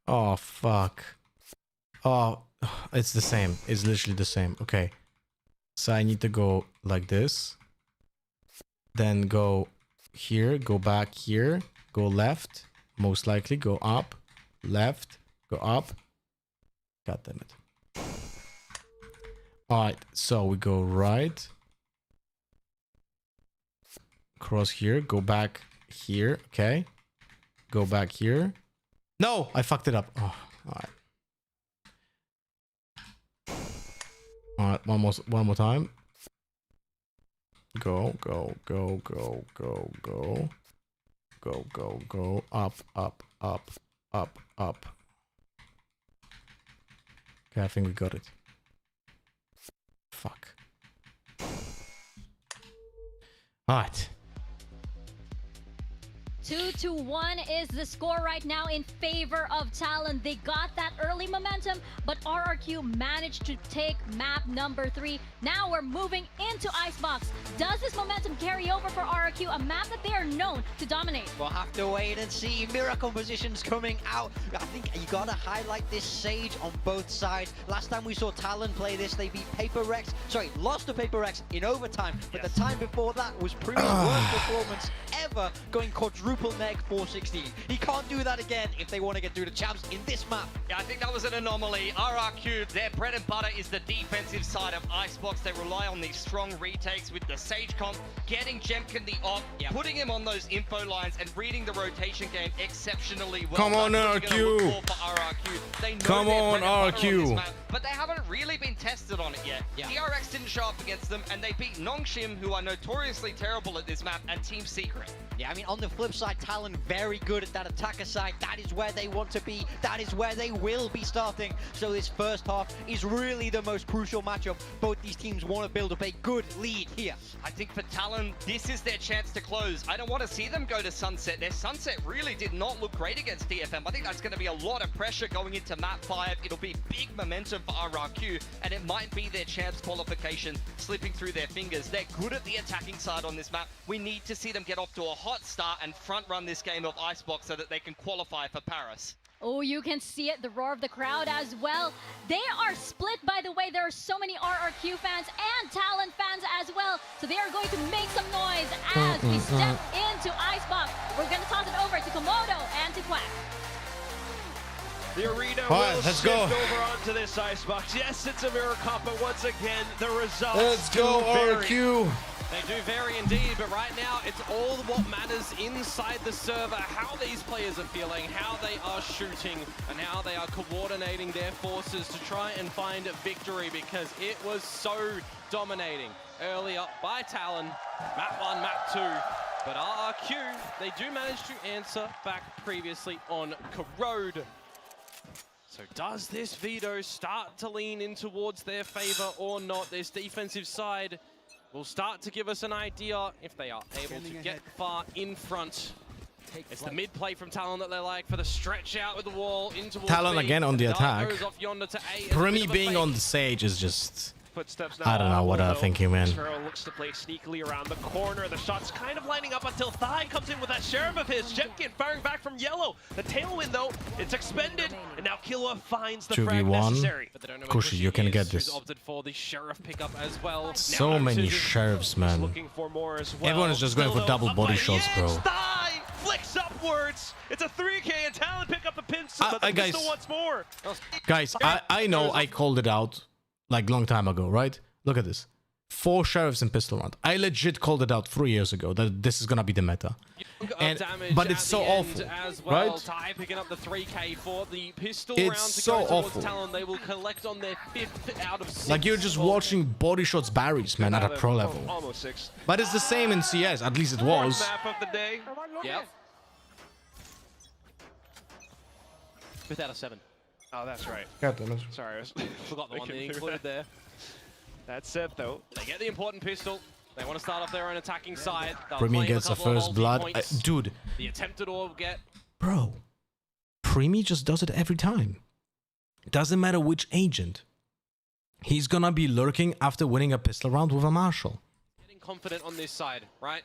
Oh fuck. Oh, it's the same. It's literally the same. Okay. So I need to go like this. Then go here, go back here, go left, most likely go up, left, go up. God damn it. Alright, so we go right. Cross here, go back here, okay. Go back here. No, I fucked it up. Oh, alright. Alright, one more time. Go. Up. Okay, I think we got it. Fuck. Alright. 2-1 is the score right now in favor of Talon. They got that early momentum, but RRQ managed to take map number 3. Now we're moving into Icebox. Does this momentum carry over for RRQ, a map that they are known to dominate? We'll have to wait and see. Mirror compositions coming out. I think you gotta highlight this Sage on both sides. Last time we saw Talon play this, they beat lost to Paper Rex in overtime, but the time before that was Prim's worst performance ever, going quadruple neg 416. He can't do that again if they want to get through the champs in this map. Yeah, I think that was an anomaly. RRQ, their bread and butter is the defensive side of Icebox. They rely on these strong retakes with the Sage comp, getting Jemkin the op, putting him on those info lines and reading the rotation game exceptionally well. Come on, RRQ. Come on, RRQ. But they haven't really been tested on it yet. DRX didn't show up against them, and they beat Nongshim, who are notoriously terrible at this map, and Team Secret. Yeah, I mean, on the flip side, Talon very good at that attacker side. That is where they want to be. That is where they will be starting. So this first half is really the most crucial matchup. Both these teams want to build up a good lead here. I think for Talon, this is their chance to close. I don't want to see them go to Sunset. Their Sunset really did not look great against DFM. I think that's going to be a lot of pressure going into map 5. It'll be big momentum for RRQ, and it might be their chance qualification slipping through their fingers. They're good at the attacking side on this map. We need to see them get off to a hot start and front run this game of Icebox so that they can qualify for Paris. Oh, you can see it, the roar of the crowd as well. They are split, by the way. There are so many RRQ fans and Talon fans as well. So they are going to make some noise as we step into Icebox. We're going to toss it over to Komodo and to Quack. The arena will shift over onto this Icebox. Yes, it's a mirror comp, but once again, the results Let's go, RRQ. They do vary indeed, but right now it's all what matters inside the server, how these players are feeling, how they are shooting, and how they are coordinating their forces to try and find a victory, because it was so dominating earlier by Talon, map 1, map 2. But RRQ, they do manage to answer back previously on Corrode. So does this veto start to lean in towards their favor or not? This defensive side will start to give us an idea if they are able to get far in front. It's the mid play from Talon that they like for the stretch out with the wall into Talon again on the attack. Primi being on the Sage is just... Footsteps I don't know what I'm thinking, man. Sparrow looks to play sneakily around the corner. The shot's kind of lining up until Thigh comes in with that Sheriff of his. Jemkin firing back from yellow. The tailwind, though, it's expended, and now Killua finds the frag necessary. Kushi, you can get this. Opted for the Sheriff pickup as well. So many Sheriffs, man. Looking for more as well. Everyone is just going for double body shots, bro. Thigh flicks upwards. It's a 3K, and Talon pick up the pistol, but the pistol wants more. Guys, I know I called it out like long time ago, right? Look at this. 4 Sheriffs in pistol round. I legit called it out 3 years ago that this is gonna be the meta. But it's so awful, well. right? Ty picking up the 3K for the pistol It's round to so go towards awful. Talon. They will collect on their 5th out of 6. Like you're just watching body shots Barry's, man, at a pro level. Almost 6. But it's the same in CS, at least it was. Map of the day. Yep. 5th out of 7. Oh, that's right. God damn it. Sorry, I forgot the one they included there. That's it, though. They get the important pistol. They want to start off their own attacking side. Primi gets the first blood. Dude. The attempted orb get. Bro. Primi just does it every time. Doesn't matter which agent. He's gonna be lurking after winning a pistol round with a Marshal. Getting confident on this side, right?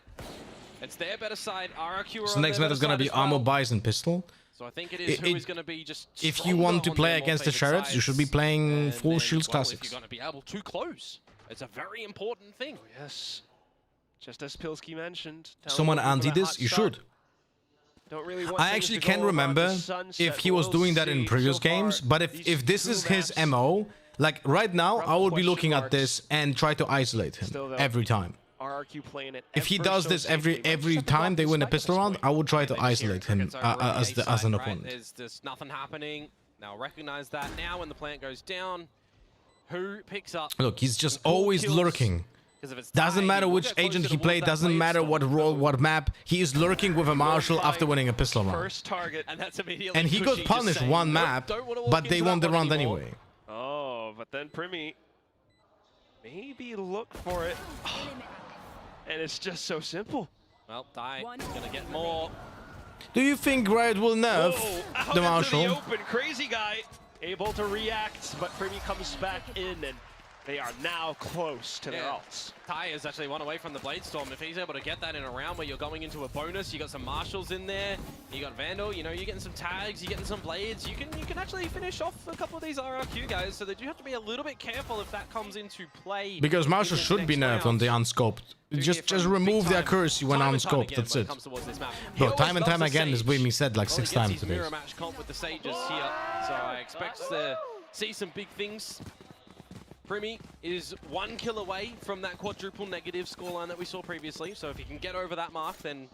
It's their better side. RRQ are So on next their meta is better gonna side be as well. Armor Bison Pistol. So I think it is who is going to be just If you want to stronger play on their against the more Sheriffs, favored you should be sides. playing And full then, Shields well, Classics. If you're going to be able to close, it's a very important thing. Yes. Just as Pilsky mentioned. Someone anti this, you should. Don't really want I things actually to can't go around remember the sunset. if he was We'll doing that in see. previous So far, games, but if this is his MO, like right now, I would be looking at this and try to isolate him Still, though, every time. RRQ playing it. If he ever does so this every safely, but time they win a pistol round, I would try to isolate him as an opponent. There's just nothing happening. Now recognize that now when the plant goes down. Who picks up? Look, he's just always lurking. Doesn't matter which agent he played, doesn't matter what role, what map, he is lurking with a Marshal after winning a pistol round. First target, and that's immediately. And he got punished one map, but they won the round anyway. Oh, but then Primi maybe look for it. And it's just so simple. Well, Dai is going to get more Do you think Riot will nerf the Marshal? The open, crazy guy able to react, but Primi comes back in, and they are now close to their ults. Ty is actually one away from the Blade Storm. If he's able to get that in a round where you're going into a bonus, you got some Marshals in there, you got Vandal, you know, you're getting some tags, you're getting some blades, you can actually finish off a couple of these RRQ guys, so they do have to be a little bit careful if that comes into play. Because Marshal should be nerfed on the unscoped. Just remove the accuracy when unscoped, that's it. Bro, time and time again is being said like 6 times today. Mirror match comp with the Sages here, so I expect to see some big things. Primi is 1 kill away from that quadruple negative scoreline that we saw previously, so if he can get over that mark, then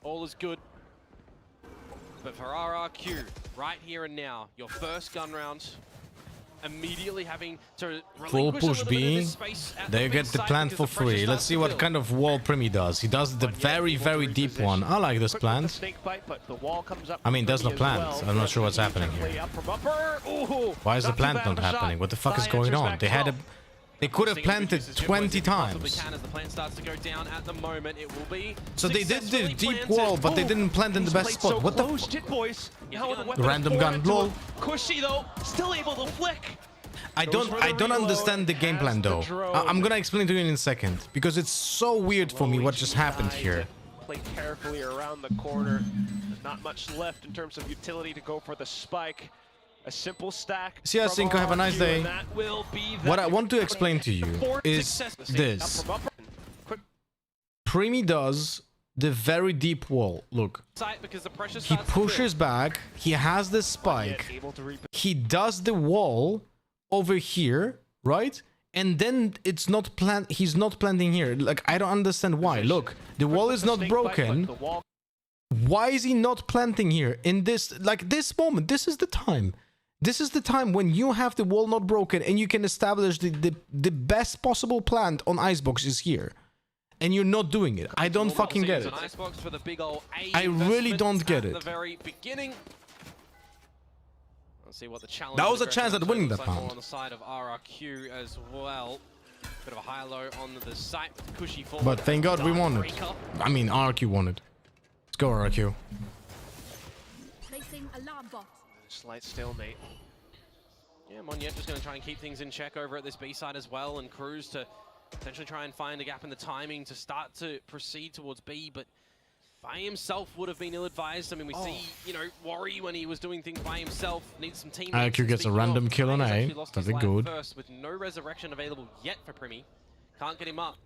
all is good. But for RRQ, right here and now, your first gun round, immediately having to full push B, they get the plant for free. Let's see what kind of wall Primi does. He does the very, very deep one. I like this plant. I mean, there's no plant. I'm not sure what's happening here. Why is the plant not happening? What the fuck is going on? They could have planted 20 times. So they did the deep wall, but they didn't plant in the best spot. What the random gun, lol. Cushy though, still able to flick. I don't understand the game plan though. I'm gonna explain to you in a second, because it's so weird for me what just happened here. Play carefully around the corner. There's not much left in terms of utility to go for the spike. A simple stack. See ya, Cinco, have a nice day. What I want to explain to you is this. Primi does the very deep wall. Look. He pushes back. He has the spike. He does the wall over here, right? And then it's not he's not planting here. Like, I don't understand why. Look, the wall is not broken. Why is he not planting here in this, like, this moment? This is the time. This is the time when you have the wall not broken and you can establish the best possible plant on Icebox is here. And you're not doing it. I don't fucking get it. I really don't get it. See what the challenge that was a chance at winning that round. On the side of RRQ as well. Bit of a high-low on the site with the Cushy forward. But thank God we won it. I mean, RRQ won it. Let's go, RRQ. Placing alarm bot. Slight stalemate. Yeah, Monyet just going to try and keep things in check over at this B side as well, and Cruz to potentially try and find a gap in the timing to start to proceed towards B, but by himself would have been ill-advised. I mean, we see, you know, Worry when he was doing things by himself, needs some teammates. RRQ gets a random kill on A. That's good. First, with no resurrection available yet for Primi. Can't get him up.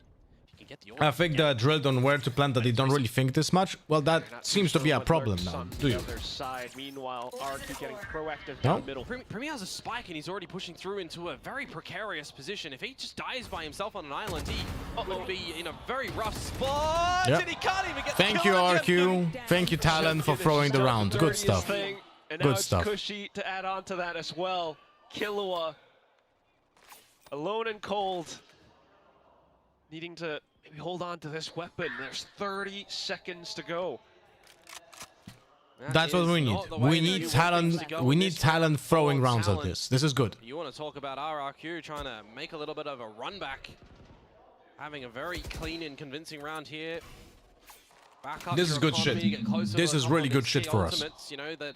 I think that drilled on where to plant that they don't really think this much. Well, that seems to be a problem now. Do you? Meanwhile, RRQ getting proactive down middle. Primi has a spike and he's already pushing through into a very precarious position. If he just dies by himself on an island, he will be in a very rough spot. Yep. And he can't even get Thank you, RRQ. Thank you, Talon, for throwing the round. Good stuff. Good stuff. Cushy to add on to that as well. Killua alone and cold, needing to maybe hold on to this weapon. There's 30 seconds to go. That's what we need. We need talent. We need talent throwing rounds at this. This is good. You want to talk about RRQ trying to make a little bit of a run back, having a very clean and convincing round here. Back up this is good shit. This is really good shit for us. You know that.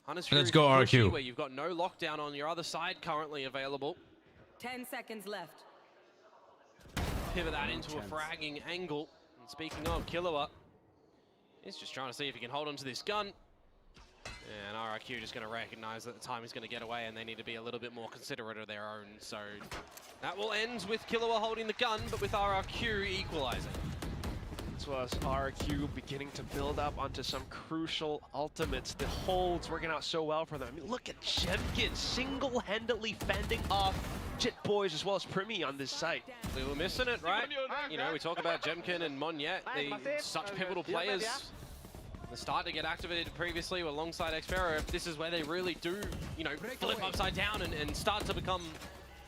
Let's go RRQ. Where you've got no lockdown on your other side currently available. 10 seconds left. Pivot that into a fragging angle. And speaking of, Killua is just trying to see if he can hold onto this gun. And RRQ just going to recognize that the time is going to get away and they need to be a little bit more considerate of their own. So that will end with Killua holding the gun, but with RRQ equalizing. As well as RRQ beginning to build up onto some crucial ultimates. The holds working out so well for them. I mean, look at Jemkin single-handedly fending off Jit Boys as well as Primi on this site. We were missing it, right? You know, we talk about Jemkin and Monyet, such pivotal players. They start to get activated previously alongside Xpero. This is where they really do, you know, flip upside down and start to become,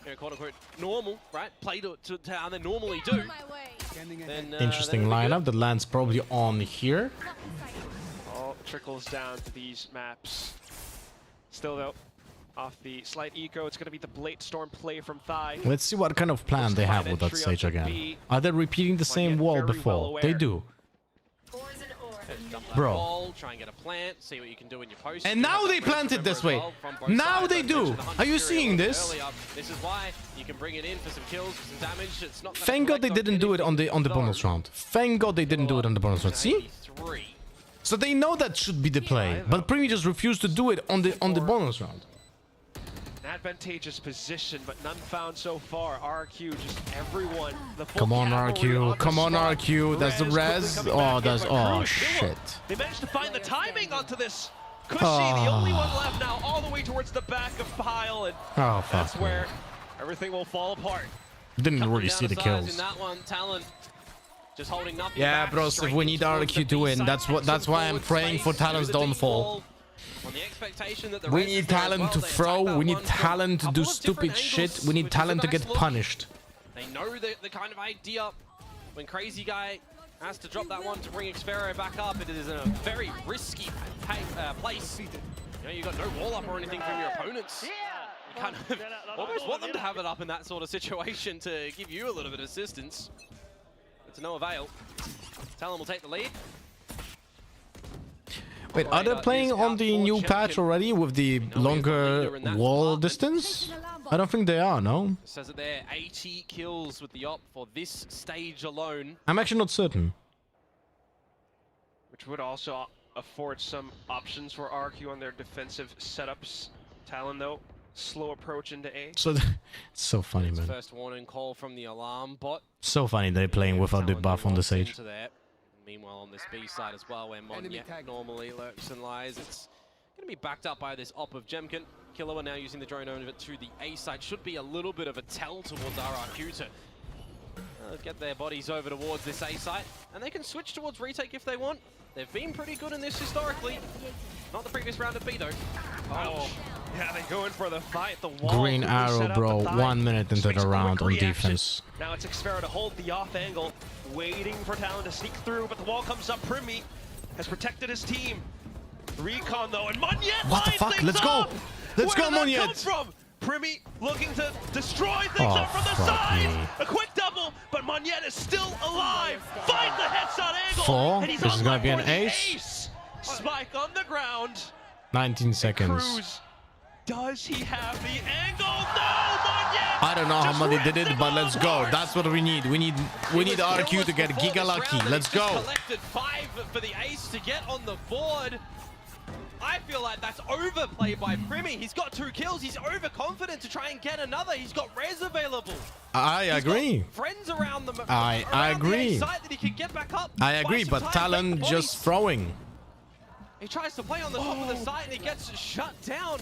you know, quote-unquote normal, right? Play to how they normally do. Then, interesting lineup. The land's probably on here. All trickles down to these maps. Still though, off the slight eco, it's going to be the Blade Storm play from Thai. Let's see what kind of plan they have with that stage again. Are they repeating the same wall before? They do. Bro. Ball, try and get a plant, see what you can do in your post. And now they plant it this way. Now they do. Are you seeing this? This is why you can bring it in for some kills, for some damage. It's not. Thank God they didn't do it on the bonus round. Thank God they didn't do it on the bonus round. See? So they know that should be the play, but Primi just refused to do it on the bonus round. An advantageous position, but none found so far. RRQ, just everyone. Come on, RRQ. Come on, RRQ. That's the res. Oh, that's... Oh, shit. They managed to find the timing onto this Cushy, the only one left now, all the way towards the back of Pile, and that's where everything will fall apart. Didn't really see the kills. In that one, Talon just holding nothing yeah, back, bros, if we need RRQ to win, that's why I'm praying for Talon's downfall. We need Talon to throw, we need Talon to do stupid shit, we need Talon to get punished. They know the kind of idea when Crazy Guy has to drop that one to bring Xfero back up. It is in a very risky place. You know, you got no wall up or anything from your opponents. You kind of almost want them to have it up in that sort of situation to give you a little bit of assistance. But to no avail. Talon will take the lead. Wait, are they playing on the new patch already with the longer wall distance? I don't think they are, no? It says it there, 80 kills with the op for this stage alone. I'm actually not certain. Which would also afford some options for RRQ on their defensive setups. Talon, though, slow approach into A. So, it's so funny, man. First warning call from the alarm bot. So funny they're playing without the buff on the Sage. Meanwhile, on this B side as well, where Monye normally lurks and lies, it's going to be backed up by this op of Jemkin. Killer now using the drone over to the A side. Should be a little bit of a tell towards RRQ to get their bodies over towards this A site. And they can switch towards retake if they want. They've been pretty good in this historically. Not the previous round of B though. Oh, yeah, they go in for the fight. The wall Green arrow, bro. 1 minute into the round on defense. Now it's Xfero to hold the off angle, waiting for Talon to sneak through, but the wall comes up. Primi has protected his team. Recon though, and Monyet. What the fuck? Let's go! Let's go, Monyet! From Primi looking to destroy things up from the side. A quick double, but Monyet is still alive. Find the headshot angle. 4. And he's This is gonna be an ace. Spike on the ground. 19 seconds. Cruz, does he have the angle? No, Monyet! I don't know how Money did it, but let's go. That's what we need. We need RQ to get giga lucky. Let's go. Collected 5 for the ace to get on the board. I feel like that's overplay by Primi. He's got 2 kills. He's overconfident to try and get another. He's got res available. I agree. Friends around them. I agree. That he can get back up. I agree, but Talon just throwing. He tries to play on the top of the site and he gets shut down.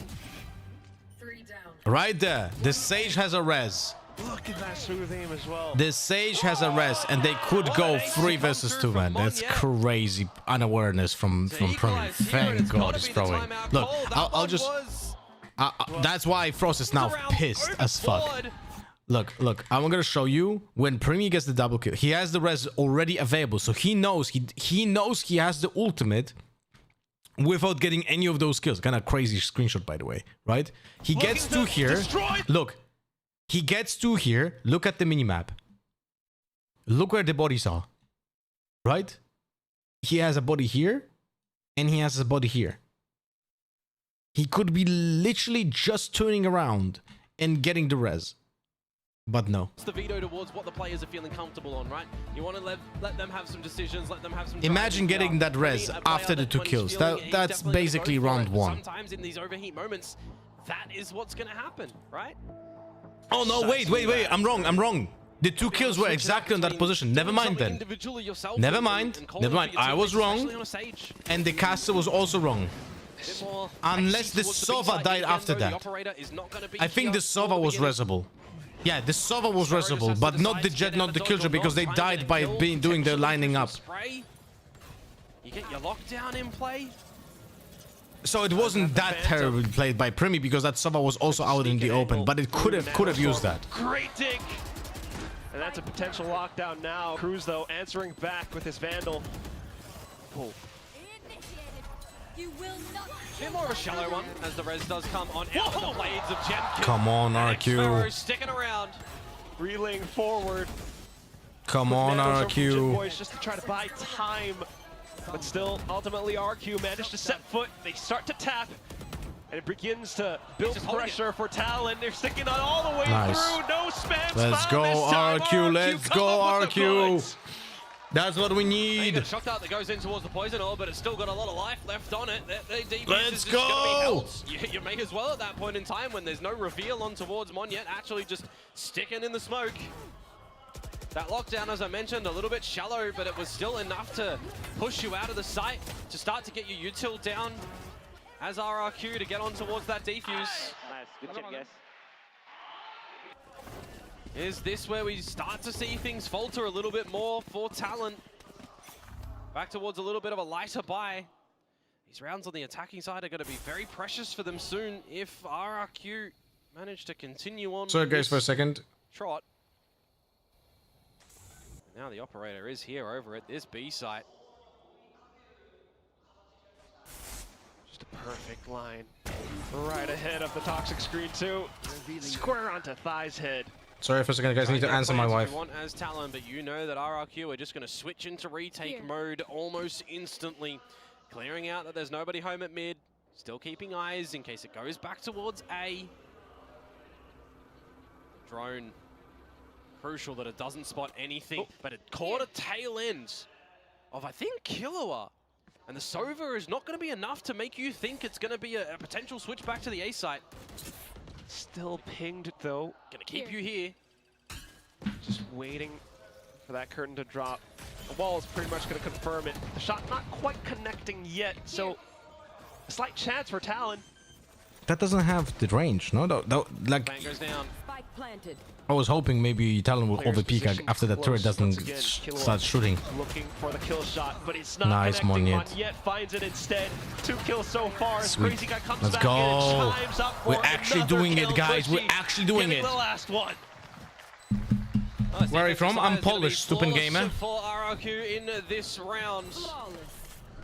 3 down. Right there. The Sage has a res. Look at that smooth aim as well. The Sage has a res, and they could go 3 versus 2, man. That's crazy unawareness from Primi. Thank God he's throwing. Look, I'll just... that's why Frost is now pissed as fuck. Look, I'm gonna show you when Primi gets the double kill. He has the res already available, so he knows he has the ultimate without getting any of those kills. Kind of crazy screenshot, by the way, right? He gets 2 here. Look. He gets 2 here. Look at the minimap. Look where the bodies are. Right? He has a body here. And he has a body here. He could be literally just turning around and getting the res. But no. It's the veto towards what the players are feeling comfortable on, right? You want to let them have some decisions, let them have some... Imagine getting that res after the 2 kills. That's basically round 1. Sometimes in these overheat moments, that is what's going to happen, right? Oh no, wait, I'm wrong. The 2 kills were exactly on that position. Never mind then. Never mind. I was wrong. And the caster was also wrong. Unless the Sova died after that. I think the Sova was resable. Yeah, the Sova was resable, but not the Jet, not the Killjoy, because they died by doing their lining up. You get your lockdown in play. So it wasn't that terribly played by Primi because that Sova was also out in the open, but it could have used that. Great dig! And that's a potential lockdown now. Cruz, though, answering back with his Vandal. Oh. A bit more of a shallow one as the res does come on out with the blades of Jemkin. Come on, RQ. Sticking around. Reeling forward. Come on, RQ. Boys just to try to buy time But still, ultimately, RRQ managed to set foot. They start to tap, and it begins to build pressure for Talon. They're sticking on all the way through. No spams. Let's go, RRQ. Let's go, RRQ. That's what we need. A shock dart that goes in towards the poison orb, but it's still got a lot of life left on it. Let's go. You may as well at that point in time when there's no reveal on towards Mon yet, actually just sticking in the smoke. That lockdown, as I mentioned, a little bit shallow, but it was still enough to push you out of the site to start to get your util down as RRQ to get on towards that defuse. Nice, good job, guys. Is this where we start to see things falter a little bit more for Talon? Back towards a little bit of a lighter buy. These rounds on the attacking side are going to be very precious for them soon if RRQ manage to continue on. Sorry guys for a second. Trot. Now the operator is here over at this B site. Just a perfect line. Right ahead of the toxic screen too. Square onto Thigh's head. Sorry for a second, guys. I need to answer my wife. You want as Talon, but you know that RRQ are just going to switch into retake mode almost instantly. Clearing out that there's nobody home at mid. Still keeping eyes in case it goes back towards A. Drone. Crucial that it doesn't spot anything, but it caught a tail end of, I think, Killua. And the Sova is not going to be enough to make you think it's going to be a potential switch back to the A site. Still pinged though. Gonna keep you here. Just waiting for that curtain to drop. The wall is pretty much gonna confirm it. The shot not quite connecting yet, so a slight chance for Talon. That doesn't have the range, no? Like, Bang goes down. Spike planted. I was hoping maybe Talon will overpeak after the turret doesn't start shooting. Looking for the kill shot, but it's not nice, connecting. Mon Yet finds it instead. 2 kills so far. Sweet. Crazy guy comes Let's back go. and chimes up We're for actually another doing kill. it, guys. We're Bushy actually doing getting it. the last one. Where are you from? I'm Polish, stupid gamer. For RRQ in this round.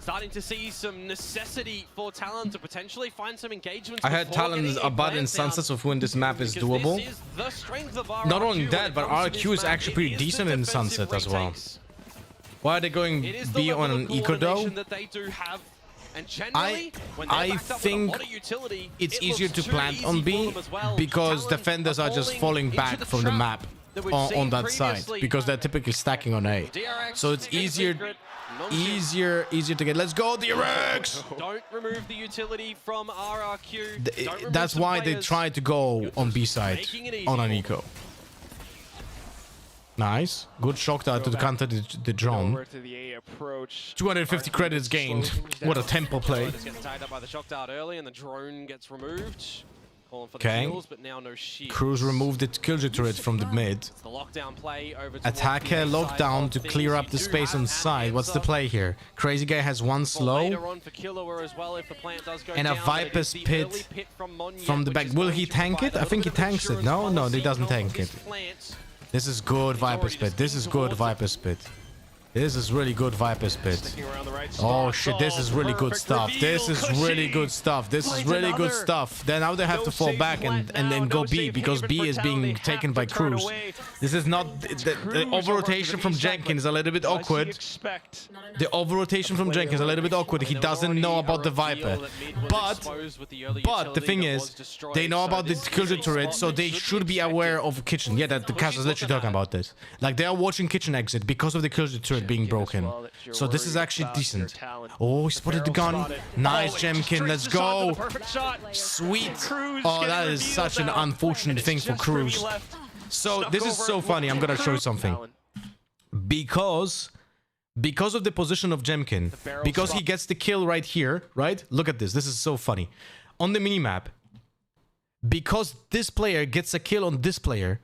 Starting to see some necessity for Talon to potentially find some engagements. I heard Talons are bad in Sunsets, of when this map is doable. This is the strength of RRQ. Not only that, but RRQ is actually pretty decent in Sunset as well. Why are they going B on an eco though? I think it's easier to plant on B because defenders are just falling back from the map on that side because they're typically stacking on A. So it's easier to get. Let's go, DRX! Don't remove the utility from RRQ. That's why they try to go on B side on an eco. Nice. Good shock dart to counter the drone. 250 credits gained. What a tempo play. Gets tied up by the shock dart early and the drone gets removed. Calling for the Okay. kills, but now no shield. Cruz removed the killjoy turret from the mid. The lockdown play over Attacker lockdown to clear up the space on side. What's the play here? Crazy guy has one slow and a Viper's pit from the back. Will he tank it? I think he tanks it. No, he doesn't tank it. This is good Viper's pit. This is good Viper's pit. This is really good Viper's pit. Oh shit, this is really good stuff. This is really good stuff. This is really good stuff. Then now they have to fall back and then go B because B is being taken by Cruz. This is not the over-rotation from Jenkins is a little bit awkward. The over-rotation from Jenkins is a little bit awkward. He doesn't know about the Viper. But the thing is, they know about the killjoy turret, so they should be aware of kitchen. Yeah, that the cast is literally talking about this. Like they are watching kitchen exit because of the killjoy turret being broken. So this is actually decent. Oh, he spotted the gun. Nice, Jemkin. Let's go. Sweet. Oh, that is such an unfortunate thing for Cruz. So this is so funny. I'm gonna show you something. Because of the position of Jemkin, because he gets the kill right here, right? Look at this. This is so funny. On the minimap, because this player gets a kill on this player,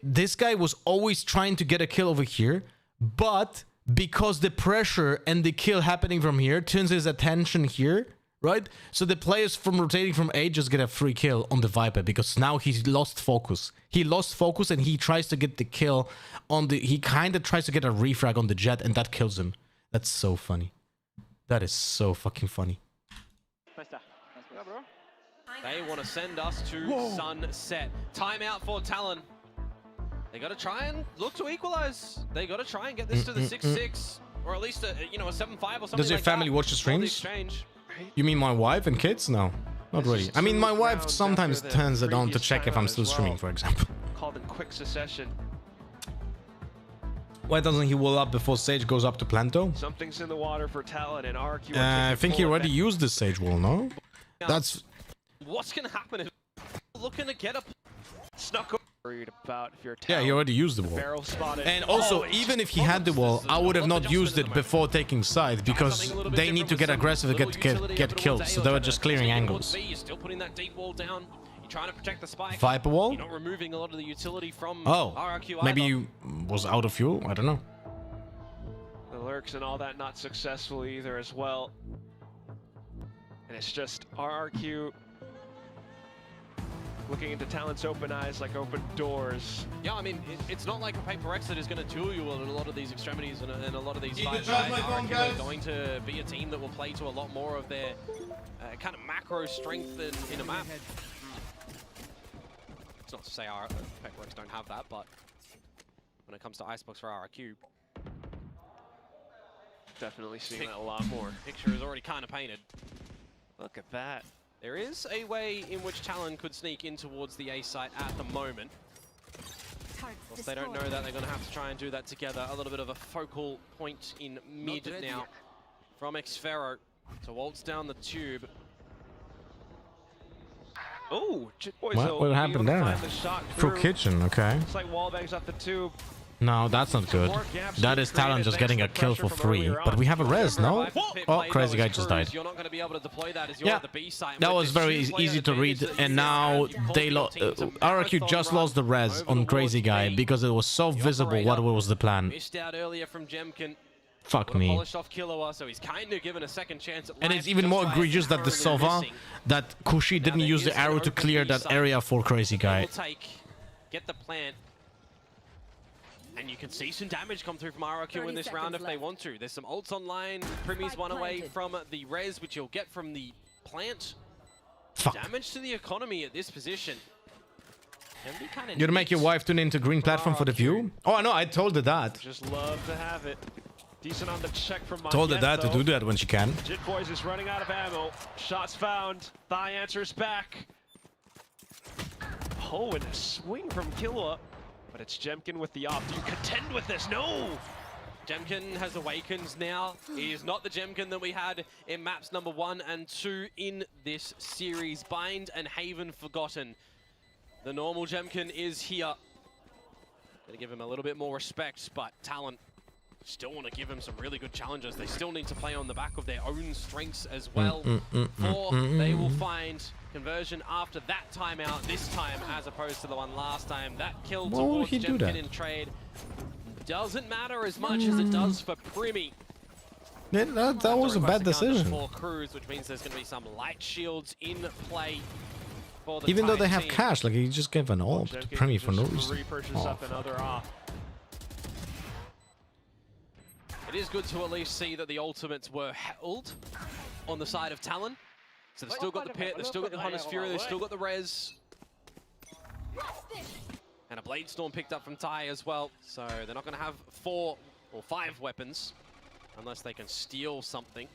this guy was always trying to get a kill over here, but because the pressure and the kill happening from here turns his attention here, right? So the players from rotating from A just get a free kill on the Viper because now he's lost focus. He lost focus and he tries to get the kill on the... He kind of tries to get a refrag on the Jet and that kills him. That's so funny. That is so fucking funny. They want to send us to Sunset. Timeout for Talon. They got to try and look to equalize. They got to try and get this to the 6-6. or at least a, you know, a 7-5 or something. Does your like family that watch the before streams? exchange. You mean my wife and kids? No, not really. I mean, my wife sometimes after the turns it on to previous check if I'm timeout still as streaming, well. for example. Called in quick succession. Why doesn't he wall up before Sage goes up to Planto? Something's in the water for Talon and RRQ. I think he already used the Sage wall, no? That's... What's gonna happen if looking to get a snuck worried about if you're Yeah, he already used the wall. barrel spotted. And also, even if he had the wall, I would have not used it before taking side because they need to get aggressive to get killed. So they were just clearing angles. You're still putting that deep wall down. You're trying to protect the spike. Viper wall? You're not removing a lot of the utility from Oh, RRQ maybe either. you was out of fuel? I don't know. The lurks and all that not successful either as well. And it's just RRQ looking into Talon's open eyes like open doors. Yeah, I mean, it's not like a Paper X that is going to duel you in a lot of these extremities and a lot of these You fights. can charge my phone, RRQ guys. are going to be a team that will play to a lot more of their kind of macro strength in a map. It's not to say Paper X don't have that, but when it comes to Icebox for RRQ, definitely seeing that a lot more. Picture is already kind of painted. Look at that. There is a way in which Talon could sneak in towards the A site at the moment. If they don't know that, they're going to have to try and do that together. A little bit of a focal point in mid now from Xfero to waltz down the tube. Oh, What happened there? Through kitchen, okay. It's like wall bangs off the tube. No, that's not good. That is Talon just getting a kill for free. But we have a res, no? Oh, crazy guy just died. You're not going to be able to deploy that as you're Yeah, at the B site. that was very easy to read. And now they RRQ just lost the res on Crazy Guy because it was so visible what was the plan. Missed out earlier from Jemkin. Fuck me. Polished off Killua, so he's kind of given a second chance at And life it's even just more by egregious that the currently Sova, missing. that Kushi didn't use the arrow to clear that area for Crazy Guy. Will get the plant. And you can see some damage come through from RRQ in this round if they want to. There's some ults online. Primmy's one away from the res, which you'll get from the plant. Fuck. Damage to the economy at this position. Can be kind of You're gonna make your wife tune into green platform for the view? Oh, no, I told her that. Just love to have it. Decent on the check from Told her that to do that when she can. Jit Boys is running out of ammo. Shots found. Thigh answers back. Oh, and a swing from Killua. But it's Jemkin with the op. Do you contend with this? No! Jemkin has awakened now. He is not the Jemkin that we had in maps number 1 and 2 in this series. Bind and Haven Forgotten. The normal Jemkin is here. Gonna give him a little bit more respect, but Talon still want to give him some really good challenges. They still need to play on the back of their own strengths as well. They will find conversion after that timeout this time as opposed to the one last time. That kill Why would towards he do that? Jemkin in trade doesn't matter as much as it does for Primmy. Yeah, that was a bad decision. For Cruz, which means there's going to be some light shields in play for the Even though they Time have team. cash, like he just gave an orb to Premier for no reason. Repurchase Oh, up another op. It is good to at least see that the ultimates were held on the side of Talon. So they've still got the pit, they've still got the Hunter's Fury, they've still got the res. And a Blade Storm picked up from Tai as well. So they're not going to have 4 or 5 weapons unless they can steal something.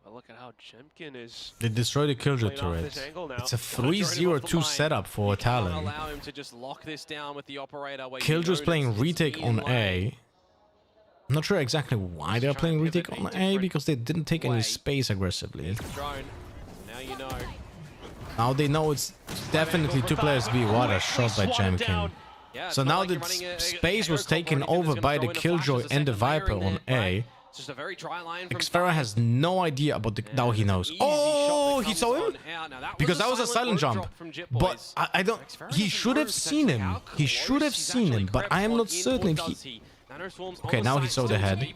But look at how Jemkin is. They destroyed the Killjoy playing off turret. this angle now. It's a Joining him off the 3-0-2 line. setup for Can't Talon. allow him to just lock this down with the operator. Where Killjoy's you playing notice it's retake in on lane. A. I'm not sure exactly why they're playing retake on A, because they didn't take any space aggressively. Drone. Now you know. Now they know it's definitely 2 players B. What a shot by Jemkin. Yeah, it's So not now like the you're running a space was Hero comp or taken anything that's over gonna by throw the in a Killjoy flash as a and the second Viper layering on there, A. right? It's just a very dry line from Xfera has no idea about the... Now he knows. Oh, he saw him? Because that was a silent jump. But I don't... He should have seen him. He should have seen him, but I am not certain if he... Okay, now he saw the head.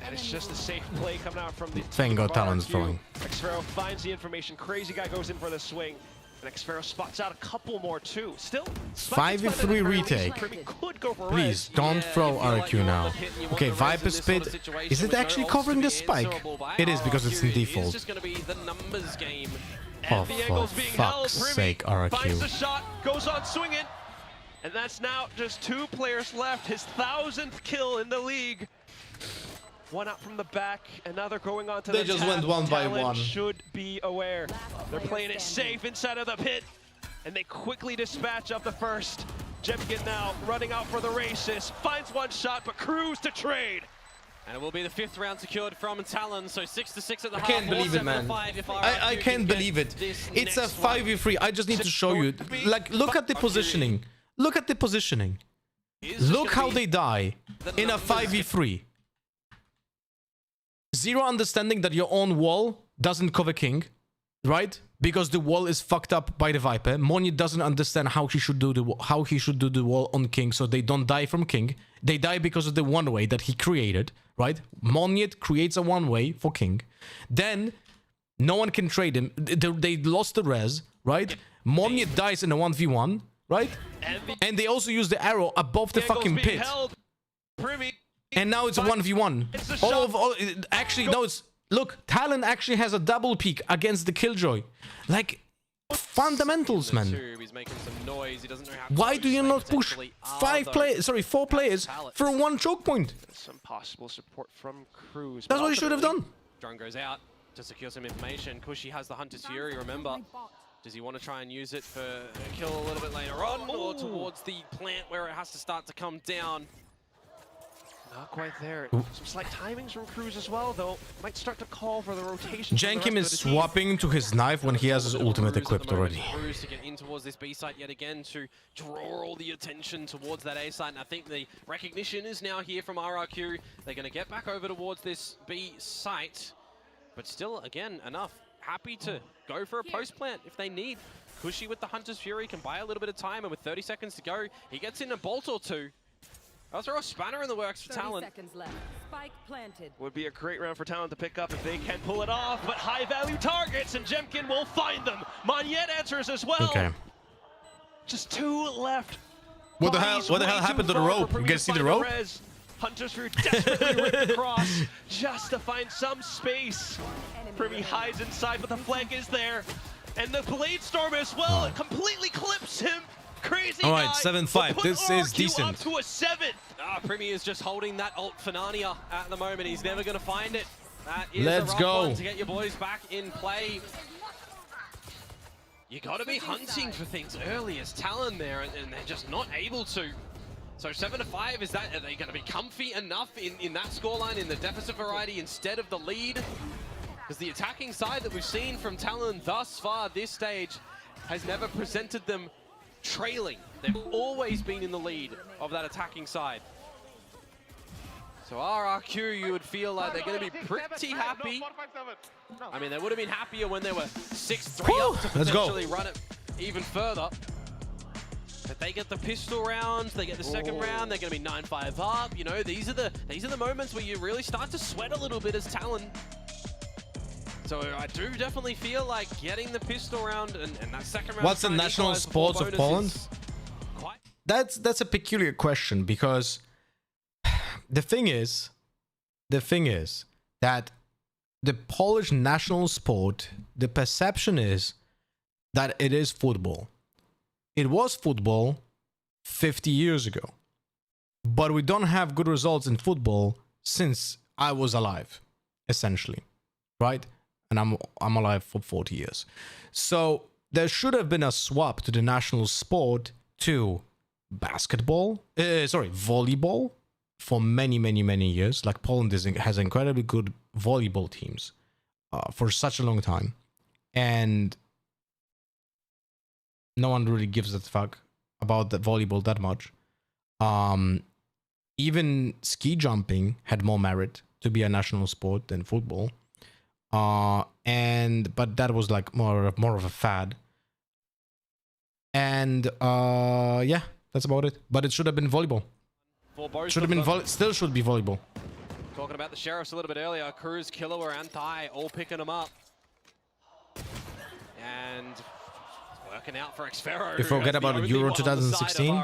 And it's just a safe play coming out from the Thank God Talon's RRQ. throwing. Xfero finds the information. Crazy Guy goes in for the swing. And Xfero spots out a couple more too. Still, 5v3 retake. could go for Please don't throw RRQ now. Okay, Viper Spit. Is it actually covering the spike? It is, because it's in It's default. just going to be the numbers game. Oh, the for angle's being held. fuck's Primmy sake, finds the RRQ. shot, goes on swinging. And that's now just 2 players left. His 1,000th kill in the league. One out from the back, another going on to They the just tab. went one by Talon one. should be aware. They're playing it safe inside of the pit, and they quickly dispatch up the first. Jemkin now running out for the races, finds one shot, but Cruz to trade. And it will be the 5th round secured from Talon, so 6-6 at the I half. can't believe it, man. I can't believe it. It's a 5v3. I just need to show you. Like, look at the positioning. Look at the positioning. Look how they die in a 5v3. Zero understanding that your own wall doesn't cover king, right? Because the wall is fucked up by the Viper. Moni doesn't understand how he should do the wall on king, so they don't die from king. They die because of the one way that he created, right? Moniet creates a one way for king. Then no one can trade him. They lost the res, right? Moniet dies in a 1v1, right? And they also use the arrow above the fucking pit. And now it's a 1v1. Actually, no, it's... Look, Talon actually has a double peak against the Killjoy. Like, fundamentals, man. He's making some noise. He doesn't know how Why do you not push 4 players for one choke point? Some possible support from Cruz. That's what he should have done. Drone goes out to secure some information. Kushi has the Hunter's Fury, remember. Does he want to try and use it for a kill a little bit later on, or towards the plant where it has to start to come down? Not quite there. Some slight timings from Cruz as well, though. Might start to call for the rotation. Jankim is swapping to his knife when he has his ultimate equipped already. Cruz to get in towards this B site yet again to draw all the attention towards that A site, and I think the recognition is now here from RRQ. They're going to get back over towards this B site, but still, again, enough. Happy to go for a post plant if they need. Kushi with the Hunter's Fury can buy a little bit of time, and with 30 seconds to go, he gets in a bolt or two. I'll throw a spanner in the works for Talon. Spike planted. Would be a great round for Talon to pick up if they can pull it off, but high-value targets, and Jemkin will find them. Moniet answers as well. Okay. Just 2 left. What the hell happened to the rope? You guys see the rope? Hunter's Fury desperately ripped across just to find some space. Primi hides inside, but the flank is there. And the Blade Storm as well, it completely clips him. Crazy. All right, 7-5. This is decent. Up to a 7th. Primi is just holding that ult for Narnia at the moment. He's never going to find it. That is Let's a rough go one to get your boys back in play. You got to be hunting for things early as Talon there, and they're just not able to. So 7-5, is that, are they going to be comfy enough in that scoreline, in the deficit variety, instead of the lead? Because the attacking side that we've seen from Talon thus far this stage has never presented them trailing. They've always been in the lead of that attacking side. So RRQ, you would feel like they're going to be pretty happy. I mean, they would have been happier when they were 6-3 up to potentially run it even further. But they get the pistol round, they get the second round, they're going to be 9-5 up. You know, these are the moments where you really start to sweat a little bit as Talon. So I do definitely feel like getting the pistol round and that second round. What's the national sports of Poland? That's a peculiar question, because the thing is that the Polish national sport, the perception is that it is football. It was football 50 years ago, but we don't have good results in football since I was alive, essentially, right? And I'm alive for 40 years. So there should have been a swap to the national sport to volleyball for many, many, many years. Like Poland has incredibly good volleyball teams for such a long time. And no one really gives a fuck about the volleyball that much. Even ski jumping had more merit to be a national sport than football. But that was like more of a fad. And yeah, that's about it. But it should have been volleyball. Should have been still should be volleyball. Talking about the Sheriffs a little bit earlier, Cruz, Killer, and Thai all picking them up. And working out for Xfero. You forget about Euro 2016.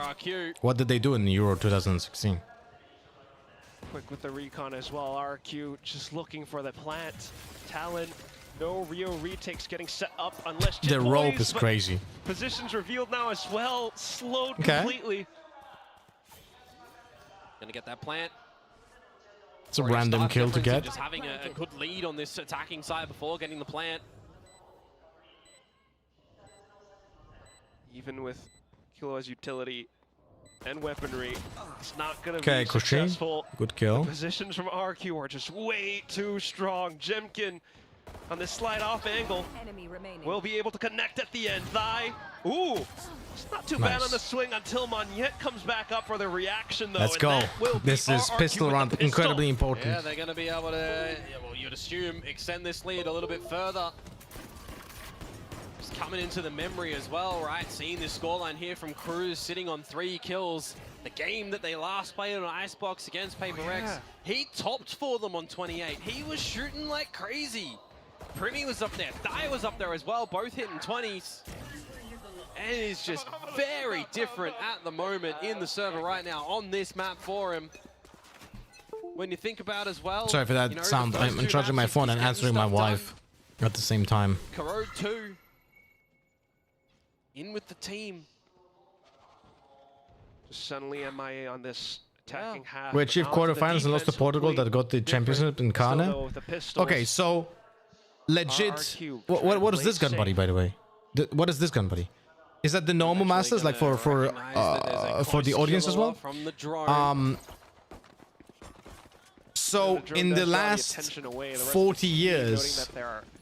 What did they do in Euro 2016? Quick with the recon as well. RRQ just looking for the plant. Talon No Rio retakes getting set up unless The rope is crazy. Positions revealed now as well. Slowed completely. Gonna get that plant. It's a random kill to get. Just having a good lead on this attacking side before getting the plant. Even with Kiloa's utility and weaponry, it's not going to Okay, be Koshi. successful. Good kill. The positions from RRQ are just way too strong. Jemkin on this slide off angle will be able to connect at the end. Thigh. Ooh, it's not too bad Nice. on the swing until Monyet comes back up for the reaction though. Let's and go. that will be This is RRQ pistol with the round, pistol. incredibly important. Yeah, they're going to be able to, well, you'd assume, extend this lead a little bit further. Just coming into the memory as well, right? Seeing this scoreline here from Cruz sitting on 3 kills. The game that they last played on Icebox against Paper Rex, he topped for them on 28. He was shooting like crazy. Primi was up there, Thai was up there as well, both hitting 20s. And it is just very different at the moment in the server right now on this map for him. When you think about as well. Sorry for that you know, sound. I'm charging my phone and answering my wife at the same time. Corrode 2 in with the team. Just suddenly MIA on this attacking half. We but achieved now to the quarterfinals and lost to defense, Portugal that completely got the different. championship in Still Kane. though with the pistols. Okay, so legit. RRQ What is this gun buddy, by the way? What is this gun buddy? Is that the normal masters, like for the audience as well? From the drone. So in the last 40 years,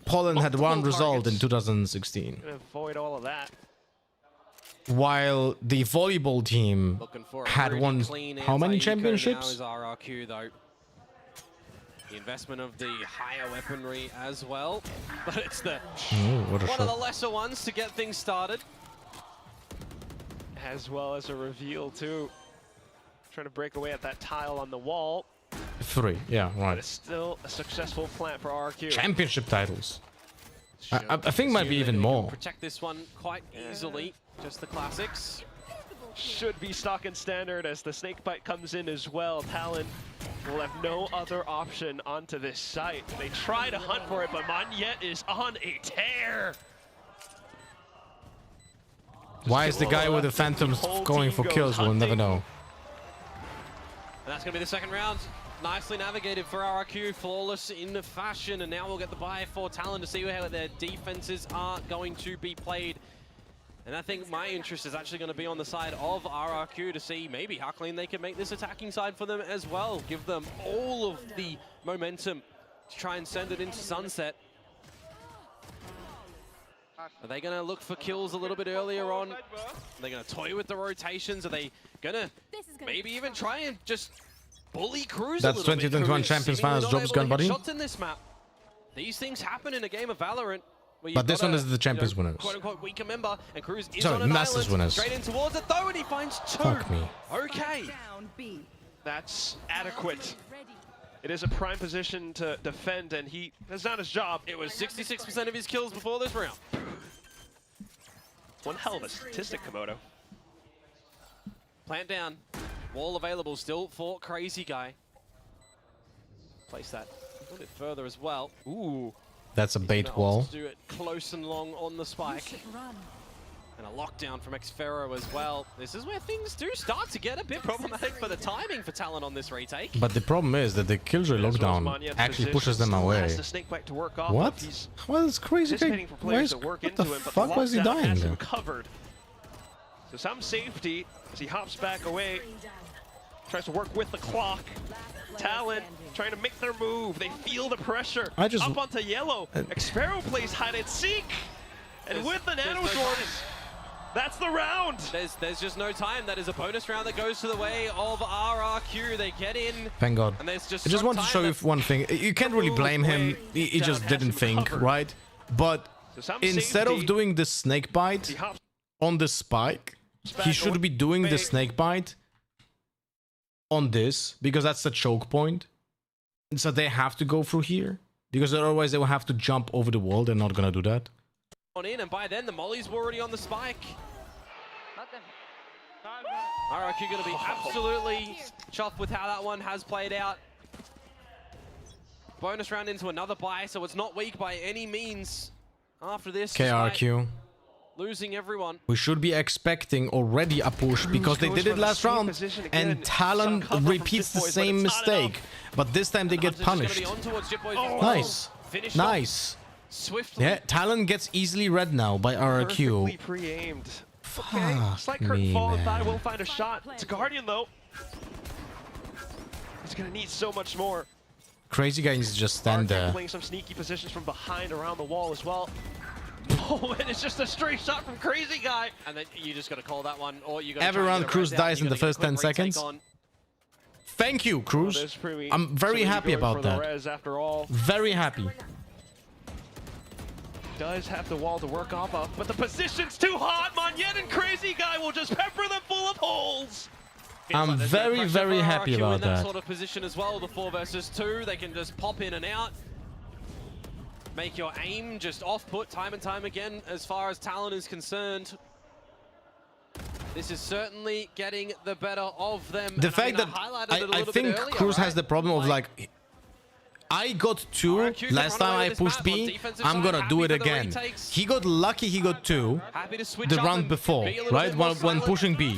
Poland had one result in 2016, Gonna avoid all of that. while the volleyball team had won how many championships? Now is RRQ though. The investment of the higher weaponry as well, but it's the what a one of the shot. lesser ones to get things started. As well as a reveal too. Trying to break away at that tile on the wall. 3, yeah, But right. it's still a successful plant for RRQ. Championship titles. I think might be even more. Protect this one quite easily. Just the classics. Should be stock and standard as the snake bite comes in as well. Talon will have no other option onto this site. They try to hunt for it, but Monyet is on a tear. Why is the guy with the phantoms going for kills? We'll never know. And that's going to be the second round. Nicely navigated for RRQ, flawless in the fashion, and now we'll get the buy for Talon to see how their defenses are going to be played. And I think my interest is actually going to be on the side of RRQ to see maybe how clean they can make this attacking side for them as well. Give them all of the momentum to try and send it into sunset. Are they going to look for kills a little bit earlier on? Are they going to toy with the rotations? Are they going to maybe even try and just bully Cruz That's a little bit? 2021 Cruz Champions seemingly Finals not jobs able to gun, hit buddy. shots in this map. These things happen in a game of Valorant. But this one is the Champions winners. Quote-unquote weaker member, and Cruz is Sorry, on an Masters island. winners. Straight in towards it though, and he finds 2. Fuck me. Okay. That's adequate. It is a prime position to defend, and he has done his job. It was 66% of his kills before this round. One hell of a statistic, Komodo. Plant down. Wall available still for Crazy Guy. Place that a little bit further as well. Ooh. That's a bait wall. Do it close and long on the spike. And a lockdown from Xfero as well. This is where things do start to get a bit problematic for the timing for Talon on this retake. But the problem is that the Killjoy lockdown actually pushes them away. What? What is Crazy Guy? What the fuck was he dying there? Covered. So some safety as he hops back away. Tries to work with the clock. Talon trying to make their move. They feel the pressure. Up onto yellow. Xfero plays hide and seek. And with the nanoswarms, that's the round. There's just no time. That is a bonus round that goes to the way of RRQ. They get in. Thank God. And there's just I just want to show you one thing. You can't really blame him. He just didn't think, right? But instead of doing the snake bite on the spike, he should be doing the snake bite on this, because that's the choke point. And so they have to go through here, because otherwise they will have to jump over the wall. They're not gonna do that. On in, and by then the mollies were already on the spike. RRQ going to be absolutely chuffed with how that one has played out. bonus round into another bye, so it's not weak by any means after this. KRQ. Losing everyone. We should be expecting already a push because they did it last round, and Talon repeats the same mistake, but this time they get punished. Nice. Nice. Swiftly. Yeah, Talon gets easily read now by RRQ. Perfectly pre-aimed. Okay, slight curtain fall and Thai will find a shot. It's a Guardian though. He's gonna need so much more. Crazy guy needs to just stand there. Playing some sneaky positions from behind around the wall as well. Oh, and it's just a straight shot from Crazy Guy. And then you just got to call that one, or you got to Every round Cruz dies in the first 10 seconds. Thank you, Cruz. I'm very happy about that. After all. Very happy. Does have the wall to work off of, but the position's too hot. Monyet and Crazy Guy will just pepper them full of holes. I'm very, very happy about in that that. sort of position as well. The 4 versus 2, they can just pop in and out. Make your aim just off-put time and time again as far as Talon is concerned. This is certainly getting the better of them. The fact that I think Cruz has the problem of like, I got 2 last time I pushed B, I'm gonna do it again. He got lucky he got 2 the round before, right? When pushing B.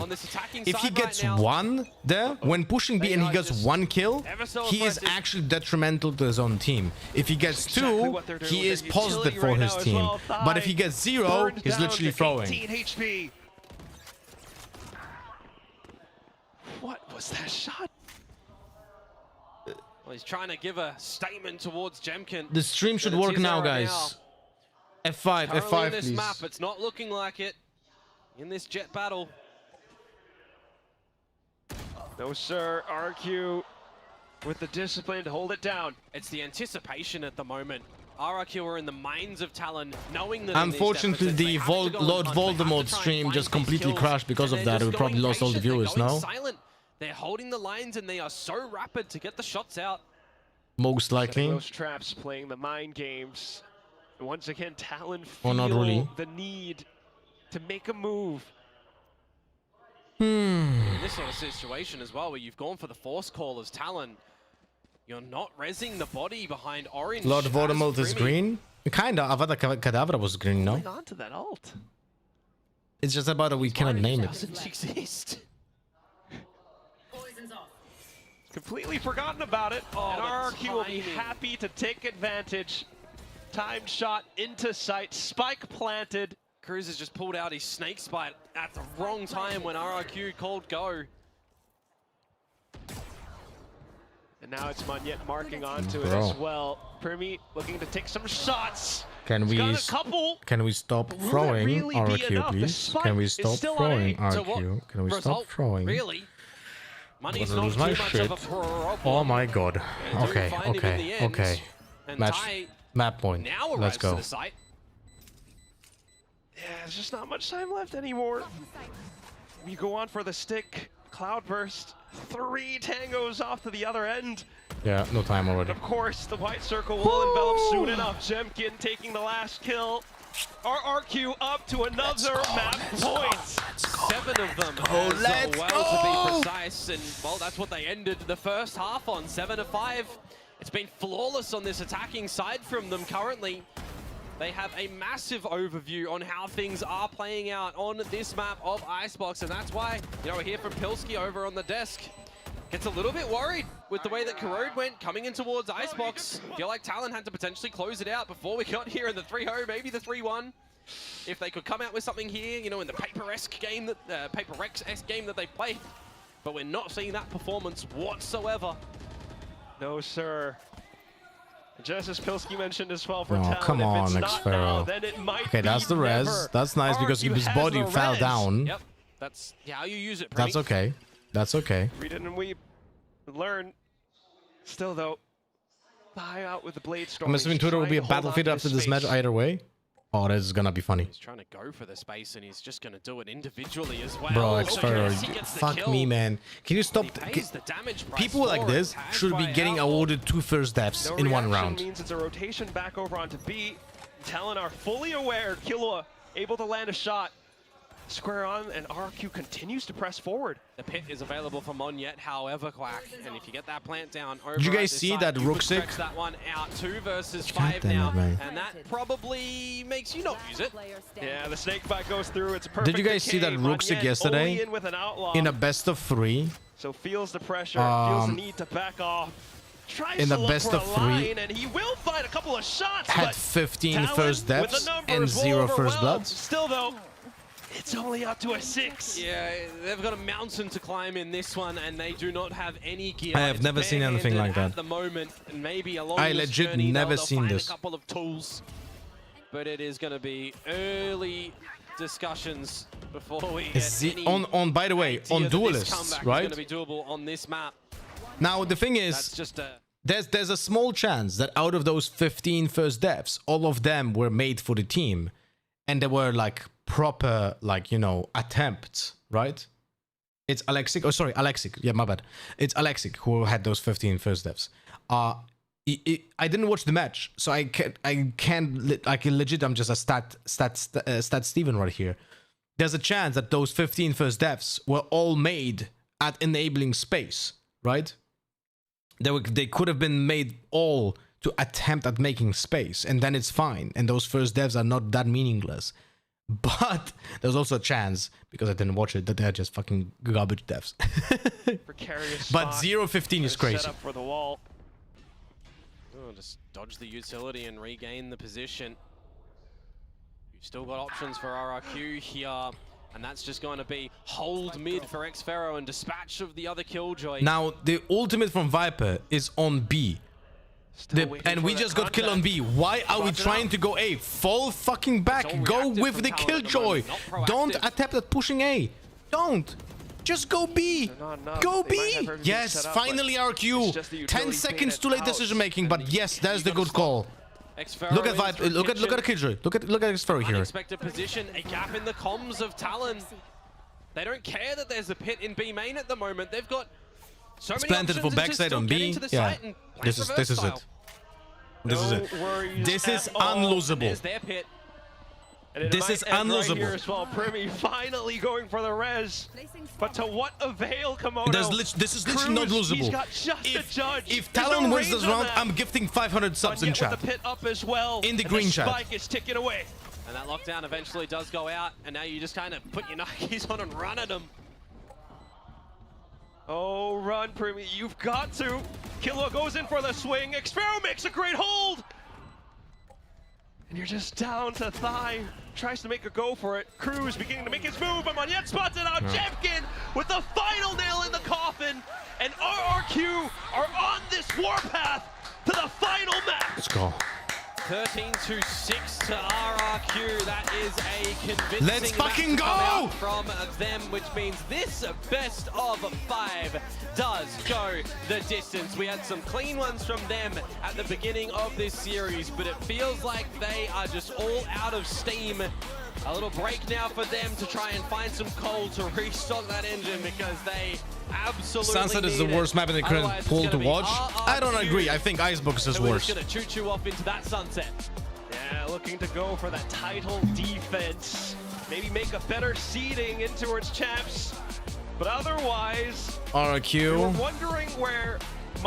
If he gets 1 there, when pushing B and he gets 1 kill, he is actually detrimental to his own team. If he gets 2, he is positive for his team. But if he gets 0, he's literally throwing. What was that shot? Well, he's trying to give a statement towards Jemkin. The stream should work now, guys. F5, Currently F5, in this please. map, it's not looking like it in this jet battle. No, sir. RRQ with the discipline to hold it down. It's the anticipation at the moment. RRQ are in the minds of Talon, knowing that Unfortunately, the Lord Voldemort stream just completely crashed because of that. We probably lost all the viewers now. Silent. They're holding the lines and they are so rapid to get the shots out. Most likely. Those traps playing the mind games. And once again, Talon Oh, feel not really. the need to make a move. In this sort of situation as well, where you've gone for the force call as Talon, you're not rezzing the body behind orange. Lord Voldemort is green? Kinda. Avada Kedavra was green, no? On to that ult. It's just about that we cannot name it. Doesn't exist. Completely forgotten about it. And RRQ will be happy to take advantage. Timed shot into sight. Spike planted. Cruz has just pulled out his snake spite at the wrong time when RRQ called go. And now it's Monyet marking onto it as well. Primi looking to take some shots. Can we stop throwing really RRQ, please? Can we stop throwing RRQ? Can we stop throwing? Really? Money's I'm gonna lose not my too much shit. of a problem. Oh my god. They do Okay, find him in okay, the end. okay. And Match, Tai map point. now Let's arrives go. to the site. Yeah, there's just not much time left anymore. We go on for the stick. Cloudburst. 3 tangos off to the other end. Yeah, no time already. Of course, the white circle will envelop soon enough. Jemkin taking the last kill. RRQ up to another map point. 7 of them as let's well, go. to be precise. And, well, that's what they ended the first half on, 7 to 5. It's been flawless on this attacking side from them currently. They have a massive overview on how things are playing out on this map of Icebox, and that's why, you know, we hear from Pilski over on the desk. Gets a little bit worried with the way that Corrode went coming in towards Icebox. Feel like Talon had to potentially close it out before we got here in the 3-0, maybe the 3-1. If they could come out with something here, you know, in the Paper-esque game, that Paper-esque game that they played. But we're not seeing that performance whatsoever. No, sir. Just as Pilski mentioned as well for Oh, Talon, come if on, it's next not now, Pharaoh. then it might Okay, that's the res. never. That's nice because RRQ his has body the fell res. down. Yep, that's how you use it, That's okay. That's okay. Read it and we learn. Still though, high out with the blade storm. I'm assuming Twitter will be a battlefield after this match either way. Oh, this is gonna be funny. He's trying to go for the space and he's just going to do it individually as well. Bro, So X-Pharaoh, yes, he gets the fuck kill. me, man. Can you stop? He pays the damage price People like for this it. Tagged should be by getting Owl. awarded 2 first deaths No in one reaction round. means it's a rotation back over onto B. Talon are fully aware. Killua able to land a shot. square on, and RRQ continues to press forward. The pit is available for Monyet, however, Quack. And if you get that plant down over Did you at guys this see side, that you could Ruxic? stretch that one out 2 versus God 5 damn it, now. man. And that probably makes you not use it. Yeah, the snake bite goes through. It's a perfect Did you guys see that decay. Ruxic Monyet yesterday only in with an outlaw. in a best of 3? So feels the pressure, feels the need to back off. Tries in to the look best for of a 3, line, and he will find a couple of shots. had but 15 Talon first with the deaths numbers and will 0 first overwhelm. bloods. Still though, it's only up to a 6. Yeah, they've got a mountain to climb in this one, and they do not have any gear. I have It's never seen anything like barehanded that. At the moment, and maybe along I this legit journey, never they'll seen find this. a couple of tools. But it is going to be early discussions before we get any on by the way, idea on that this duelists, comeback right? is going to be doable on this map. Now the thing is, That's just a... there's a small chance that out of those 15 first deaths, all of them were made for the team, and they were like proper, like, you know, attempts, right? It's Alexic. Oh, sorry, Alexic. Yeah, my bad. It's Alexic who had those 15 first deaths. I didn't watch the match, so I can't legit. I'm just a stat Steven right here. There's a chance that those 15 first deaths were all made at enabling space, right? They could have been made all to attempt at making space, and then it's fine. And those first devs are not that meaningless. But there's also a chance, because I didn't watch it, that they're just fucking garbage devs. Precarious But spot 0-15 is crazy. Set up for the wall. Oh, just dodge the utility and regain the position. You've still got options for RRQ here. And that's just going to be hold mid for Xfero and dispatch of the other Killjoy. Now, the ultimate from Viper is on B. And we just got kill on B. Why are we trying to go A? Fall fucking back. Go with the Killjoy. Don't attempt at pushing A. Don't. Just go B. Go B. Yes, finally RQ. 10 seconds too late decision making, but yes, that's the good call. Look at Viper. Look at Killjoy. Look at Xfero here. Unexpected position, a gap in the comms of Talon. They don't care that there's a pit in B main at the moment. They've got so many Planted for options to backside still on get B. into the Yeah, site and play this is it. This is it. This is unlosable. There's their pit. And this is unlosable. Right here as well. Primi finally going for the res, but to what avail, Komodo? This is literally not losable. He's got just a judge. If Talon wins this round, I'm gifting 500 subs in chat. With the pit up as well, in the green chat. Spike is ticking away. And that lockdown eventually does go out, and now you just kind of put your Nikes on and run at them. Oh, run, Primi, you've got to. Killua goes in for the swing. Xfero makes a great hold. And you're just down to thigh. Tries to make a go for it. Cruz beginning to make his move, but Monyet spots it out. Jevkin with the final nail in the coffin. And RRQ are on this warpath to the final map. Let's go. 13-6 to RRQ. That is a convincing Let's fucking go! From them, which means this best of 5 does go the distance. We had some clean ones from them at the beginning of this series, but it feels like they are just all out of steam. A little break now for them to try and find some coal to restock that engine, because they absolutely Sunset is the worst map in the current pool to watch. I don't agree. I think Icebox is worse. We're just gonna choo-choo off into that sunset. Yeah, looking to go for that title defense. Maybe make a better seeding in towards champs. But otherwise, RRQ. we're wondering where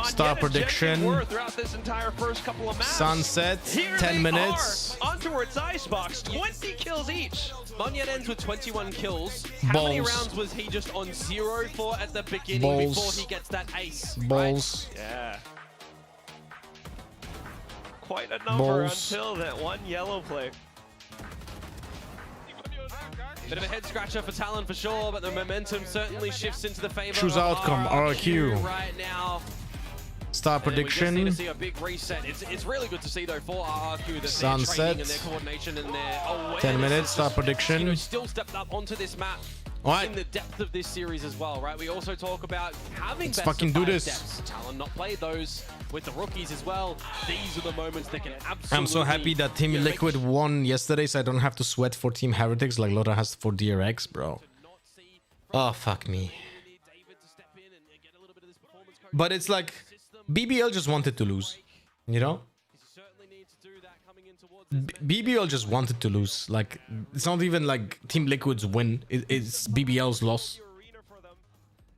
Star prediction. were throughout this entire first couple of maps. Sunset, Here 10 minutes. On towards Icebox, 20 kills each. Monyet ends with 21 kills. How many rounds was he just on 0 for at the beginning before he gets that ace? Balls. Right? Yeah. Quite a number until that one yellow play. Bit of a head scratcher for Talon for sure, but the momentum certainly shifts into the favor Choose of outcome, RRQ. right now. Star prediction. We just need to see a big reset. It's really good to see though for RRQ that Sunset. their training and their coordination and their awareness 10 minutes. Star prediction. You know, still stepped up onto this map. Right. In the depth of this series as well, right? We also talk about having Let's best fucking of do 5 this. depths. Talon not played those with the rookies as well. These are the moments that can absolutely. I'm so happy that Team Liquid won yesterday, so I don't have to sweat for Team Heretics like Lotta has for DRX, bro. Oh, fuck me. But it's like, BBL just wanted to lose, you know? BBL just wanted to lose. Like, it's not even like Team Liquid's win. It's BBL's loss.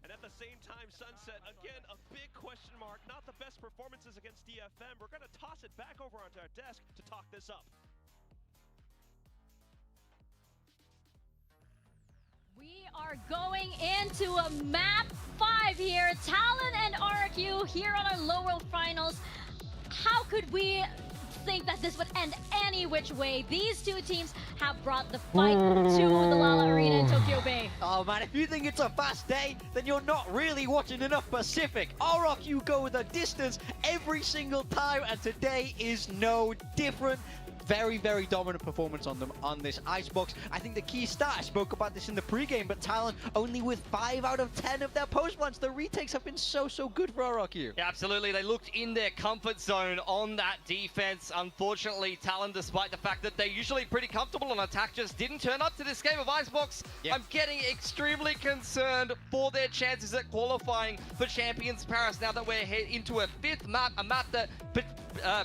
And at the same time, Sunset, again, a big question mark. Not the best performances against DFM. We're going to toss it back over onto our desk to talk this up. We are going into a map 5 here. Talon and RRQ here on our lower finals. How could we think that this would end any which way? These two teams have brought the fight to the Lala Arena in Tokyo Bay. Oh man, if you think it's a fast day, then you're not really watching enough Pacific. RRQ go the distance every single time, and today is no different. Very, very dominant performance on them on this Icebox. I think the key stat, I spoke about this in the pregame, but Talon only with 5 out of 10 of their post plants. The retakes have been so good for RRQ. Yeah, absolutely. They looked in their comfort zone on that defense. Unfortunately, Talon, despite the fact that they're usually pretty comfortable on attack, just didn't turn up to this game of Icebox. Yep. I'm getting extremely concerned for their chances at qualifying for Champions Paris now that we're into a 5th map, a map that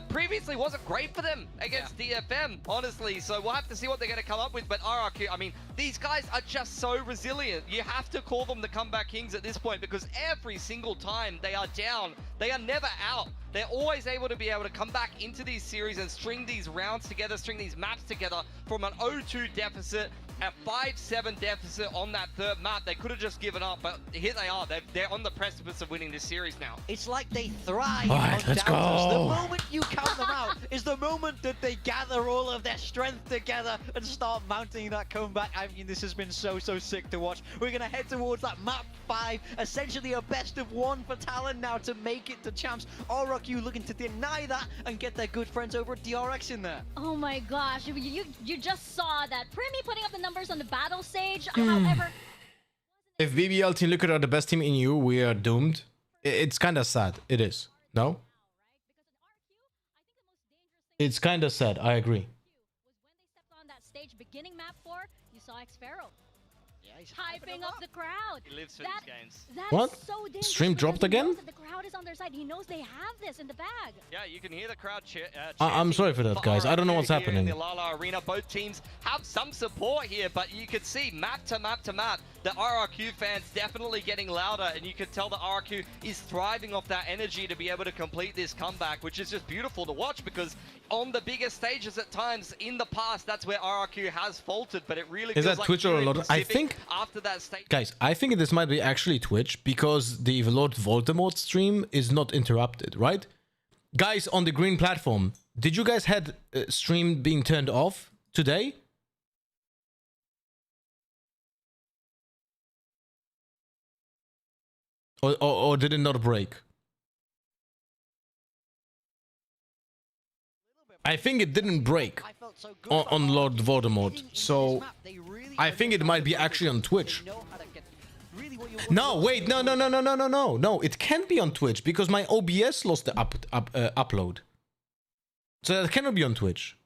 previously wasn't great for them against DFM, honestly. So we'll have to see what they're going to come up with. But RRQ, I mean, these guys are just so resilient. You have to call them the comeback kings at this point, because every single time they are down, they are never out. They're always able to come back into these series and string these rounds together, string these maps together from an 0-2 deficit, a 5-7 deficit on that 3rd map. They could have just given up, but here they are. They're on the precipice of winning this series now. It's like they thrive All on right, let's doubters. go. The moment you count them out is the moment that they gather all of their strength together and start mounting that comeback. I mean, this has been so sick to watch. We're going to head towards that map 5, essentially a best of 1 for Talon now to make it to champs. RRQ looking to deny that and get their good friends over at DRX in there. Oh my gosh, you just saw that. Primi putting up the numbers on the battle stage. However, If BBL Team Liquid are the best team in EU, we are doomed. It's kind of sad. It is. No? It's kind of sad. I agree. when they stepped on that stage beginning map 4, you saw Xpharaoh. Yeah, he's hyping up the crowd. He lives for these games. That What? is so dangerous. Stream dropped because he again? knows that the crowd is on their side. He knows they have this in the bag. Yeah, you can hear the crowd I'm sorry for that, guys. I don't know what's RRQ here happening. in the Lala Arena. Both teams have some support here, but you could see map to map to map, the RRQ fans definitely getting louder, and you can tell that RRQ is thriving off that energy to be able to complete this comeback, which is just beautiful to watch, because on the biggest stages at times in the past, that's where RRQ has faltered, but it really Is feels that like Twitch or here in a lot? I Pacific, think, after that stage. guys, I think this might be actually Twitch, because the Lord Voldemort stream is not interrupted, right? Guys on the green platform, did you guys had stream being turned off today? Or did it not break? I think it didn't break on Lord Voldemort, so I think it might be actually on Twitch. No, wait, no, it can't be on Twitch because my OBS lost the upload. So that cannot be on Twitch.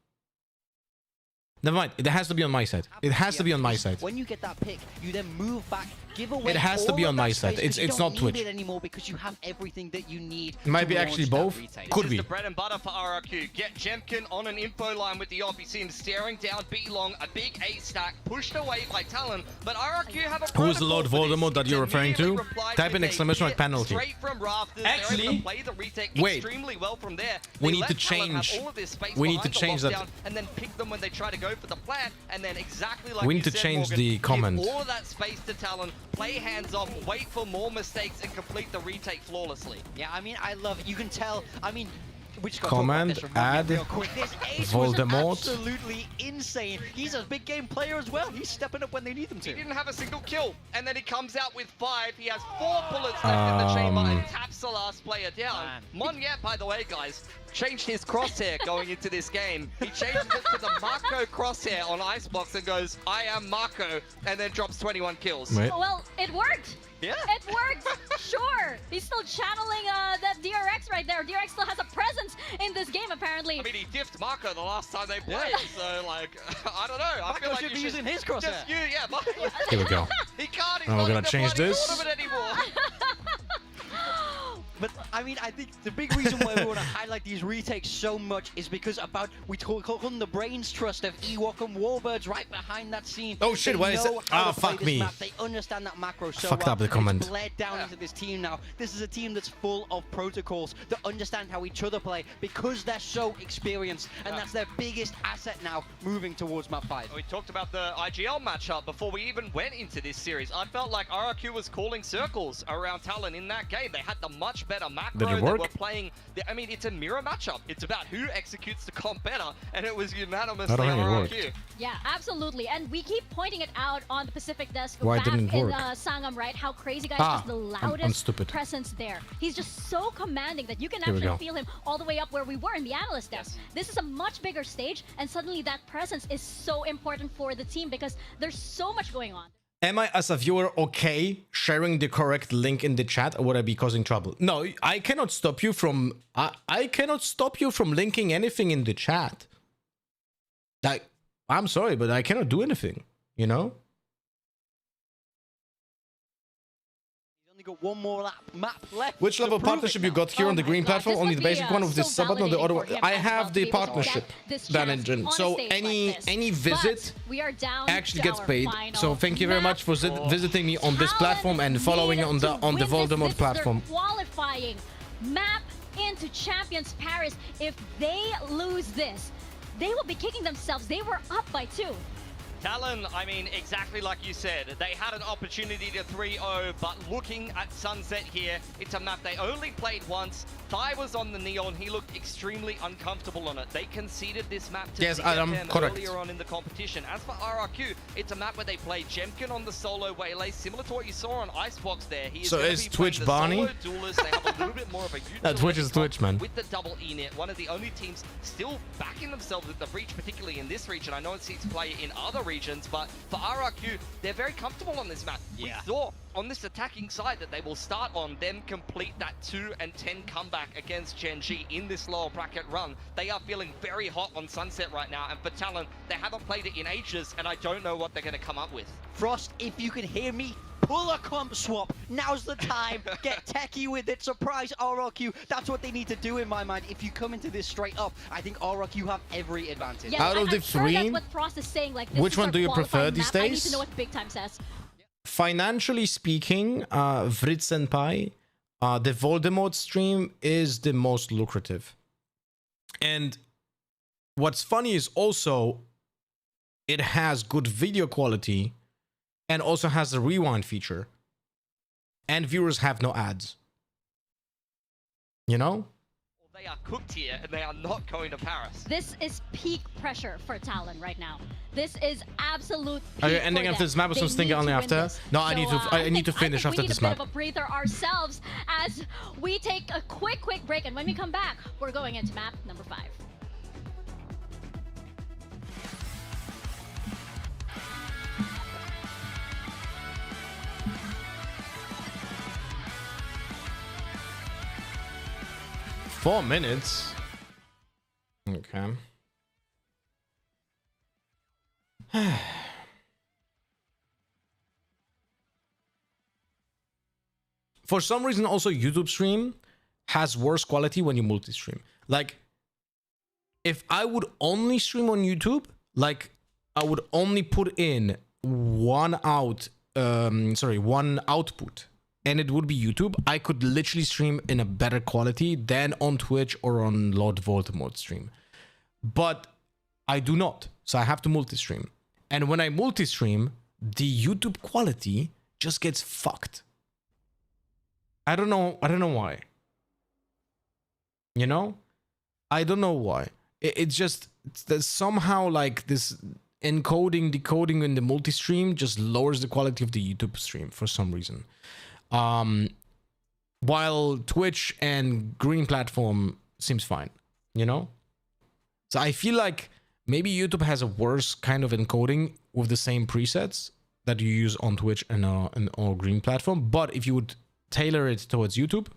Never mind, it has to be on my side. It has to be on my side. When you get that pick, you then move back, give away. It has to be all on of my that side. space, but It's you not don't Twitch. need it anymore because you have everything that you need. It might to be actually launch that both. retake. Could This be. is the bread and butter for RRQ. Get Jemkin on an info line with the op. You see him staring down B long, a big A stack, pushed away by Talon. But RRQ have a Who is the Lord protocol for this. Voldemort that you're referring to? Immediately reply Type in with a exclamation mark hit penalty. Straight from rafters. Actually, they're able to play the retake wait. extremely well from there. We They need let to Talon have change- all of this space we need to behind the change that- lockdown and then pick them when they try to go for the plant, and then exactly like We you need to said, change Morgan, the give comment. all of that space to Talon, play hands off, wait for more mistakes, and complete the retake flawlessly. Yeah, I mean, I love it. You can tell. I mean, we just got Comment, to talk about this add real quick. This ace was Voldemort. absolutely insane. He's a big game player as well. He's stepping up when they need him to. He didn't have a single kill, and then he comes out with 5. He has 4 bullets left in the chamber and taps the last player down. Monyet, by the way, guys, changed his crosshair going into this game. He changes it to the Marco crosshair on Icebox and goes, I am Marco, and then drops 21 kills. Wait. Well, it worked. Yeah. It worked. Sure. He's still channeling that DRX right there. DRX still has a presence in this game, apparently. I mean, he diffed Marco the last time they played, so, like, I don't know. I Marco feel like should you be using his just crosshair. Marco. Here we go. He can't. He's And we're not gonna in the change bloody this. tournament anymore. But I mean, I think the big reason why we want to highlight these retakes so much is because we talk on the brains trust of Ewok and Warbirds right behind that scene. Oh shit, what is it? Ah, fuck me. Map. They understand that macro so Fucked well. up the comment. It's bled down into this team now. This is a team that's full of protocols that understand how each other play because they're so experienced, and that's their biggest asset now moving towards map 5. We talked about the IGL matchup before we even went into this series. I felt like RRQ was calling circles around Talon in that game. They had the much better macro. Did it They work? were playing, I mean, it's a mirror matchup. It's about who executes the comp better, and it was unanimously RRQ. Yeah, absolutely. And we keep pointing it out on the Pacific desk Why back didn't it in work? Sangam, right? How Crazy Guy is just the I'm loudest stupid. presence there. He's just so commanding that you can Here we actually go. feel him all the way up where we were in the analyst desk. This is a much bigger stage, and suddenly that presence is so important for the team because there's so much going on. Am I, as a viewer, okay sharing the correct link in the chat, or would I be causing trouble? No, I cannot stop you from... I cannot stop you from linking anything in the chat. I'm sorry, but I cannot do anything, you know? Got one more map left. Which level partnership you got here on the green platform? Only the basic one with this sub button, or the other one? I have the partnership, that engine. So any visit actually gets paid. So thank you very much for visiting me on this platform and following on the Voldemort platform. Qualifying map into Champions Paris. If they lose this, they will be kicking themselves. They were up by 2. Talon, I mean, exactly like you said, they had an opportunity to 3-0, but looking at Sunset here, it's a map they only played once. Thai was on the Neon, he looked extremely uncomfortable on it. They conceded this map to Adam, correct. earlier on in the competition. As for RRQ, it's a map where they play Jemkin on the solo waylay, similar to what you saw on Icebox there. He is So gonna is be Twitch playing the Barney? solo duelist. They have a little bit more of a Twitch is Twitch, man. with the double E-net, one of the only teams still backing themselves with the breach, particularly in this region. I know it sees play in other regions, but for RRQ, they're very comfortable on this map. We saw on this attacking side that they will start on, then complete that 2 and 10 comeback against Gen G in this lower bracket run. They are feeling very hot on Sunset right now, and for Talon, they haven't played it in ages, and I don't know what they're going to come up with. Frost, if you can hear me, pull a comp swap. Now's the time. Get techie with it. Surprise RRQ. That's what they need to do in my mind. If you come into this straight up, I think RRQ have every advantage. Yes, Out of the I'm sure three, that's what Frost is saying. Like, this which is one our do you prefer qualifying these map. I need days? to know what Big Time says. Financially speaking, Vrit Senpai, the Voldemort stream is the most lucrative. And what's funny is also it has good video quality and also has a rewind feature. And viewers have no ads. You know? They are cooked here, and they are not going to Paris. This is peak pressure for Talon right now. This is absolute peak Are you ending for after them. this map or They something need only to win after? this. No, I need to finish after this we need a map. bit of a breather ourselves as we take a quick break, and when we come back, we're going into map number 5. Four minutes. Okay. For some reason, also YouTube stream has worse quality when you multi-stream. Like, if I would only stream on YouTube, like I would only put in one output, and it would be YouTube, I could literally stream in a better quality than on Twitch or on Lord Voldemort stream. But I do not, so I have to multi-stream. And when I multi-stream, the YouTube quality just gets fucked. I don't know why. You know? I don't know why. It's just, there's somehow like this encoding, decoding in the multi-stream just lowers the quality of the YouTube stream for some reason. While Twitch and green platform seems fine, you know? So I feel like maybe YouTube has a worse kind of encoding with the same presets that you use on Twitch and or green platform. But if you would tailor it towards YouTube,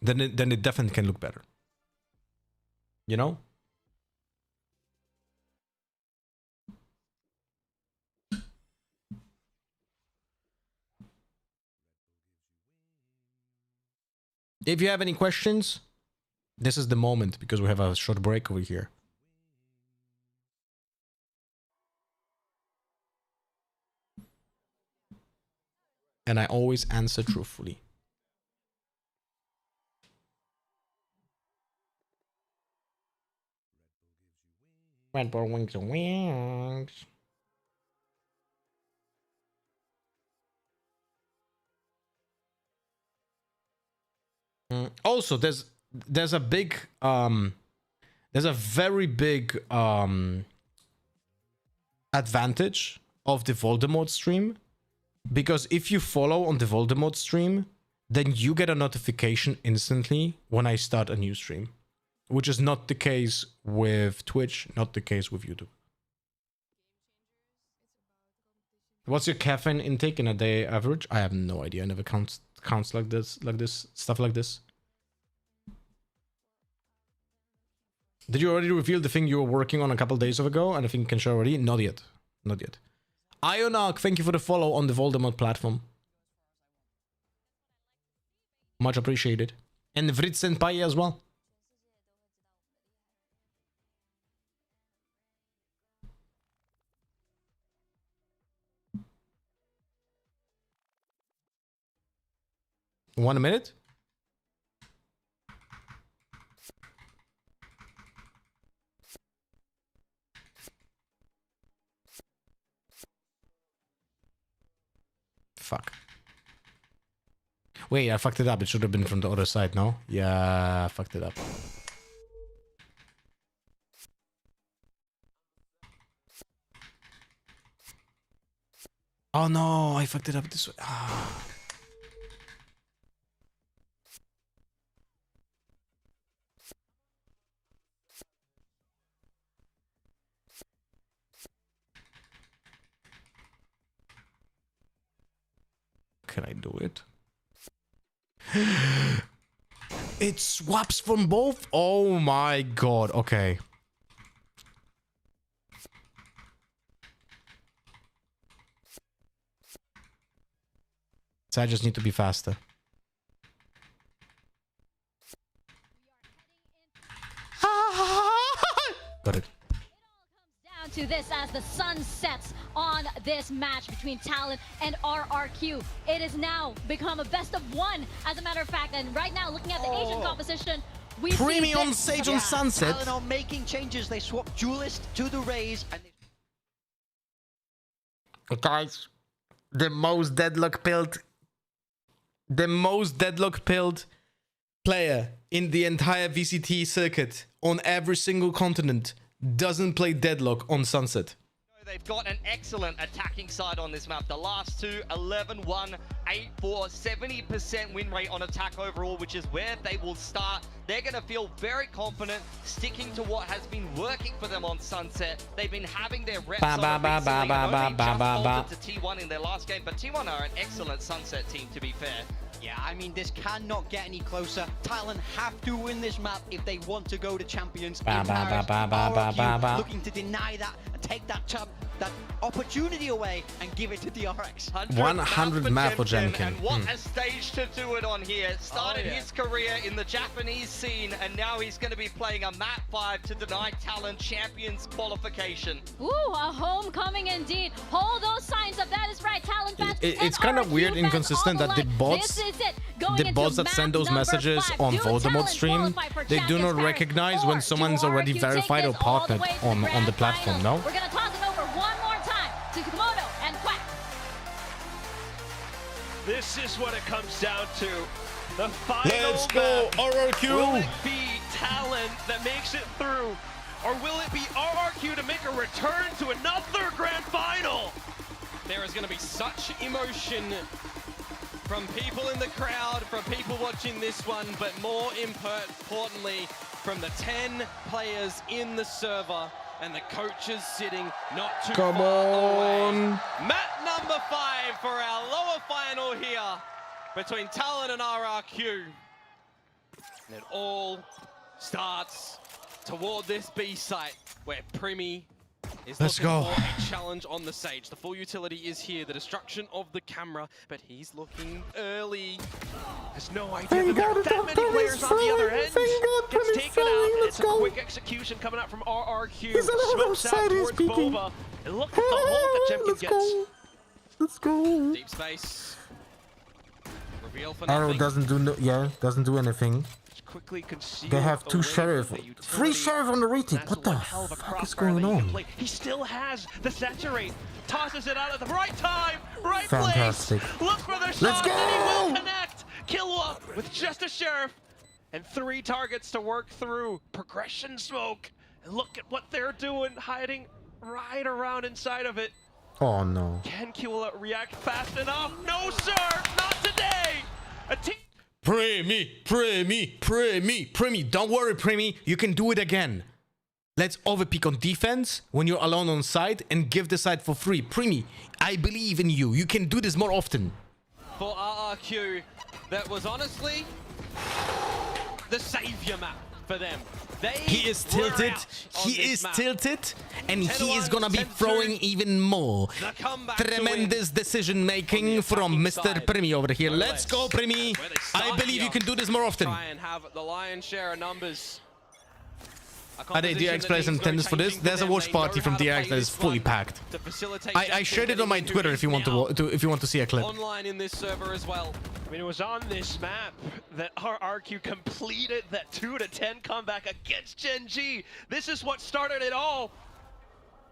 then it definitely can look better. You know? If you have any questions, this is the moment because we have a short break over here. And I always answer truthfully. Red Bull wings and wings. Also, there's a big there's a very big advantage of the Voldemort stream, because if you follow on the Voldemort stream, then you get a notification instantly when I start a new stream, which is not the case with Twitch, not the case with YouTube. What's your caffeine intake in a day average? I have no idea. I never counts like this, stuff like this. Did you already reveal the thing you were working on a couple days ago? And I think you can share already? Not yet. Not yet. Ionark, thank you for the follow on the Voldemort platform. Much appreciated. And Fritz Senpai as well. One minute? Fuck. Wait, I fucked it up. It should have been from the other side, no? Yeah, I fucked it up. Oh no, I fucked it up this way. Ah. Can I do it? It swaps from both? Oh my god, okay. So I just need to be faster. Got it. To this as the sun sets on this match between Talon and RRQ. It has now become a best of one, as a matter of fact, and right now looking at the Asian composition, we Premium on Sage on Sunset. Talon are making changes. They swap Duelist to the Raze and guys, the most deadlock pilled player in the entire VCT circuit on every single continent doesn't play Deadlock on Sunset. They've got an excellent attacking side on this map. The last two, 11-1, 8-4, 70% win rate on attack overall, which is where they will start. They're going to feel very confident sticking to what has been working for them on Sunset. They've been having their reps on it recently and only just folded to T1 in their last game, but T1 are an excellent Sunset team, to be fair. yeah, I mean, this cannot get any closer. Talon have to win this map if they want to go to champions. RRQ looking to deny that and take that opportunity away and give it to DRX. 100 map for Jenkin. And what a stage to do it on here. Started his career in the Japanese scene, and now he's going to be playing a map 5 to deny Talon champions qualification. Ooh, a homecoming indeed. Hold those signs up. That is right, Talon fans. It's kind of weird, inconsistent that the bots that send those messages on Voldemort stream, they do not recognize when someone's already verified or partnered on the platform, no? We're going to toss it over one more time to Komodo and Quack. This is what it comes down to. The final Let's go, RRQ! Will it be Talon that makes it through? Or will it be RRQ to make a return to another grand final? There is going to be such emotion from people in the crowd, from people watching this one, but more importantly, from the 10 players in the server and the coaches sitting not too far away. Map number 5 for our lower final here between Talon and RRQ. And it all starts toward this B site where Primi is Let's looking go. for a challenge on the Sage. The full utility is here, the destruction of the camera, but he's looking early. Has no idea that there are that many players on the other end. Gets taken out, and it's a quick execution coming out from RRQ. Smokes out towards Boba. And look at the hold that Jemkin gets. Let's go. Deep space. Reveal for Arrow nothing. doesn't do anything. Quickly concealed They have two away sheriff. from the utility. 3 sheriff on the retake. What the fuck is going on? He still has the saturate. Tosses it out at the right time, right Fantastic. place. Look for the shot. Let's go! And he will connect. Killua with just a sheriff and 3 targets to work through. Progression smoke. And look at what they're doing, hiding right around inside of it. Oh no. Can Killua react fast enough? No, sir, not today. A team. Pray me. Don't worry, Premi. You can do it again. Let's overpeak on defense when you're alone on side and give the side for free. Premi, I believe in you. You can do this more often. For RRQ, that was honestly the savior map for them. He is tilted. He is tilted, and he is gonna be throwing even more. Tremendous decision making from Mr. Premi over here. Let's go, Premi. I believe you can do this more often. Try and have the lion's share of numbers. Are they DRX players in attendance for this? There's a watch party from DRX that is fully packed. I shared it on my Twitter if you want to see a clip. Online in this server as well. I mean, it was on this map that RRQ completed that 2-10 comeback against Gen G. This is what started it all.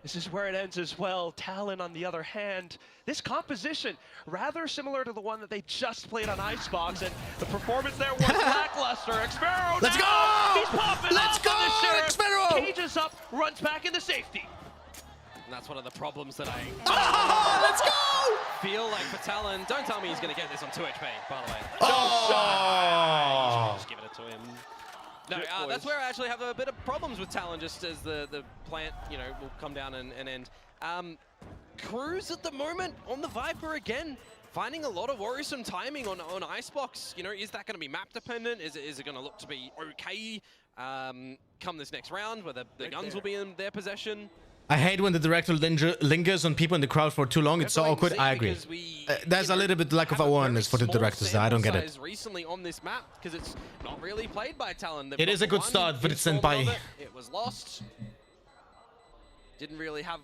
This is where it ends as well. Talon, on the other hand, this composition, rather similar to the one that they just played on Icebox, and the performance there was lackluster. Xpero, Let's now! go! He's popping Let's off go, on the sheriff. Xpero! Cages up, runs back into safety. And that's one of the problems that I Let's go! feel like for Talon. Don't tell me he's going to get this on 2 HP, by the way. Oh! Just giving it to him. No, that's where I actually have a bit of problems with Talon, just as the plant, will come down and end. Cruz at the moment on the Viper again, finding a lot of worrisome timing on Icebox. Is that going to be map dependent? Is it going to look to be okay come this next round, where the guns will be in their possession? I hate when the director lingers on people in the crowd for too long. It's so awkward. I agree. There's a little bit lack of awareness for the directors there. I don't get it. Recently on this map, because it's not really played by Talon. It is a good start, but it's sent by. It was lost. Didn't really have,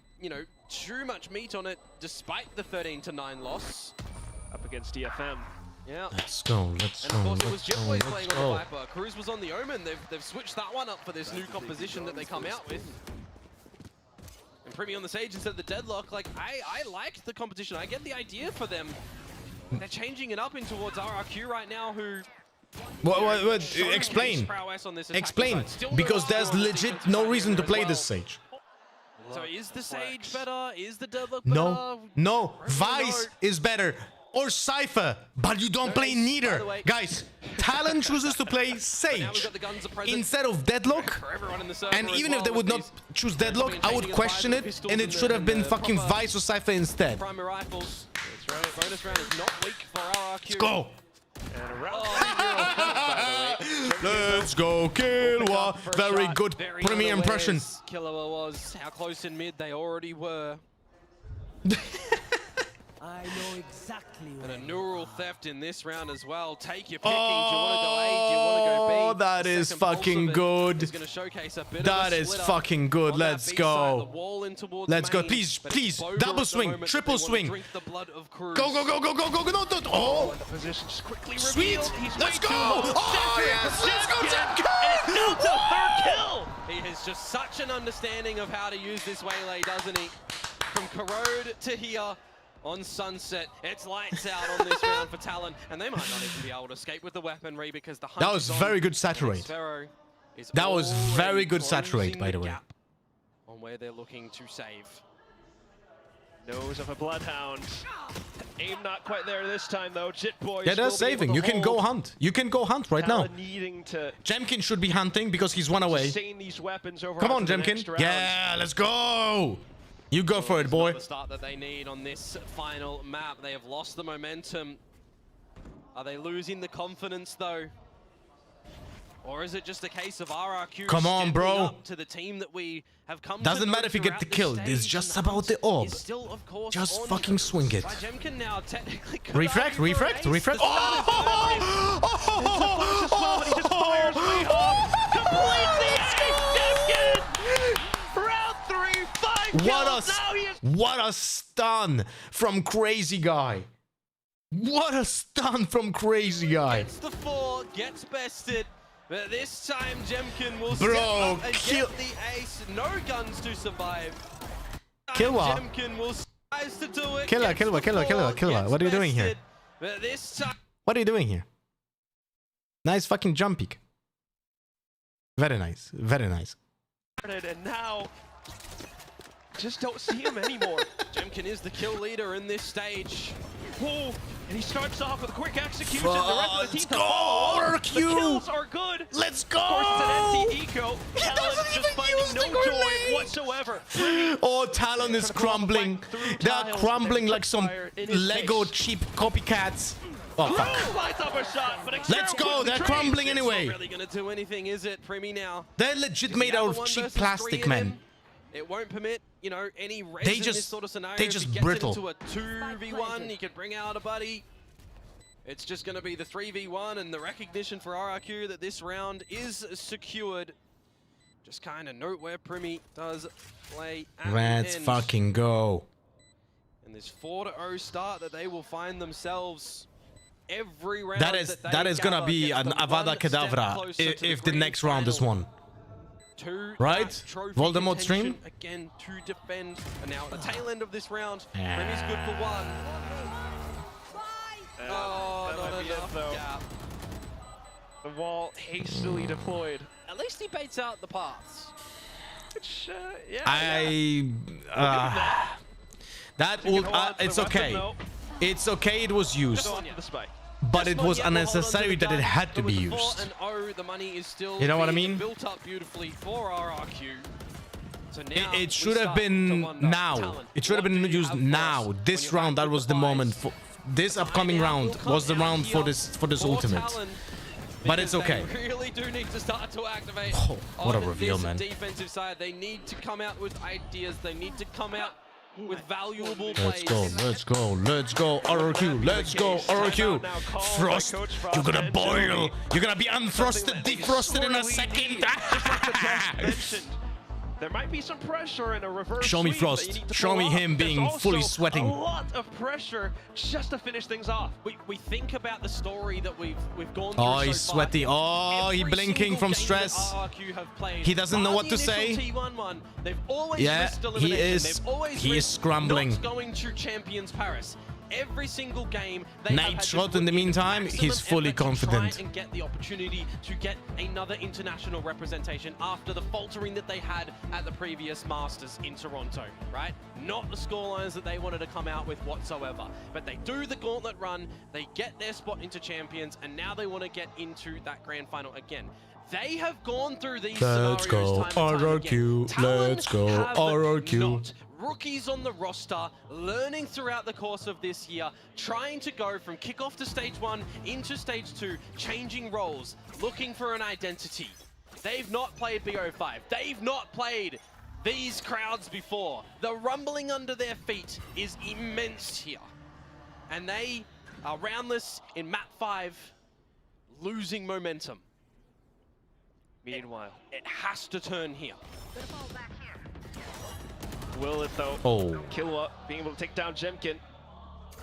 too much meat on it, despite the 13-9 loss. Up against DFM. Yeah. Let's go. Let's go. And of course, it was Let's go. Jetboys playing Let's on the go. Viper. Cruz was on the Omen. They've switched that one up for this new composition that they come out with. And Premi on the Sage instead of the Deadlock. Like, I liked the competition. I get the idea for them. They're changing it up in towards RRQ right now, who... What? Explain. Explain. Because there's legit no reason to play this Sage. So is the Sage better? Is the Deadlock better? No. Vice is better. Or Cypher, but you don't play neither. Guys, Talon chooses to play Sage instead of Deadlock. And even if they would not choose Deadlock, I would question it, and it should have been fucking Vice or Cypher instead. Primary rifles. That's right. Bonus round is not weak for RRQ. Let's go. And around Let's go, Killua. Very good Premi impression. Killua was. How close in mid they already were. I know exactly And a neural theft in this round as well. Take your pickings. Do you want to go A? Do you want to go B? Oh, that is fucking good. Is going to showcase a bit That of a is splitter fucking good. on that Let's B go. side, the wall in towards Let's go. main, Please, but please. it's Boba Double at the swing. moment Triple that they want to swing. drink the blood of Cruz. Go, go, go, go, go, go, go. No, no. Oh. the position just quickly Sweet. revealed. He's Let's way go. too low. Oh, yes. Let's go, Jemkin. And it's down to third kill. He has just such an understanding of how to use this waylay, doesn't he? From Corrode to here. On Sunset, it's lights out on this round for Talon, and they might not even be able to escape with the weaponry because the hunt That was very good saturate. That was very good saturate, by the way. On where they're looking to save. Nose of a Bloodhound. Aim not quite there this time, though. Jetboys. Yeah, they're saving. You can go hunt. You can go hunt right now. Needing to Jemkin should be hunting because he's one away. sustain these weapons over. Come on, onto the next Jemkin. round. Yeah, let's go. You go for it, boy. The start that they need on this final map. They have lost the momentum. Are they losing the confidence, though? Or is it just a case of RRQ Come on, bro. up to the team that we have come Doesn't to matter if you get the kill. It's just about the orb. Still, of course, Just fucking swing it. Jemkin now technically could Refract, argue for an refract, ace. refract. The stun is perfect. He just fires way off. Completely aced Jemkin. Round 3, 5 kills. Now he is What a stun from Crazy Guy. What a stun from Crazy Guy. gets the 4, gets bested. But this time Jemkin will Bro, step up and kill- get the ace. No guns to survive. Killer. Jemkin will rise to do it. Killer, gets killer, the killer, killer, 4, killer. gets What are you doing here? bested. But this time What are you doing here? Nice fucking jump peek. Very nice. Very nice. And now, just don't see him anymore. Jemkin is the kill leader in this stage. Whoa, and he starts off with a quick execution. The rest of the team to Let's follow. go, The RRQ. kills are good. Let's Of course, it's go! an anti-eco. Talon's just even finding use no the joy grenade. whatsoever. Oh, Talon is crumbling. They are crumbling like some Lego cheap copycats. Oh, fuck. Lights up a shot, but Let's go. They're crumbling anyway. Not really gonna do anything, is it, Primi now? They're legit made out of cheap plastic, man. It won't permit, you know, any res They in just- this sort of scenario. they If just he gets brittle. it into a 2v1, he could bring out a buddy. It's just going to be the 3v1 and the recognition for RRQ that this round is secured. Just kind of note where Primi does play at Let's the end. fucking go. And this 4-0 start that they will find themselves every round. That is gonna gather be gets an them Avada one step Kedavra closer to if the grand next round is final. won. To Right? that trophy Voldemort stream? contention again to defend. And now at the tail end of this round, Yeah. Premi's good for 1. Oh, that not might be it, enough though. gap. The wall hastily deployed. At least he baits out the paths. Which, yeah. That You can will, hold on to it's the weapon, okay. though. It's okay it was used, Just on to the spike. but it Not was yet, we'll hold on to unnecessary the that it gun, had to but be with the 4 used. and 0, the money is still You know what I being mean? built up beautifully for RRQ. So now It we should have start to been wonder, now. Talon, It should have what been do you used have for us now. when This you round, have that was the good moment. buys? For this upcoming round was the round for this ultimate. But it's okay. They really do need to start to activate. Oh, what a on reveal, this man. defensive side. They need to come out with ideas. They need to come out with valuable Let's plays. go, let's go, let's go, RRQ, let's go, RRQ. Frost, you're gonna boil. You're gonna be unfrosted, defrosted in a second. Mentioned. There might be some pressure in a reverse Show me sweep Frost. that you need to Show pull me off. him There's being fully also sweating. A lot of pressure just to finish things off. We think about the story that we've gone through. Oh, so he's far. sweaty. Oh, he Every blinking single from game stress. that RRQ have played, He doesn't know bar what the to initial say. T1 one, they've always Yeah, risked he elimination. is. They've always He is risked scrambling. not going to Champions Paris. Every single game, they Nate have had to Shot put in the meantime, maximum he's fully effort to confident. try and get the opportunity to get another international representation after the faltering that they had at the previous Masters in Toronto, right? Not the scorelines that they wanted to come out with whatsoever. But they do the gauntlet run, they get their spot into Champions, and now they want to get into that grand final again. They have gone through these Let's go, scenarios time and time again. RRQ. Talon Let's go, have RRQ. not. Rookies on the roster, learning throughout the course of this year, trying to go from kickoff to stage 1 into stage 2, changing roles, looking for an identity. They've not played BO5. They've not played these crowds before. The rumbling under their feet is immense here. And they are roundless in map 5, losing momentum. Meanwhile, it has to turn here. Will it though? Oh. Killua being able to take down Jemkin.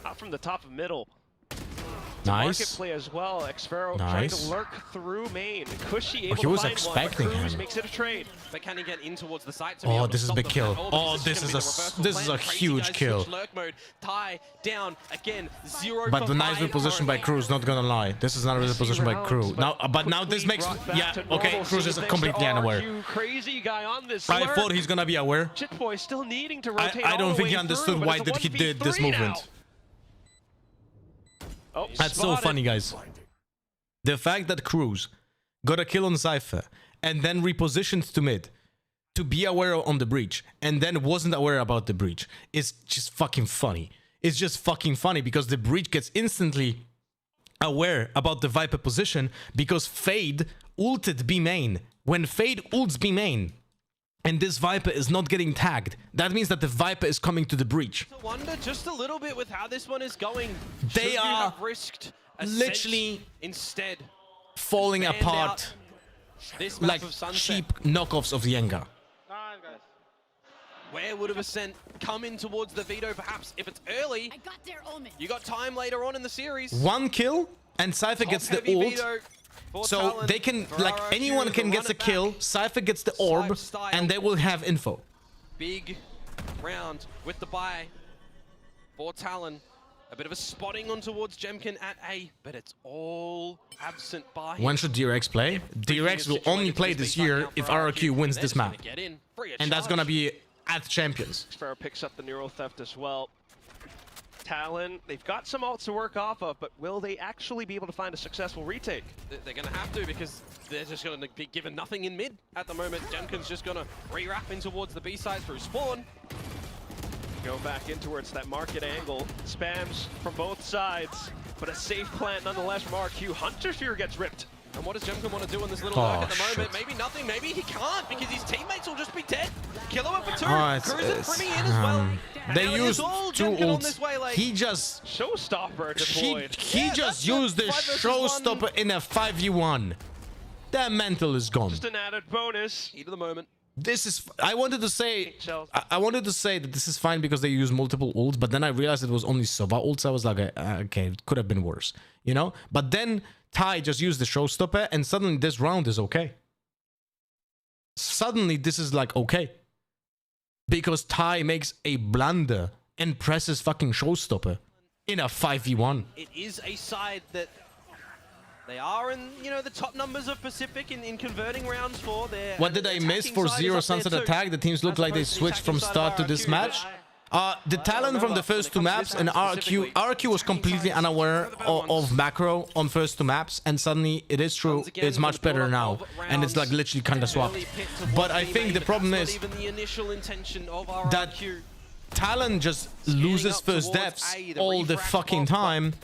Out from the top of middle. Nice. Market play as well. Xfero trying Nice. to lurk through main. Cushy able he was to find expecting one, but Cruz him. makes it a trade. But can he get in towards the site to be Oh, able to this is a stop big them kill. at all? Oh, Because this is gonna a be the this reversal is a plan. Crazy huge guys kill. switch lurk mode. Tie down again. 0 But for the nicely 5 positioned by currently. Cruz, not gonna lie. This is not really positioned by Cruz. Now, but now this makes, yeah, okay, Cruz is completely unaware. Crazy guy on this I lurk. thought he's gonna be aware. Chitboy still needing to rotate I all don't the think way he understood through, why but it's did a he did this 1v3 now. movement. Oh, That's so spotted. funny, guys. The fact that Cruz got a kill on Cypher and then repositioned to mid to be aware on the breach and then wasn't aware about the breach is just fucking funny. It's just fucking funny because the breach gets instantly aware about the Viper position because Fade ulted B main. When Fade ults B main and this Viper is not getting tagged, that means that the Viper is coming to the breach. I wonder just a little bit with how this one is going. They Should you are have risked literally instead falling banned apart out this map like of Sunset. cheap knockoffs of Yenga. Where would have Ascent come in towards the veto? Perhaps if it's early, you got time later on in the series. One kill and Cypher gets the Top-heavy ult. veto for So Talon, they can, for like, RRQ anyone to can run get a it back. kill. Cypher gets the orb style. and they will have info. Big round with the buy for Talon. A bit of a spotting on towards Jemkin at A, but it's all absent by him. When should DRX play? DRX will only play this year if RRQ wins this map. And that's gonna be at Champions. Sparrow picks up the neural theft as well. Talon, they've got some ults to work off of, but will they actually be able to find a successful retake? They're going to have to because they're just going to be given nothing in mid at the moment. Jemkin's just going to re-wrap in towards the B side through spawn. Go back in towards that market angle. Spams from both sides, but a safe plant nonetheless from RQ. Hunter Fear gets ripped. And what does Jemkin want to do in this little lurk at the moment? Maybe nothing, maybe he can't because his teammates will just be dead. Killer for two, Cruz and Primmy in as well. They Now used all two Jemkin on ults. this way lane. He just Showstopper deployed. he just used the 5 versus showstopper in a 5v1. Their mental is gone. Just an added bonus. Heat of the moment. This is. I wanted to say that this is fine because they use multiple ults, but then I realized it was only Sova ults. I was like, okay, it could have been worse, you know. But then Ty just used the showstopper, and suddenly this round is okay. Suddenly this is like okay, because Ty makes a blunder and presses fucking showstopper in a 5v1. It is a side that they are in, you know, the top numbers of Pacific in converting rounds for their. What did I miss for Zero Sunset Attack? The teams look like they switched from start to this match. The talent from the first two maps and RRQ was completely unaware of macro on first two maps, and suddenly it is true, it's much better now, and it's like literally kind of swapped. But I think the problem is that Talon just loses first deaths all the fucking time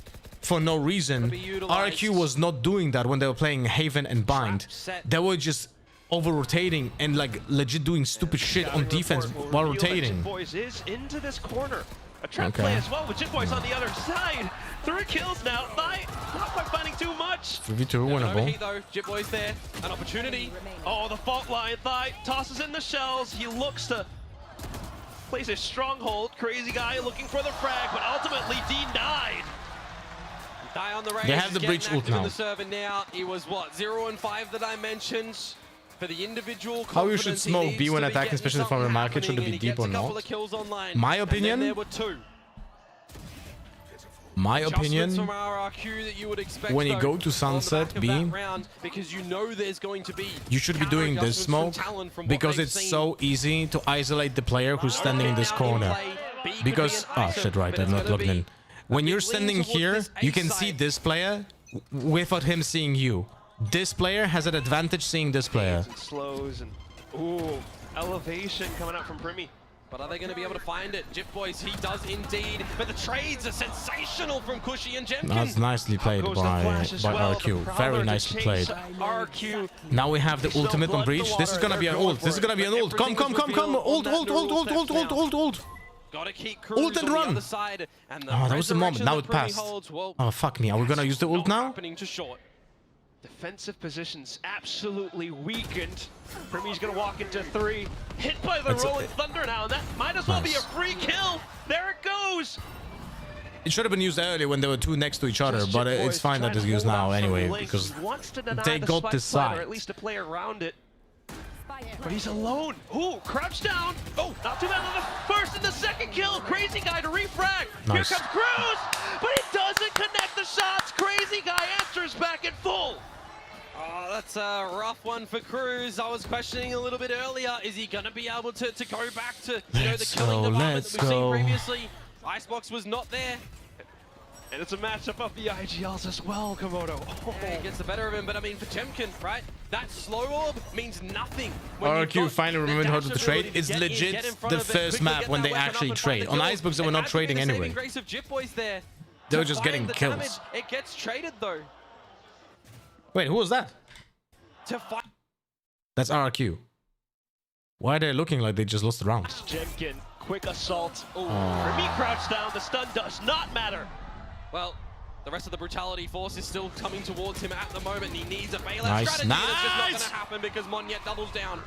for no reason. RRQ was not doing that when they were playing Haven and Bind. They were just over-rotating and like legit doing stupid shit on defense while rotating. Boys is into this corner. A trap play as well with Jit Boys on the other side. 3 kills now. Not quite finding too much. 3v2 winnable. Though, Jit Boys there, an opportunity. Oh, the fault line. Thigh tosses in the shells. He looks to place a stronghold. Crazy guy looking for the frag, but ultimately denied. Die on the range. They have the breach ult now. The server now. It was what, 0 and 5 that I mentioned. For the individual How you should smoke B when attacking, especially from the market, should it be deep or not? My opinion. There were 2. My opinion. From RRQ that you would expect, when you go to Sunset B, round, because you know there's going to be you should be doing this smoke because it's so easy to isolate the player who's standing in this corner. Because oh shit, right, I'm not logged in. When you're standing here, you can see this player without him seeing you. This player has an advantage seeing this player. Slows and ooh, elevation coming out from Primmy. But are they going to be able to find it? Jip Boys, he does indeed. But the trades are sensational from Cushy and Jemkin. That's nicely played by RRQ. Very nicely played. RRQ. Now we have the ultimate on breach. This is gonna be an ult. This is gonna be an ult. Come. Ult. Gotta keep Cruz ult and on the run. other side, and the Oh, that was the moment. Now it resurrection that passed. Primmy holds, well, Oh fuck me. Are we gonna use the ult now? happening to short. Defensive positions absolutely weakened. Primmy's gonna walk into 3. Hit by the Rolling Thunder now, and that might as well be a free kill. There it goes. It should have been used earlier when they were 2 next to each other, but it's fine that it's used now anyway because they got this side. Or at least to play around it. But he's alone. Ooh, crouch down. Oh, not too bad on the first and the second kill. Crazy guy to refrag. Nice. Here comes Cruz, but he doesn't connect the shots. Crazy guy answers back in full. Oh, that's a rough one for Cruz. I was questioning a little bit earlier. Is he going to be able to go back to the killing department that we've seen previously? Icebox was not there. And it's a matchup of the IGLs as well, Komodo. Oh. Yeah, he gets the better of him, but I mean, for Jemkin, right? That slow orb means nothing. RRQ finally remembered how to trade. It's legit the first map when they actually trade. On Icebox, they were not trading anyway. Grace of Jip Boys there. They were just getting the kills. damage. It gets traded though. Wait, who was that? To fight. That's RRQ. Why are they looking like they just lost the round? Jemkin, quick assault. Oh. For me, crouch down. The stun does not matter. Well, the rest of the brutality force is still coming towards him at the moment. He needs a bailout Nice, strategy. And it's just not going nice. to happen because Monyet doubles down.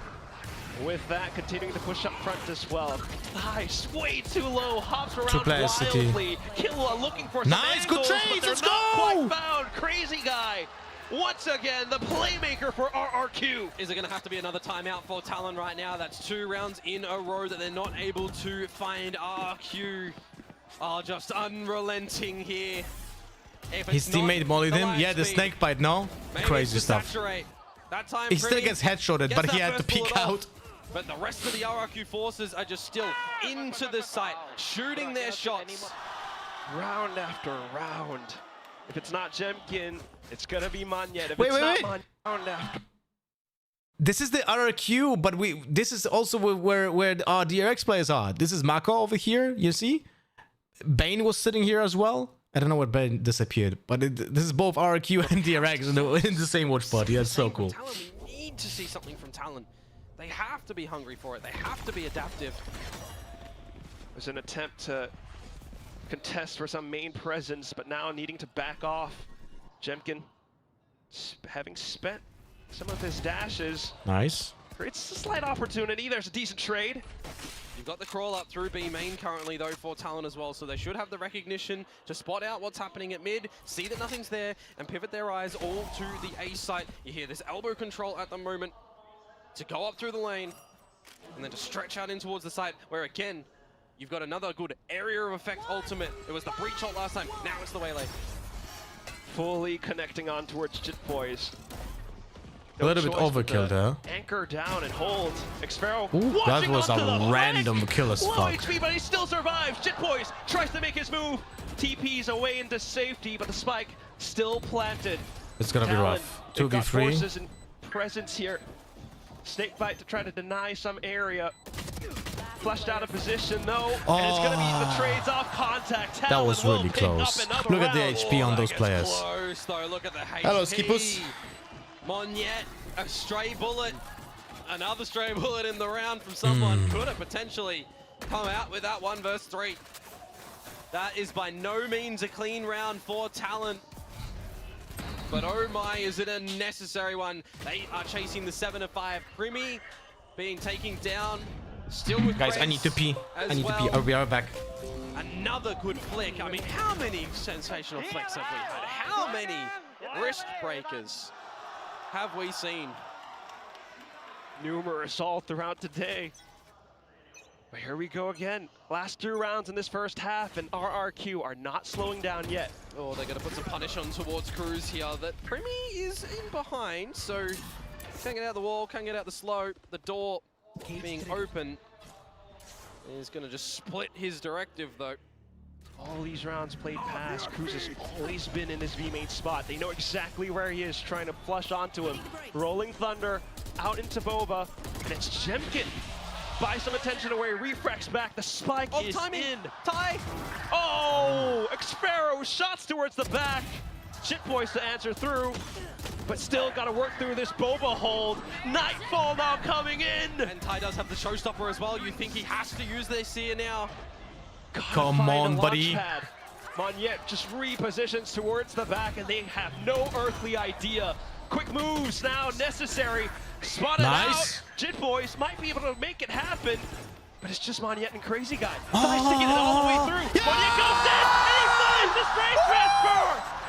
With that, continuing to push up front as well. Nice, way too low. Hops around Two-player city. wildly. Killua looking for some Nice, good angles, trades, but they're let's not go! quite found. Crazy guy. Once again, the playmaker for RRQ. Is it going to have to be another timeout for Talon right now? That's 2 rounds in a row that they're not able to find. RRQ are just unrelenting here. If His it's not teammate mollied the him. light Yeah, the speed, snake bite, no? maybe Crazy it's to stuff. saturate. That time He still Pretty gets headshotted, gets but he that had to first peek bullet off. out. But the rest of the RRQ forces are just still into the site, shooting their shots. Round after round. If it's not Jemkin, it's going to be Monyet. If Wait, it's wait, not wait. Monyet, round after. This is the RRQ, but this is also where our DRX players are. This is Mako over here, you see? Bane was sitting here as well. I don't know what Bane disappeared, but this is both RRQ and DRX in the same watch party. That's so cool. Talon, we need to see something from Talon. They have to be hungry for it. They have to be adaptive. There's an attempt to contest for some main presence, but now needing to back off. Jemkin, having spent some of his dashes, Nice. creates a slight opportunity. There's a decent trade. You've got the crawl up through B main currently though for Talon as well, so they should have the recognition to spot out what's happening at mid, see that nothing's there, and pivot their eyes all to the A site. You hear this elbow control at the moment to go up through the lane, and then to stretch out in towards the site, where again, you've got another good area of effect ultimate. It was the breach ult last time, now it's the waylay. Fully connecting on towards Jit Boys. A little bit overkill there. Anchor down and hold. Xfero Ooh, that watching was onto a the random flank. kill as Low fuck. HP, but he still survives. Jit Boys tries to make his move. TP's away into safety, but the spike still planted. It's gonna be Talon, rough. they've got 2v3. forces and presence here. Snake bite to try to deny some area. Flushed out of position though, and it's gonna be the trades off contact. That Talon was will really pick up close. another Look at the round. HP on those players. Close though, look at the HP. Hello, Skippers. Monyet, a stray bullet. Another stray bullet in the round from someone. Could have potentially come out with that 1 versus 3. That is by no means a clean round for Talon. But oh my, is it a necessary one? They are chasing the 7 of 5. Primi being taken down. Still with Guys, I Prez need to pee. I as need to pee. well. I'll be right back. Another good flick. I mean, how many sensational flicks have we had? How many wrist breakers have we seen? Numerous all throughout today. But here we go again. Last 2 rounds in this first half, and RRQ are not slowing down yet. Oh, they're going to put some punish on towards Cruz here. That Primi is in behind, so can't get out the wall, can't get out the slope. The door being open is going to just split his directive, though. All these rounds played past, Cruz has always been in his V-main spot. They know exactly where he is, trying to flush onto him. Rolling Thunder out into Boba, and it's Jemkin. Buy some attention away, refracts back, the spike is timing. in. Tie! Oh, Xfero shots towards the back. Jit Boys to answer through, but still got to work through this Boba hold. Nightfall now coming in. And Ty does have the showstopper as well. You think he has to use this here now. Come on, buddy. Monyet just repositions towards the back, and they have no earthly idea. Quick moves now necessary. Spotted out. Jit Boys might be able to make it happen, but it's just Monyet and Crazy Guy. Tries to get it all the way through. Yeah! Monyet goes in, and he finds the straight transfer.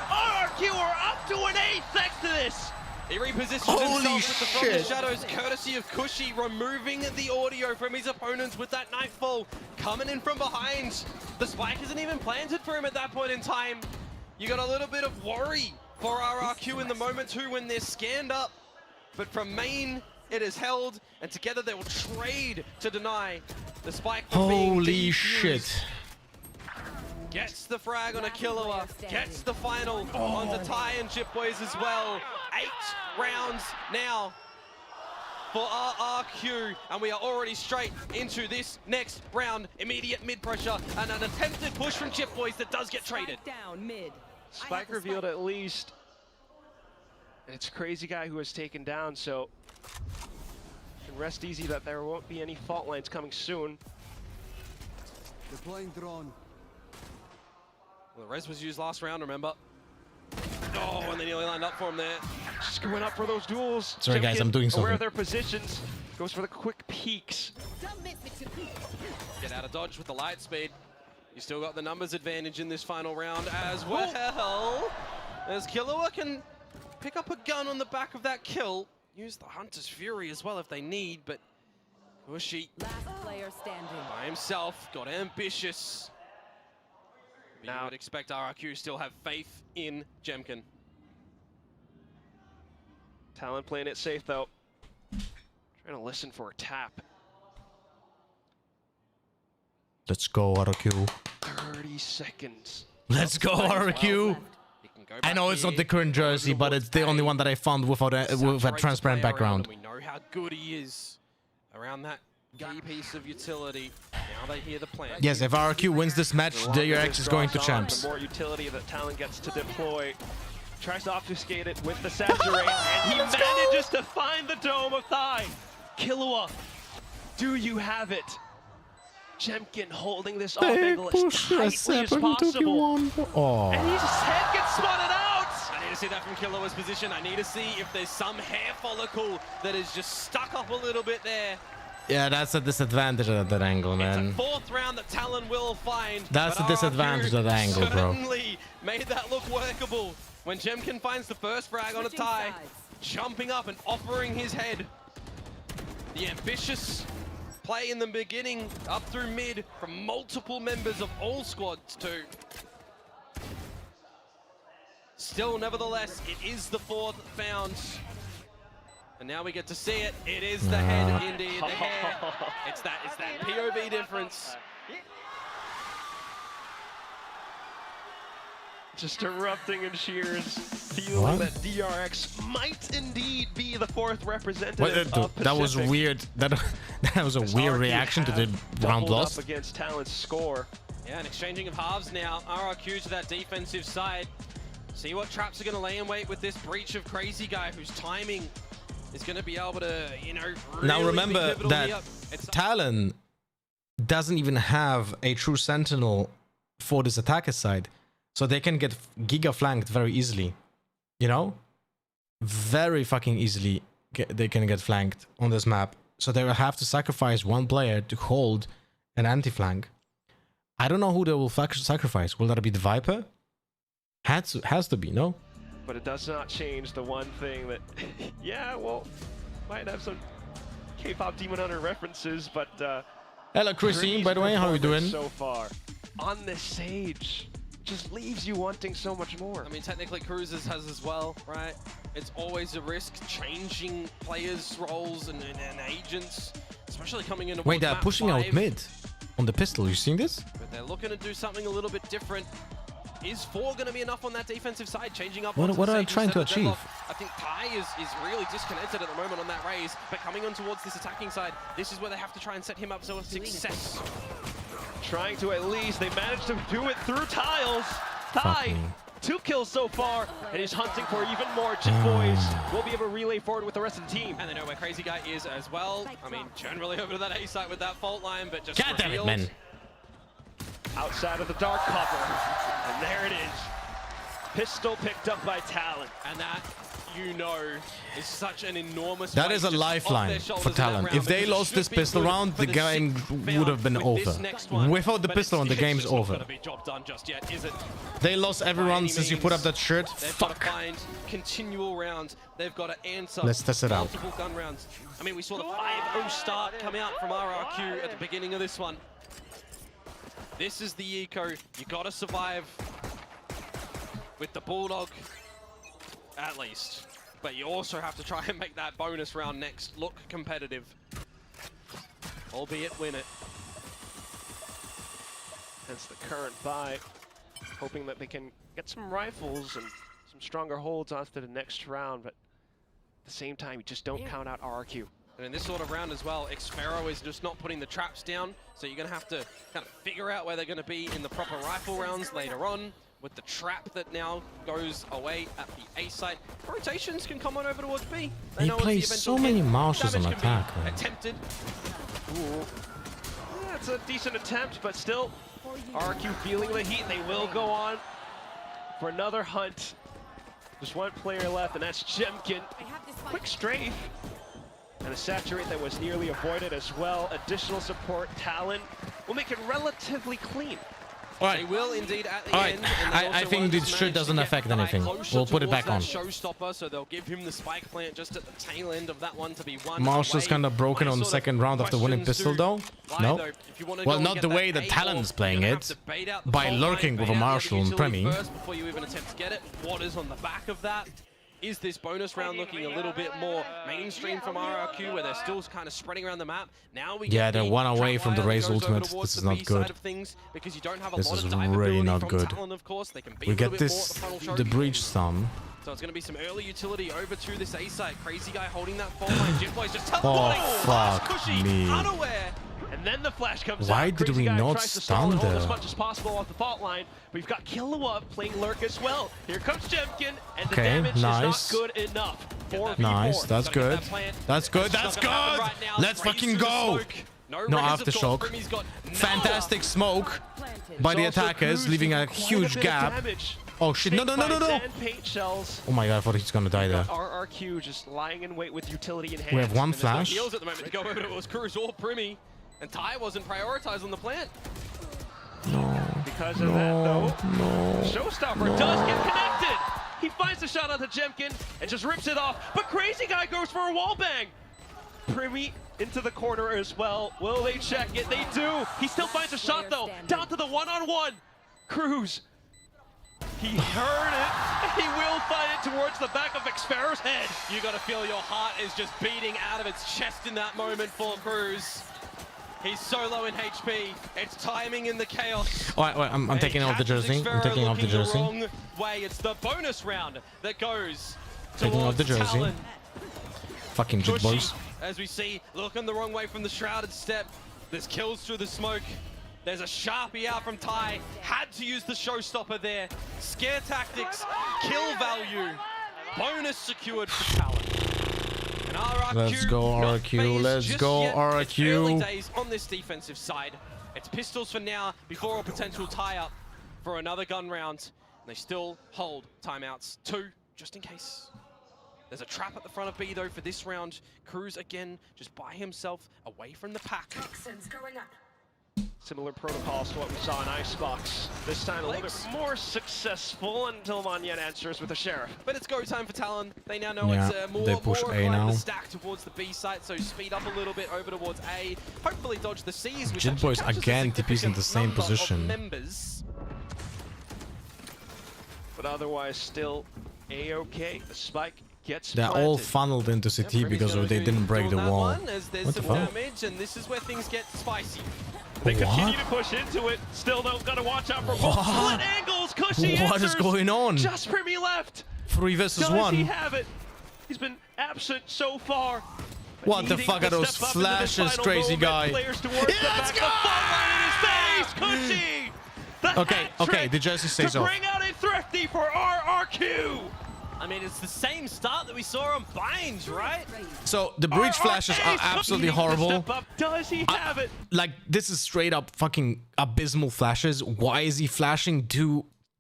RRQ are up to an 8 thanks to this. He repositions Holy himself with the From the shit. Shadows, courtesy of Cushy, removing the audio from his opponents with that Nightfall. Coming in from behind. The spike isn't even planted for him at that point in time. You got a little bit of worry for RRQ in the moment too when they're scanned up. But from main, it is held, and together they will trade to deny the spike from being Holy defused. shit. Gets the frag on a Killua, gets the final onto Ty and Jit Boys as well. 8 rounds now. for RRQ, and we are already straight into this next round. Immediate mid pressure and an attempted push from Chip Boys that does get traded. Down mid. Spike revealed at least. And it's Crazy Guy who was taken down, so you can rest easy that there won't be any fault lines coming soon. Deploying drone. Well, the res was used last round, remember? Oh, and they nearly lined up for him there. Just going up for those duels. Sorry guys, I'm doing Aware something. of their positions. Goes for the quick peeks. Get out of dodge with the light speed. You still got the numbers advantage in this final round as well. As Killua can pick up a gun on the back of that kill. Use the Hunter's Fury as well if they need, but Ushi Last player standing. by himself got ambitious. Now I would expect RRQ still have faith in Jemkin. Talon playing it safe though. Trying to listen for a tap. Let's go, RRQ. 30 seconds. Let's go, RRQ. I know it's not the current jersey, but it's the only one that I found without with a transparent background. We know how good he is around that key piece of utility. Now they hear the plan. Yes, if RRQ wins this match, DRX is going to champs. The more utility that Talon gets to deploy. Tries to obfuscate it with the saturate, and he manages to find the Dome of Thigh. Killua, do you have it? Jemkin holding this off angle as tightly as possible. Oh. And his head gets spotted out! I need to see that from Killua's position. I need to see if there's some hair follicle that is just stuck up a little bit there. Yeah, that's a disadvantage at that angle, man. It's a fourth round that Talon will find. That's the disadvantage of the angle, bro. Certainly made that look workable. When Jemkin finds the first frag on a tie, jumping up and offering his head. The ambitious play in the beginning, up through mid, from multiple members of all squads too. Still, nevertheless, it is the fourth found. And now we get to see it. It is the head, indeed. The hair. It's that POV difference. Just erupting in cheers, feeling that DRX might indeed be the fourth representative of that was Pacific. weird. That was a weird reaction to the round loss. Up against Talon's score. Yeah, an exchanging of halves now. RRQ to that defensive side. See what traps are going to lay in wait with this breach of Crazy Guy, whose timing is going to be able to, you know, really Now remember be that Talon doesn't even have a true sentinel for this attacker side. So they can get giga flanked very easily, you know? Very fucking easily they can get flanked on this map. So they will have to sacrifice one player to hold an anti-flank. I don't know who they will sacrifice. Will that be the Viper? Has to be, no? But it does not change the one thing that, yeah, well, might have some K-pop Demon Hunter references, but hello, Christine, by the way, how are you doing? So far on this stage. Just leaves you wanting so much more. I mean, technically Cruisers has as well, right? It's always a risk changing players' roles and agents, especially coming in. Wait, they're pushing 5. out mid on the pistol. You seeing this? But they're looking to do something a little bit different. Is 4 going to be enough on that defensive side, changing up? What are they trying to achieve? I think Tai is really disconnected at the moment on that raise, but coming on towards this attacking side, this is where they have to try and set him up so success. Trying to at least, they managed to do it through tiles. Tai, 2 kills so far, and he's hunting for even more. Chip Boys will be able to relay forward with the rest of the team. And they know where Crazy Guy is as well. I mean, generally over to that A site with that fault line, but just God damn it, man. Outside of the dark cover, and there it is. Pistol picked up by Talon. And that, you know, is such an enormous That is a lifeline for Talon. If they lost this pistol round, the game would have been over. Without the pistol round, the game's over. They lost every round since you put up that shirt. They've Fuck. got to find continual rounds. They've got to answer. Let's test it out. Multiple gun rounds. I mean, we saw the 5-0 start come out from RRQ at the beginning of this one. This is the eco. You got to survive with the Bulldog, at least. But you also have to try and make that bonus round next look competitive. Albeit win it. That's the current buy. Hoping that they can get some rifles and some stronger holds onto the next round, but at the same time, you just don't count out RRQ. And in this sort of round as well, Xfero is just not putting the traps down, so you're going to have to kind of figure out where they're going to be in the proper rifle rounds later on, with the trap that now goes away at the A site. Rotations can come on over towards B. He plays so many marshals on attack, man. Attempted. Ooh. Yeah, it's a decent attempt, but still, RRQ feeling the heat. They will go on for another hunt. Just one player left, and that's Jemkin. Quick strafe. And a saturate that was nearly avoided as well. Additional support, Talon will make it relatively clean. All right. They will indeed at the All right. end. And they I also think won't this just shit manage to doesn't get affect Thai anything. closer We'll put it towards back on. that showstopper, so they'll give him the spike plant just at the tail end of that one to be one. Marshall's kind of broken on the second round of the winning pistol, though. No. Well, not the way that Talon's playing it, by lurking with a Marshall and Premi. Before you even attempt to get it, what is on the back of that? Is this bonus round looking a little bit more mainstream from RRQ, where they're still kind of spreading around the map? Now we Yeah, get they're one away from the Raze ultimate. This is not good. Because you don't have a This lot is of dive really ability not from good. Talon, of course. They can be We a little get bit more this, at the final choke. the breach stun. So it's going to be some early utility over to this A site. Crazy guy holding that fault line. Jitboy's just teleporting. fuck Cushy, me. unaware. And then the flash comes Why out. did Crazy we guy not tries to stall and stun hold as there? much as possible off the fault line. We've got Killua playing Lurk as well. Here comes Jemkin, and the Okay, damage nice. is not good enough. 4v4. Nice, that's Gotta get good. that plant. That's good, It's that's not gonna happen good! right now. Let's Raze fucking through the go! smoke. No Raze, of course. aftershock. Premi's got Fantastic smoke by the There's also attackers, Cruz leaving doing a quite huge bit of gap. damage. Oh shit, no, no, no, no, no! Sand paint shells. Oh my god, I thought he's gonna die there. RRQ just lying in wait with utility in hand. We have one And there's no flash. heals at the moment to go over to it. Cruz or Primi. And Ty wasn't prioritized on the plant. Because of that, though, No. Showstopper does get connected. He finds the shot onto Jemkin and just rips it off. But Crazy Guy goes for a wall bang. Primi into the corner as well. Will they check it? They do. He still finds a shot, though. Down to the one-on-one. Cruz. He heard it. He will find it towards the back of Xfero's head. You gotta feel your heart is just beating out of its chest in that moment for Cruz. He's so low in HP. It's timing in the chaos. Alright, I'm taking off the jersey. I'm taking off the jersey. Wrong way. It's the bonus round that goes Taking off the towards jersey. Talon. Fucking jit Cushy, boys. as we see, looking the wrong way from the shrouded step. There's kills through the smoke. There's a Sharpie out from Ty. Had to use the showstopper there. Scare tactics, kill value. Bonus secured for Talon. And RRQ, Let's go, not RRQ. phased Let's just go, yet. RRQ. It's early days on this defensive side. It's pistols for now before a potential tie-up for another gun round. And they still hold timeouts. 2, just in case. There's a trap at the front of B, though, for this round. Cruz, again, just by himself, away from the pack. Similar protocols to what we saw in Icebox. This time a little bit more successful until Manyan answers with a Sheriff. But it's go time for Talon. They now know Yeah, it's more they push A of now. the stack towards the B site, so speed up a little bit over towards A. Hopefully dodge the C's, which Jit actually boys captures a again TP's in the significant same number of position. members. But otherwise still A-okay. The spike gets They're planted. all funneled into CT because they didn't break the Doing that wall. one, as there's What the some fuck? damage, and this is where things get spicy. They continue What? to push into it. Still though, gotta watch out for What? split angles. Cushy What is answers. going on? Just Primi left. 3 versus Does he 1. have it? He's been absent so far. But What the needing fuck to are those step up into this flashes, final crazy moment. guy? Players towards the back. The fault line in his face. Cushy. The Okay, hat okay, trick the jersey stays to off. bring out a Thrifty for RRQ. I mean, it's the same start that we saw on Binds, right? So the breach flashes are absolutely horrible. Step up. Does he have it? Like, this is straight up fucking abysmal flashes. Why is he flashing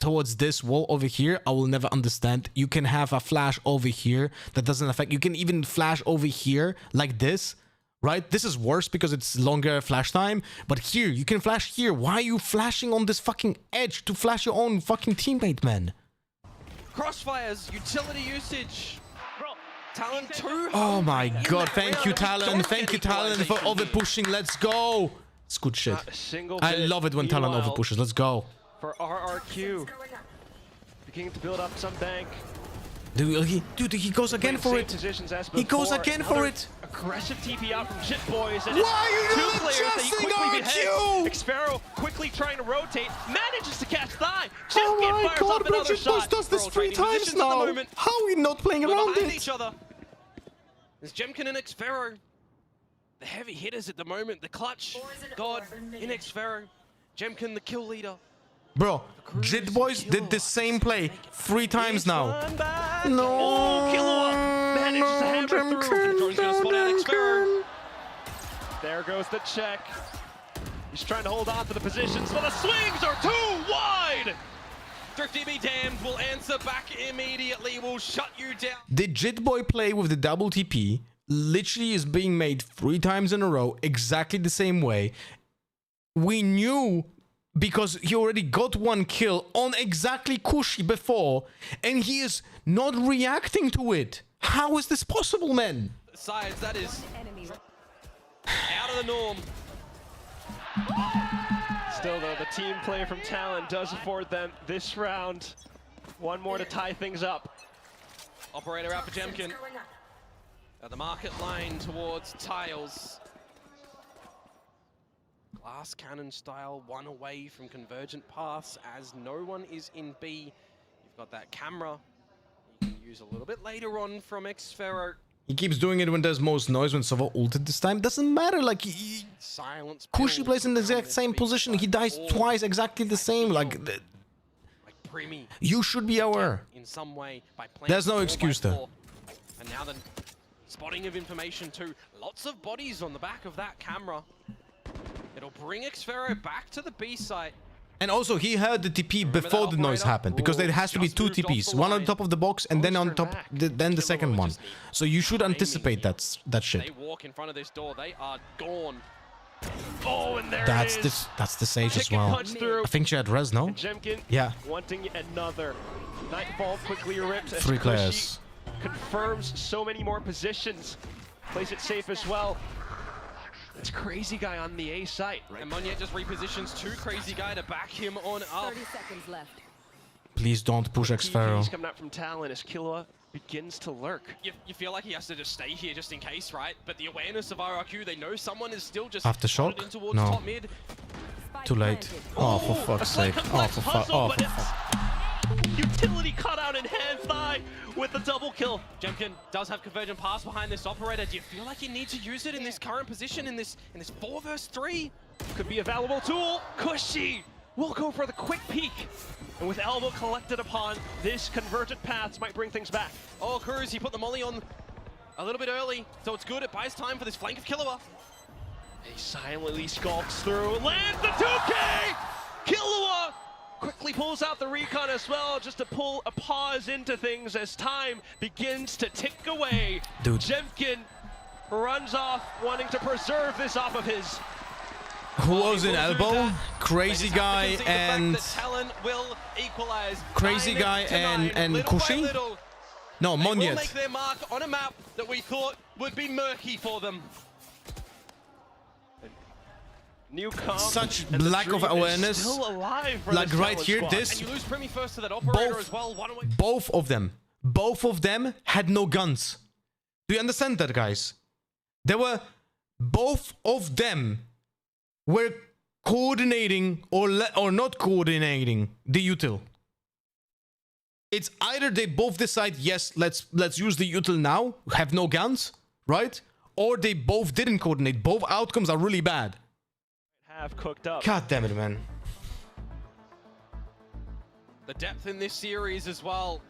towards this wall over here? I will never understand. You can have a flash over here that doesn't affect. You can even flash over here like this, right? This is worse because it's longer flash time. But here, you can flash here. Why are you flashing on this fucking edge to flash your own fucking teammate, man? Crossfires, utility usage. Talon 2. Oh my god, thank you, Talon. Thank you, Talon, for over pushing. Let's go. It's good shit. Not a single I bit. love it when Talon Meanwhile, over pushes. Let's go. For RRQ, beginning to build up some bank. Dude, he goes again for it. He goes again for it. Aggressive TP out from Jit Boys, and Why are you two not players that he adjusting quickly RQ? beheads. Xfero quickly trying to rotate, manages to catch Thigh. Oh Jemkin my fires god, up another Bridget Boys shot. does this 3 Rotating times positions at the now. moment. How are we not playing They're around behind it? each other. There's Jemkin and Xfero. the heavy hitters at the moment. The clutch god in Xfero. Jemkin, the kill leader. Bro, Jit Boys did the same play 3 times now. No. Oh, Killua managed to hammer through. Drone's gonna spot out Xfero. There goes the check. He's trying to hold on to the positions, but the swings are too wide. Thrifty be damned, will answer back immediately, will shut you down. The Jit Boy play with the double TP literally is being made 3 times in a row, exactly the same way. We knew because he already got 1 kill on exactly Kushi before, and he is not reacting to it. How is this possible, man? Sides, that is out of the norm. Still, though, the team play from Talon does afford them this round 1 more to tie things up. Operator out for Jemkin. At the market line towards Tiles. Glass cannon style, 1 away from convergent paths as no one is in B. You've got that camera. You can use a little bit later on from Xfero. He keeps doing it when there's most noise, when Sova ulted this time. Doesn't matter, like, Silence. Kushi plays in the exact same position. He dies twice exactly the same. Like you should be aware. In some way by there's no excuse there. And now the spotting of information too. Lots of bodies on the back of that camera. It'll bring Xfero back to the B site. And also, he heard the TP before the noise happened, because there has to be 2 TPs, 1 on top of the box and then on top, then the second one. So you should anticipate that shit. They walk in front of this door, they are gone. Oh, and there That's it is. that's the Sage as well. I think she had res, no? Jemkin Yeah. wanting another. Nightfall quickly ripped as 3 Kushi players. confirms so many more positions. Plays it safe as well. It's Crazy Guy on the A site. And Monyet just repositions 2 Crazy Guy to back him on up. 30 seconds left. Please don't push Xfero. He's coming out from Talon as Killua begins to lurk. You feel like he has to just stay here just in case, right? But the awareness of RRQ, they know someone is still just Aftershock? in towards No. top mid. Too late. Oh, for fuck's sake. Oh, for fuck. Oh, for fuck. Utility cut out in hand thigh with the double kill. Jemkin does have convergent pass behind this operator. Do you feel like you need to use it in this current position, in this 4 versus 3? Could be a valuable tool. Kushi will go for the quick peek. And with elbow collected upon, this convergent paths might bring things back. Oh, Cruz, he put the molly on a little bit early, so it's good. It buys time for this flank of Killua. He silently skulks through, lands the 2K! Killua quickly pulls out the recon as well, just to pull a pause into things as time begins to tick away. Dude. Jemkin runs off, wanting to preserve this off of his. Who was in elbow? Crazy Guy and Talon will equalize. Crazy Guy and Kushi? No, They will Monyet. make their mark on a map that we thought would be murky for them. New comp, Such and the lack of dream is awareness. still alive for Like this right Talon here, squad. this. And you lose Primi first to that operator as well. One away. Both of them had no guns. Do you understand that, guys? Both of them were coordinating or not coordinating the util. It's either they both decide, yes, let's use the util now, have no guns, right? Or they both didn't coordinate. Both outcomes are really bad. Have cooked up. God damn it, man. The depth in this series as well.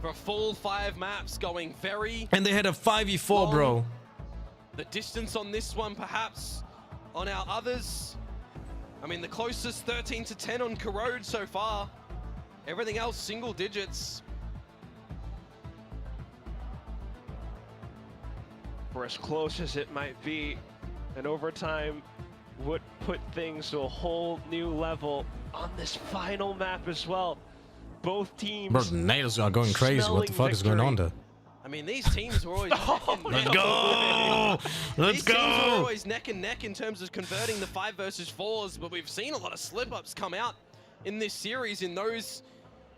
For a full 5 maps going very... And they had a 5v4, bro. The distance on this one, perhaps, on our others. I mean, the closest 13 to 10 on Corrode so far. Everything else, single digits. For as close as it might be, an overtime would put things to a whole new level on this final map as well. Both teams. Bro, the nails are going crazy. What the fuck is going on there? I mean, these teams were always Let's go! Let's These teams were go! always neck and neck in terms of converting the 5 versus 4s, but we've seen a lot of slip-ups come out in this series in those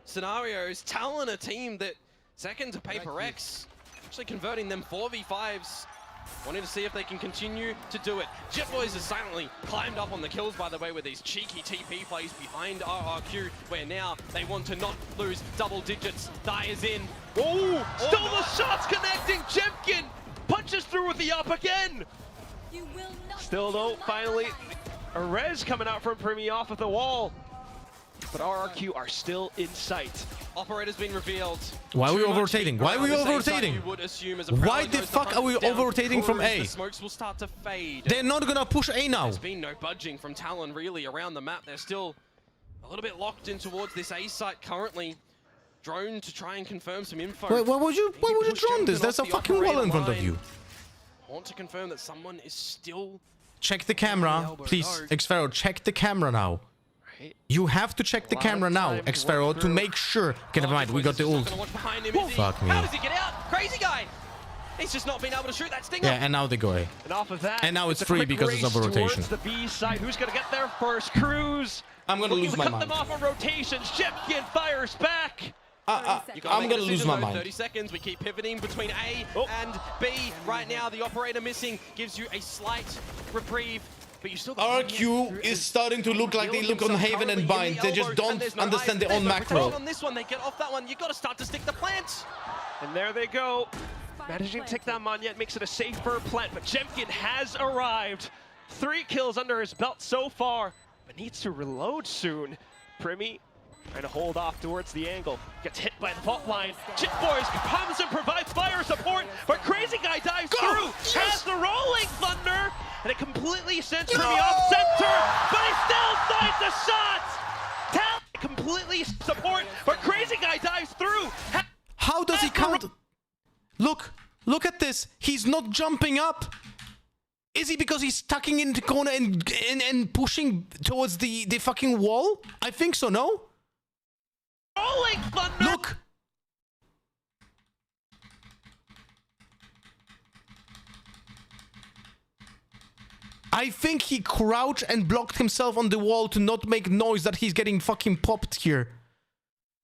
scenarios. Talon, a team that second to Paper X, actually converting them 4v5s. Wanting to see if they can continue to do it. Jet Boys has silently climbed up on the kills, by the way, with these cheeky TP plays behind RRQ, where now they want to not lose double digits. Die is in. Oh, still the shots connecting. Jemkin punches through with the up again. Still though, finally, a res coming out from Primi off of the wall. But RRQ are still in sight. Operator's been revealed. Why are we over-rotating? Why are we over-rotating? Why the fuck are we over-rotating from A? The smokes will start to fade. They're not gonna push A now. There's been no budging from Talon really around the map. They're still a little bit locked in towards this A site currently. Drone to try and confirm some info. Wait, why would you drone this? There's a fucking wall in front of you. I want to confirm that someone is still... Check the camera, please. Xfero, check the camera now. You have to check the camera now, Xfero, to make sure. Okay, never mind, we got the ult. Fuck me. How does he get out? Crazy guy! He's just not been able to shoot that stinger. Yeah, and now they go A. And off of that, and now it's free because it's over rotation. The B side. Who's gonna get there first? Cruz. I'm gonna lose my mind. Cut them off on rotations. Shipkin fires back. I'm gonna lose my mind. 30 seconds. We keep pivoting between A and B. Right now, the operator missing gives you a slight reprieve. But you still RRQ is starting to look like they look on Haven and Bind. They just don't understand their own macro. On this one, they get off that one. You got to start to stick the plants. And there they go. Managing to take that Monyet makes it a safer plant, but Jemkin has arrived. 3 kills under his belt so far, but needs to reload soon. Primi trying to hold off towards the angle. Gets hit by the fault line. Chip Boys comes and provides fire support, but Crazy Guy dives through. Yes! Has the rolling thunder, and it completely sends Primi off center, but he still finds the shot. Talon completely support, but Crazy Guy dives through. How does he count? Look at this. He's not jumping up. Is he because he's tucking in the corner and pushing towards the fucking wall? I think so, no? Rolling thunder. Look. I think he crouched and blocked himself on the wall to not make noise that he's getting fucking popped here.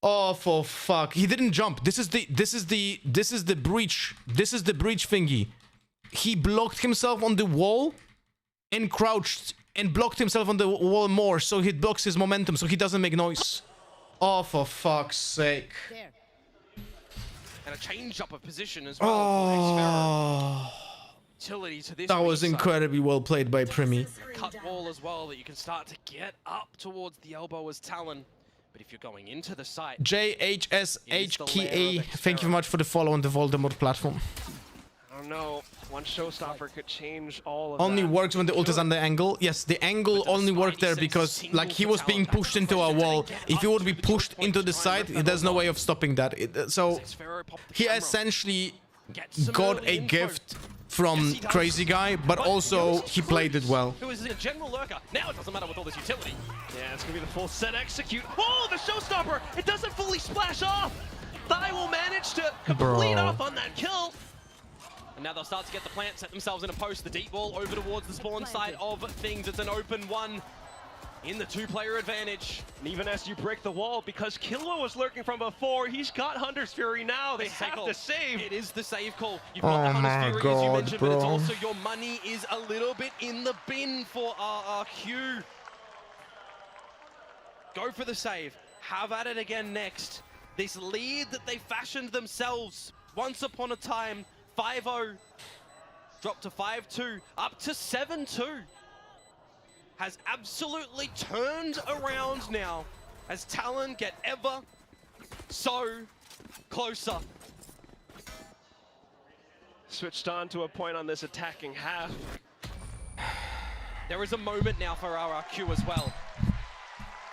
Oh, for fuck. He didn't jump. This is the breach. This is the breach thingy. He blocked himself on the wall and crouched and blocked himself on the wall more, so he blocks his momentum so he doesn't make noise. Oh, for fuck's sake. And a change up of position as well. Oh. Utility to this That was incredibly well played by Primi. Cut wall as well that you can start to get up towards the elbow as Talon. But if you're going into the site... JHSHKA, thank you very much for the follow on the Voldemort platform. I don't know. One showstopper could change all of Only that. works when the ult is on the angle. Yes, the angle only worked there because, like, he was being pushed into a wall. If he would be pushed into the side, there's no way of stopping that. So, he essentially got a gift from Crazy Guy, but also he played it well. Who is a general lurker. Now it doesn't matter with all this utility. Yeah, it's going to be the full set execute. Oh, the showstopper! It doesn't fully splash off! Thai will manage to complete off on that kill. And now they'll start to get the plant, set themselves in a post. The deep ball over towards the spawn side of things. It's an open one in the 2-player advantage. And even as you break the wall, because Killua was lurking from before, he's got Hunter's Fury now. They have to save. It is the save call. You've got the Hunter's Fury, as you mentioned, but it's also your money is a little bit in the bin for RRQ. Go for the save. Have at it again next. This lead that they fashioned themselves once upon a time, 5-0, dropped to 5-2, up to 7-2. Has absolutely turned around now as Talon get ever so closer. Switched on to a point on this attacking half. There is a moment now for RRQ as well.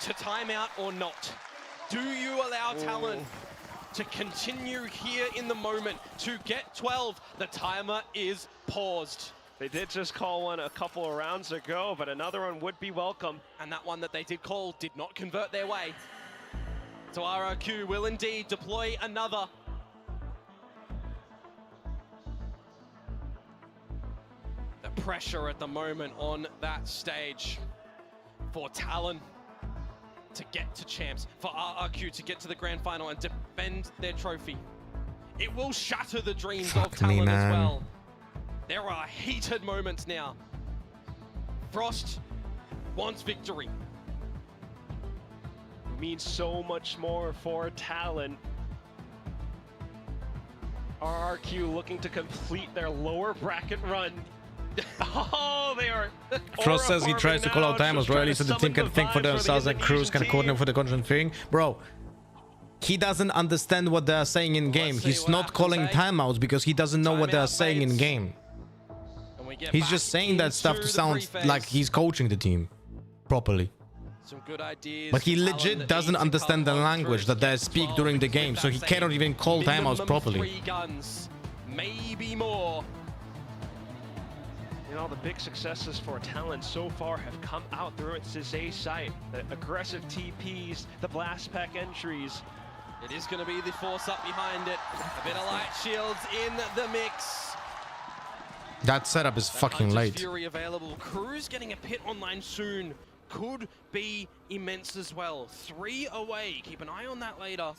To time out or not. Do you allow Talon to continue here in the moment to get 12? The timer is paused. They did just call one a couple of rounds ago, but another one would be welcome. And that one that they did call did not convert their way. So RRQ will indeed deploy another. The pressure at the moment on that stage for Talon to get to champs, for RRQ to get to the grand final and defend their trophy. It will shatter the dreams of Talon as well. There are heated moments now. Frost wants victory. It means so much more for Talon. RRQ looking to complete their lower bracket run Oh, they are. Frost says he tries to call out timeouts, bro. At least the team can think for themselves and Cruz can coordinate for the content thing. Bro, he doesn't understand what they're saying in game. He's not calling timeouts because he doesn't know what they're saying in game. He's just saying that stuff to sound like he's coaching the team properly. Some good ideas. But he legit doesn't understand the language that they speak during the game, so he cannot even call timeouts properly. 3 guns, maybe more. You know, the big successes for Talon so far have come out through its A site. The aggressive TPs, the blast pack entries. It is going to be the force up behind it. A bit of light shields in the mix. That setup is fucking late. Fury available. Cruz getting a pit online soon. Could be immense as well. 3 away. Keep an eye on that later.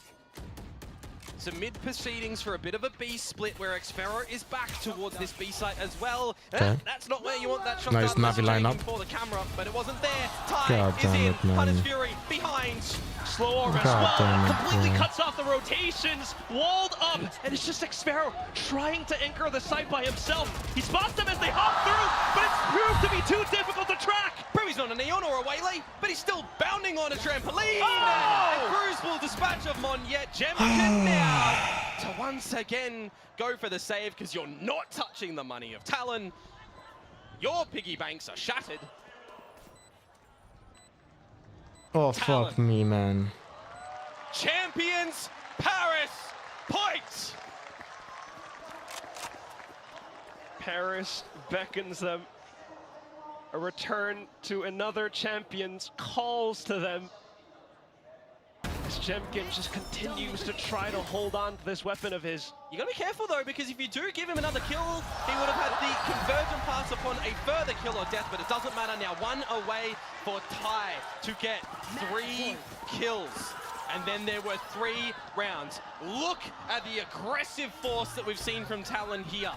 Some mid proceedings for a bit of a B split where Xfero is back towards this B site as well. Okay. That's not where you want that shot. Nice Navi lineup. For the camera, but it wasn't there. God Ty is damn in. it, man. Hunter's Fury behind. Slow orb as God well. damn it, Completely bro. cuts off the rotations. Walled up. And it's just Xfero trying to anchor the site by himself. He spots them as they hop through, but it's proved to be too difficult to track. He's not a Neon or a Waylay, but he's still bounding on a trampoline. Oh! And Cruz will dispatch of Mon yet. Jemkin now to once again go for the save because you're not touching the money of Talon. Your piggy banks are shattered. Oh, Talon. fuck me, man. Champions Paris point. Paris beckons them. A return to another champions calls to them. As Jemkin just continues to try to hold on to this weapon of his. You gotta be careful though, because if you do give him another kill, he would have had the conversion pass upon a further kill or death, but it doesn't matter now. 1 away for Ty to get 3 kills. And then there were 3 rounds. Look at the aggressive force that we've seen from Talon here.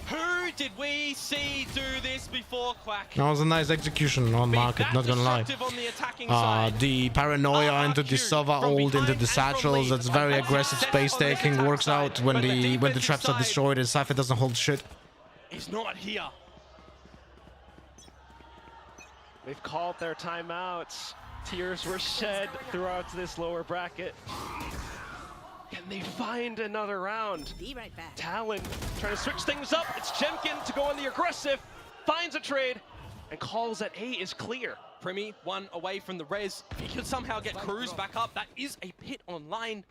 Who did we see do this before, Quack? That was a nice execution on market, not gonna lie. On the attacking side. The paranoia into the Sova ult, into the satchels, that's very aggressive space taking, works out when the traps are destroyed and Cypher doesn't hold shit. He's not here. They've called their timeouts. Tears were shed throughout this lower bracket. Can they find another round? Be right back. Talon trying to switch things up. It's Jemkin to go on the aggressive, finds a trade, and calls that A is clear. Primi 1 away from the res. He could somehow get Cruz back up. That is a pit online.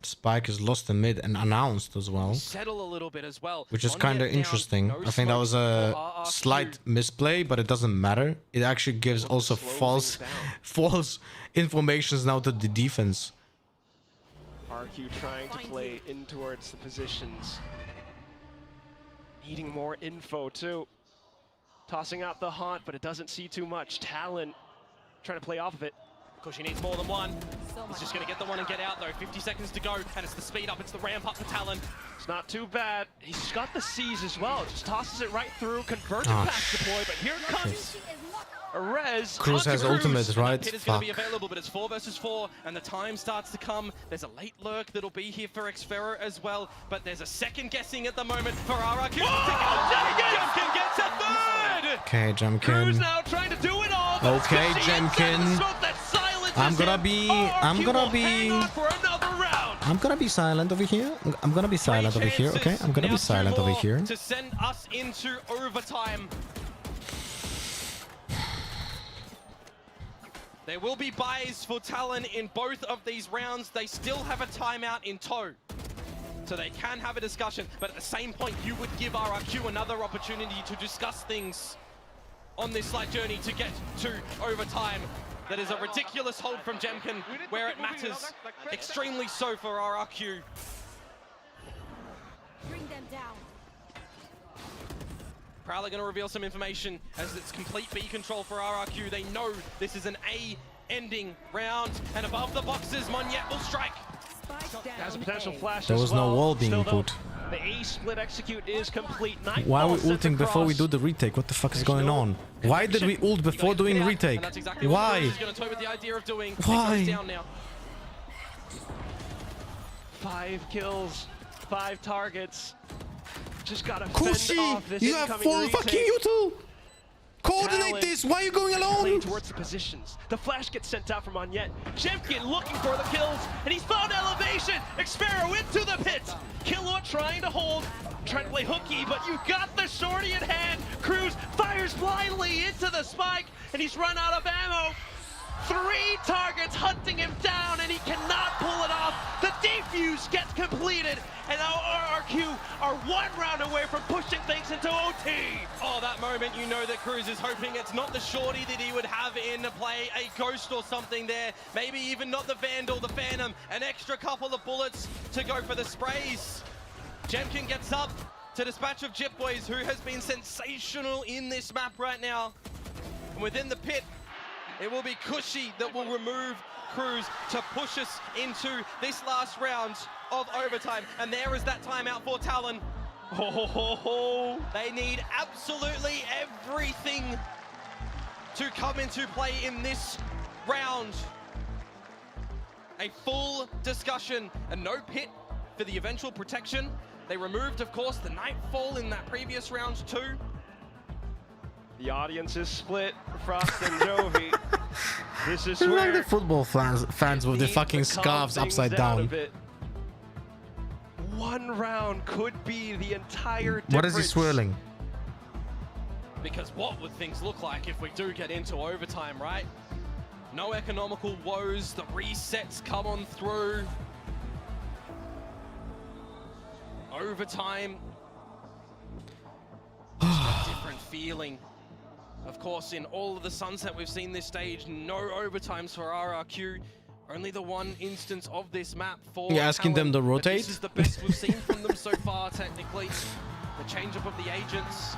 Spike is lost in mid and announced as well, Settle a little bit as well. which is kind of interesting. I think that was a slight misplay, but it doesn't matter. It actually gives also false informations now to the defense. RRQ trying to play in towards the positions. Needing more info too. Tossing out the haunt, but it doesn't see too much. Talon trying to play off of it. Of course, he needs more than one. He's just going to get the one and get out though. 50 seconds to go, and it's the speed up, it's the ramp up for Talon. It's not too bad. He's got the C's as well. Just tosses it right through. Conversion pass deploy, but here comes a res. Cruz has ultimate, right? Pit is going to be available, but it's 4 versus 4, and the time starts to come. There's a late lurk that'll be here for Xfero as well, but there's a second guessing at the moment for RRQ. Jemkin gets a third! Okay, Cruz Jemkin. now trying to do it all. Okay, Jemkin. I'm gonna be silent over here. I'm gonna be silent over here, okay? I'm gonna be silent over here. To send us into overtime. There will be buys for Talon in both of these rounds. They still have a timeout in tow. So they can have a discussion, but at the same point, you would give RRQ another opportunity to discuss things on this slight journey to get to overtime. That is a ridiculous hold from Jemkin, where it matters. Extremely so for RRQ. Bring them down. Prowler going to reveal some information as it's complete B control for RRQ. They know this is an A ending round, and above the boxes, Monyet will strike. Has a potential flash. There was no wall being put. The A split execute is complete. Why are we ulting before we do the retake? What the fuck is going on? Why did we ult before doing retake? Why? Why? 5 kills, 5 targets. Just gotta Kushi, you have full fucking util. Coordinate this. Why are you going alone? Playing towards the positions. The flash gets sent out from Onyet. Jemkin looking for the kills, and he's found elevation. Xpero into the pit. Killua trying to hold, trying to play hooky, but you got the shorty in hand. Cruz fires blindly into the spike, and he's run out of ammo. 3 targets hunting him down, and he cannot pull it off. The defuse gets completed, and now RRQ are 1 round away from pushing things into OT. Oh, that moment, you know that Cruz is hoping it's not the shorty that he would have in play, a ghost or something there. Maybe even not the Vandal, the Phantom, an extra couple of bullets to go for the sprays. Jemkin gets up to dispatch of Jip Boys, who has been sensational in this map right now. And within the pit, it will be Kushi that will remove Cruz to push us into this last round of overtime. And there is that timeout for Talon. They need absolutely everything to come into play in this round. A full discussion and no pit for the eventual protection. They removed, of course, the Nightfall in that previous round too. The audience is split. Frost and Jovi. This is It's where like the football fans with the fucking scarves upside down. 1 round could be the entire difference. What is he swirling? Because what would things look like if we do get into overtime, right? No economical woes, the resets come on through. Overtime. Just a different feeling. Of course, in all of the Sunset we've seen this stage, no overtimes for RRQ. Only the 1 instance of this map for You're asking them to rotate? This is the best we've seen from them so far, technically. The change-up of the agents.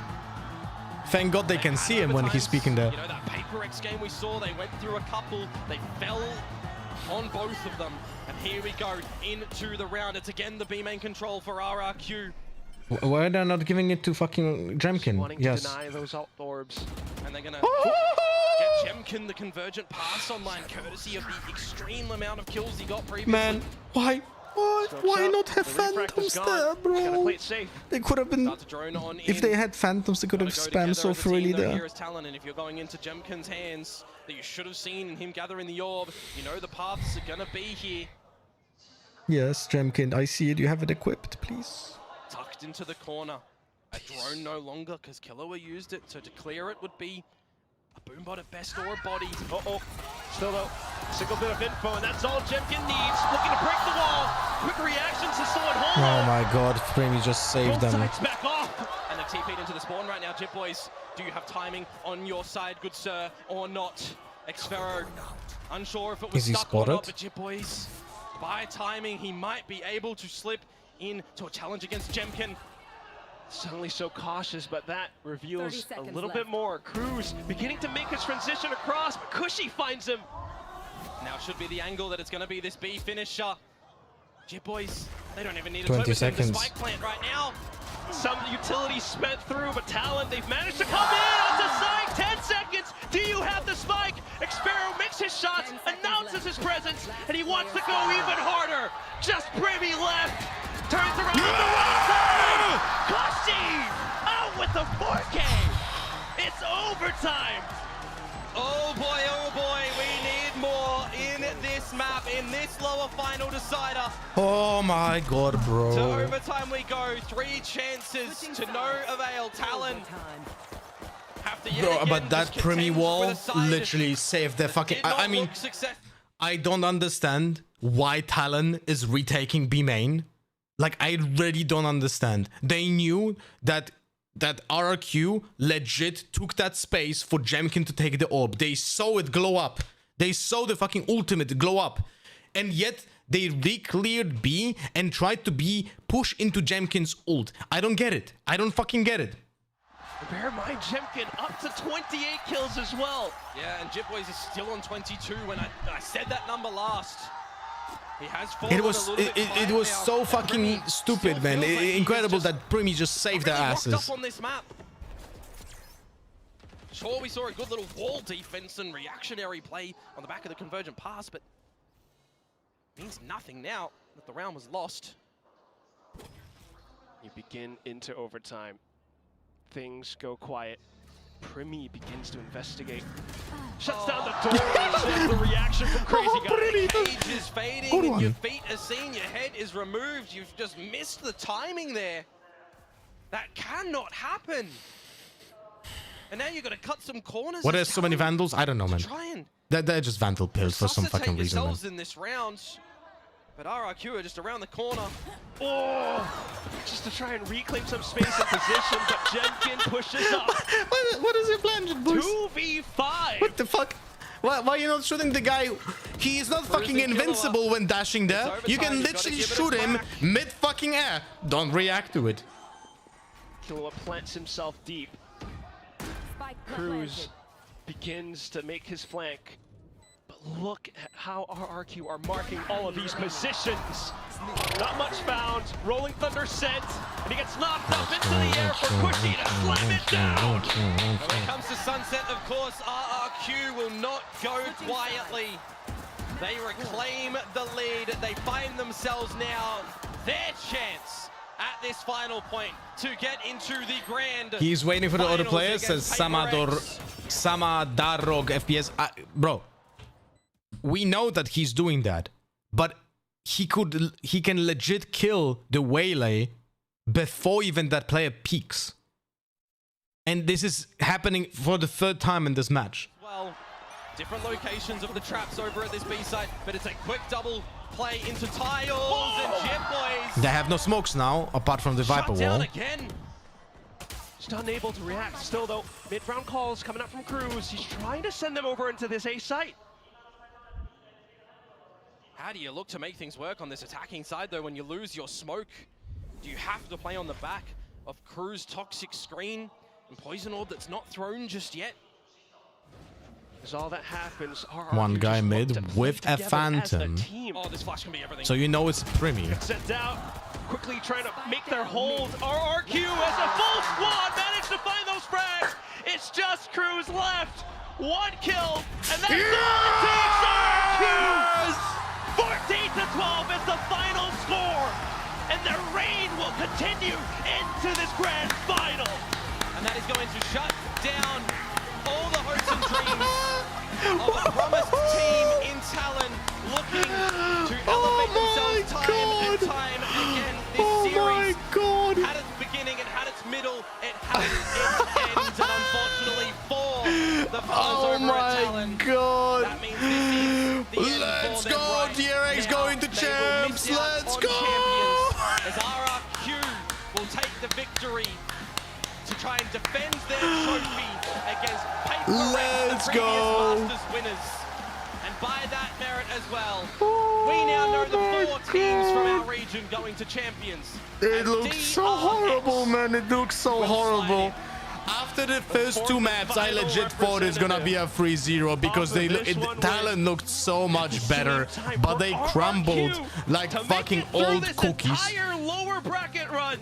Thank God they can see him when he's speaking there. You know, that Paper X game we saw, they went through a couple, they fell on both of them. And here we go into the round. It's again the B main control for RRQ. Why are they not giving it to fucking Jemkin? Wanting Yes. to deny those alt orbs. And they're gonna get Jemkin the convergent pass online, courtesy of the extreme amount of kills he got previously. Man, why not have phantoms there, bro? They could have been. If they had phantoms, they could have spammed so freely there. Here is Talon, and if you're going into Jemkin's hands, that you should have seen him gathering the orb, you know the paths are gonna be here. Yes, Jemkin, I see it. You have it equipped, please. Tucked into the corner. A drone no longer, because Killua used it, so to clear it would be a boombot at best or a body. Still though, single bit of info, and that's all Jemkin needs. Looking to break the wall. Quick reactions to someone hold. Oh my God, Premi just saved them. Back off. And they've TP'd into the spawn right now. Jip Boys, do you have timing on your side, good sir, or not? Xpero, unsure if it was Is he stuck or not, spotted? but Jip Boys, by timing, he might be able to slip into a challenge against Jemkin. Suddenly so cautious, but that 30 reveals a seconds little left. bit more. Cruz beginning to make his transition across, but Kushi finds him. Now should be the angle that it's going to be this B finisher. Jip Boys, they don't even need a 20 turbo seconds. to spike plant right now. Some utility spent through, but Talon, they've managed to come in onto side. 10 seconds. Do you have the spike? Xpero makes his shots, announces his presence, and he wants to go even harder. Just Premi left. Turns around to the right side. Kushi out with the 4K. It's overtime. Oh boy, we need more in this map, in this lower final decider. Oh my God, To bro. overtime we go, 3 chances to no avail. Talon have to yet Bro, again but that just Premi contend wall with a side literally saved their fucking. did not I mean, look success. I don't understand why Talon is retaking B main. Like, I really don't understand. They knew that RRQ legit took that space for Jemkin to take the orb. They saw it glow up. They saw the fucking ultimate glow up. And yet, they re-cleared B and tried to push into Jemkin's ult. I don't get it. I don't fucking get it. Bear in mind, Jemkin up to 28 kills as well. Yeah, and Jip Boys is still on 22 when I said that number last. He has fallen It was a little bit it behind was now, so and fucking Premi stupid, still man. feels like he Incredible was that Premi just saved their already locked asses. up on this map. Sure, we saw a good little wall defense and reactionary play on the back of the convergent pass, but means nothing now that the round was lost. You begin into overtime. Things go quiet. Primi begins to investigate. Shuts down the door. The reaction from Crazy Guy. Cage is fading and your feet are seen, your head is removed. You've just missed the timing there. That cannot happen. And now you've got to cut some corners. What are so many vandals? I don't know, man. Try and They're just vandal pills for some fucking reason, man. yourselves in this round. But RRQ are just around the corner. Oh, just to try and reclaim some space and position, but Jenkin pushes up. What is your plan, boys? 2v5. What the fuck? Why are you not shooting the guy? He is not fucking invincible when dashing there. You can literally shoot him mid-fucking air. Don't react to it. Killua plants himself deep. Cruz begins to make his flank. But look at how RRQ are marking all of these positions. Not much found. Rolling Thunder sent. And he gets knocked up into the air for Cushy to slam it down. When it comes to Sunset, of course, RRQ will not go quietly. They reclaim the lead. They find themselves now their chance at this final point to get into the grand. He's waiting for the other players, says Samadarog FPS. Bro, we know that he's doing that, but he can legit kill the Waylay before even that player peaks. And this is happening for the third time in this match. Well, different locations of the traps over at this B site, but it's a quick double play into tiles and Jet Boys. They have no smokes now, apart from the Viper wall. Again. Just unable to react. Still though, mid-round calls coming up from Cruz. He's trying to send them over into this A site. How do you look to make things work on this attacking side though when you lose your smoke? Do you have to play on the back of Cruz toxic screen and poison orb that's not thrown just yet? As all that happens, RRQ One guy mid with a phantom. Oh, this flash can be everything. So you know it's Primi. Sent out, quickly trying to make their hold. RRQ as a full squad managed to find those frags. It's just Cruz left. One kill, and that's all it takes. RRQ! 14-12 is the final score, and their reign will continue into this grand final. And that is going to shut down all the hopes and dreams of a promised team in Talon looking to elevate themselves time and time again. This series had its beginning, it had its middle, it had its end, and unfortunately for the fellas over at Talon, that means this is the end. Let's for them go, right DRX now. going to They will champs. miss out Let's on go. champions as RRQ will take the victory to try and defend their trophy against Paper Let's the go. previous Masters winners. And by that merit as well, we now know the 4 teams from our region going to champions. It looks so horrible, man. It looks so horrible. After the first 2 maps, I legit thought it's gonna be a 3-0 because Talon looked so much better, but they crumbled like fucking old cookies. Entire lower bracket run.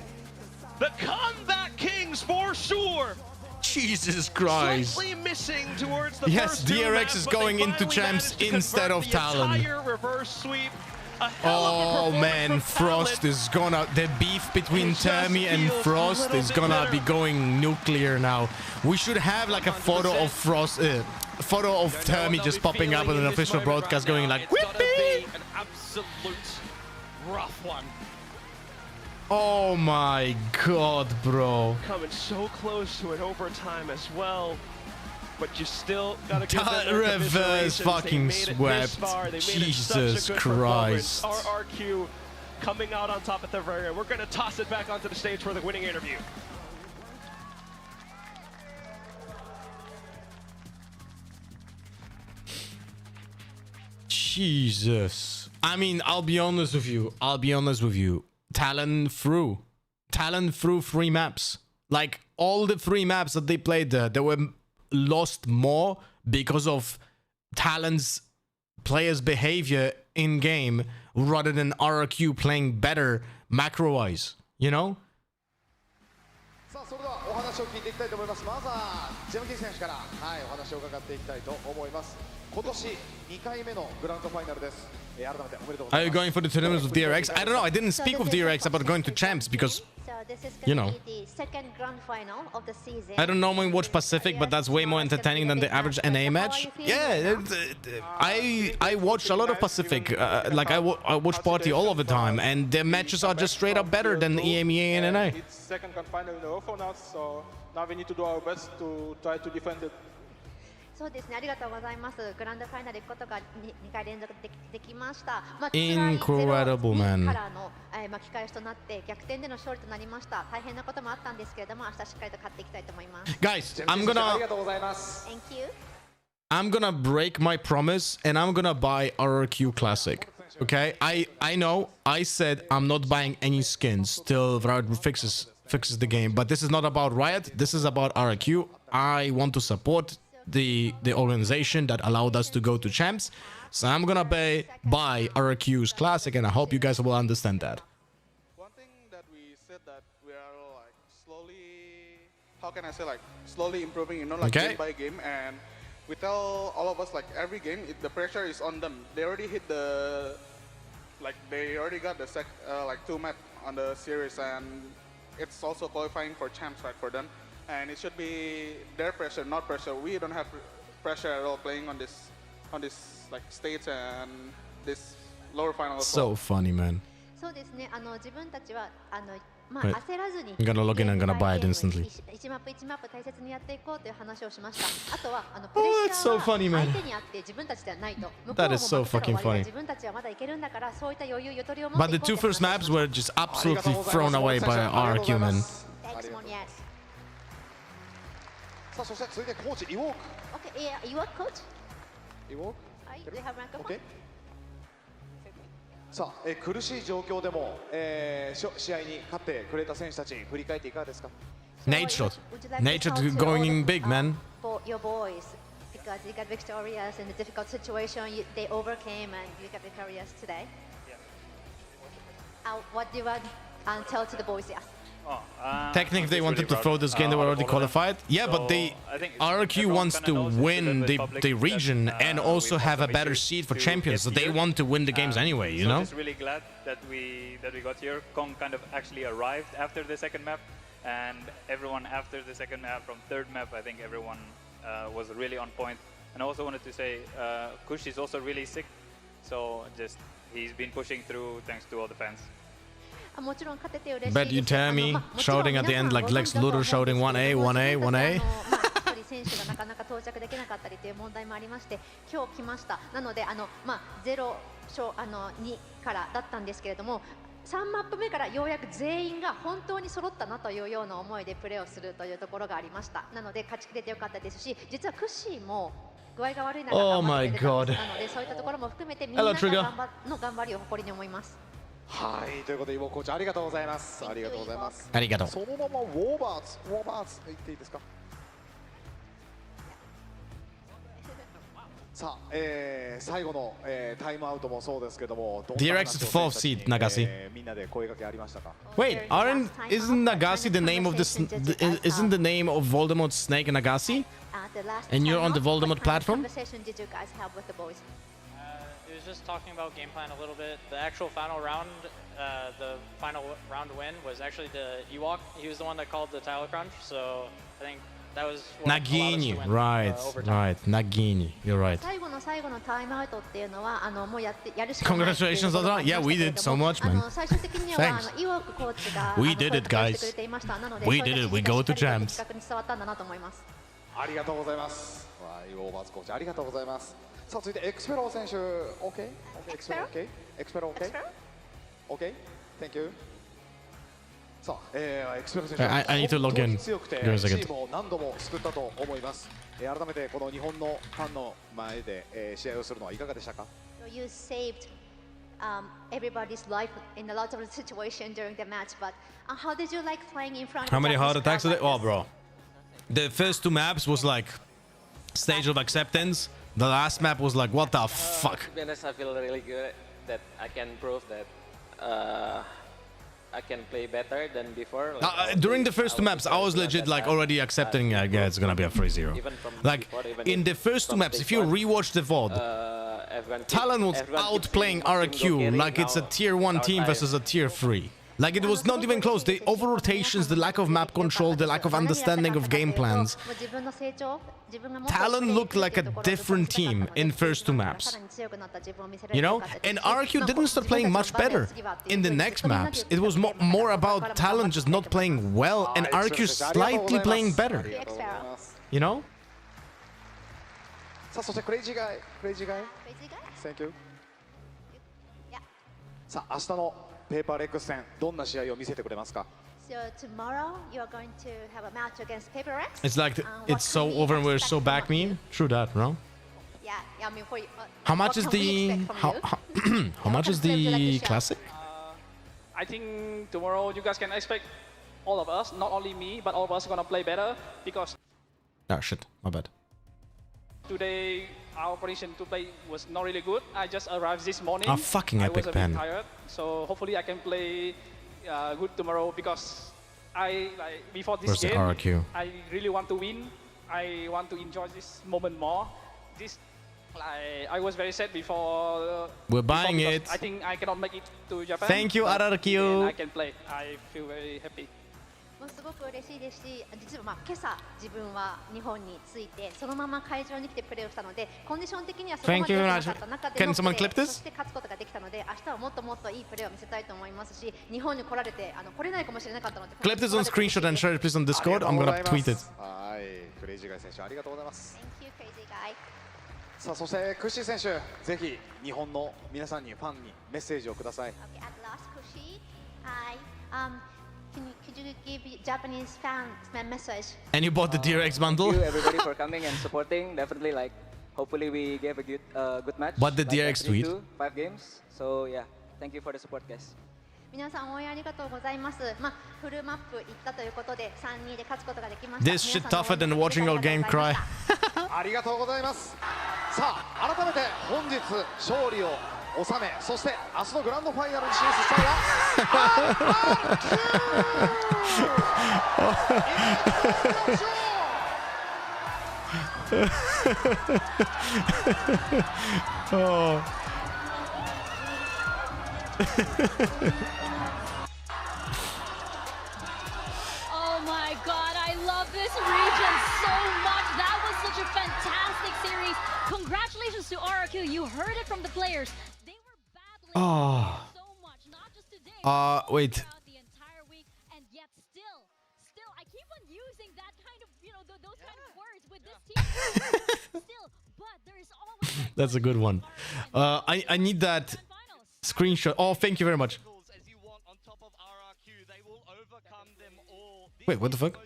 The comeback kings for sure. Jesus Christ. Slightly missing towards the Yes, first 2 DRX maps, is but they going into finally champs managed to instead convert of the Talon. entire reverse sweep. A hell of a Oh performance man, from Frost Talon. is gonna... The beef between It just Termi and feels a Frost little is bit gonna better. be going nuclear now. We should have like a photo of Frost... photo of Termi just popping up on an official broadcast going like... It's gotta be an absolute rough one. Oh my god, bro. Coming so close to an overtime as well. But you still gotta give them That their reverse commiserations. They fucking made it this swept. far. They made it such a Jesus good Christ. performance. RRQ coming out on top at the very end. We're gonna toss it back onto the stage for the winning interview. Jesus. I mean, I'll be honest with you. Talon threw 3 maps. Like, all the 3 maps that they played there, they were lost more because of Talon's players' behavior in-game rather than RRQ playing better macro-wise, you know? さあそれではお話を聞いていきたいと思います。まずはジェムキー選手からお話を伺っていきたいと思います。今年2回目のグランドファイナルです。改めておめでとうござ Are い you ます。 going for the tournaments with DRX? I don't know. I didn't speak with DRX about going to champs because So this is You going know. to be the second grand final of the season. I don't normally watch Pacific, but that's way more entertaining than the average NA match. Yeah, I watch a lot of Pacific. Like I watch Party all of the time, and their matches are just straight up better than EMEA and NA. It's second grand final in a row for now, so now we need to do our best to try to defend it. そうですね、ありがとうございます。グランドファイナル行くことが 2回連続できました。Incredible, man. からの巻き返しとなって逆転での勝利となりました。大変なこともあったんですけれども、明日しっかりと勝っていきたいと思います。Guys, I'm gonna break my promise and I'm gonna buy RRQ Classic. Okay, I know I said I'm not buying any skins till Riot fixes the game, but this is not about Riot. This is about RRQ. I want to support the organization that allowed us to go to champs, so I'm gonna buy RRQ's Classic, and I hope you guys will understand that. One thing that we said that we are like slowly, how can I say, like slowly improving, you know, like Okay. game by game, and we tell all of us like every game the pressure is on them. They already hit the, like they already got the like 2 map on the series, and it's also qualifying for champs, right, for them. And it should be their pressure, not pressure. We don't have pressure at all playing on this like stage and this lower final. So funny, man. そうですね、自分たちはまあ Wait. 焦らずに I'm gonna log in and gonna buy it instantly. 1マップ1マップ大切にやっていこうという話をしました。あとはプレッシャー so funny, は man. 相手にあって自分たちではないと。 That is so fucking funny. 自分たちはまだいけるんだからそういった余裕ゆとりを持っ But てい the こう two first maps were just absolutely thrown away by RRQ, man. Thanks, Monias. さあそして続いてコーチイウォーク Okay, yeah, you are coach? イウォーク They have microphone? OK さあ、苦しい状況でも、試合に勝ってくれた選手たち振り返っていかがですか Nature going in big, man. For your boys, because you got victorious in a difficult situation, they overcame and you got victorious today. What do you want to tell to the boys? Yes. Technically, if they wanted to throw this game, they were already qualified. Yeah, but RRQ wants to win the region and also have a better seed for champions. So they want to win the games anyway, you know? I'm just really glad that we got here. Kong kind of actually arrived after the second map, and everyone after the second map from third map, I think everyone was really on point. And I also wanted to say, Kush is also really sick, so just he's been pushing through thanks to all the fans. Bet you tell me shouting at the end like Lex Luthor shouting 1A, 1A, 1A. 選手がなかなか到着できなかったりという問題もありまして今日来ましたなので0勝2からだったんですけれども3マップ目からようやく全員が本当に揃ったなというような思いでプレーをするというところがありましたなので勝ちきれてよかったですし実はクッシーも具合が悪い中頑張ってくれたんですなのでそういったところも含めてみんなが頑張りを誇りに思いますはいということでイボコーチありがとうございますありがとうございますありがとうそのままウォーバーズ言っていいですかさあ、最後の、タイムアウトもそうですけども DRX is the 4th seed, Nagasi. みんなで声掛けありましたか Wait, isn't Nagasi the name of this? Isn't the name of Voldemort's snake Nagasi? And you're on the Voldemort platform? It was just talking about game plan a little bit. The actual final round, the final round win was actually the Ewok. He was the one that called the tile crunch, so I think that was what Nagini, allowed us to win, right, Nagini, you're right. 最後の最後のタイムアウトっていうのはもうやるしかない Congratulations on that. Yeah, we did so much, man. 最終的にはイウォークコーチが We did it, guys. We did it. We go to champs. 企画に伝わったんだなと思いますありがとうございますイウォーバーズコーチありがとうございますさあ続いてエクスペロ選手 OK? エクスペロ OK? エクスペロ OK? OK? Thank you さあ、エクスペロ選手 I need to log in. 強くて Give me a チ second. ームを何度も救ったと思います改めてこの日本のファンの前で、試合をするのはいかがでしたか You saved everybody's life in a lot of situation during the match but how did you like playing in front How of many Japanese heart attacks crowd did they? Oh, bro. The first 2 maps was like stage of acceptance. The last map was like, what the fuck? To be honest, I feel really good that I can prove that I can play better than before. During the first 2 maps, I was legit like already accepting, yeah, it's gonna be a 3-0. Like, in the first 2 maps, if you rewatch the VOD, Talon was outplaying RRQ like it's a tier 1 team versus a tier 3. Like, it was not even close. The over-rotations, the lack of map control, the lack of understanding of game plans. Talon looked like a different team in first two maps. You know? And RRQ didn't start playing much better in the next maps. It was more about Talon just not playing well and RRQ slightly playing better. You know? Crazy guy. Thank you. さあ、明日のペーパーレックス戦、どんな試合を見せてくれますか? So tomorrow you are going to have a match against Paper X. It's like it's so over and we're so back meme. True that, no? Yeah, I mean for How much is the how much is the classic? I think tomorrow you guys can expect all of us, not only me, but all of us are gonna play better because Oh shit, my bad. today our position to play was not really good. I just arrived this morning. A fucking I was epic a pen. bit tired, so hopefully I can play good tomorrow because I before this Where's the game RRQ? I really want to win. I want to enjoy this moment more. This I was very sad before. We're buying it. I think I cannot make it to Japan. Thank you, but RRQ. then I can play. I feel very happy. もうすごく嬉しいですし、実は今朝自分は日本に着いてそのまま会場に来てプレーをしたので、コンディション的にはそこまで良くなかった中でのプレー、そして勝つことができたので、明日はもっともっといいプレーを見せたいと思いますし、日本に来られて来れないかもしれなかったので。Clip this on screenshot and share it please on Discord. I'm gonna tweet it. はい、クレイジーガイ選手ありがとうございます。 Thank you, crazy guy. さあ、そしてクッシー選手、ぜひ日本の皆さんにファンにメッセージをください。Okay, at last, Kushi. Hi. Could you give Japanese fans a message? And you bought the DRX bundle? Thank you everybody for coming and supporting. Definitely, like, hopefully we gave a good match. What the like, DRX tweet? 5 games. So yeah, thank you for the support, guys. 皆さん応援ありがとうございます。フルマップ行ったということで3-2で勝つことができました。 This shit tougher than watching your game cry. ありがとうございます。さあ、改めて本日勝利を収め、そして明日のグランドファイナルに進出したのは Oh. Oh my god, I love this region so much. That was such a fantastic series. Congratulations to RRQ. You heard it from the players. They were battling so much, not just today. Wait. Throughout the entire week, and yet still, I keep on using that kind of, those kind of words with this team. Still, but there is always. That's a good one. I need that screenshot. Oh, thank you very much. Wait, what the fuck?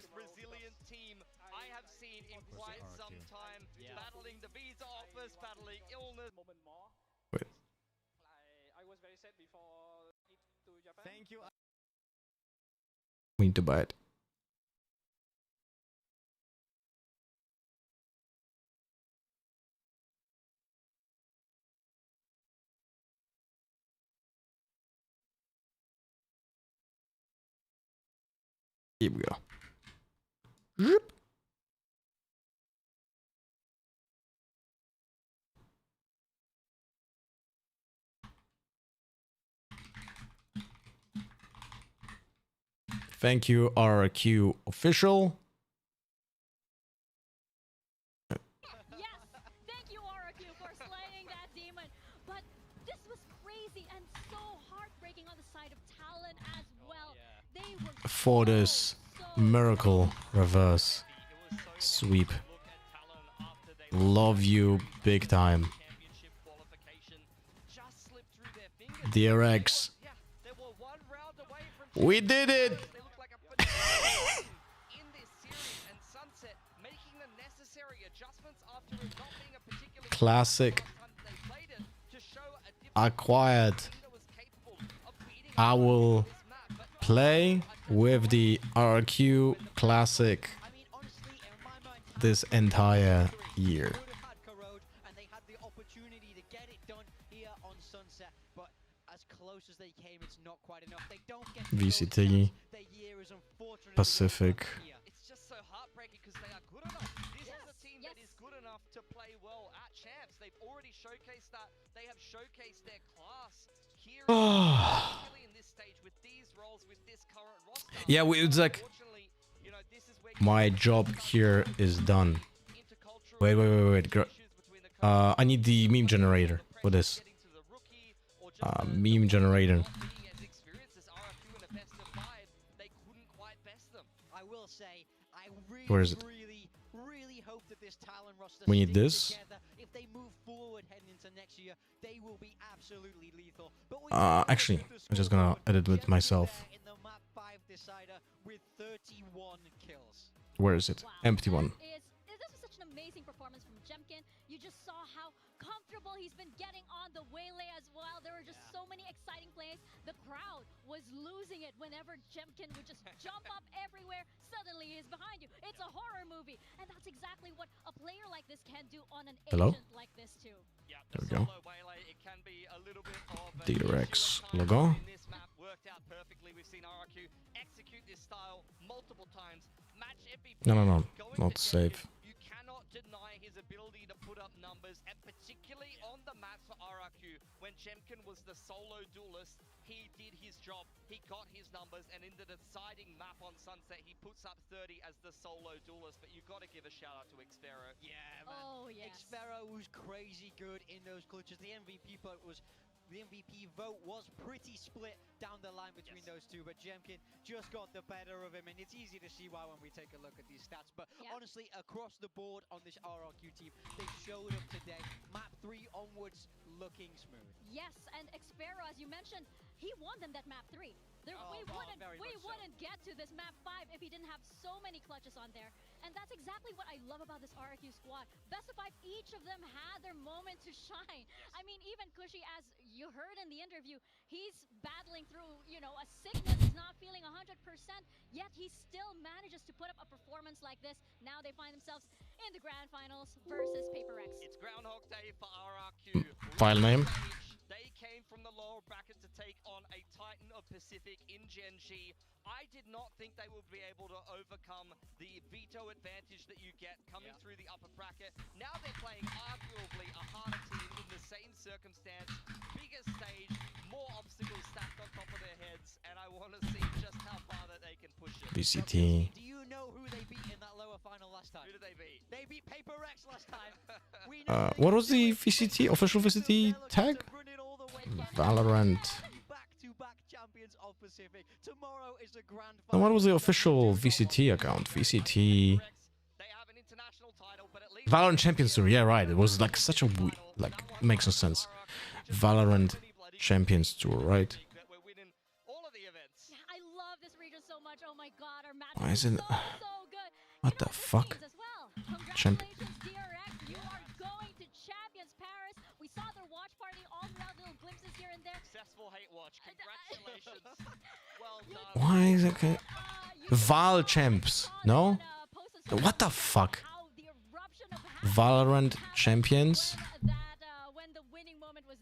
Wait. Thank you. We need to buy it. Here we go. Zoop. Thank you, RRQ official. Yes, thank you, RRQ, for slaying that demon. But this was crazy and so heartbreaking on the side of Talon as well. They were For this miracle reverse sweep. Love you big time. DRX. We did it! Classic acquired. I will play with the RRQ Classic this entire year. VCT, Pacific. that is good enough to play well at Champs. They've already showcased that. They have showcased their class here, particularly in this stage with these roles, with this current roster. Yeah, it's like my job here is done. Wait. I need the meme generator for this. Meme generator. I will say, I Where is it? really hope that this Talon roster We need sticks this. together. If they move forward heading into next year, they will be absolutely lethal. But Actually, I'm just gonna edit with myself. in the map 5 decider with 31 kills. Where is it? Empty one. This was such an amazing performance from Jemkin. You just saw how comfortable he's been getting on the Waylay as well. There were just so many exciting plays. The crowd was losing it whenever Jemkin would just jump up everywhere. Suddenly he's behind you. It's a horror movie. And that's exactly what a player like this can do on an agent like this too. There we go. It can be a little bit of DRX logo. this map worked out perfectly. We've seen RRQ execute this style multiple times. Match MVP. No. Not safe. You cannot deny his ability to put up numbers, and particularly on the maps for RRQ, when Jemkin was the solo duelist, he did his job, he got his numbers, and in the deciding map on Sunset, he puts up 30 as the solo duelist, but you've got to give a shout out to Xfero. Yeah, man. Oh, yes. Xfero was crazy good in those clutches. The MVP vote was pretty split down the line between those two, but Jemkin just got the better of him, and it's easy to see why when we take a look at these stats. But honestly, across the board on this RRQ team, they showed up today. Map 3 onwards, looking smooth. Yes, and Xfero, as you mentioned, he won them that map 3. We wouldn't get to this map 5 if he didn't have so many clutches on there. And that's exactly what I love about this RRQ squad. Best of 5, each of them had their moment to shine. I mean, even Cushy, as you heard in the interview, he's battling through, a sickness. He's not feeling 100%, yet he still manages to put up a performance like this. Now they find themselves in the grand finals versus Paper X. It's Groundhog Day for RRQ. File name. They came from the lower bracket to take on a Titan of Pacific in Gen G. I did not think they would be able to overcome the veto advantage that you get coming through the upper bracket. Now they're playing arguably a harder team in the same circumstance, bigger stage, more obstacles stacked on top of their heads, and I want to see just how far that they can push it. VCT. Do you know who they beat in that lower final last time? Who did they beat? They beat Paper X last time. What was the VCT official VCT tag? Valorant. Back-to-back champions of Pacific. Tomorrow is the grand And what was the official VCT account? VCT. Valorant Champions Tour. Yeah, right. It was like such a makes no sense. Valorant Champions Tour, right? I love this region so much. Oh my god, our match Why is it? What the fuck? Champion. DRX, you are going to Champions Paris. We saw their watch party all throughout, little glimpses here and there. Successful hate watch. Congratulations. Well done. Why is it okay? Val Champs. No? What the fuck? Valorant Champions?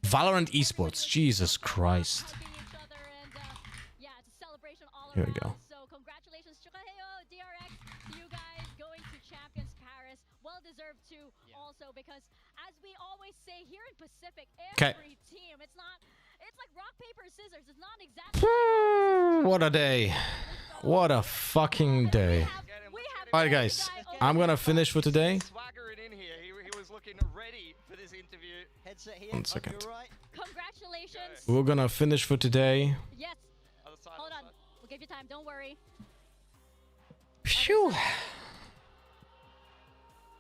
Valorant Esports. Jesus Christ. Here we go. So congratulations, DRX, you guys going to Champions Paris. Well deserved too, also, because as we always say here in Pacific, every team, it's like rock, paper, scissors. It's not exactly. What a day. What a fucking day. Alright guys, I'm gonna finish for today. He was looking ready for this interview. Headset here. 1 second. Congratulations. We're gonna finish for today. Yes. Hold on. We'll give you time. Don't worry. Phew.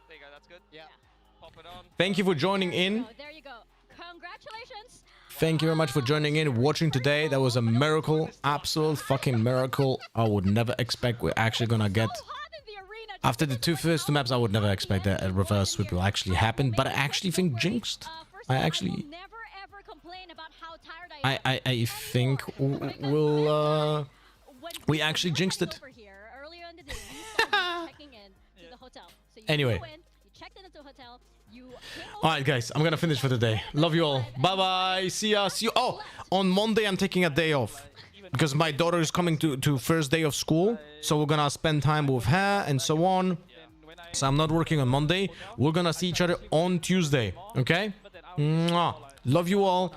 There you go. That's good. Yeah. Pop it on. Thank you for joining in. There you go. Congratulations. Thank you very much for joining in, watching today. That was a miracle. Absolute fucking miracle. I would never expect we're actually gonna get... After the first two maps, I would never expect that a reverse sweep will actually happen. But I actually think jinxed. I actually... I think we'll... we actually jinxed it. Anyway. Alright guys, I'm gonna finish for today. Love you all. Bye bye. See ya. See you. Oh, on Monday I'm taking a day off. Because my daughter is coming to first day of school. So we're gonna spend time with her and so on. So I'm not working on Monday. We're gonna see each other on Tuesday. Okay? Mwah. Love you all.